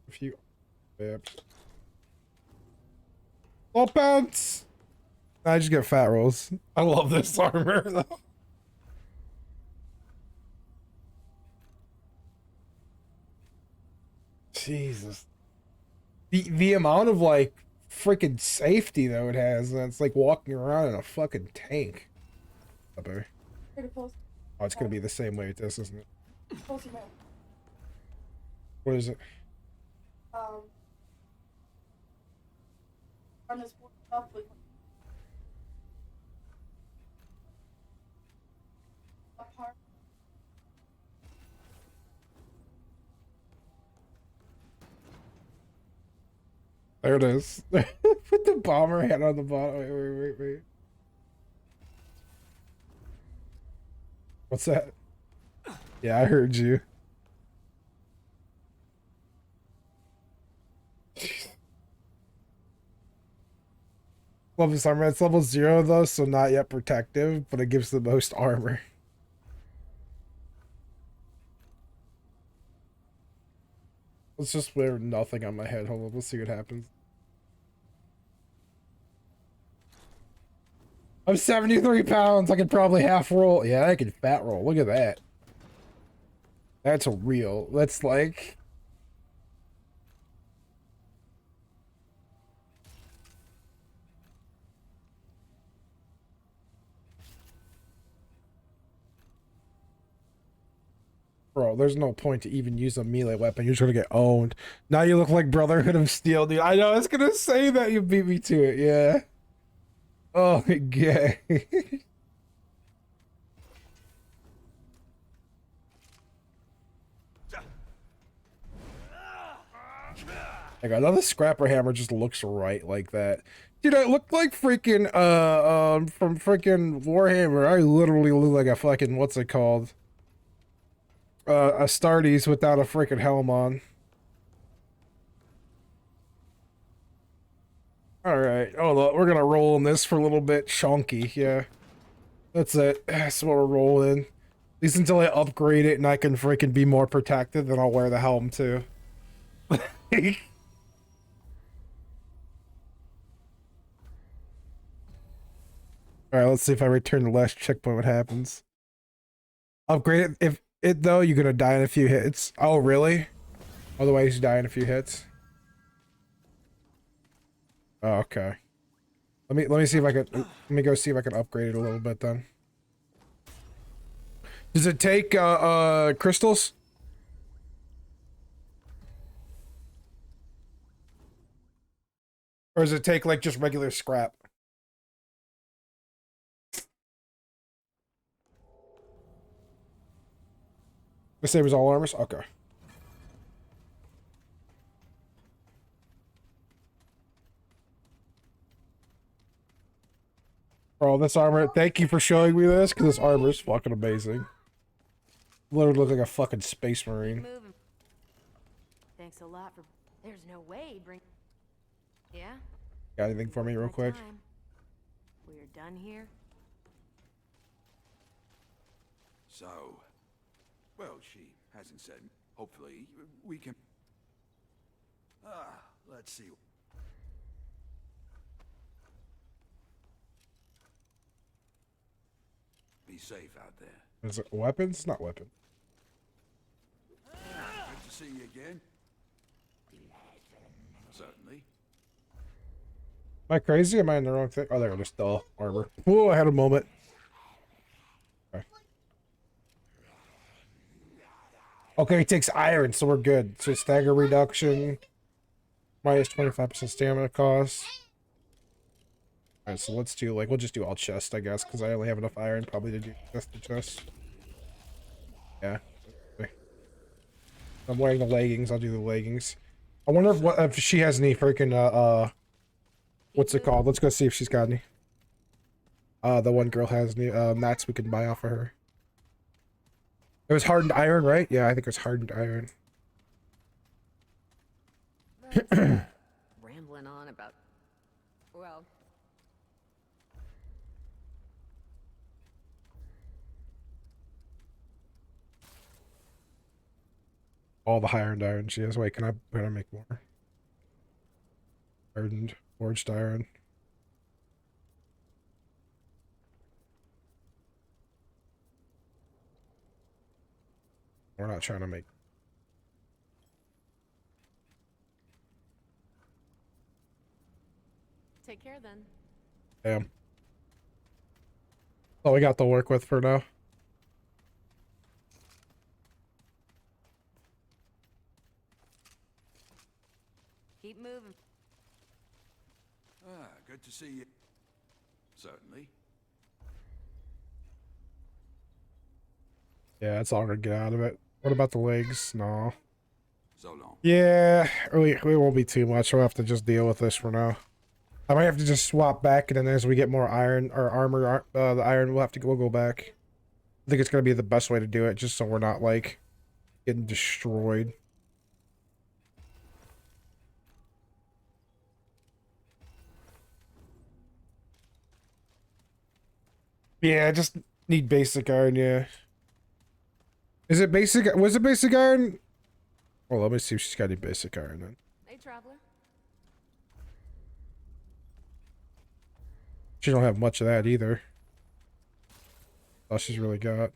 If you all pants. I just get fat rolls. I love this armor though. Jesus. The amount of like freaking safety though it has, and it's like walking around in a fucking tank. Oh, it's gonna be the same way with this, isn't it? What is it? On this up with apart. There it is. Put the bomber head on the bottom. Wait. What's that? Yeah, I heard you. Love this armor. It's level 0 though, so not yet protective, but it gives the most armor. Let's just wear nothing on my head. Hold on, let's see what happens. I'm 73 pounds. I could probably half roll. Yeah, I can fat roll. Look at that. That's a real. That's like. Bro, there's no point to even use a melee weapon. You're just gonna get owned. Now you look like Brotherhood of Steel, dude. I know, I was gonna say that. You beat me to it, yeah. Oh, gay. I got another scrapper hammer just looks right like that. Dude, I look like freaking, from freaking Warhammer. I literally look like a fucking, what's it called? Astartes without a freaking helm on. Alright, hold on. We're gonna roll in this for a little bit. Chunky, yeah. That's it. That's what we're rolling. At least until I upgrade it and I can freaking be more protected, then I'll wear the helm too. Alright, let's see if I return the last checkpoint, what happens. Upgrade it. If it though, you're gonna die in a few hits. Oh, really? Otherwise, you die in a few hits. Oh, okay. Let me see if I can. Let me go see if I can upgrade it a little bit then. Does it take crystals? Or does it take like just regular scrap? The same as all armors? Okay. Bro, this armor, thank you for showing me this, because this armor is fucking amazing. Literally look like a fucking space marine. Moving. Thanks a lot for. There's no way bring. Yeah. Got anything for me real quick? We're done here. So, well, she hasn't said. Hopefully, we can. Let's see. Be safe out there. Is it weapons? Not weapon. Good to see you again. Certainly. Am I crazy? Am I in the wrong thing? Oh, there it is. Dull armor. Whoa, I had a moment. Okay. Okay, it takes iron, so we're good. So stagger reduction. Minus 25% stamina cost. Alright, so let's do, like, we'll just do all chest, I guess, because I only have enough iron probably to do just the chest. Yeah. Okay. I'm wearing the leggings, I'll do the leggings. I wonder if she has any freaking, what's it called? Let's go see if she's got any. The one girl has any, mats we can buy off of her. It was hardened iron, right? Yeah, I think it was hardened iron. Rambling on about, well, All the hardened iron she has. Wait, can I make more? Hardened, forged iron. We're not trying to make. take care then. Damn. All we got to work with for now. Keep moving. Ah, good to see you. Certainly. Yeah, that's all we're gonna get out of it. What about the legs? No. So long. Yeah, we won't be too much. We'll have to just deal with this for now. I might have to just swap back, and then as we get more iron or armor, the iron, we'll go back. I think it's gonna be the best way to do it, just so we're not like getting destroyed. Yeah, I just need basic iron. Yeah. Is it basic? Was it basic iron? Well, let me see if she's got any basic iron then. Hey, traveler. She don't have much of that either. All she's really got.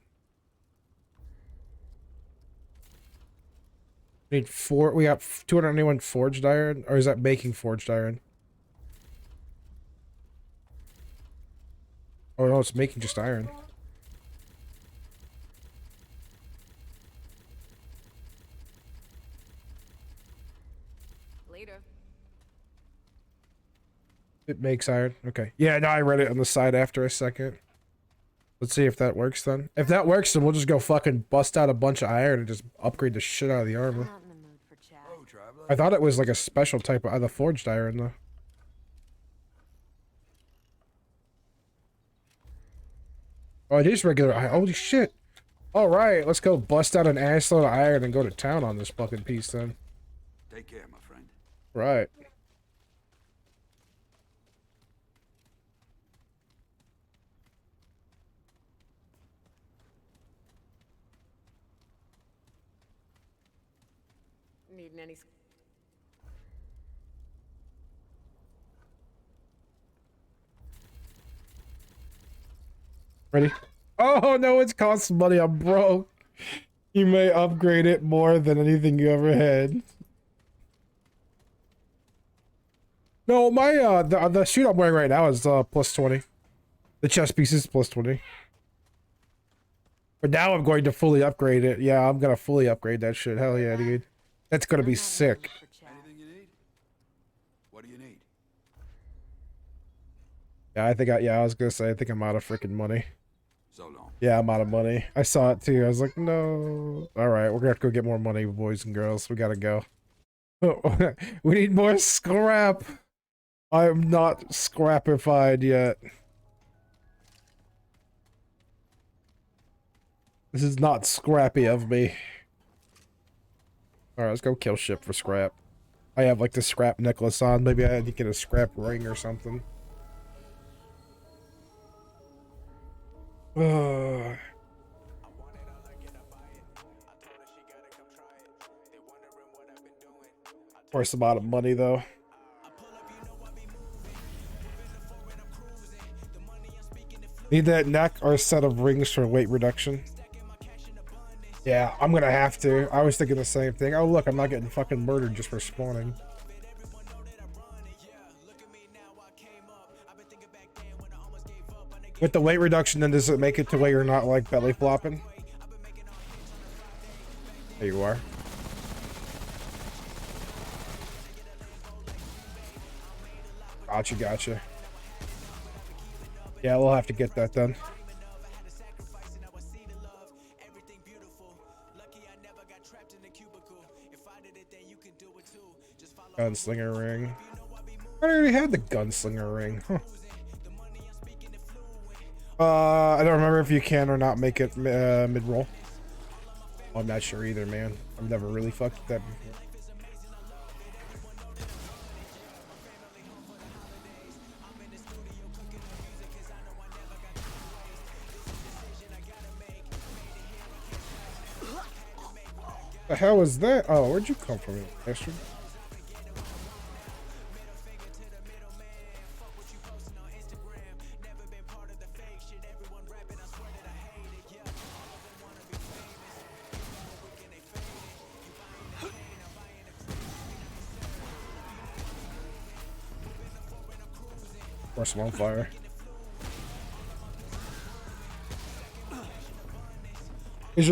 Need 4. We got 291 forged iron, or is that making forged iron? Oh no, it's making just iron. Later. It makes iron. Okay. Yeah, no, I read it on the side after a second. Let's see if that works then. If that works, then we'll just go fucking bust out a bunch of iron and just upgrade the shit out of the armor. Not in the mood for chat. Oh, traveler. I thought it was like a special type of the forged iron though. Oh, it is regular iron. Holy shit. Alright, let's go bust out an assload of iron and go to town on this fucking piece then. Take care, my friend. Right. Needing any... Ready? Oh no, it's cost money. I'm broke. You may upgrade it more than anything you ever had. No, my the suit I'm wearing right now is plus 20. The chest piece is plus 20. But now I'm going to fully upgrade it. Yeah, I'm gonna fully upgrade that shit. Hell yeah, dude. That's gonna be sick. Anything you need? What do you need? Yeah, I was gonna say I think I'm out of freaking money. So long. Yeah, I'm out of money. I saw it too. I was like, no. Alright, we're gonna have to go get more money, boys and girls. We gotta go. We need more scrap. I'm not scrapified yet. This is not scrappy of me. Alright, let's go kill ship for scrap. I have like the scrap necklace on. Maybe I had to get a scrap ring or something. Of course, I'm out of money though. Need that neck or a set of rings for weight reduction? Yeah, I'm gonna have to. I was thinking the same thing. Oh look, I'm not getting fucking murdered just for spawning. With the weight reduction, then does it make it to where you're not like belly flopping? There you are. Gotcha, gotcha. Yeah, we'll have to get that done. Gunslinger ring. I already had the gunslinger ring. Huh. I don't remember if you can or not make it mid-roll. I'm not sure either, man. I've never really fucked with that before. The hell was that? Oh, where'd you come from, bastard? Or Mon-Fri. Is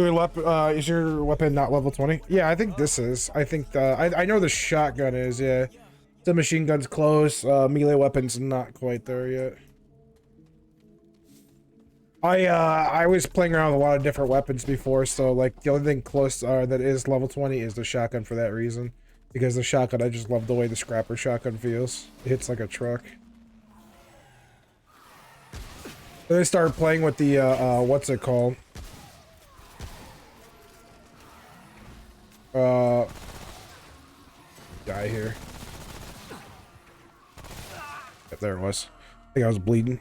your weapon not level 20? Yeah, I think this is. I think I know the shotgun is, yeah. The machine gun's close, melee weapon's not quite there yet. I was playing around with a lot of different weapons before, so like the only thing close that is level 20 is the shotgun for that reason. Because the shotgun, I just love the way the scrapper shotgun feels. It hits like a truck. Then I started playing with the what's it called? Die here. Yep, there it was. I think I was bleeding.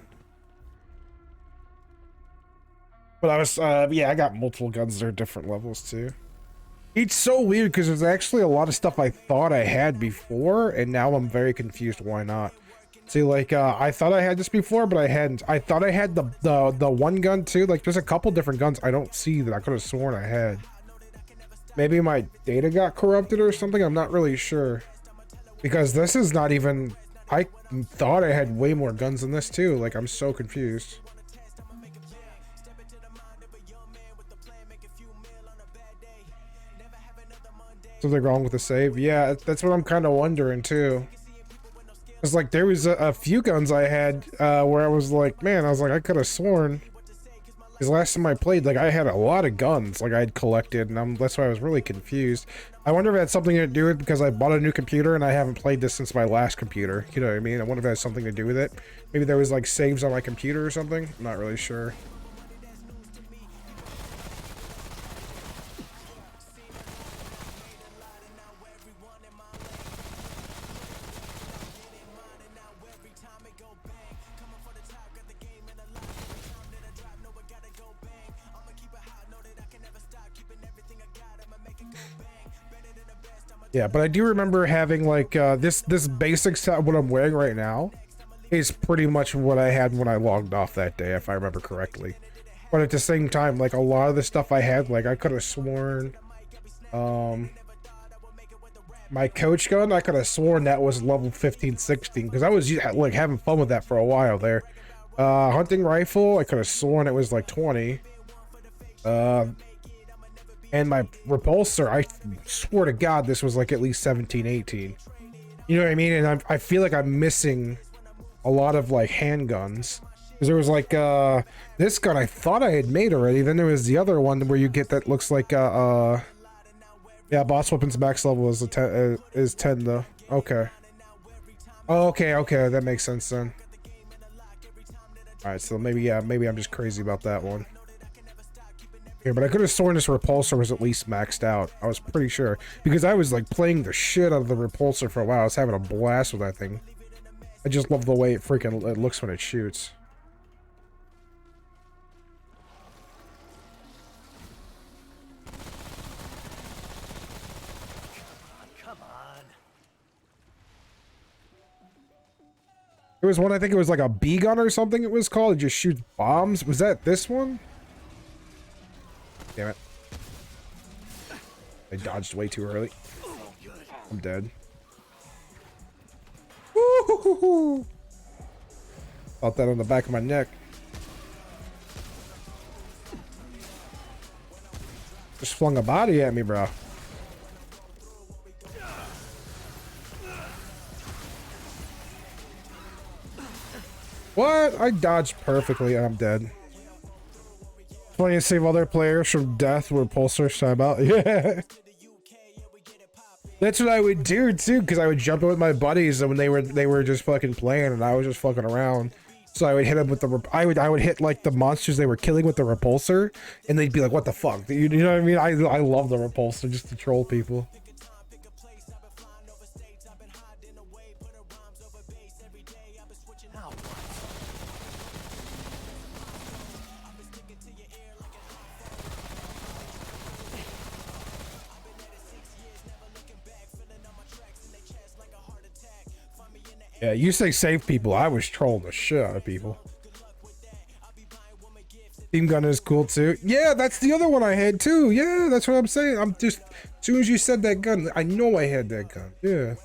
But I was, yeah, I got multiple guns. They're different levels too. It's so weird because there's actually a lot of stuff I thought I had before, and now I'm very confused why not. See, like, I thought I had this before, but I hadn't. I thought I had the one gun too. Like, there's a couple different guns I don't see that I could have sworn I had. Maybe my data got corrupted or something. I'm not really sure. Because this is not even... I thought I had way more guns than this too. Like, I'm so confused. Something wrong with the save? Yeah, that's what I'm kind of wondering too. Because like there was a few guns I had where I was like, man, I was like, I could have sworn. Because last time I played, like I had a lot of guns like I had collected, and that's why I was really confused. I wonder if it had something to do with because I bought a new computer and I haven't played this since my last computer. You know what I mean? I wonder if it has something to do with it. Maybe there was like saves on my computer or something. I'm not really sure. Yeah, but I do remember having like this basic set, what I'm wearing right now is pretty much what I had when I logged off that day, if I remember correctly. But at the same time, like a lot of the stuff I had, like I could have sworn my coach gun, I could have sworn that was level 15, 16 because I was like having fun with that for a while there. Hunting rifle, I could have sworn it was like 20. And my repulsor, I swear to God, this was like at least 17, 18. You know what I mean? And I feel like I'm missing a lot of like handguns. Because there was like this gun I thought I had made already. Then there was the other one where you get that looks like yeah, boss weapons max level is 10 though. Okay. Oh, okay, that makes sense then. All right, so maybe, yeah, maybe I'm just crazy about that one. Here, but I could have sworn this repulsor was at least maxed out. I was pretty sure because I was like playing the shit out of the repulsor for a while. I was having a blast with that thing. I just love the way it freaking looks when it shoots. Come on. There was one, I think it was like a B gun or something it was called. It just shoots bombs. Was that this one? Damn it. I dodged way too early. I'm dead. Woo-hoo-hoo-hoo. Felt that on the back of my neck. Just flung a body at me, bro. What? I dodged perfectly and I'm dead. Funny to save other players from death with pulsars time out. Yeah. That's what I would do too, because I would jump in with my buddies and when they were just fucking playing and I was just fucking around. So I would hit them with the I would hit like the monsters they were killing with the repulsor and they'd be like, what the fuck? You know what I mean? I love the repulsor just to troll people. Yeah, you say save people. I was trolling the shit out of people. Beam gun is cool too. Yeah, that's the other one I had too. Yeah, that's what I'm saying. I'm just, as soon as you said that gun, I know I had that gun. Yeah.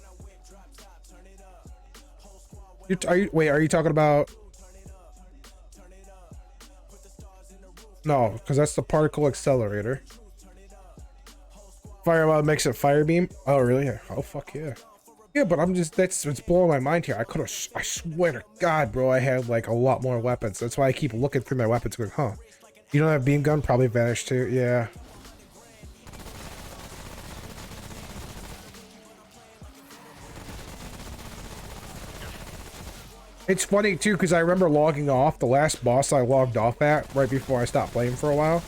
Wait, are you talking about? No, because that's the particle accelerator. Fireball makes it fire beam. Oh, really? Oh, fuck yeah. Yeah, but I'm just, it's blowing my mind here. I swear to God, bro, I had like a lot more weapons. That's why I keep looking through my weapons going, huh? You don't have beam gun? Probably vanished too. Yeah. It's funny too, because I remember logging off. The last boss I logged off at right before I stopped playing for a while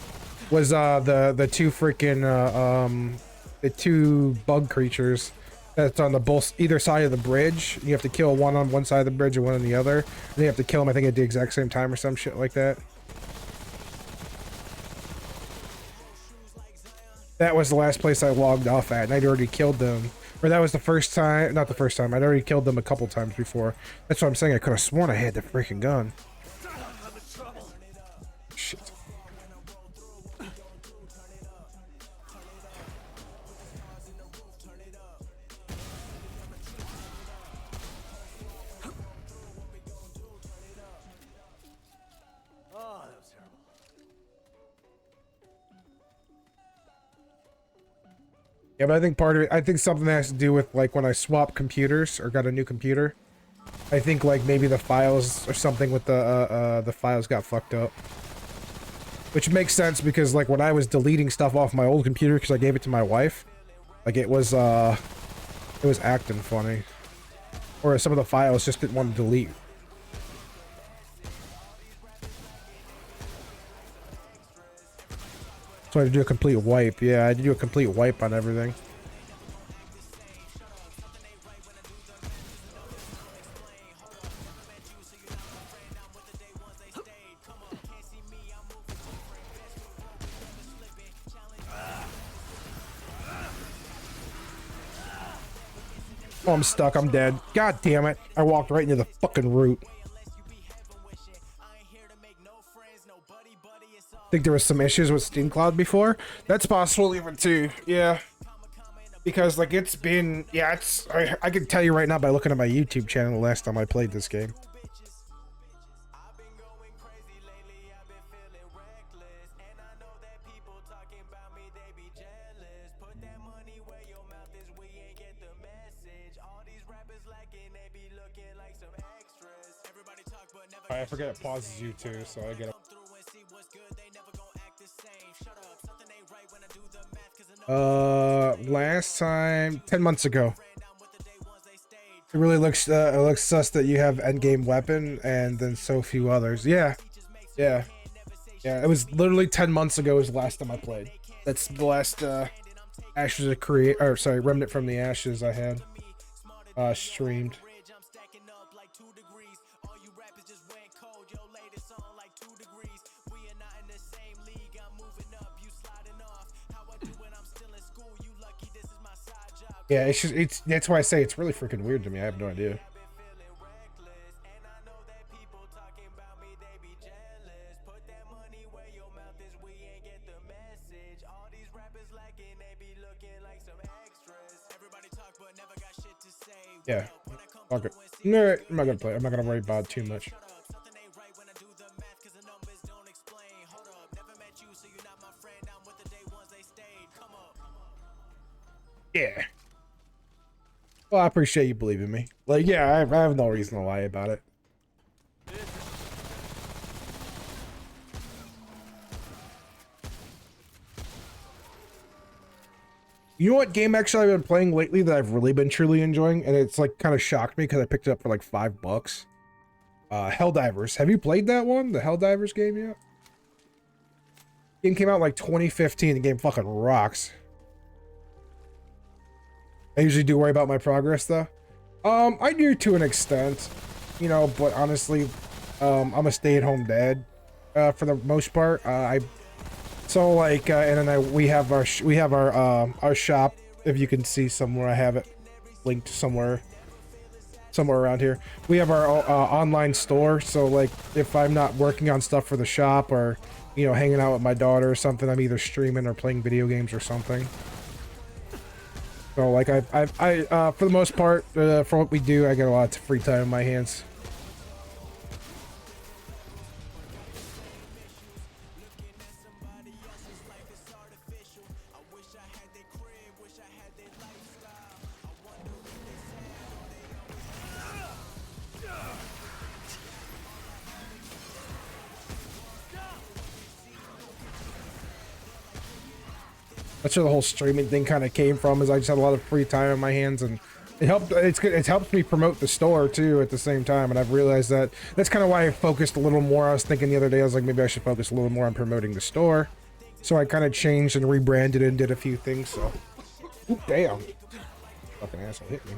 was the two freaking the two bug creatures. That's on the both either side of the bridge. You have to kill one on one side of the bridge and one on the other. And you have to kill them, I think, at the exact same time or some shit like that. That was the last place I logged off at, and I'd already killed them. Or that was the first time, not the first time. I'd already killed them a couple times before. That's what I'm saying. I could have sworn I had the freaking gun. Shit. Yeah, but I think part of it, I think something that has to do with like when I swap computers or got a new computer. I think like maybe the files or something with the files got fucked up. Which makes sense because like when I was deleting stuff off my old computer because I gave it to my wife, like it was acting funny. Or some of the files just didn't want to delete. So I had to do a complete wipe. Yeah, I had to do a complete wipe on everything. Oh, I'm stuck. I'm dead. God damn it. I walked right into the fucking root. Think there was some issues with Steam Cloud before. That's possible even too. Yeah, because like it's been, yeah, it's I can tell you right now by looking at my YouTube channel the last time I played this game. I forget it pauses you too, so I get it. Last time 10 months ago. It really looks sus that you have endgame weapon and then so few others. Yeah. Yeah. Yeah, it was literally 10 months ago was the last time I played. That's the last Ashes of Remnant from the Ashes I had streamed. Yeah, it's just, that's why I say it's really freaking weird to me. I have no idea. Yeah. Okay. No, I'm not gonna play. I'm not gonna worry about it too much. Yeah. Well, I appreciate you believing me. Like, yeah, I have no reason to lie about it. You know what game actually I've been playing lately that I've really been truly enjoying, and it's like kind of shocked me because I picked it up for like $5. Helldivers. Have you played that one? The Helldivers game yet? Game came out in like 2015. The game fucking rocks. I usually do worry about my progress though. I do to an extent, you know, but honestly, I'm a stay-at-home dad, for the most part. So like, and then we have our shop. If you can see somewhere, I have it linked somewhere around here. We have our online store. So like, if I'm not working on stuff for the shop or, you know, hanging out with my daughter or something, I'm either streaming or playing video games or something. So like, I for the most part, for what we do, I get a lot of free time in my hands. That's where the whole streaming thing kind of came from, is I just had a lot of free time on my hands, and it helped. It's good. It helped me promote the store too at the same time, and I've realized that that's kind of why I focused a little more. I was thinking the other day, I was like, maybe I should focus a little more on promoting the store. So I kind of changed and rebranded and did a few things. So, ooh, damn, fucking asshole hit me.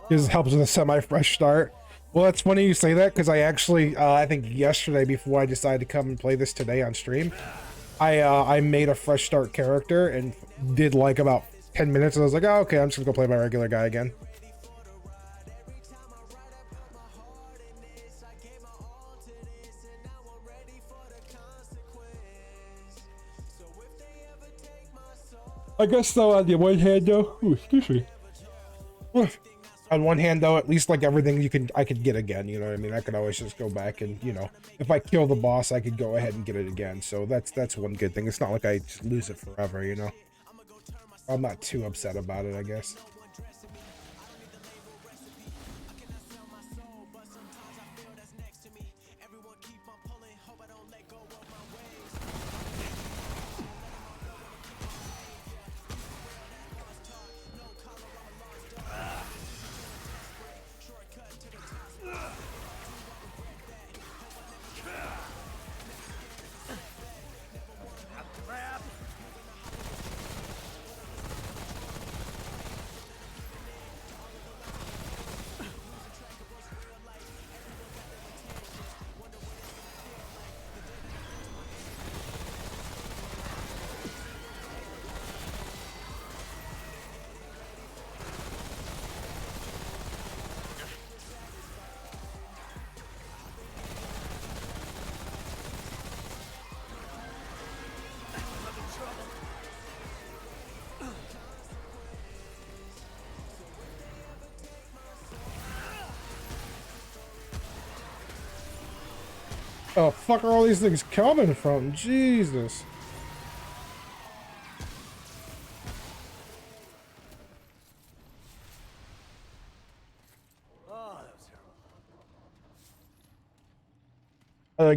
This helps with a semi-fresh start. Well, it's funny you say that, because I actually, I think yesterday, before I decided to come and play this today on stream, I made a fresh start character and did like about 10 minutes, and I was like, oh, okay, I'm just gonna go play my regular guy again. I guess though, on the one hand though, ooh, excuse me. On one hand though, at least like everything I could get again, you know what I mean? I could always just go back and, you know, if I kill the boss, I could go ahead and get it again. So that's one good thing. It's not like I just lose it forever, you know? I'm not too upset about it, I guess. Oh, fuck are all these things coming from? Jesus.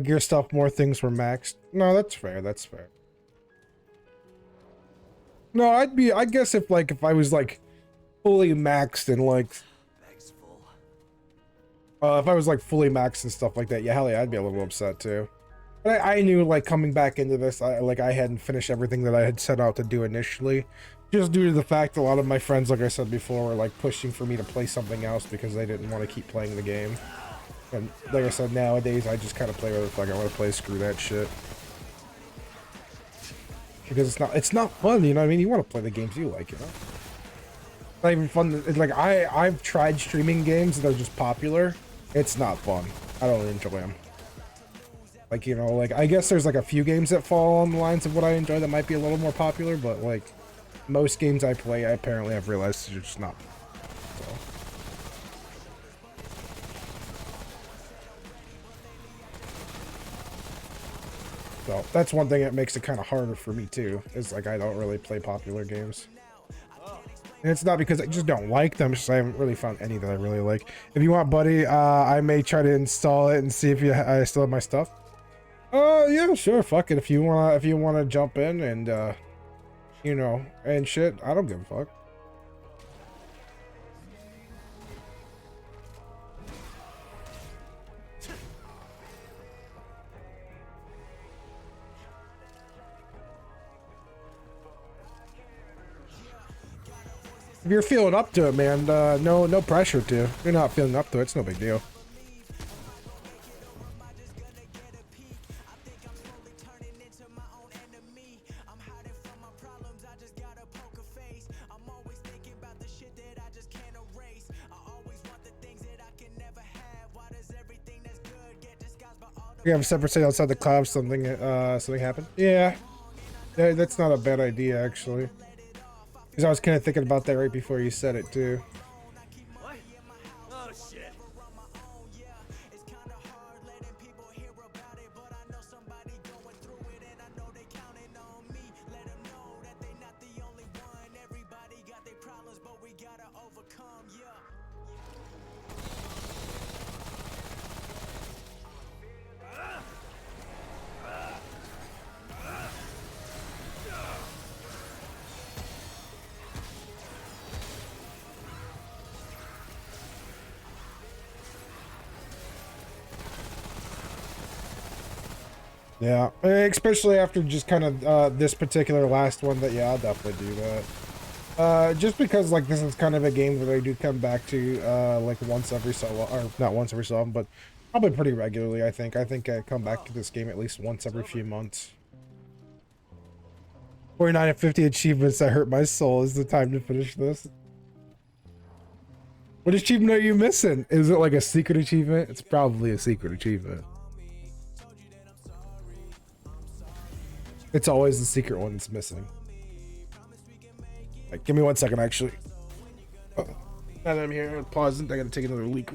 Gear stuff, more things were maxed. No, that's fair, that's fair. No, I guess if I was like fully maxed and like if I was like fully maxed and stuff like that, yeah, hell yeah, I'd be a little upset too. But I knew like coming back into this, I hadn't finished everything that I had set out to do initially, just due to the fact a lot of my friends, like I said before, were like pushing for me to play something else because they didn't want to keep playing the game. And like I said, nowadays I just kind of play whatever the fuck I want to play. Screw that shit. Because it's not fun, you know what I mean? You want to play the games you like, you know? It's not even fun. It's like I've tried streaming games that are just popular. It's not fun. I don't enjoy them. Like, you know, like I guess there's like a few games that fall on the lines of what I enjoy that might be a little more popular, but like most games I play, I apparently have realized they're just not. So. So that's one thing that makes it kind of harder for me too. Is like I don't really play popular games. And it's not because I just don't like them, it's just I haven't really found any that I really like. If you want, buddy, I may try to install it and see if I still have my stuff. Yeah, sure, fuck it. If you wanna jump in and you know, and shit, I don't give a fuck. If you're feeling up to it, man, no pressure to. If you're not feeling up to it, it's no big deal. We have a separate site outside the cloud. Something happened. Yeah, that's not a bad idea actually. Because I was kind of thinking about that right before you said it too. What? Oh shit. Yeah, especially after just kind of this particular last one. That yeah, I'll definitely do that. Just because like this is kind of a game that I do come back to like once every so or not once every so often, but probably pretty regularly. I think I come back to this game at least once every few months. 49 and 50 achievements that hurt my soul. Is the time to finish this. What achievement are you missing? Is it like a secret achievement? It's probably a secret achievement. It's always the secret one that's missing. Like, give me 1 second, actually. Now that I'm here, pause it. I gotta take another leak.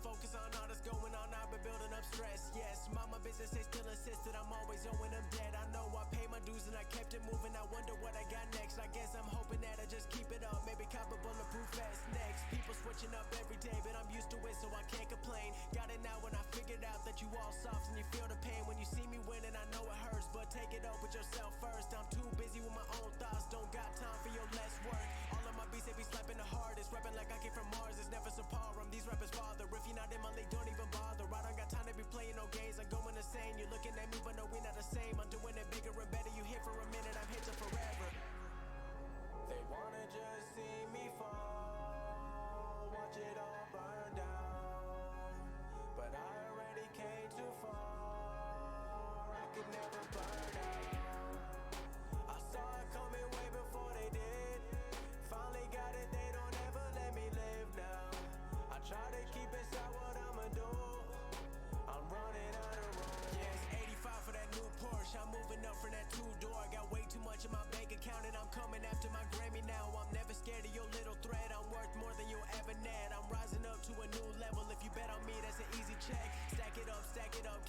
Focus on all that's going on, I've been building up stress. Yes, mama business, they still insisted I'm always owing them debt. I know I paid my dues and I kept it moving. I wonder what I got next. I guess I'm hoping that I just keep it up. Maybe cop a bulletproof vest next. People swear switching up every day, but I'm used to it, so I can't complain. Got it now when I figured out that you all soft and you feel the pain when you see me winning. I know it hurts, but take it up with yourself first. I'm too busy with my own thoughts, don't got time for your less work. All of my beats, they be slapping the hardest, rapping like I came from Mars. It's never subpar. I'm these rappers' father. If you're not in my league, don't even bother. I don't got time to be playing no games. I'm going insane. You're looking at me, but no, we not the same. I'm doing it bigger and better. You here for a minute, I'm here till forever. They wanna just see me fall, watch it all burn down. But I already came too far, I could never burn out. I saw it coming way before they did. Finally got it, they don't ever let me live now. I try to keep inside what I'ma do. I'm running out of room. Yeah, it's 85 for that new Porsche. I'm moving up from that two-door. Got way too much in my bank account and I'm coming after my Grammy now. I'm never scared of your little threat. I'm worth more than you'll ever net. I'm rising up to a new level. If you bet on me, that's an easy check. Stack it up,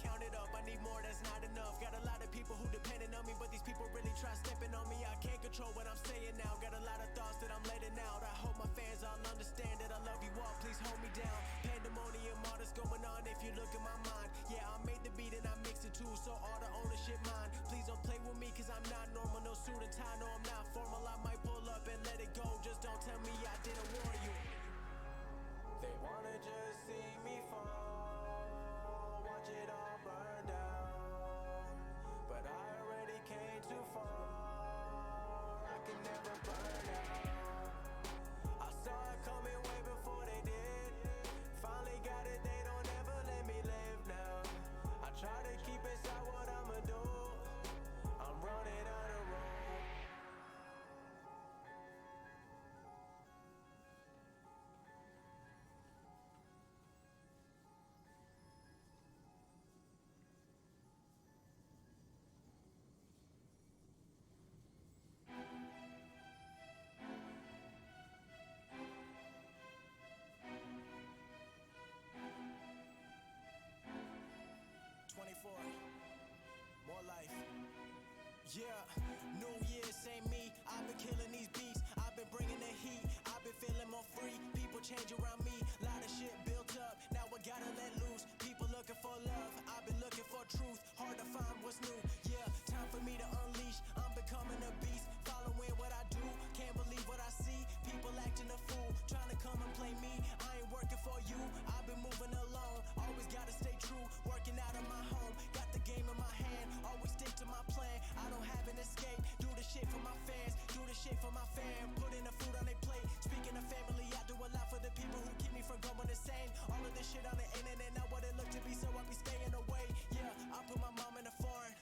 count it up. I need more, that's not enough. Got a lot of people who depending on me, but these people really try stepping on me. I can't control what I'm saying now. Got a lot of thoughts that I'm letting out. I hope my fans all understand that I love you all. Please hold me down. Pandemonium, all that's going on if you look at my mind. Yeah, I made the beat and I mixed it too, so all the ownership mine. Please don't play with me, cause I'm not normal. No suit and tie, no, I'm not formal. I might pull up and let it go. Just don't tell me I didn't warn you. They wanna just see me fall, watch it all burn down. But I already came too far, I can never burn out. I saw it coming way before they did. Finally got it, they don't ever let me live now. I try to keep inside what I'ma do. I'm running out of room. More life. Yeah, New Year, same me. I've been killing these beats. I've been bringing the heat. I've been feeling more free. People change around me. Lot of shit built up. Now I gotta let loose. People looking for love. I've been looking for truth. Hard to find what's new. Yeah, time for me to unleash. I'm becoming a beast. Following what I do. Can't believe what I see. People acting a fool. Trying to come and play me. I ain't working for you. I've been moving alone. Always gotta stay true. Working out of my home. Got the game in my hand. Always stick to my plan. I don't have an escape. Do the shit for my fans. Do the shit for my fam. Putting the food on their plate. Speaking of family, I do a lot for the people who keep me from going insane. All of this shit on the internet, not what it looked to be, so I be staying away. Yeah, I put my mom in a foreign.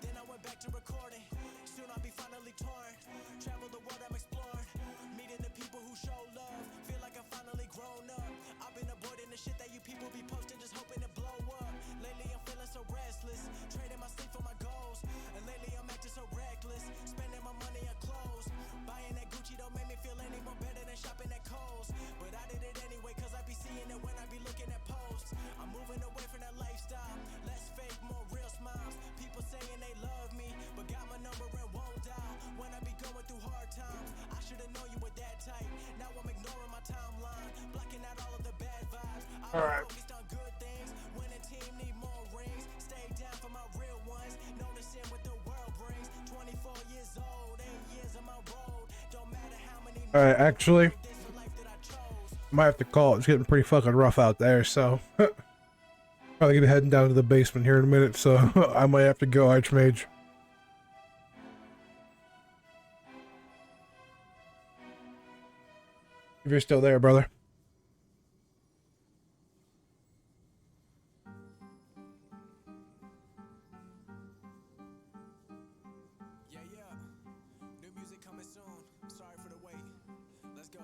Then I went back to recording. Soon I'll be finally torn. Travel the world, I'm exploring. Meeting the people who show love. Feel like I'm finally grown up. I've been avoiding the shit that you people be posting, just hoping to blow up. Lately I'm feeling so restless. Trading my sleep for my goals. And lately I'm acting so reckless. Spending my money on clothes. Buying that Gucci don't make me feel any more better than shopping at Kohl's. But I did it anyway, cause I be seeing it when I be looking at posts. I'm moving away from that lifestyle. Less fake, more real smiles. People saying they love me, but got my number and won't dial. When I be going through hard times, I should've known you were that tight. Now I'm ignoring my timeline, blocking out all of the bad vibes. I'm focused on good things. Winning team need more rings. Stay down for my real ones. Noticing what the world brings. 24 years old, 8 years on my road. Don't matter how many. All right, actually, might have to call it. It's getting pretty fucking rough out there, so probably gonna be heading down to the basement here in a minute. So I might have to go, Archmage. If you're still there, brother. Yeah, new music coming soon. Sorry for the wait. Let's go.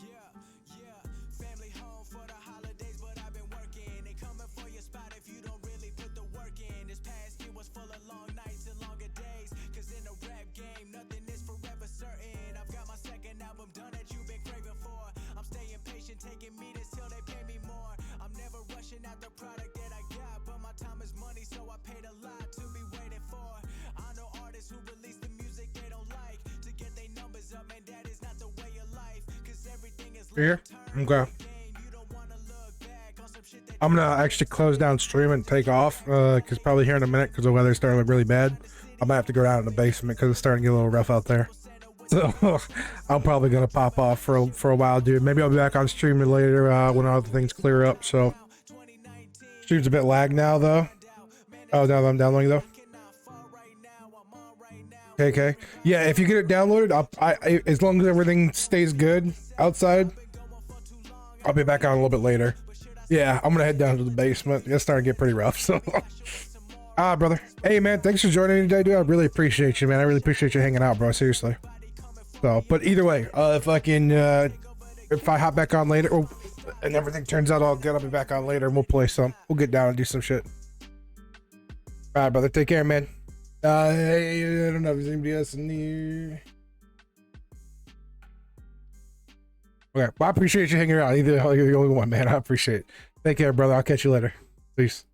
Yeah, family home for the holidays, but I've been working. They coming for your spot if you don't really put the work in. This past year was full of long nights and longer days. Cause in the rap game, nothing is forever certain. I've got my second album done that you've been craving for. I'm staying patient, taking meetings till they pay me more. I'm never rushing out the product that I got, but my time is money, so I paid a lot to be waiting for. I know artists who release the music they don't like to get their numbers up, and that is not the way of life. Cause everything is Here? long term. Okay. I'm gonna actually close down stream and take off, because probably here in a minute, because the weather's starting to look really bad. I might have to go down in the basement because it's starting to get a little rough out there. So I'm probably gonna pop off for a while, dude. Maybe I'll be back on stream later when all the things clear up. So stream's a bit lagged now, though. Oh, now I'm downloading though. Okay. Yeah, if you get it downloaded, I as long as everything stays good outside, I'll be back on a little bit later. Yeah, I'm gonna head down to the basement. It's starting to get pretty rough. So, brother. Hey, man, thanks for joining me today, dude. I really appreciate you, man. I really appreciate you hanging out, bro. Seriously. So, but either way, if I hop back on later, and everything turns out all good, I'll be back on later and we'll play some. We'll get down and do some shit. All right, brother. Take care, man. Hey, I don't know if there's anybody else in here. Okay, well, I appreciate you hanging around. You're the only one, man. I appreciate it. Take care, brother. I'll catch you later. Peace.